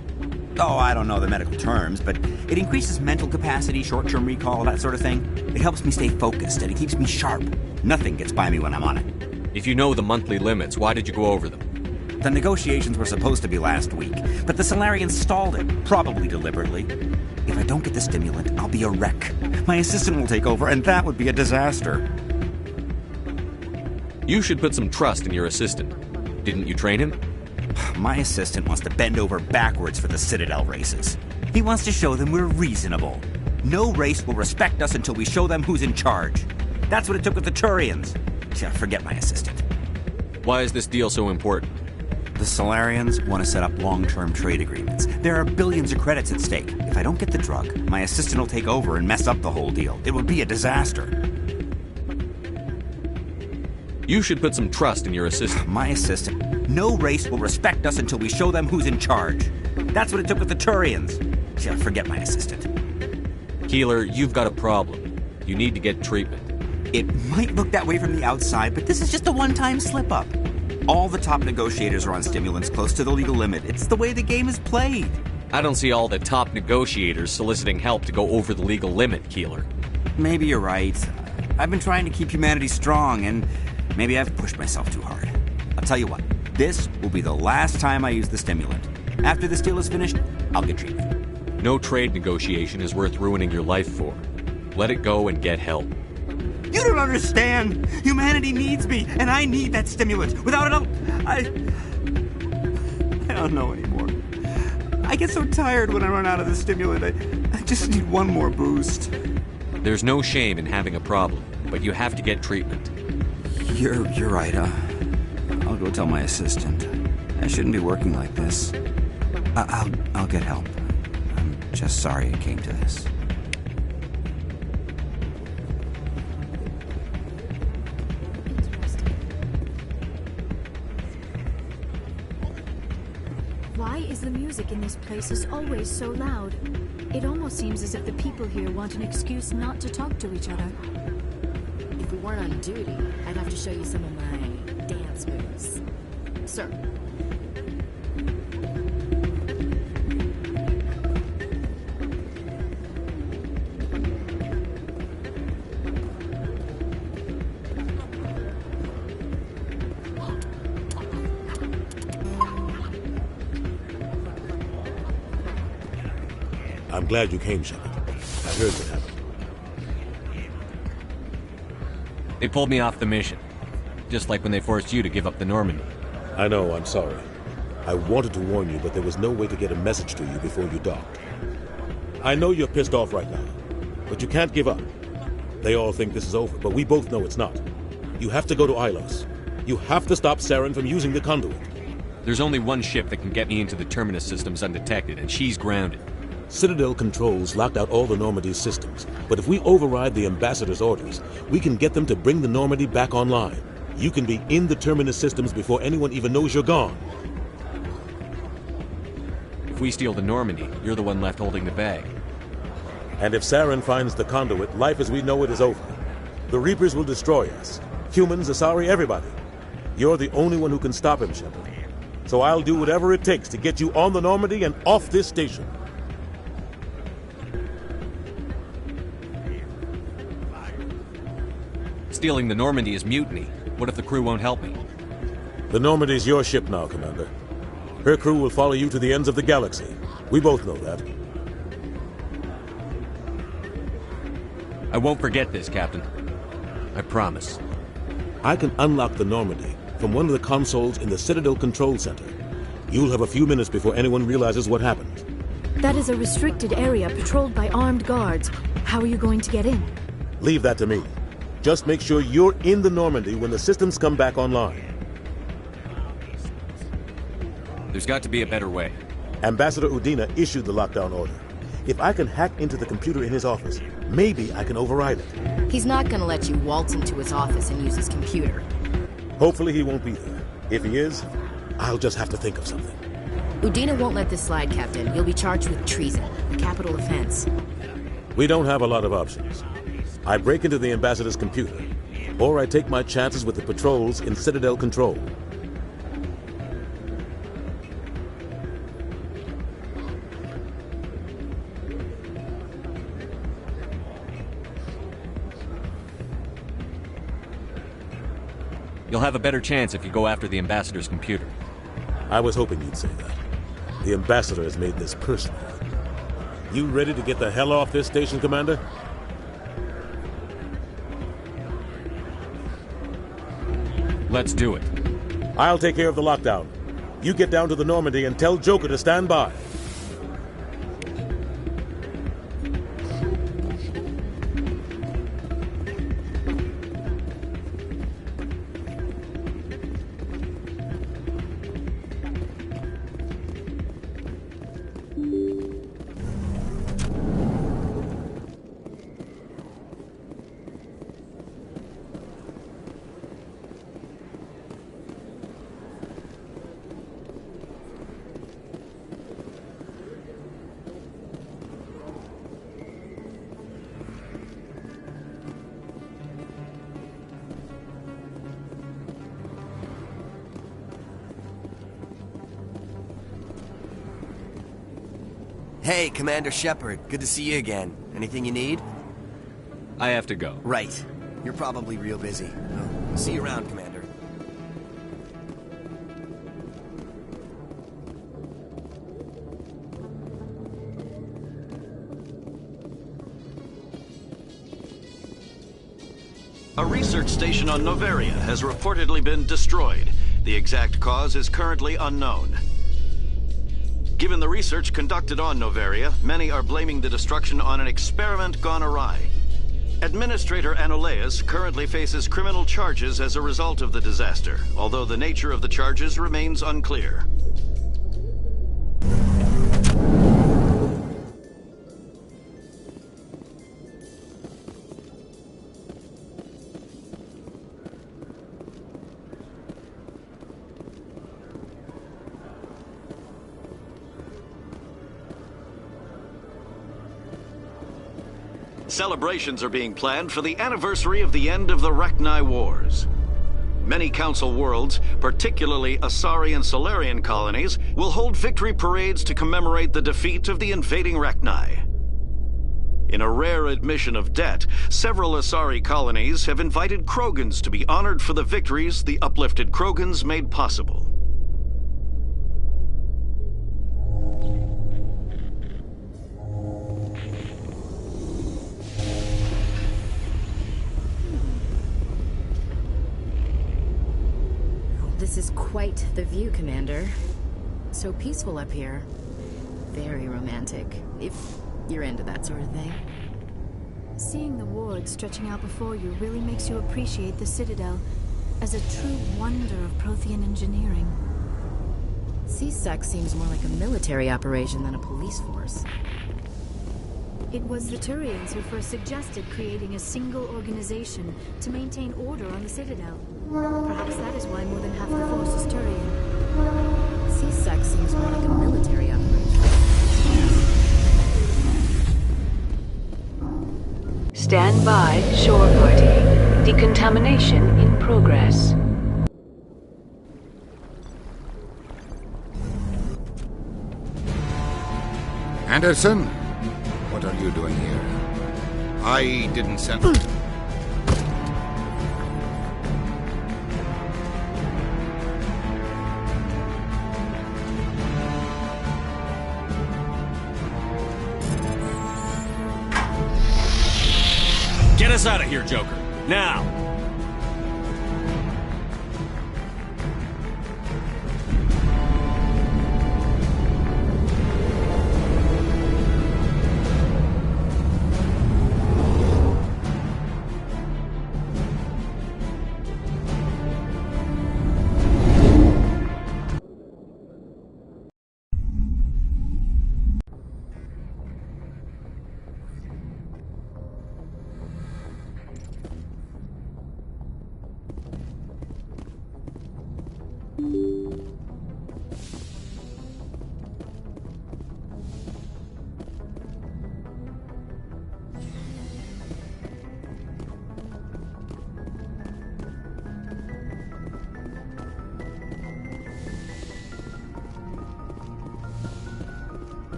Oh, I don't know the medical terms, but it increases mental capacity, short-term recall, that sort of thing. It helps me stay focused, and it keeps me sharp. Nothing gets by me when I'm on it. If you know the monthly limits, why did you go over them? The negotiations were supposed to be last week, but the Solarians stalled it, probably deliberately. If I don't get the stimulant, I'll be a wreck. My assistant will take over, and that would be a disaster. You should put some trust in your assistant. Didn't you train him? My assistant wants to bend over backwards for the Citadel races. He wants to show them we're reasonable. No race will respect us until we show them who's in charge. That's what it took with the Turians. Forget my assistant. Why is this deal so important? The Solarians want to set up long-term trade agreements. There are billions of credits at stake. If I don't get the drug, my assistant will take over and mess up the whole deal. It would be a disaster. You should put some trust in your assistant. My assistant. No race will respect us until we show them who's in charge. That's what it took with the Turians. Forget my assistant. Keeler, you've got a problem. You need to get treatment. It might look that way from the outside, but this is just a one-time slip-up. All the top negotiators are on stimulants close to the legal limit. It's the way the game is played. I don't see all the top negotiators soliciting help to go over the legal limit, Keeler. Maybe you're right. I've been trying to keep humanity strong, and maybe I've pushed myself too hard. I'll tell you what, this will be the last time I use the stimulant. After this deal is finished, I'll get treatment. No trade negotiation is worth ruining your life for. Let it go and get help. You don't understand! Humanity needs me, and I need that stimulant. Without it, I don't know anymore. I get so tired when I run out of the stimulant. I just need one more boost. There's no shame in having a problem, but you have to get treatment. You're right. I'll go tell my assistant. I shouldn't be working like this. I'll get help. I'm just sorry it came to this. Why is the music in this place is always so loud? It almost seems as if the people here want an excuse not to talk to each other. If we weren't on duty, I'd have to show you some of my dance moves. Sir. I'm glad you came, Shepard. I heard what happened. They pulled me off the mission. Just like when they forced you to give up the Normandy. I know, I'm sorry. I wanted to warn you, but there was no way to get a message to you before you docked. I know you're pissed off right now, but you can't give up. They all think this is over, but we both know it's not. You have to go to Ilos. You have to stop Saren from using the conduit. There's only one ship that can get me into the Terminus systems undetected, and she's grounded. Citadel controls locked out all the Normandy's systems, but if we override the Ambassador's orders, we can get them to bring the Normandy back online. You can be in the Terminus systems before anyone even knows you're gone. If we steal the Normandy, you're the one left holding the bag. And if Saren finds the conduit, life as we know it is over. The Reapers will destroy us. Humans, Asari, everybody. You're the only one who can stop him, Shepard. So I'll do whatever it takes to get you on the Normandy and off this station. Stealing the Normandy is mutiny. What if the crew won't help me? The Normandy's your ship now, Commander. Her crew will follow you to the ends of the galaxy. We both know that. I won't forget this, Captain. I promise. I can unlock the Normandy from one of the consoles in the Citadel Control Center. You'll have a few minutes before anyone realizes what happened. That is a restricted area patrolled by armed guards. How are you going to get in? Leave that to me. Just make sure you're in the Normandy when the systems come back online. There's got to be a better way. Ambassador Udina issued the lockdown order. If I can hack into the computer in his office, maybe I can override it. He's not gonna let you waltz into his office and use his computer. Hopefully he won't be there. If he is, I'll just have to think of something. Udina won't let this slide, Captain. You'll be charged with treason, a capital offense. We don't have a lot of options. I break into the Ambassador's computer, or I take my chances with the patrols in Citadel Control. You'll have a better chance if you go after the Ambassador's computer. I was hoping you'd say that. The Ambassador has made this personal. You ready to get the hell off this station, Commander? Let's do it. I'll take care of the lockdown. You get down to the Normandy and tell Joker to stand by. Hey, Commander Shepard. Good to see you again. Anything you need? I have to go. Right. You're probably real busy. Well, see you around, Commander. A research station on Noveria has reportedly been destroyed. The exact cause is currently unknown. Given the research conducted on Noveria, many are blaming the destruction on an experiment gone awry. Administrator Anoleus currently faces criminal charges as a result of the disaster, although the nature of the charges remains unclear. Celebrations are being planned for the anniversary of the end of the Rachni Wars. Many Council worlds, particularly Asari and Solarian colonies, will hold victory parades to commemorate the defeat of the invading Rachni. In a rare admission of debt, several Asari colonies have invited Krogans to be honored for the victories the uplifted Krogans made possible. This is quite the view, Commander. So peaceful up here. Very romantic, if you're into that sort of thing. Seeing the wards stretching out before you really makes you appreciate the Citadel as a true wonder of Prothean engineering. CSEC seems more like a military operation than a police force. It was the Turians who first suggested creating a single organization to maintain order on the Citadel. Perhaps that is why more than half the force is Turian. CSEC seems more like a military operation. Stand by, shore party. Decontamination in progress. Anderson? What are you doing here? I didn't send... Get us out of here, Joker. Now!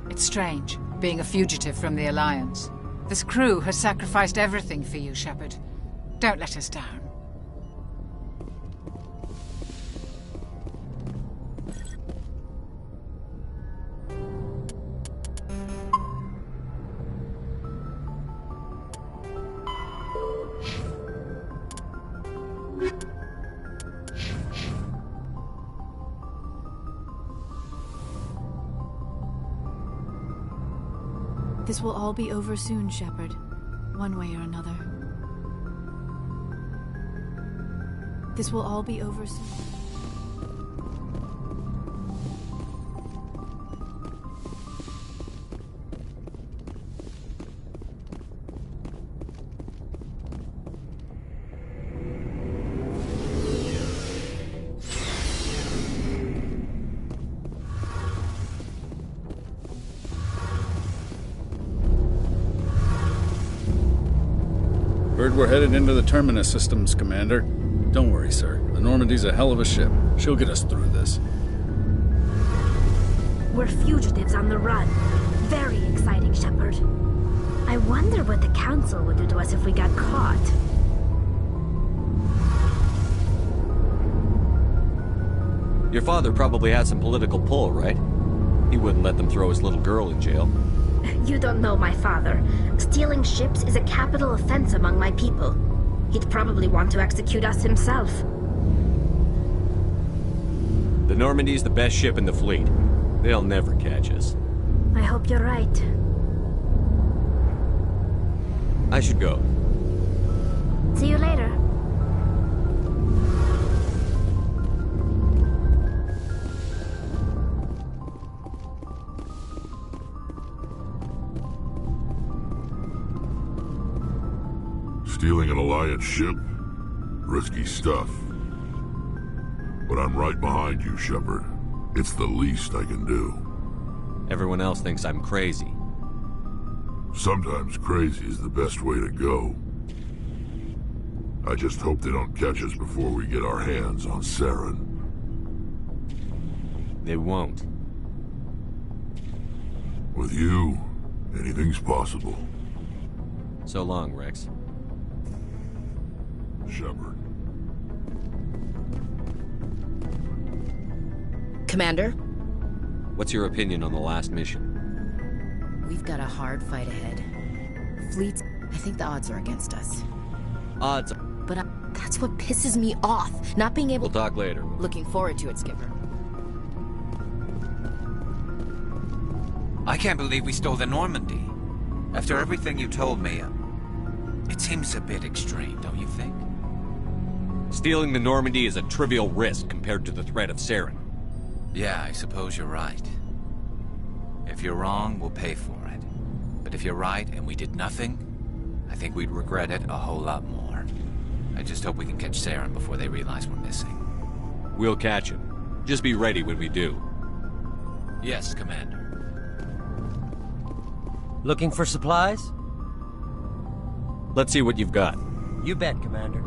It's strange, being a fugitive from the Alliance. This crew has sacrificed everything for you, Shepard. Don't let us down. This will all be over soon, Shepard. One way or another. This will all be over soon. Heard we're headed into the Terminus systems, Commander. Don't worry, sir. The Normandy's a hell of a ship. She'll get us through this. We're fugitives on the run. Very exciting, Shepard. I wonder what the Council would do to us if we got caught. Your father probably had some political pull, right? He wouldn't let them throw his little girl in jail. You don't know my father. Stealing ships is a capital offense among my people. He'd probably want to execute us himself. The Normandy's the best ship in the fleet. They'll never catch us. I hope you're right. I should go. See you later. Steal Alliance ship? Risky stuff. But I'm right behind you, Shepard. It's the least I can do. Everyone else thinks I'm crazy. Sometimes crazy is the best way to go. I just hope they don't catch us before we get our hands on Saren. They won't. With you, anything's possible. So long, Rex. Shepard. Commander? What's your opinion on the last mission? We've got a hard fight ahead. Fleets, I think the odds are against us. Odds. But that's what pisses me off, not being able. We'll talk later. Looking forward to it, Skipper. I can't believe we stole the Normandy. After everything you told me, it seems a bit extreme, don't you think? Stealing the Normandy is a trivial risk compared to the threat of Saren. Yeah, I suppose you're right. If you're wrong, we'll pay for it. But if you're right and we did nothing, I think we'd regret it a whole lot more. I just hope we can catch Saren before they realize we're missing. We'll catch him. Just be ready when we do. Yes, Commander. Looking for supplies? Let's see what you've got. You bet, Commander.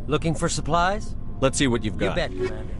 Looking for supplies? Let's see what you've got. You bet, Commander.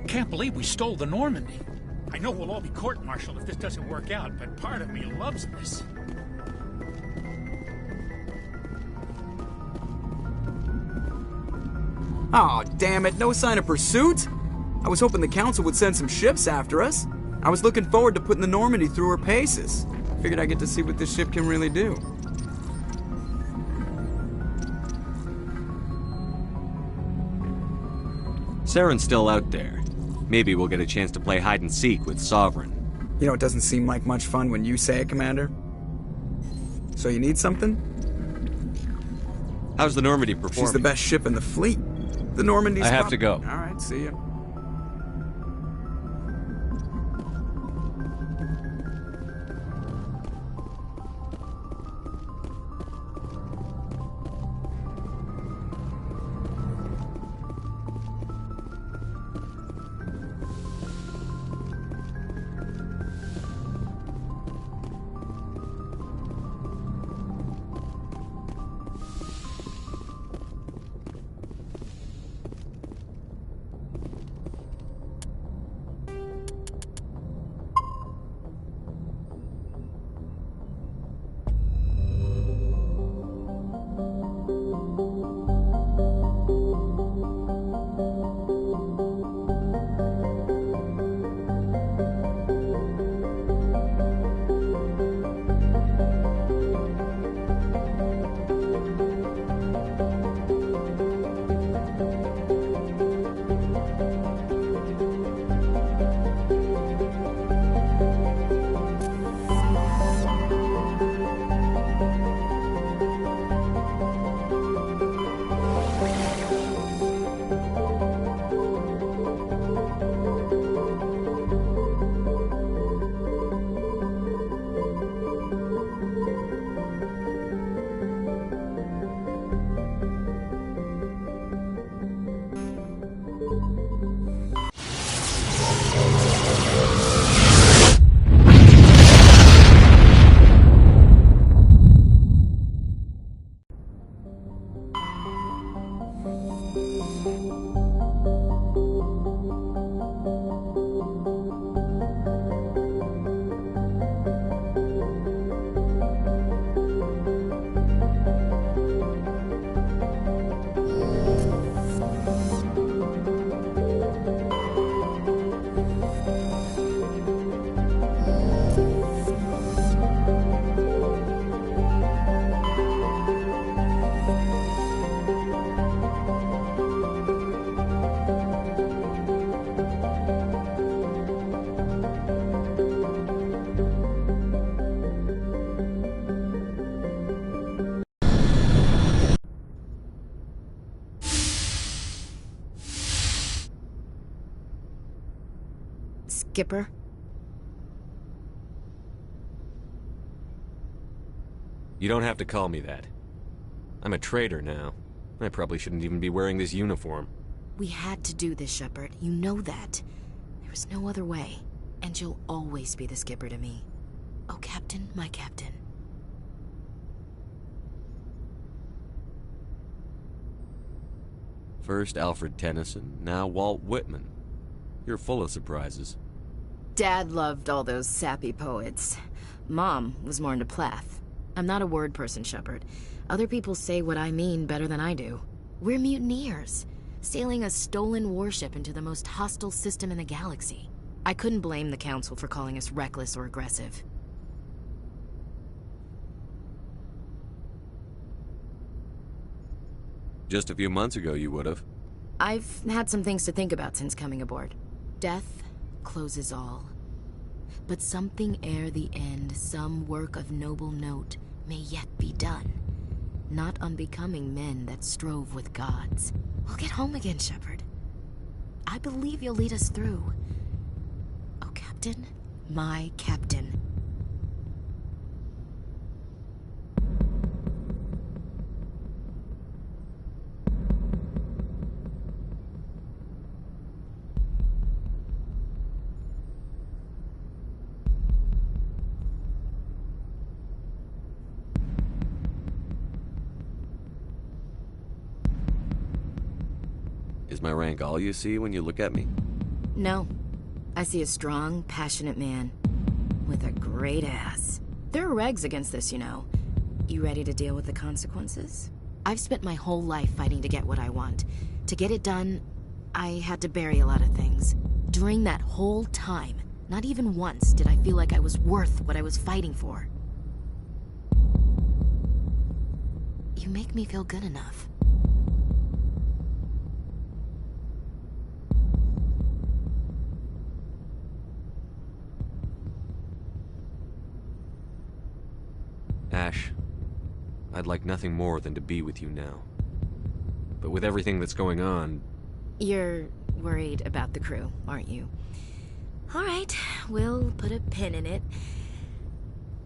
Can't believe we stole the Normandy. I know we'll all be court-martialed if this doesn't work out, but part of me loves this. Aw, damn it, no sign of pursuit? I was hoping the council would send some ships after us. I was looking forward to putting the Normandy through her paces. Figured I'd get to see what this ship can really do. Saren's still out there. Maybe we'll get a chance to play hide-and-seek with Sovereign. You know, it doesn't seem like much fun when you say it, Commander. So you need something? How's the Normandy performing? She's the best ship in the fleet. The Normandy's I have to go. Alright, see ya. Skipper? You don't have to call me that. I'm a traitor now. I probably shouldn't even be wearing this uniform. We had to do this, Shepard. You know that. There was no other way. And you'll always be the skipper to me. Oh, Captain, my captain. First Alfred Tennyson, now Walt Whitman. You're full of surprises. Dad loved all those sappy poets. Mom was more into Plath. I'm not a word person, Shepard. Other people say what I mean better than I do. We're mutineers, sailing a stolen warship into the most hostile system in the galaxy. I couldn't blame the Council for calling us reckless or aggressive. Just a few months ago, you would've. I've had some things to think about since coming aboard. Death closes all. But something ere the end, some work of noble note, may yet be done. Not unbecoming men that strove with gods. We'll get home again, Shepard. I believe you'll lead us through. Oh, Captain, my captain. Is my rank all you see when you look at me? No. I see a strong, passionate man. With a great ass. There are regs against this, you know. You ready to deal with the consequences? I've spent my whole life fighting to get what I want. To get it done, I had to bury a lot of things. During that whole time, not even once did I feel like I was worth what I was fighting for. You make me feel good enough. Ash, I'd like nothing more than to be with you now. But with everything that's going on... You're worried about the crew, aren't you? Alright, we'll put a pin in it.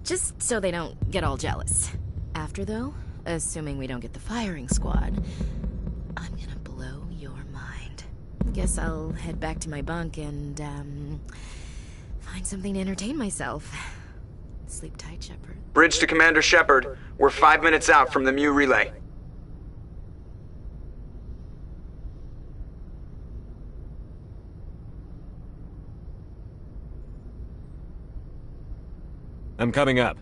Just so they don't get all jealous. After, though, assuming we don't get the firing squad, I'm gonna blow your mind. Guess I'll head back to my bunk and, find something to entertain myself. Sleep tight, Shepard. Bridge to Commander Shepard. We're 5 minutes out from the Mu relay. I'm coming up.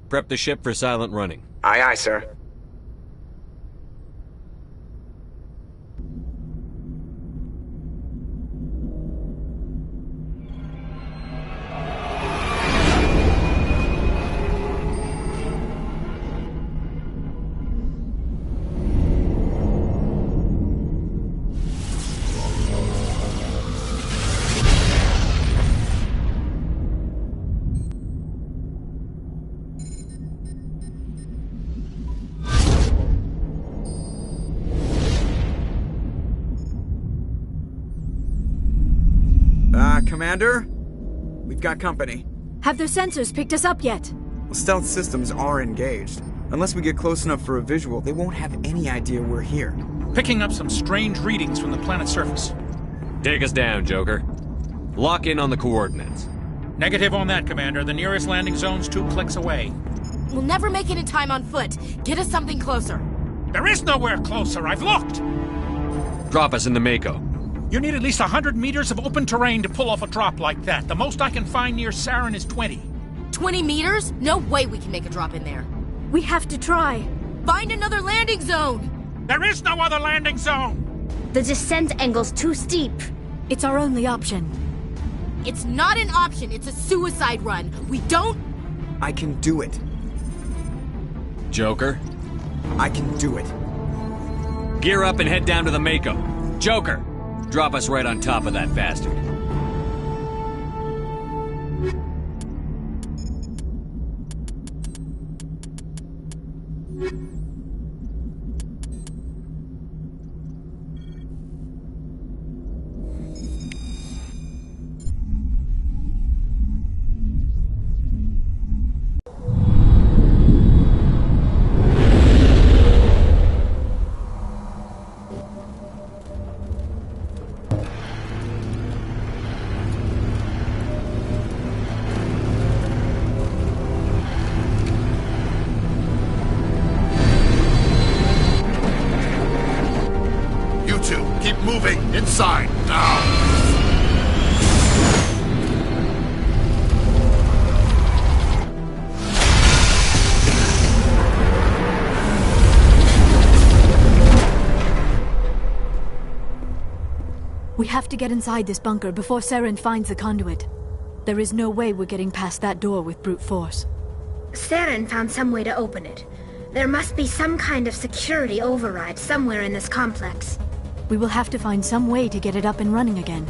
Prep the ship for silent running. Aye, aye, sir. Commander? We've got company. Have their sensors picked us up yet? Well, stealth systems are engaged. Unless we get close enough for a visual, they won't have any idea we're here. Picking up some strange readings from the planet's surface. Take us down, Joker. Lock in on the coordinates. Negative on that, Commander. The nearest landing zone's 2 clicks away. We'll never make it in time on foot. Get us something closer. There is nowhere closer. I've looked. Drop us in the Mako. You need at least 100 meters of open terrain to pull off a drop like that. The most I can find near Saren is 20. 20 meters? No way we can make a drop in there. We have to try. Find another landing zone! There is no other landing zone! The descent angle's too steep. It's our only option. It's not an option, it's a suicide run. We don't... I can do it. Joker? I can do it. Gear up and head down to the Mako. Joker! Drop us right on top of that bastard. Inside, now! We have to get inside this bunker before Saren finds the conduit. There is no way we're getting past that door with brute force. Saren found some way to open it. There must be some kind of security override somewhere in this complex. We will have to find some way to get it up and running again.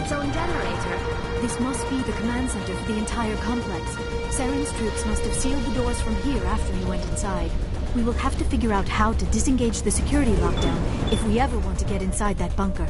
its own generator. This must be the command center for the entire complex. Saren's troops must have sealed the doors from here after he went inside. We will have to figure out how to disengage the security lockdown if we ever want to get inside that bunker.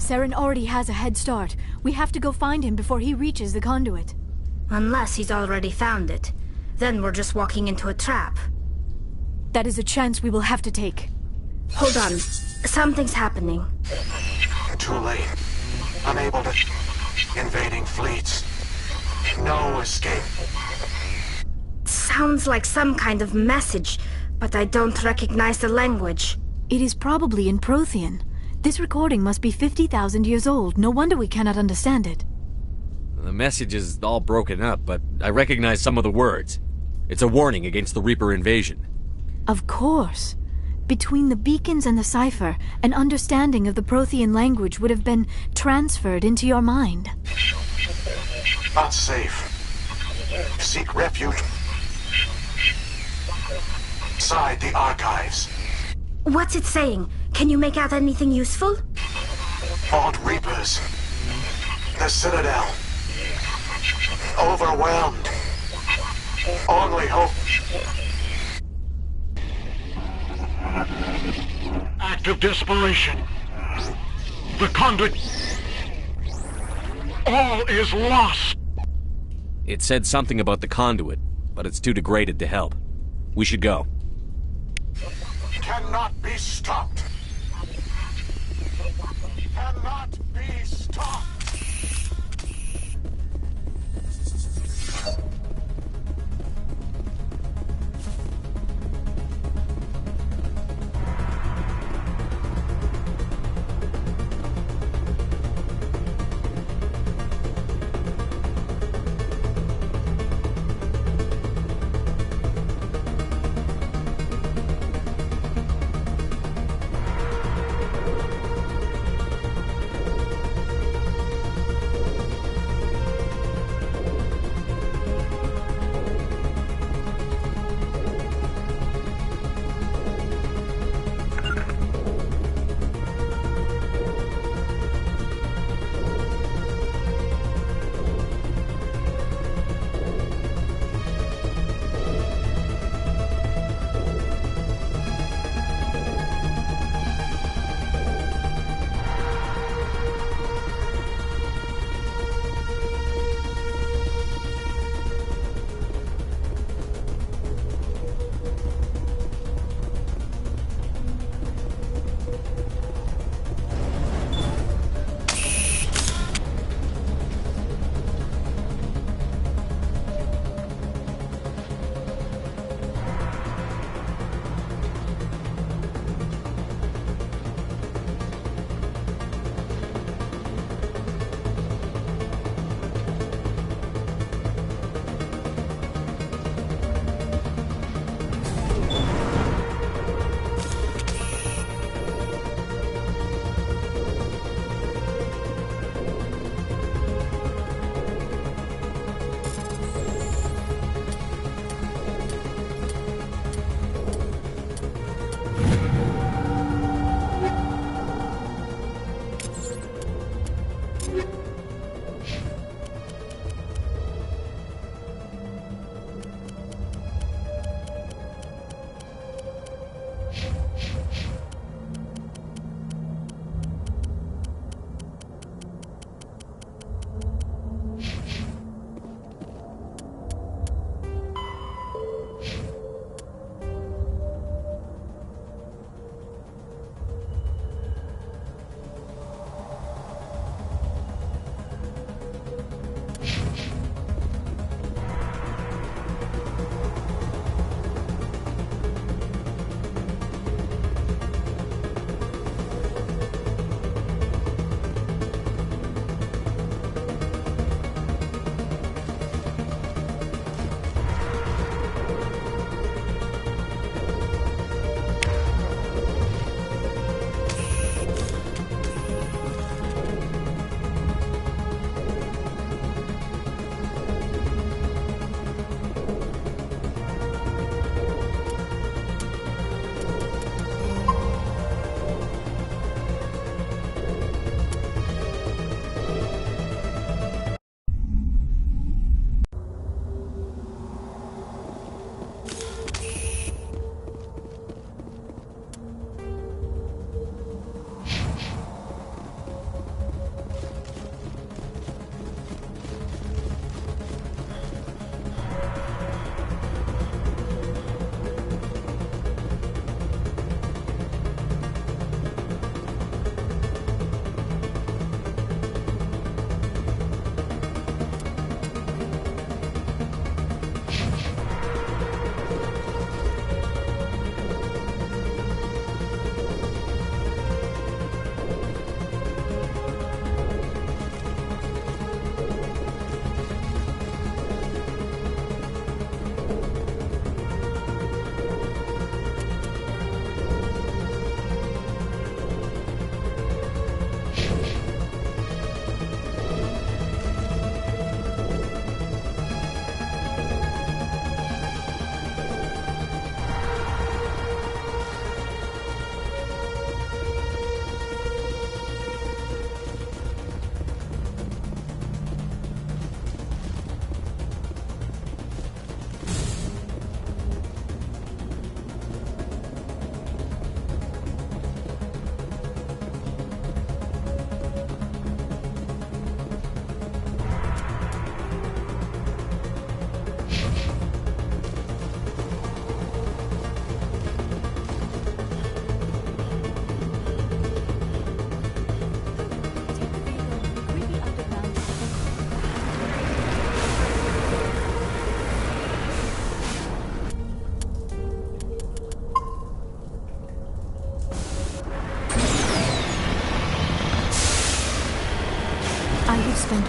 Saren already has a head start. We have to go find him before he reaches the conduit. Unless he's already found it. Then we're just walking into a trap. That is a chance we will have to take. Hold on. Something's happening. Too late. Unable to... Invading fleets. No escape. Sounds like some kind of message, but I don't recognize the language. It is probably in Prothean. This recording must be 50,000 years old. No wonder we cannot understand it. The message is all broken up, but I recognize some of the words. It's a warning against the Reaper invasion. Of course. Between the beacons and the cipher, an understanding of the Prothean language would have been transferred into your mind. Not safe. Seek refuge inside the archives. What's it saying? Can you make out anything useful? Fought Reapers. The Citadel. Overwhelmed. Only hope. Act of desperation. The conduit. All is lost. It said something about the conduit, but it's too degraded to help. We should go. Cannot be stopped. Cannot be stopped.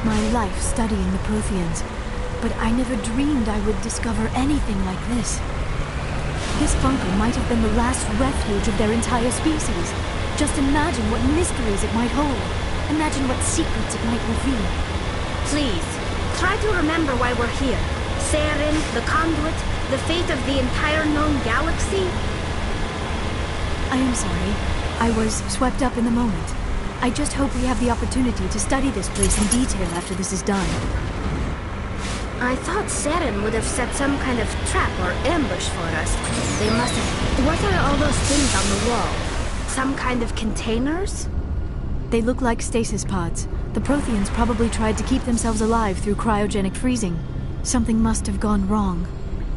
my life studying the Protheans, but I never dreamed I would discover anything like this. This bunker might have been the last refuge of their entire species. Just imagine what mysteries it might hold. Imagine what secrets it might reveal. Please, try to remember why we're here. Saren, the Conduit, the fate of the entire known galaxy. I am sorry. I was swept up in the moment. I just hope we have the opportunity to study this place in detail after this is done. I thought Saren would have set some kind of trap or ambush for us. They must have... What are all those things on the wall? Some kind of containers? They look like stasis pods. The Protheans probably tried to keep themselves alive through cryogenic freezing. Something must have gone wrong.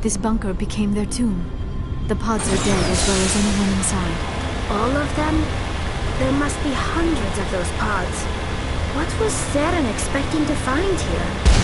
This bunker became their tomb. The pods are dead as well as anyone inside. All of them? There must be hundreds of those pods. What was Saren expecting to find here?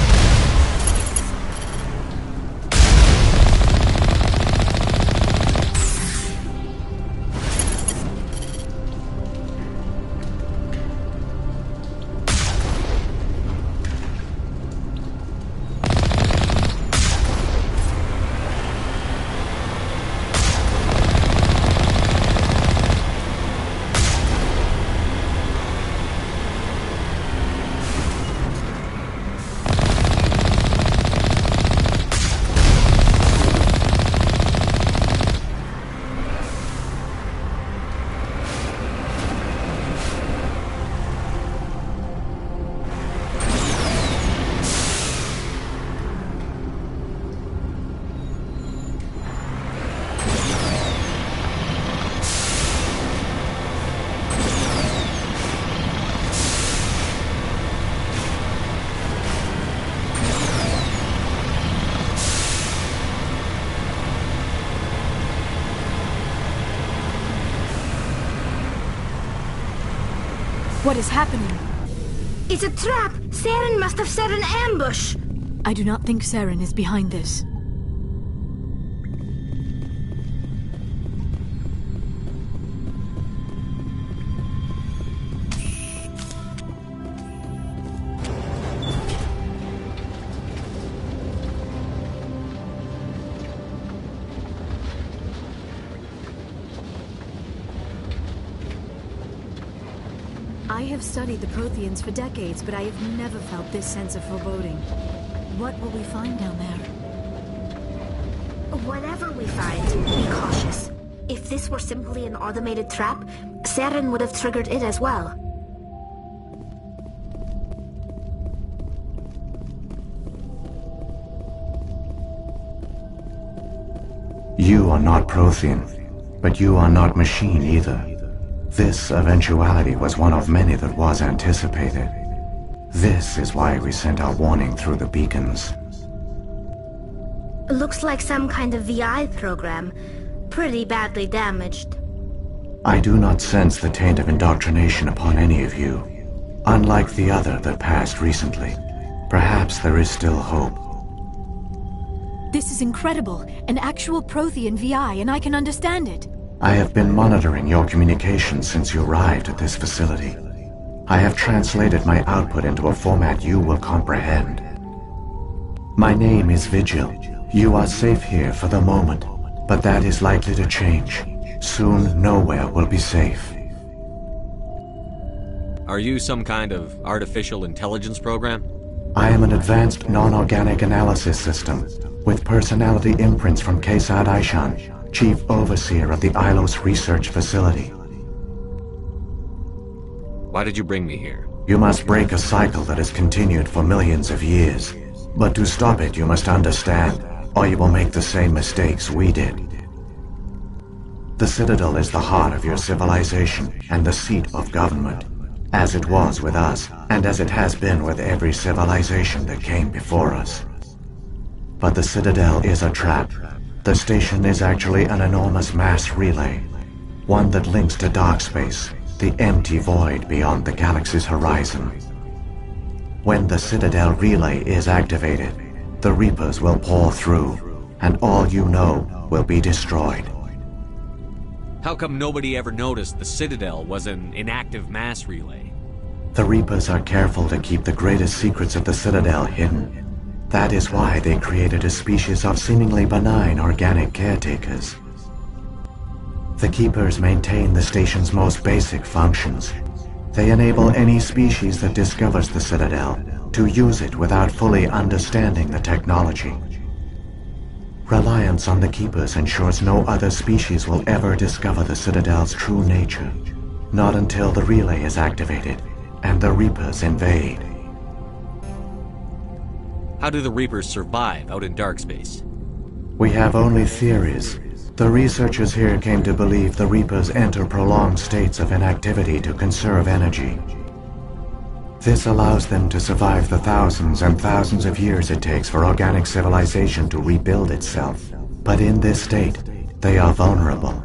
What is happening? It's a trap! Saren must have set an ambush! I do not think Saren is behind this. I have studied the Protheans for decades, but I have never felt this sense of foreboding. What will we find down there? Whatever we find, be cautious. If this were simply an automated trap, Saren would have triggered it as well. You are not Prothean, but you are not machine either. This eventuality was one of many that was anticipated. This is why we sent our warning through the beacons. Looks like some kind of VI program. Pretty badly damaged. I do not sense the taint of indoctrination upon any of you. Unlike the other that passed recently, perhaps there is still hope. This is incredible. An actual Prothean VI, and I can understand it. I have been monitoring your communications since you arrived at this facility. I have translated my output into a format you will comprehend. My name is Vigil. You are safe here for the moment, but that is likely to change. Soon, nowhere will be safe. Are you some kind of artificial intelligence program? I am an advanced non-organic analysis system with personality imprints from Kesad Aishan, Chief Overseer of the Ilos Research Facility. Why did you bring me here? You must break a cycle that has continued for millions of years. But to stop it, you must understand, or you will make the same mistakes we did. The Citadel is the heart of your civilization and the seat of government, as it was with us, and as it has been with every civilization that came before us. But the Citadel is a trap. The station is actually an enormous mass relay, one that links to dark space, the empty void beyond the galaxy's horizon. When the Citadel relay is activated, the Reapers will pour through, and all you know will be destroyed. How come nobody ever noticed the Citadel was an inactive mass relay? The Reapers are careful to keep the greatest secrets of the Citadel hidden. That is why they created a species of seemingly benign organic caretakers. The Keepers maintain the station's most basic functions. They enable any species that discovers the Citadel to use it without fully understanding the technology. Reliance on the Keepers ensures no other species will ever discover the Citadel's true nature. Not until the relay is activated and the Reapers invade. How do the Reapers survive out in dark space? We have only theories. The researchers here came to believe the Reapers enter prolonged states of inactivity to conserve energy. This allows them to survive the thousands and thousands of years it takes for organic civilization to rebuild itself. But in this state, they are vulnerable.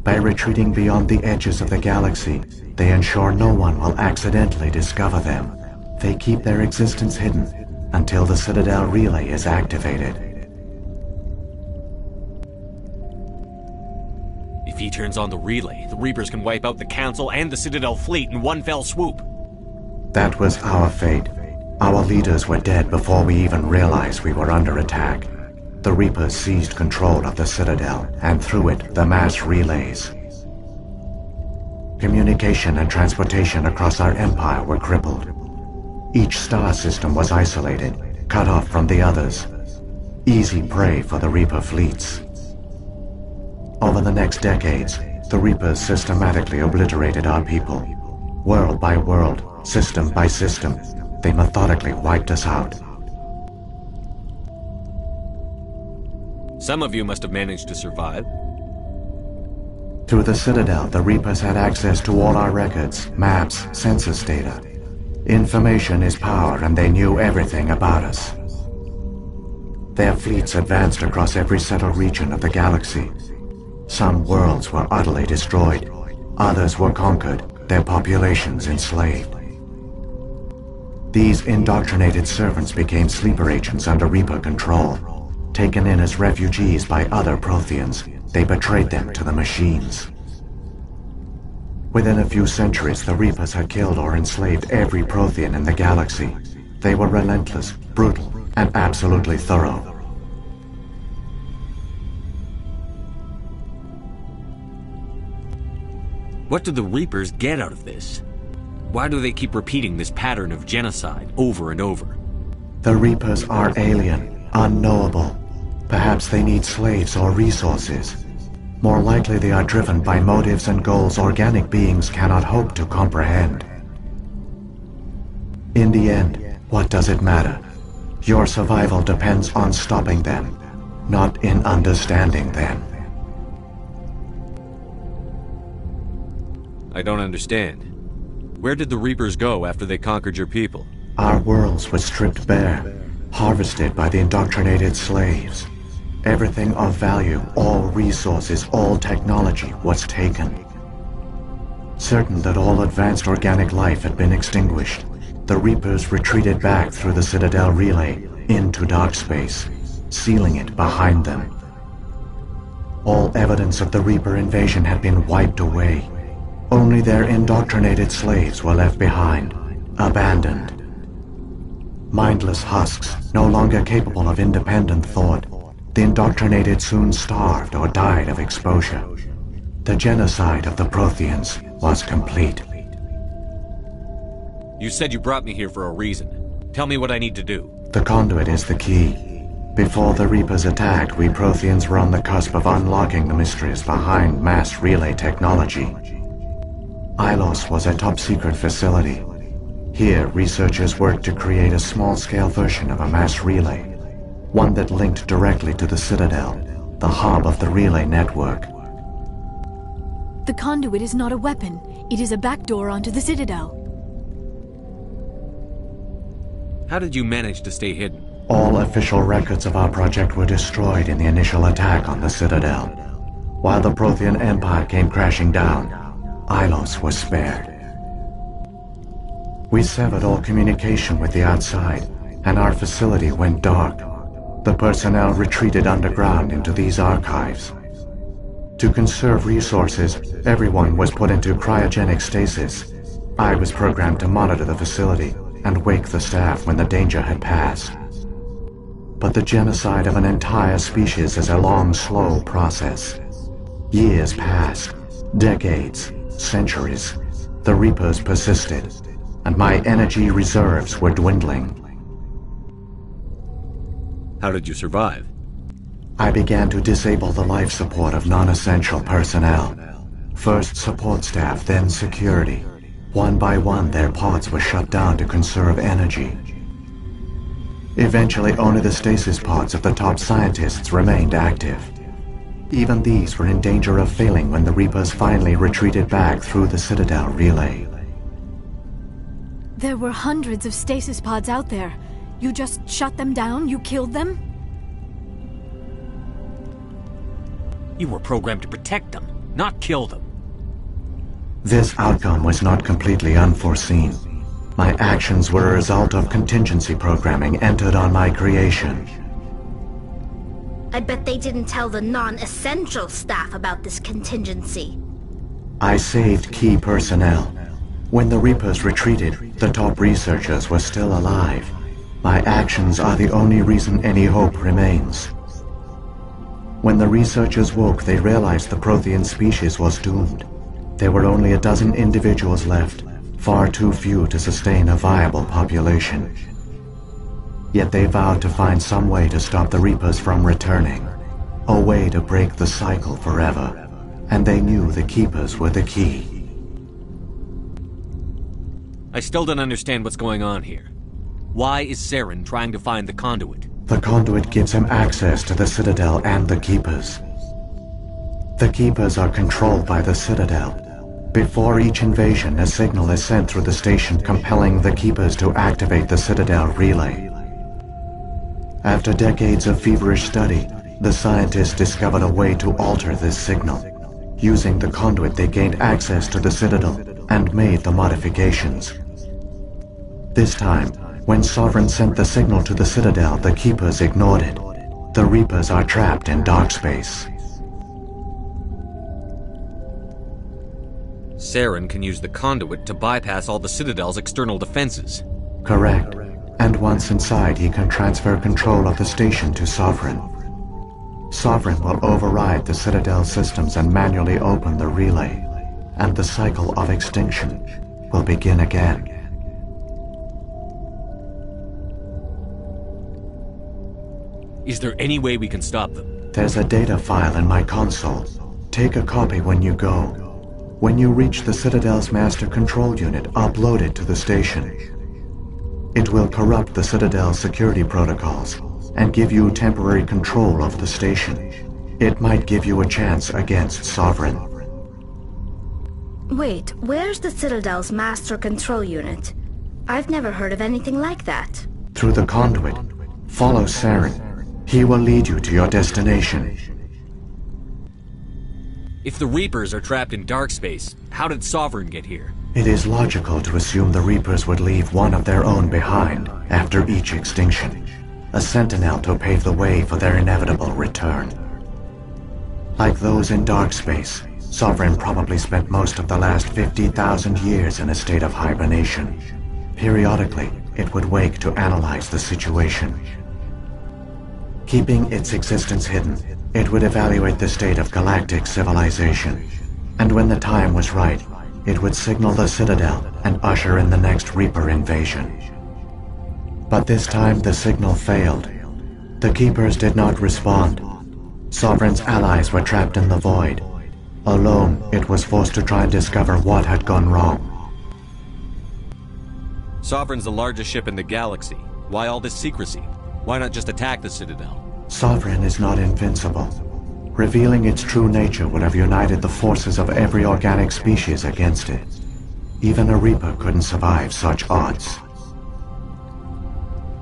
By retreating beyond the edges of the galaxy, they ensure no one will accidentally discover them. They keep their existence hidden until the Citadel relay is activated. If he turns on the relay, the Reapers can wipe out the Council and the Citadel fleet in one fell swoop. That was our fate. Our leaders were dead before we even realized we were under attack. The Reapers seized control of the Citadel, and through it, the mass relays. Communication and transportation across our empire were crippled. Each star system was isolated, cut off from the others. Easy prey for the Reaper fleets. Over the next decades, the Reapers systematically obliterated our people. World by world, system by system, they methodically wiped us out. Some of you must have managed to survive. Through the Citadel, the Reapers had access to all our records, maps, census data. Information is power, and they knew everything about us. Their fleets advanced across every settled region of the galaxy. Some worlds were utterly destroyed. Others were conquered, their populations enslaved. These indoctrinated servants became sleeper agents under Reaper control. Taken in as refugees by other Protheans, they betrayed them to the machines. Within a few centuries, the Reapers had killed or enslaved every Prothean in the galaxy. They were relentless, brutal, and absolutely thorough. What do the Reapers get out of this? Why do they keep repeating this pattern of genocide over and over? The Reapers are alien, unknowable. Perhaps they need slaves or resources. More likely they are driven by motives and goals organic beings cannot hope to comprehend. In the end, what does it matter? Your survival depends on stopping them, not in understanding them. I don't understand. Where did the Reapers go after they conquered your people? Our worlds were stripped bare, harvested by the indoctrinated slaves. Everything of value, all resources, all technology was taken. Certain that all advanced organic life had been extinguished, the Reapers retreated back through the Citadel relay into dark space, sealing it behind them. All evidence of the Reaper invasion had been wiped away. Only their indoctrinated slaves were left behind, abandoned. Mindless husks, no longer capable of independent thought, the indoctrinated soon starved or died of exposure. The genocide of the Protheans was complete. You said you brought me here for a reason. Tell me what I need to do. The conduit is the key. Before the Reapers attacked, we Protheans were on the cusp of unlocking the mysteries behind mass relay technology. Ilos was a top-secret facility. Here, researchers worked to create a small-scale version of a mass relay, one that linked directly to the Citadel, the hub of the relay network. The conduit is not a weapon. It is a backdoor onto the Citadel. How did you manage to stay hidden? All official records of our project were destroyed in the initial attack on the Citadel. While the Prothean Empire came crashing down, Ilos was spared. We severed all communication with the outside, and our facility went dark. The personnel retreated underground into these archives. To conserve resources, everyone was put into cryogenic stasis. I was programmed to monitor the facility and wake the staff when the danger had passed. But the genocide of an entire species is a long, slow process. Years passed, decades, centuries. The Reapers persisted, and my energy reserves were dwindling. How did you survive? I began to disable the life support of non-essential personnel. First support staff, then security. One by one, their pods were shut down to conserve energy. Eventually, only the stasis pods of the top scientists remained active. Even these were in danger of failing when the Reapers finally retreated back through the Citadel relay. There were hundreds of stasis pods out there. You just shut them down? You killed them? You were programmed to protect them, not kill them. This outcome was not completely unforeseen. My actions were a result of contingency programming entered on my creation. I bet they didn't tell the non-essential staff about this contingency. I saved key personnel. When the Reapers retreated, the top researchers were still alive. My actions are the only reason any hope remains. When the researchers woke, they realized the Prothean species was doomed. There were only a dozen individuals left, far too few to sustain a viable population. Yet they vowed to find some way to stop the Reapers from returning, a way to break the cycle forever, and they knew the Keepers were the key. I still don't understand what's going on here. Why is Saren trying to find the conduit? The conduit gives him access to the Citadel and the Keepers. The Keepers are controlled by the Citadel. Before each invasion, a signal is sent through the station compelling the Keepers to activate the Citadel relay. After decades of feverish study, the scientists discovered a way to alter this signal. Using the conduit, they gained access to the Citadel and made the modifications. This time, when Sovereign sent the signal to the Citadel, the Keepers ignored it. The Reapers are trapped in dark space. Saren can use the conduit to bypass all the Citadel's external defenses. Correct. And once inside, he can transfer control of the station to Sovereign. Sovereign will override the Citadel systems and manually open the relay, and the cycle of extinction will begin again. Is there any way we can stop them? There's a data file in my console. Take a copy when you go. When you reach the Citadel's master control unit, upload it to the station. It will corrupt the Citadel's security protocols and give you temporary control of the station. It might give you a chance against Sovereign. Wait, where's the Citadel's master control unit? I've never heard of anything like that. Through the conduit, follow Saren. He will lead you to your destination. If the Reapers are trapped in dark space, how did Sovereign get here? It is logical to assume the Reapers would leave one of their own behind after each extinction. A sentinel to pave the way for their inevitable return. Like those in dark space, Sovereign probably spent most of the last 50,000 years in a state of hibernation. Periodically, it would wake to analyze the situation. Keeping its existence hidden, it would evaluate the state of galactic civilization. And when the time was right, it would signal the Citadel and usher in the next Reaper invasion. But this time the signal failed. The Keepers did not respond. Sovereign's allies were trapped in the void. Alone, it was forced to try and discover what had gone wrong. Sovereign's the largest ship in the galaxy. Why all this secrecy? Why not just attack the Citadel? Sovereign is not invincible. Revealing its true nature would have united the forces of every organic species against it. Even a Reaper couldn't survive such odds.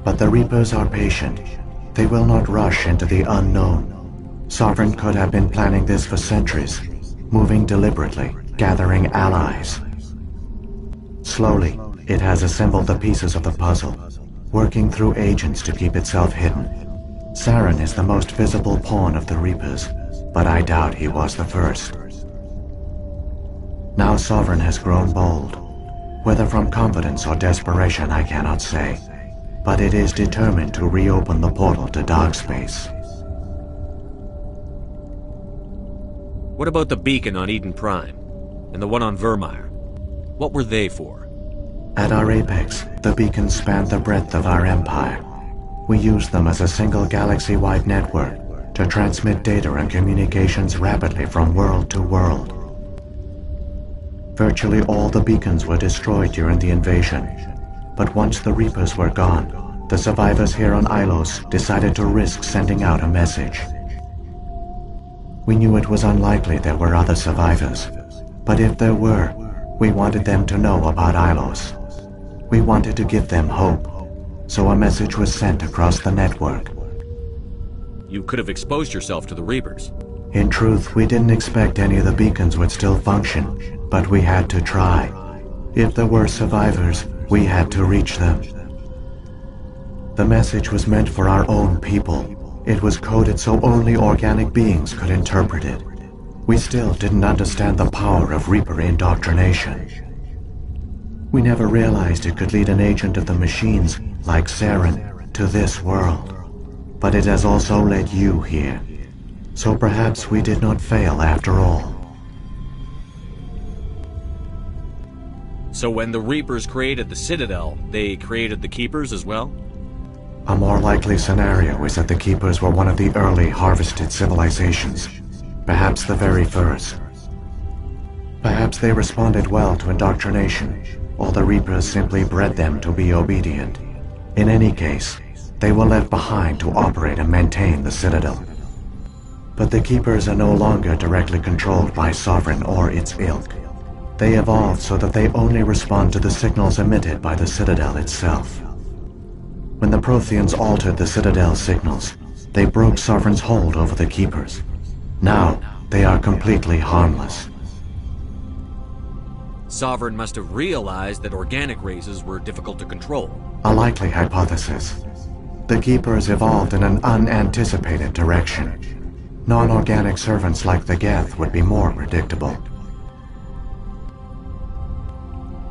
But the Reapers are patient. They will not rush into the unknown. Sovereign could have been planning this for centuries, moving deliberately, gathering allies. Slowly, it has assembled the pieces of the puzzle, working through agents to keep itself hidden. Saren is the most visible pawn of the Reapers, but I doubt he was the first. Now Sovereign has grown bold. Whether from confidence or desperation, I cannot say. But it is determined to reopen the portal to dark space. What about the beacon on Eden Prime? And the one on Vermeer? What were they for? At our apex, the beacons spanned the breadth of our empire. We used them as a single galaxy-wide network to transmit data and communications rapidly from world to world. Virtually all the beacons were destroyed during the invasion, but once the Reapers were gone, the survivors here on Ilos decided to risk sending out a message. We knew it was unlikely there were other survivors, but if there were, we wanted them to know about Ilos. We wanted to give them hope, so a message was sent across the network. You could have exposed yourself to the Reapers. In truth, we didn't expect any of the beacons would still function, but we had to try. If there were survivors, we had to reach them. The message was meant for our own people. It was coded so only organic beings could interpret it. We still didn't understand the power of Reaper indoctrination. We never realized it could lead an agent of the machines, like Saren, to this world. But it has also led you here. So perhaps we did not fail after all. So when the Reapers created the Citadel, they created the Keepers as well? A more likely scenario is that the Keepers were one of the early harvested civilizations. Perhaps the very first. Perhaps they responded well to indoctrination, or the Reapers simply bred them to be obedient. In any case, they were left behind to operate and maintain the Citadel. But the Keepers are no longer directly controlled by Sovereign or its ilk. They evolved so that they only respond to the signals emitted by the Citadel itself. When the Protheans altered the Citadel's signals, they broke Sovereign's hold over the Keepers. Now, they are completely harmless. Sovereign must have realized that organic races were difficult to control. A likely hypothesis. The Keepers evolved in an unanticipated direction. Non-organic servants like the Geth would be more predictable.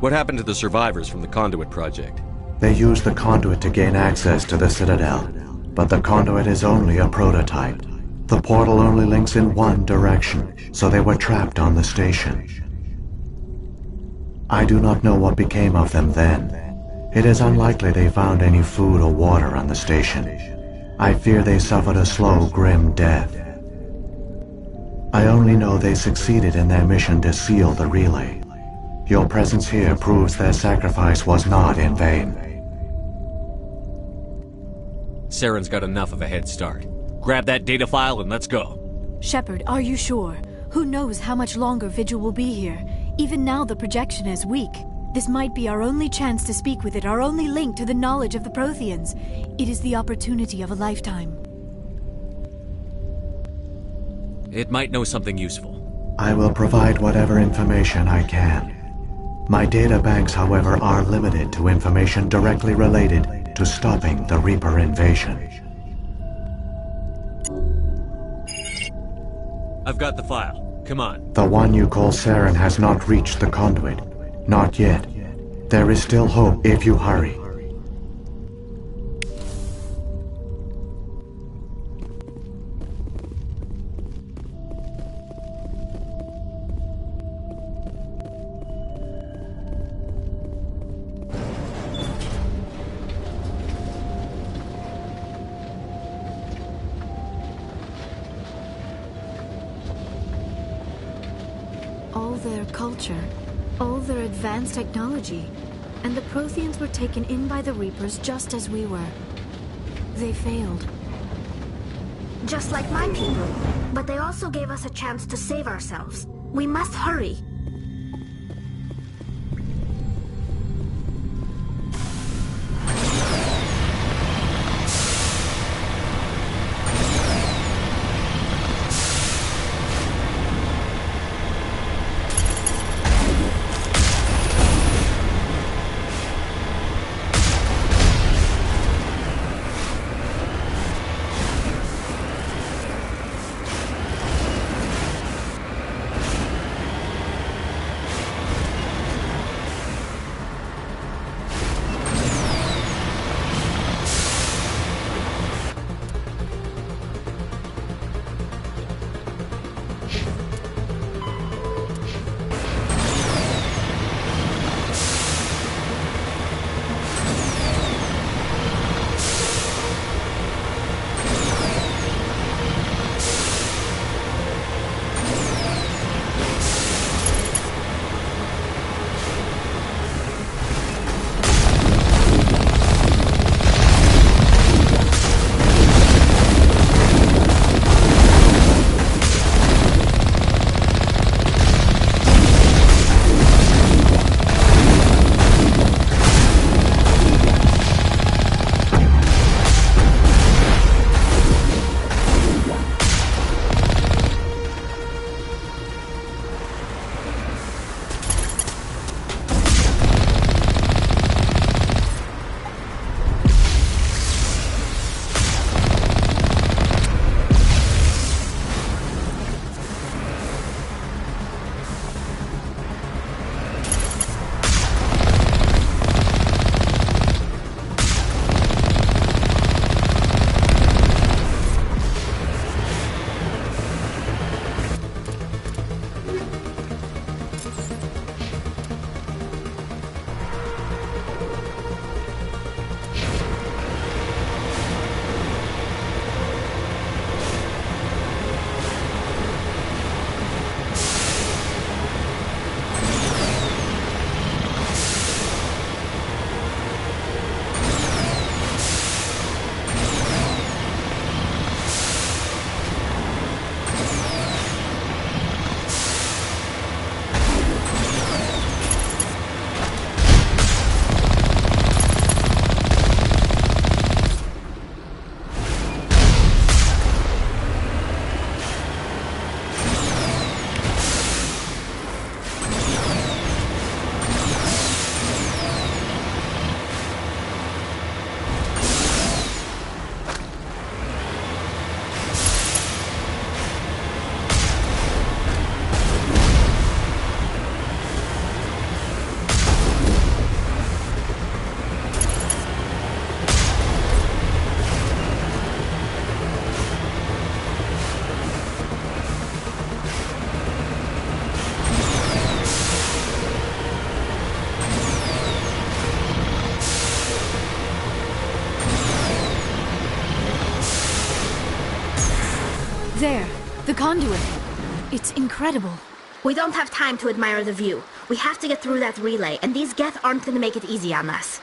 What happened to the survivors from the Conduit project? They used the Conduit to gain access to the Citadel, but the Conduit is only a prototype. The portal only links in one direction, so they were trapped on the station. I do not know what became of them then. It is unlikely they found any food or water on the station. I fear they suffered a slow, grim death. I only know they succeeded in their mission to seal the relay. Your presence here proves their sacrifice was not in vain. Saren's got enough of a head start. Grab that data file and let's go. Shepard, are you sure? Who knows how much longer Vigil will be here? Even now the projection is weak. This might be our only chance to speak with it, our only link to the knowledge of the Protheans. It is the opportunity of a lifetime. It might know something useful. I will provide whatever information I can. My data banks, however, are limited to information directly related to stopping the Reaper invasion. I've got the file. Come on. The one you call Saren has not reached the Conduit. Not yet. There is still hope if you hurry. All their culture, all their advanced technology, and the Protheans were taken in by the Reapers just as we were. They failed. Just like my people. But they also gave us a chance to save ourselves. We must hurry. There, the conduit. It's incredible. We don't have time to admire the view. We have to get through that relay, and these Geth aren't gonna make it easy on us.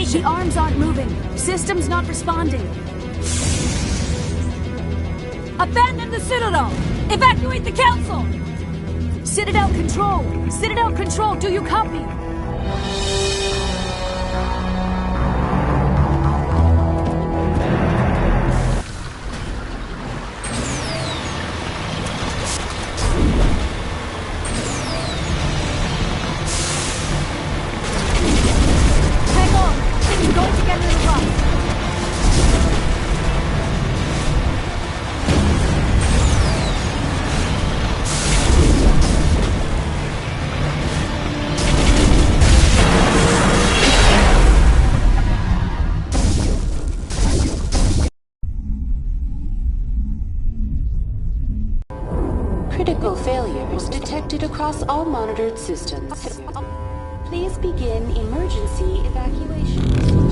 The arms aren't moving. System's not responding. Abandon the Citadel! Evacuate the Council! Citadel Control! Citadel Control, do you copy? Critical failures detected across all monitored systems. Please begin emergency evacuation.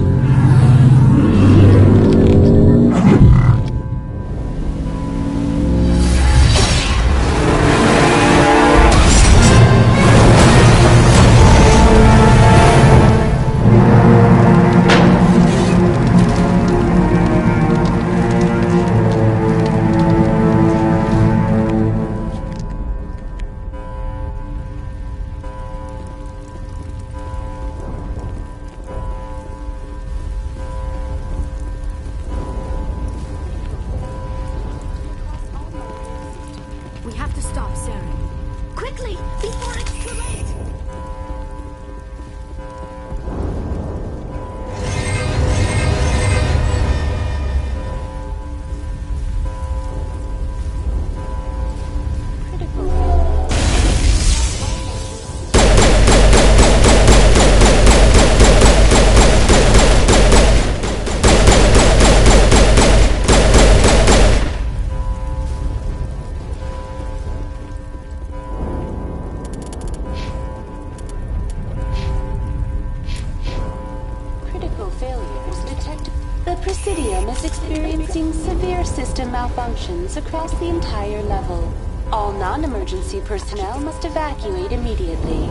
Malfunctions across the entire level. All non-emergency personnel must evacuate immediately.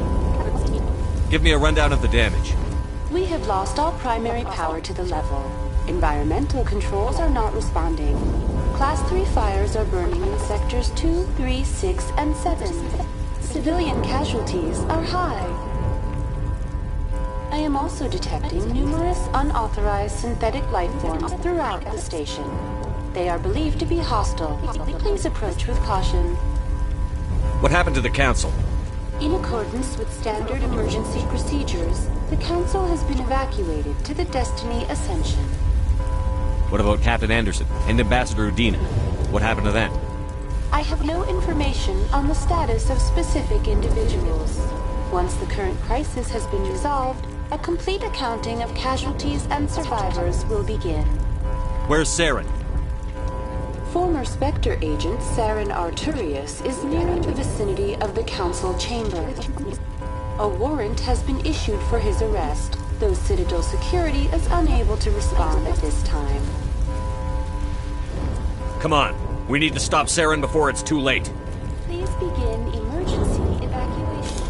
Give me a rundown of the damage. We have lost all primary power to the level. Environmental controls are not responding. Class 3 fires are burning in sectors 2, 3, 6, and 7. Civilian casualties are high. I am also detecting numerous unauthorized synthetic life forms throughout the station. They are believed to be hostile. Please approach with caution. What happened to the Council? In accordance with standard emergency procedures, the Council has been evacuated to the Destiny Ascension. What about Captain Anderson and Ambassador Udina? What happened to them? I have no information on the status of specific individuals. Once the current crisis has been resolved, a complete accounting of casualties and survivors will begin. Where's Saren? Former Spectre agent Saren Arturius is near the vicinity of the Council chamber. A warrant has been issued for his arrest, though Citadel security is unable to respond at this time. Come on, we need to stop Saren before it's too late. Please begin emergency evacuation.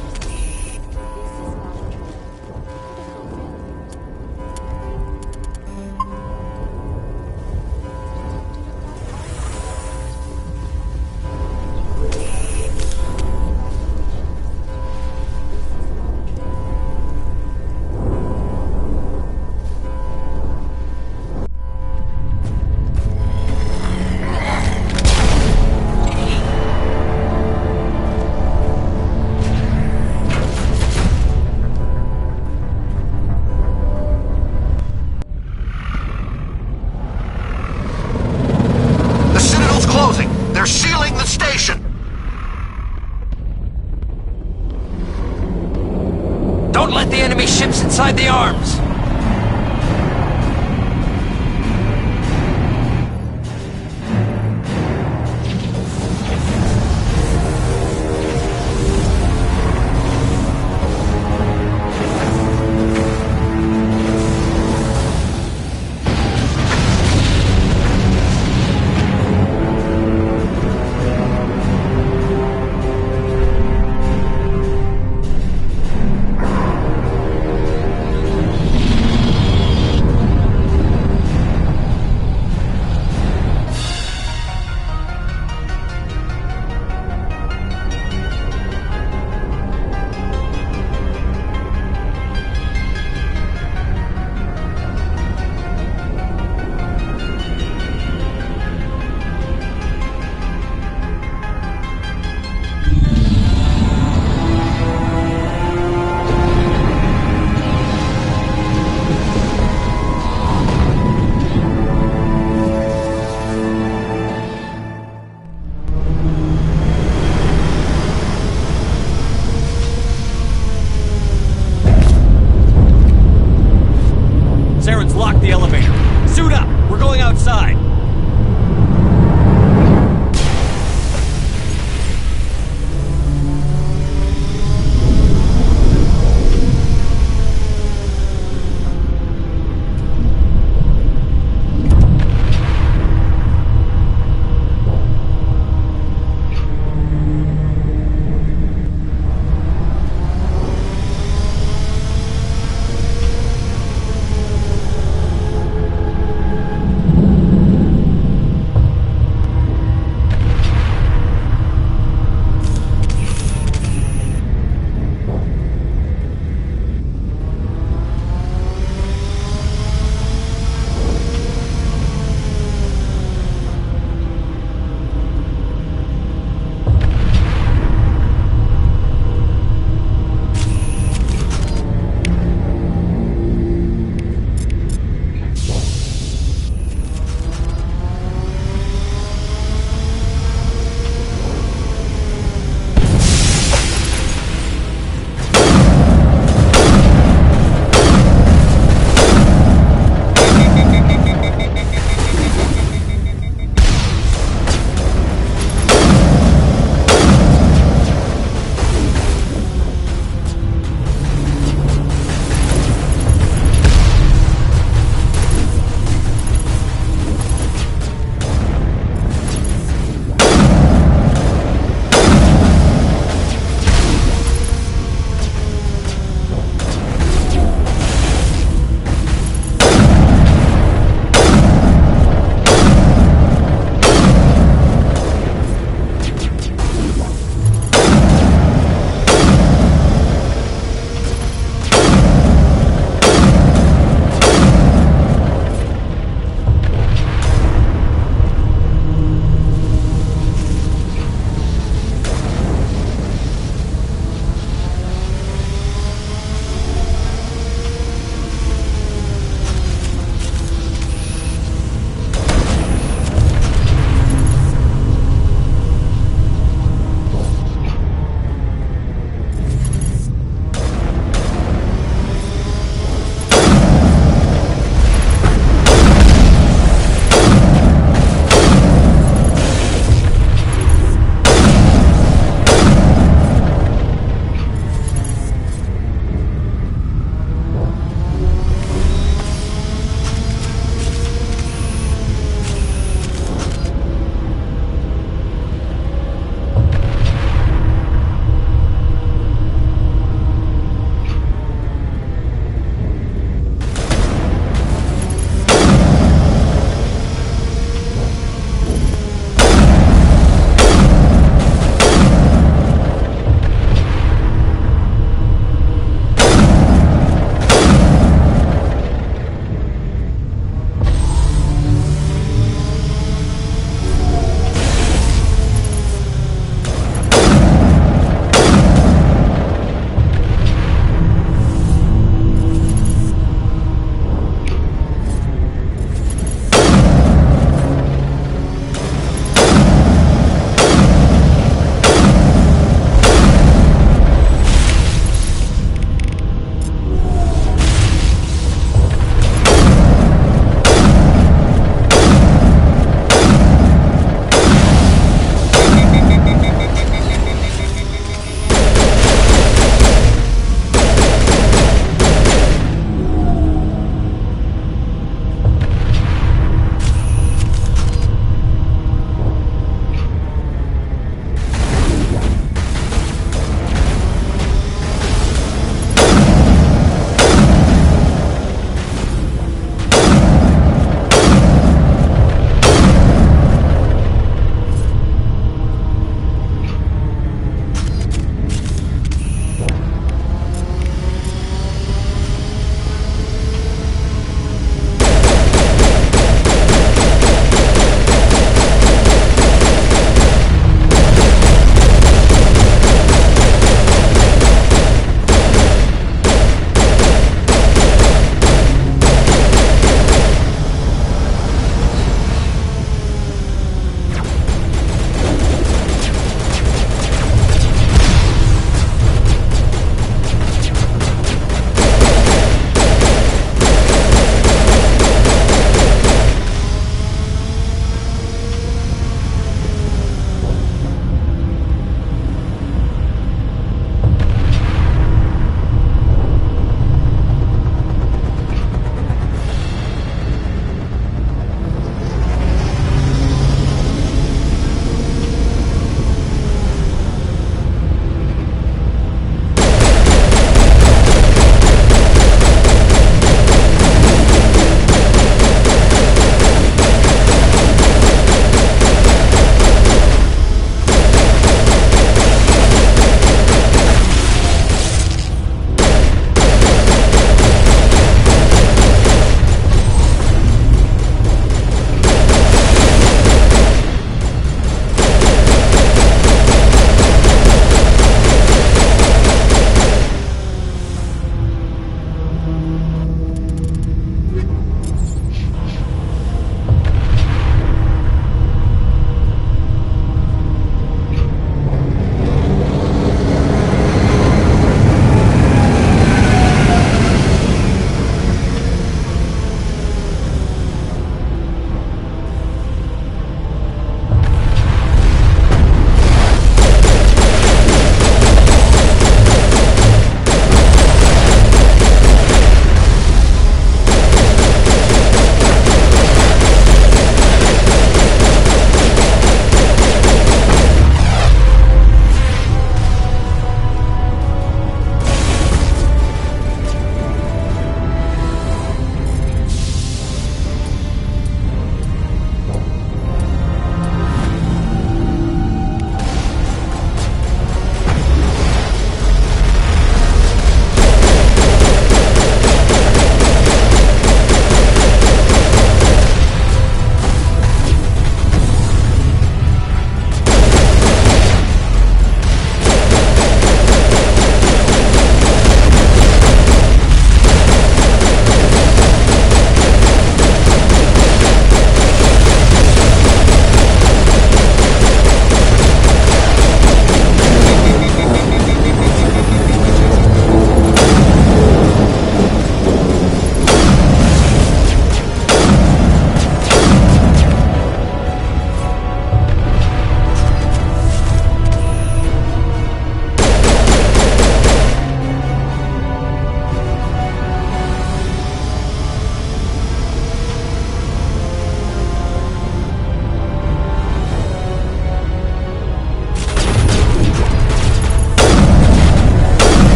inside the arms!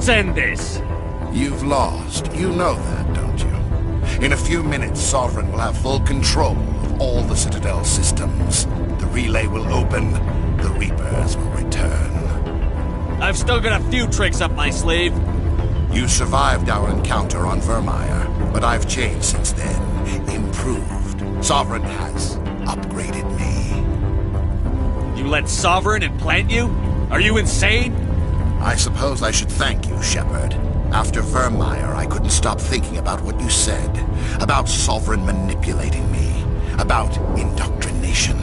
Let's end this. You've lost. You know that, don't you? In a few minutes, Sovereign will have full control of all the Citadel systems. The relay will open. The Reapers will return. I've still got a few tricks up my sleeve. You survived our encounter on Vermeer, but I've changed since then. Improved. Sovereign has upgraded me. You let Sovereign implant you? Are you insane? I suppose I should thank you, Shepard. After Vermeer, I couldn't stop thinking about what you said. About Sovereign manipulating me. About indoctrination.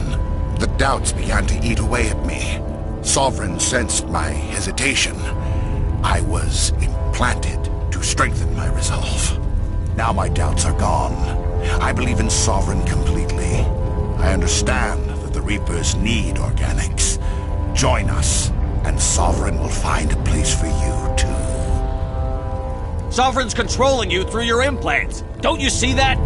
The doubts began to eat away at me. Sovereign sensed my hesitation. I was implanted to strengthen my resolve. Now my doubts are gone. I believe in Sovereign completely. I understand that the Reapers need organics. Join us, and Sovereign will find a place for you, too. Sovereign's controlling you through your implants. Don't you see that?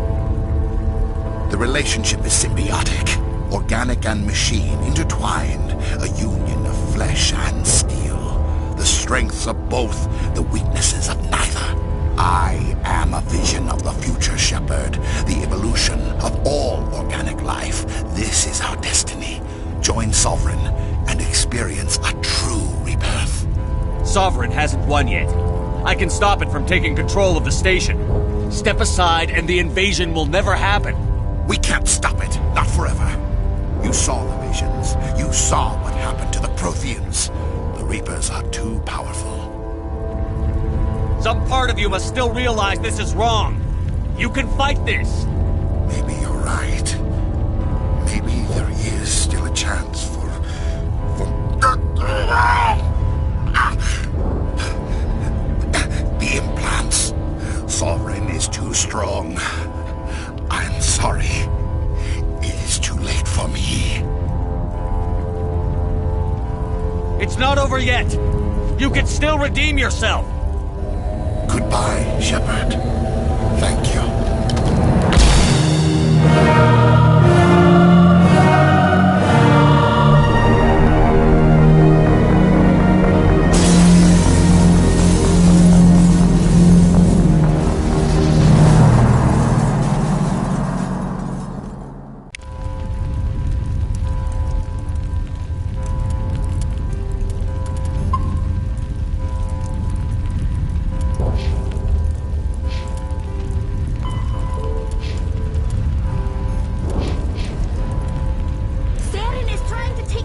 The relationship is symbiotic. Organic and machine intertwined. A union of flesh and steel. The strengths of both, the weaknesses of neither. I am a vision of the future, Shepard. The evolution of all organic life. This is our destiny. Join Sovereign and experience a true rebirth. Sovereign hasn't won yet. I can stop it from taking control of the station. Step aside and the invasion will never happen. We can't stop it. Not forever. You saw the visions. You saw what happened to the Protheans. The Reapers are too powerful. Some part of you must still realize this is wrong. You can fight this. Maybe you're right. Maybe there is still a chance for... The implants. Sovereign is too strong. I'm sorry. It is too late for me. It's not over yet. You can still redeem yourself. Goodbye, Shepard. Thank you.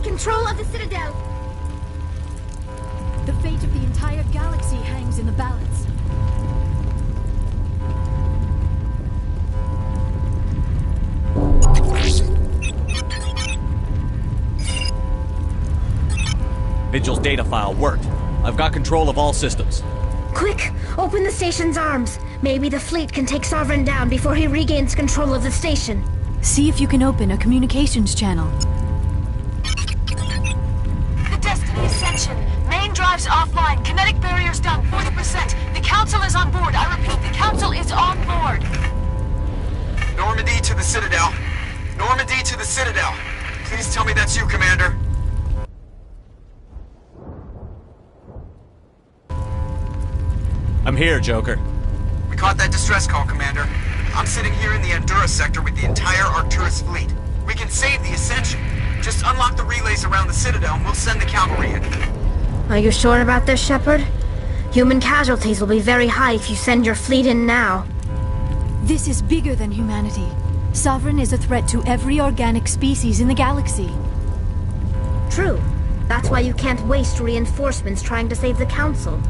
Control of the Citadel! The fate of the entire galaxy hangs in the balance. Vigil's data file worked. I've got control of all systems. Quick! Open the station's arms. Maybe the fleet can take Sovereign down before he regains control of the station. See if you can open a communications channel. Ascension. Main drives offline. Kinetic barriers down 40%. The Council is on board. I repeat, the Council is on board. Normandy to the Citadel. Normandy to the Citadel. Please tell me that's you, Commander. I'm here, Joker. We caught that distress call, Commander. I'm sitting here in the Endura sector with the entire Arcturus fleet. We can save the Ascension. Just unlock the relays around the Citadel and we'll send the cavalry in. Are you sure about this, Shepard? Human casualties will be very high if you send your fleet in now. This is bigger than humanity. Sovereign is a threat to every organic species in the galaxy. True. That's why you can't waste reinforcements trying to save the Council.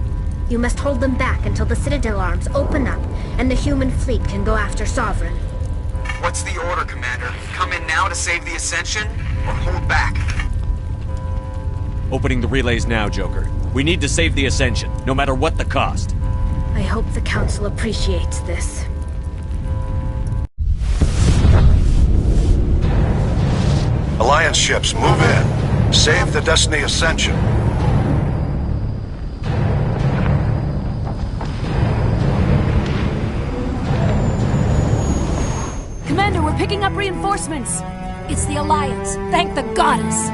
You must hold them back until the Citadel arms open up and the human fleet can go after Sovereign. What's the order, Commander? Come in now to save the Ascension, or hold back? Opening the relays now, Joker. We need to save the Ascension, no matter what the cost. I hope the Council appreciates this. Alliance ships, move in. Save the Destiny Ascension. Commander, we're picking up reinforcements. It's the Alliance. Thank the goddess.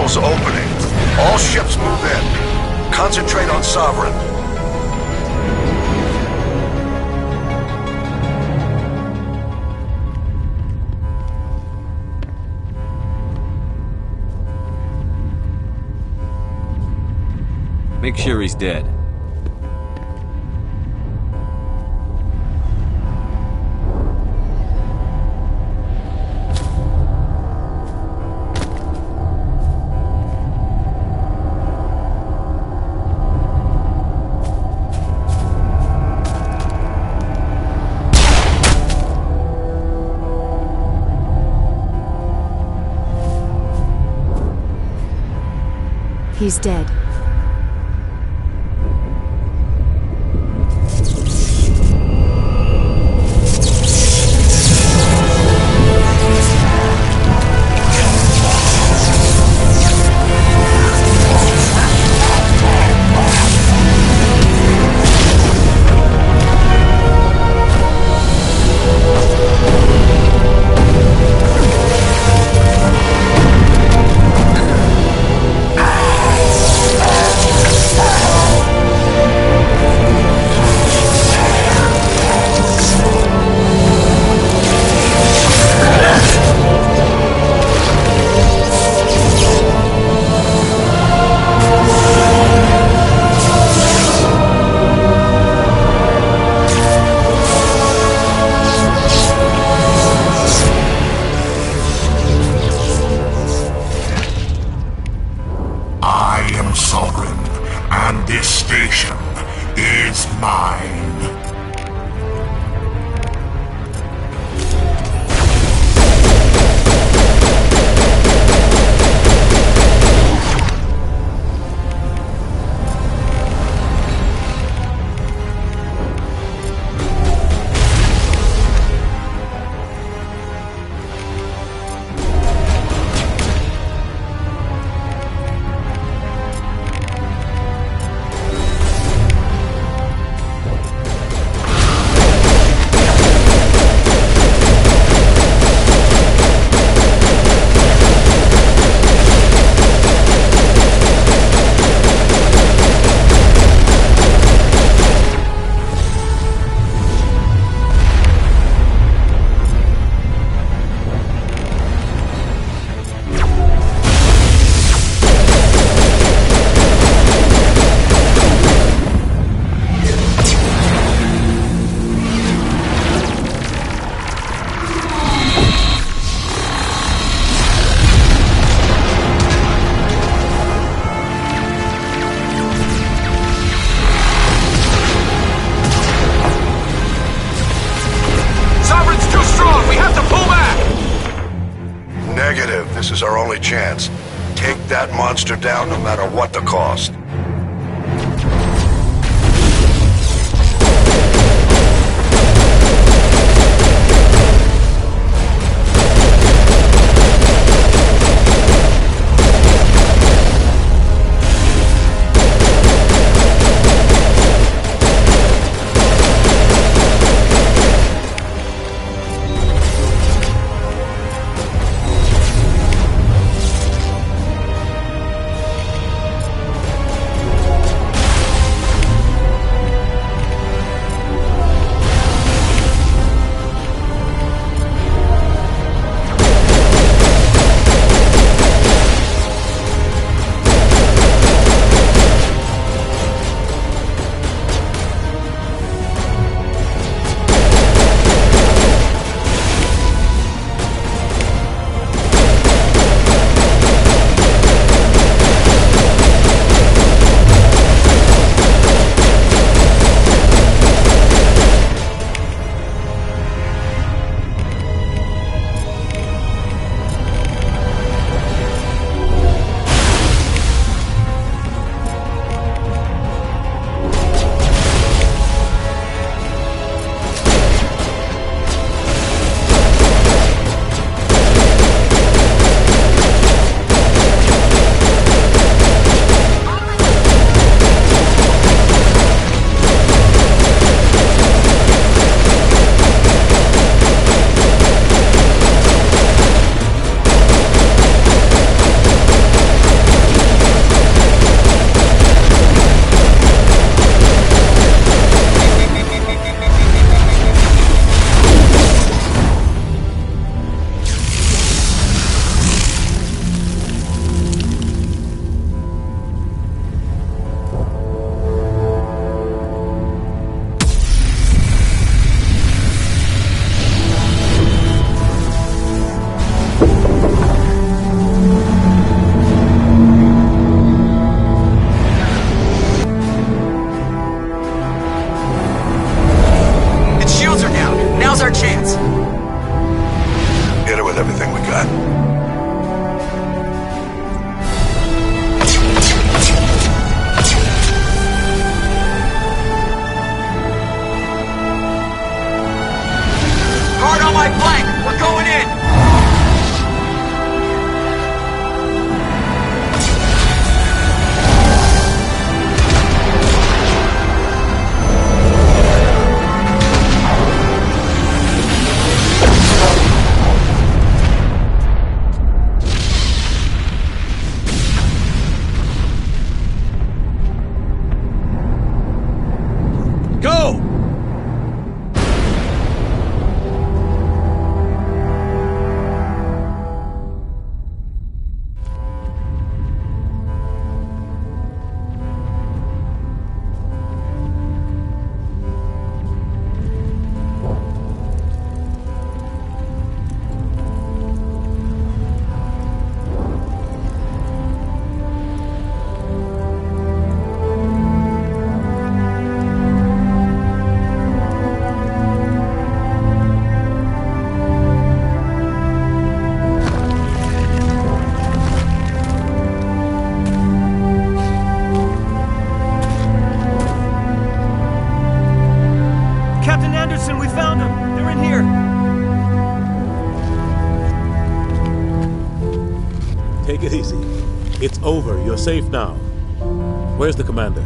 citadels opening. All ships move in. Concentrate on Sovereign. Make sure he's dead. He's dead. This is our only chance. Take that monster down no matter what the cost. chance. Hit it with everything we got. Hard on my flank! We're going in! Go! Captain Anderson, we found them! They're in here! Take it easy. It's over. You're safe now. Where's the commander?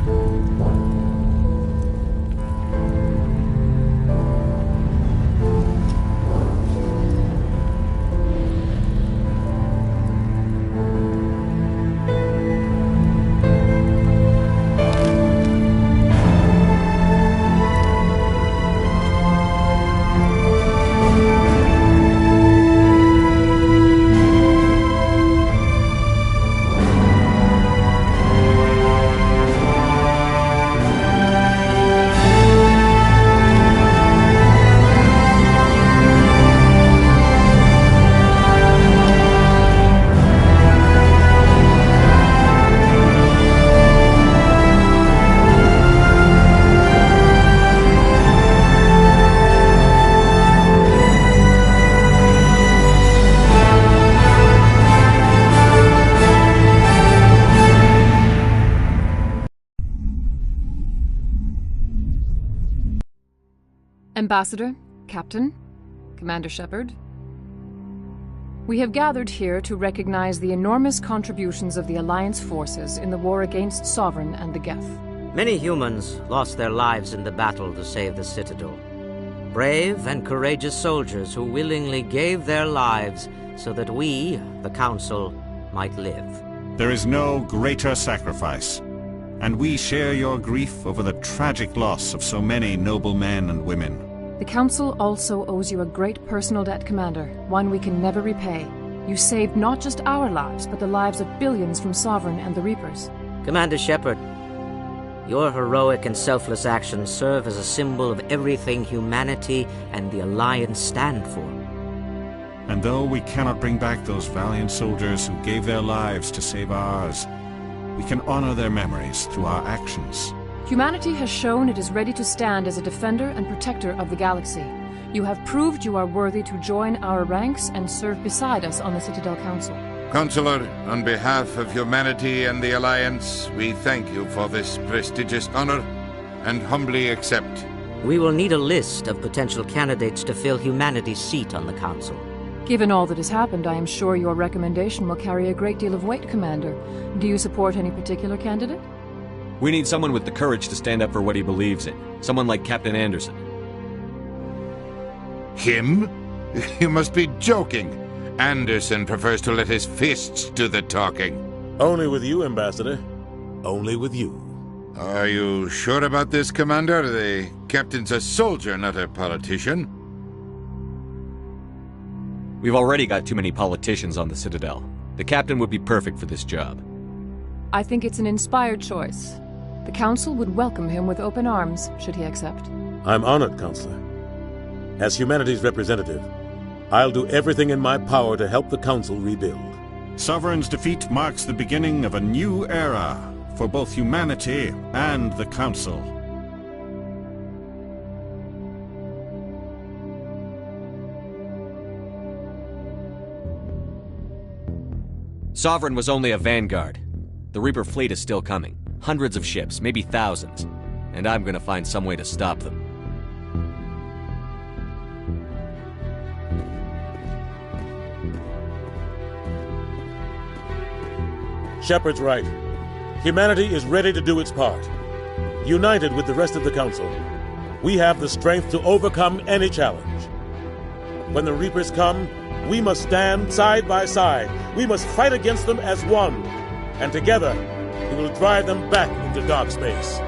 Ambassador, Captain, Commander Shepard, we have gathered here to recognize the enormous contributions of the Alliance forces in the war against Sovereign and the Geth. Many humans lost their lives in the battle to save the Citadel. Brave and courageous soldiers who willingly gave their lives so that we, the Council, might live. There is no greater sacrifice, and we share your grief over the tragic loss of so many noble men and women. The Council also owes you a great personal debt, Commander, one we can never repay. You saved not just our lives, but the lives of billions from Sovereign and the Reapers. Commander Shepard, your heroic and selfless actions serve as a symbol of everything humanity and the Alliance stand for. And though we cannot bring back those valiant soldiers who gave their lives to save ours, we can honor their memories through our actions. Humanity has shown it is ready to stand as a defender and protector of the galaxy. You have proved you are worthy to join our ranks and serve beside us on the Citadel Council. Counselor, on behalf of humanity and the Alliance, we thank you for this prestigious honor and humbly accept. We will need a list of potential candidates to fill humanity's seat on the Council. Given all that has happened, I am sure your recommendation will carry a great deal of weight, Commander. Do you support any particular candidate? We need someone with the courage to stand up for what he believes in. Someone like Captain Anderson. Him? You must be joking. Anderson prefers to let his fists do the talking. Only with you, Ambassador. Only with you. Are you sure about this, Commander? The captain's a soldier, not a politician. We've already got too many politicians on the Citadel. The captain would be perfect for this job. I think it's an inspired choice. The Council would welcome him with open arms, should he accept. I'm honored, Counselor. As humanity's representative, I'll do everything in my power to help the Council rebuild. Sovereign's defeat marks the beginning of a new era for both humanity and the Council. Sovereign was only a vanguard. The Reaper fleet is still coming. Hundreds of ships, maybe thousands. And I'm gonna find some way to stop them. Shepard's right. Humanity is ready to do its part. United with the rest of the Council, we have the strength to overcome any challenge. When the Reapers come, we must stand side by side. We must fight against them as one. And together, we will drive them back into dark space.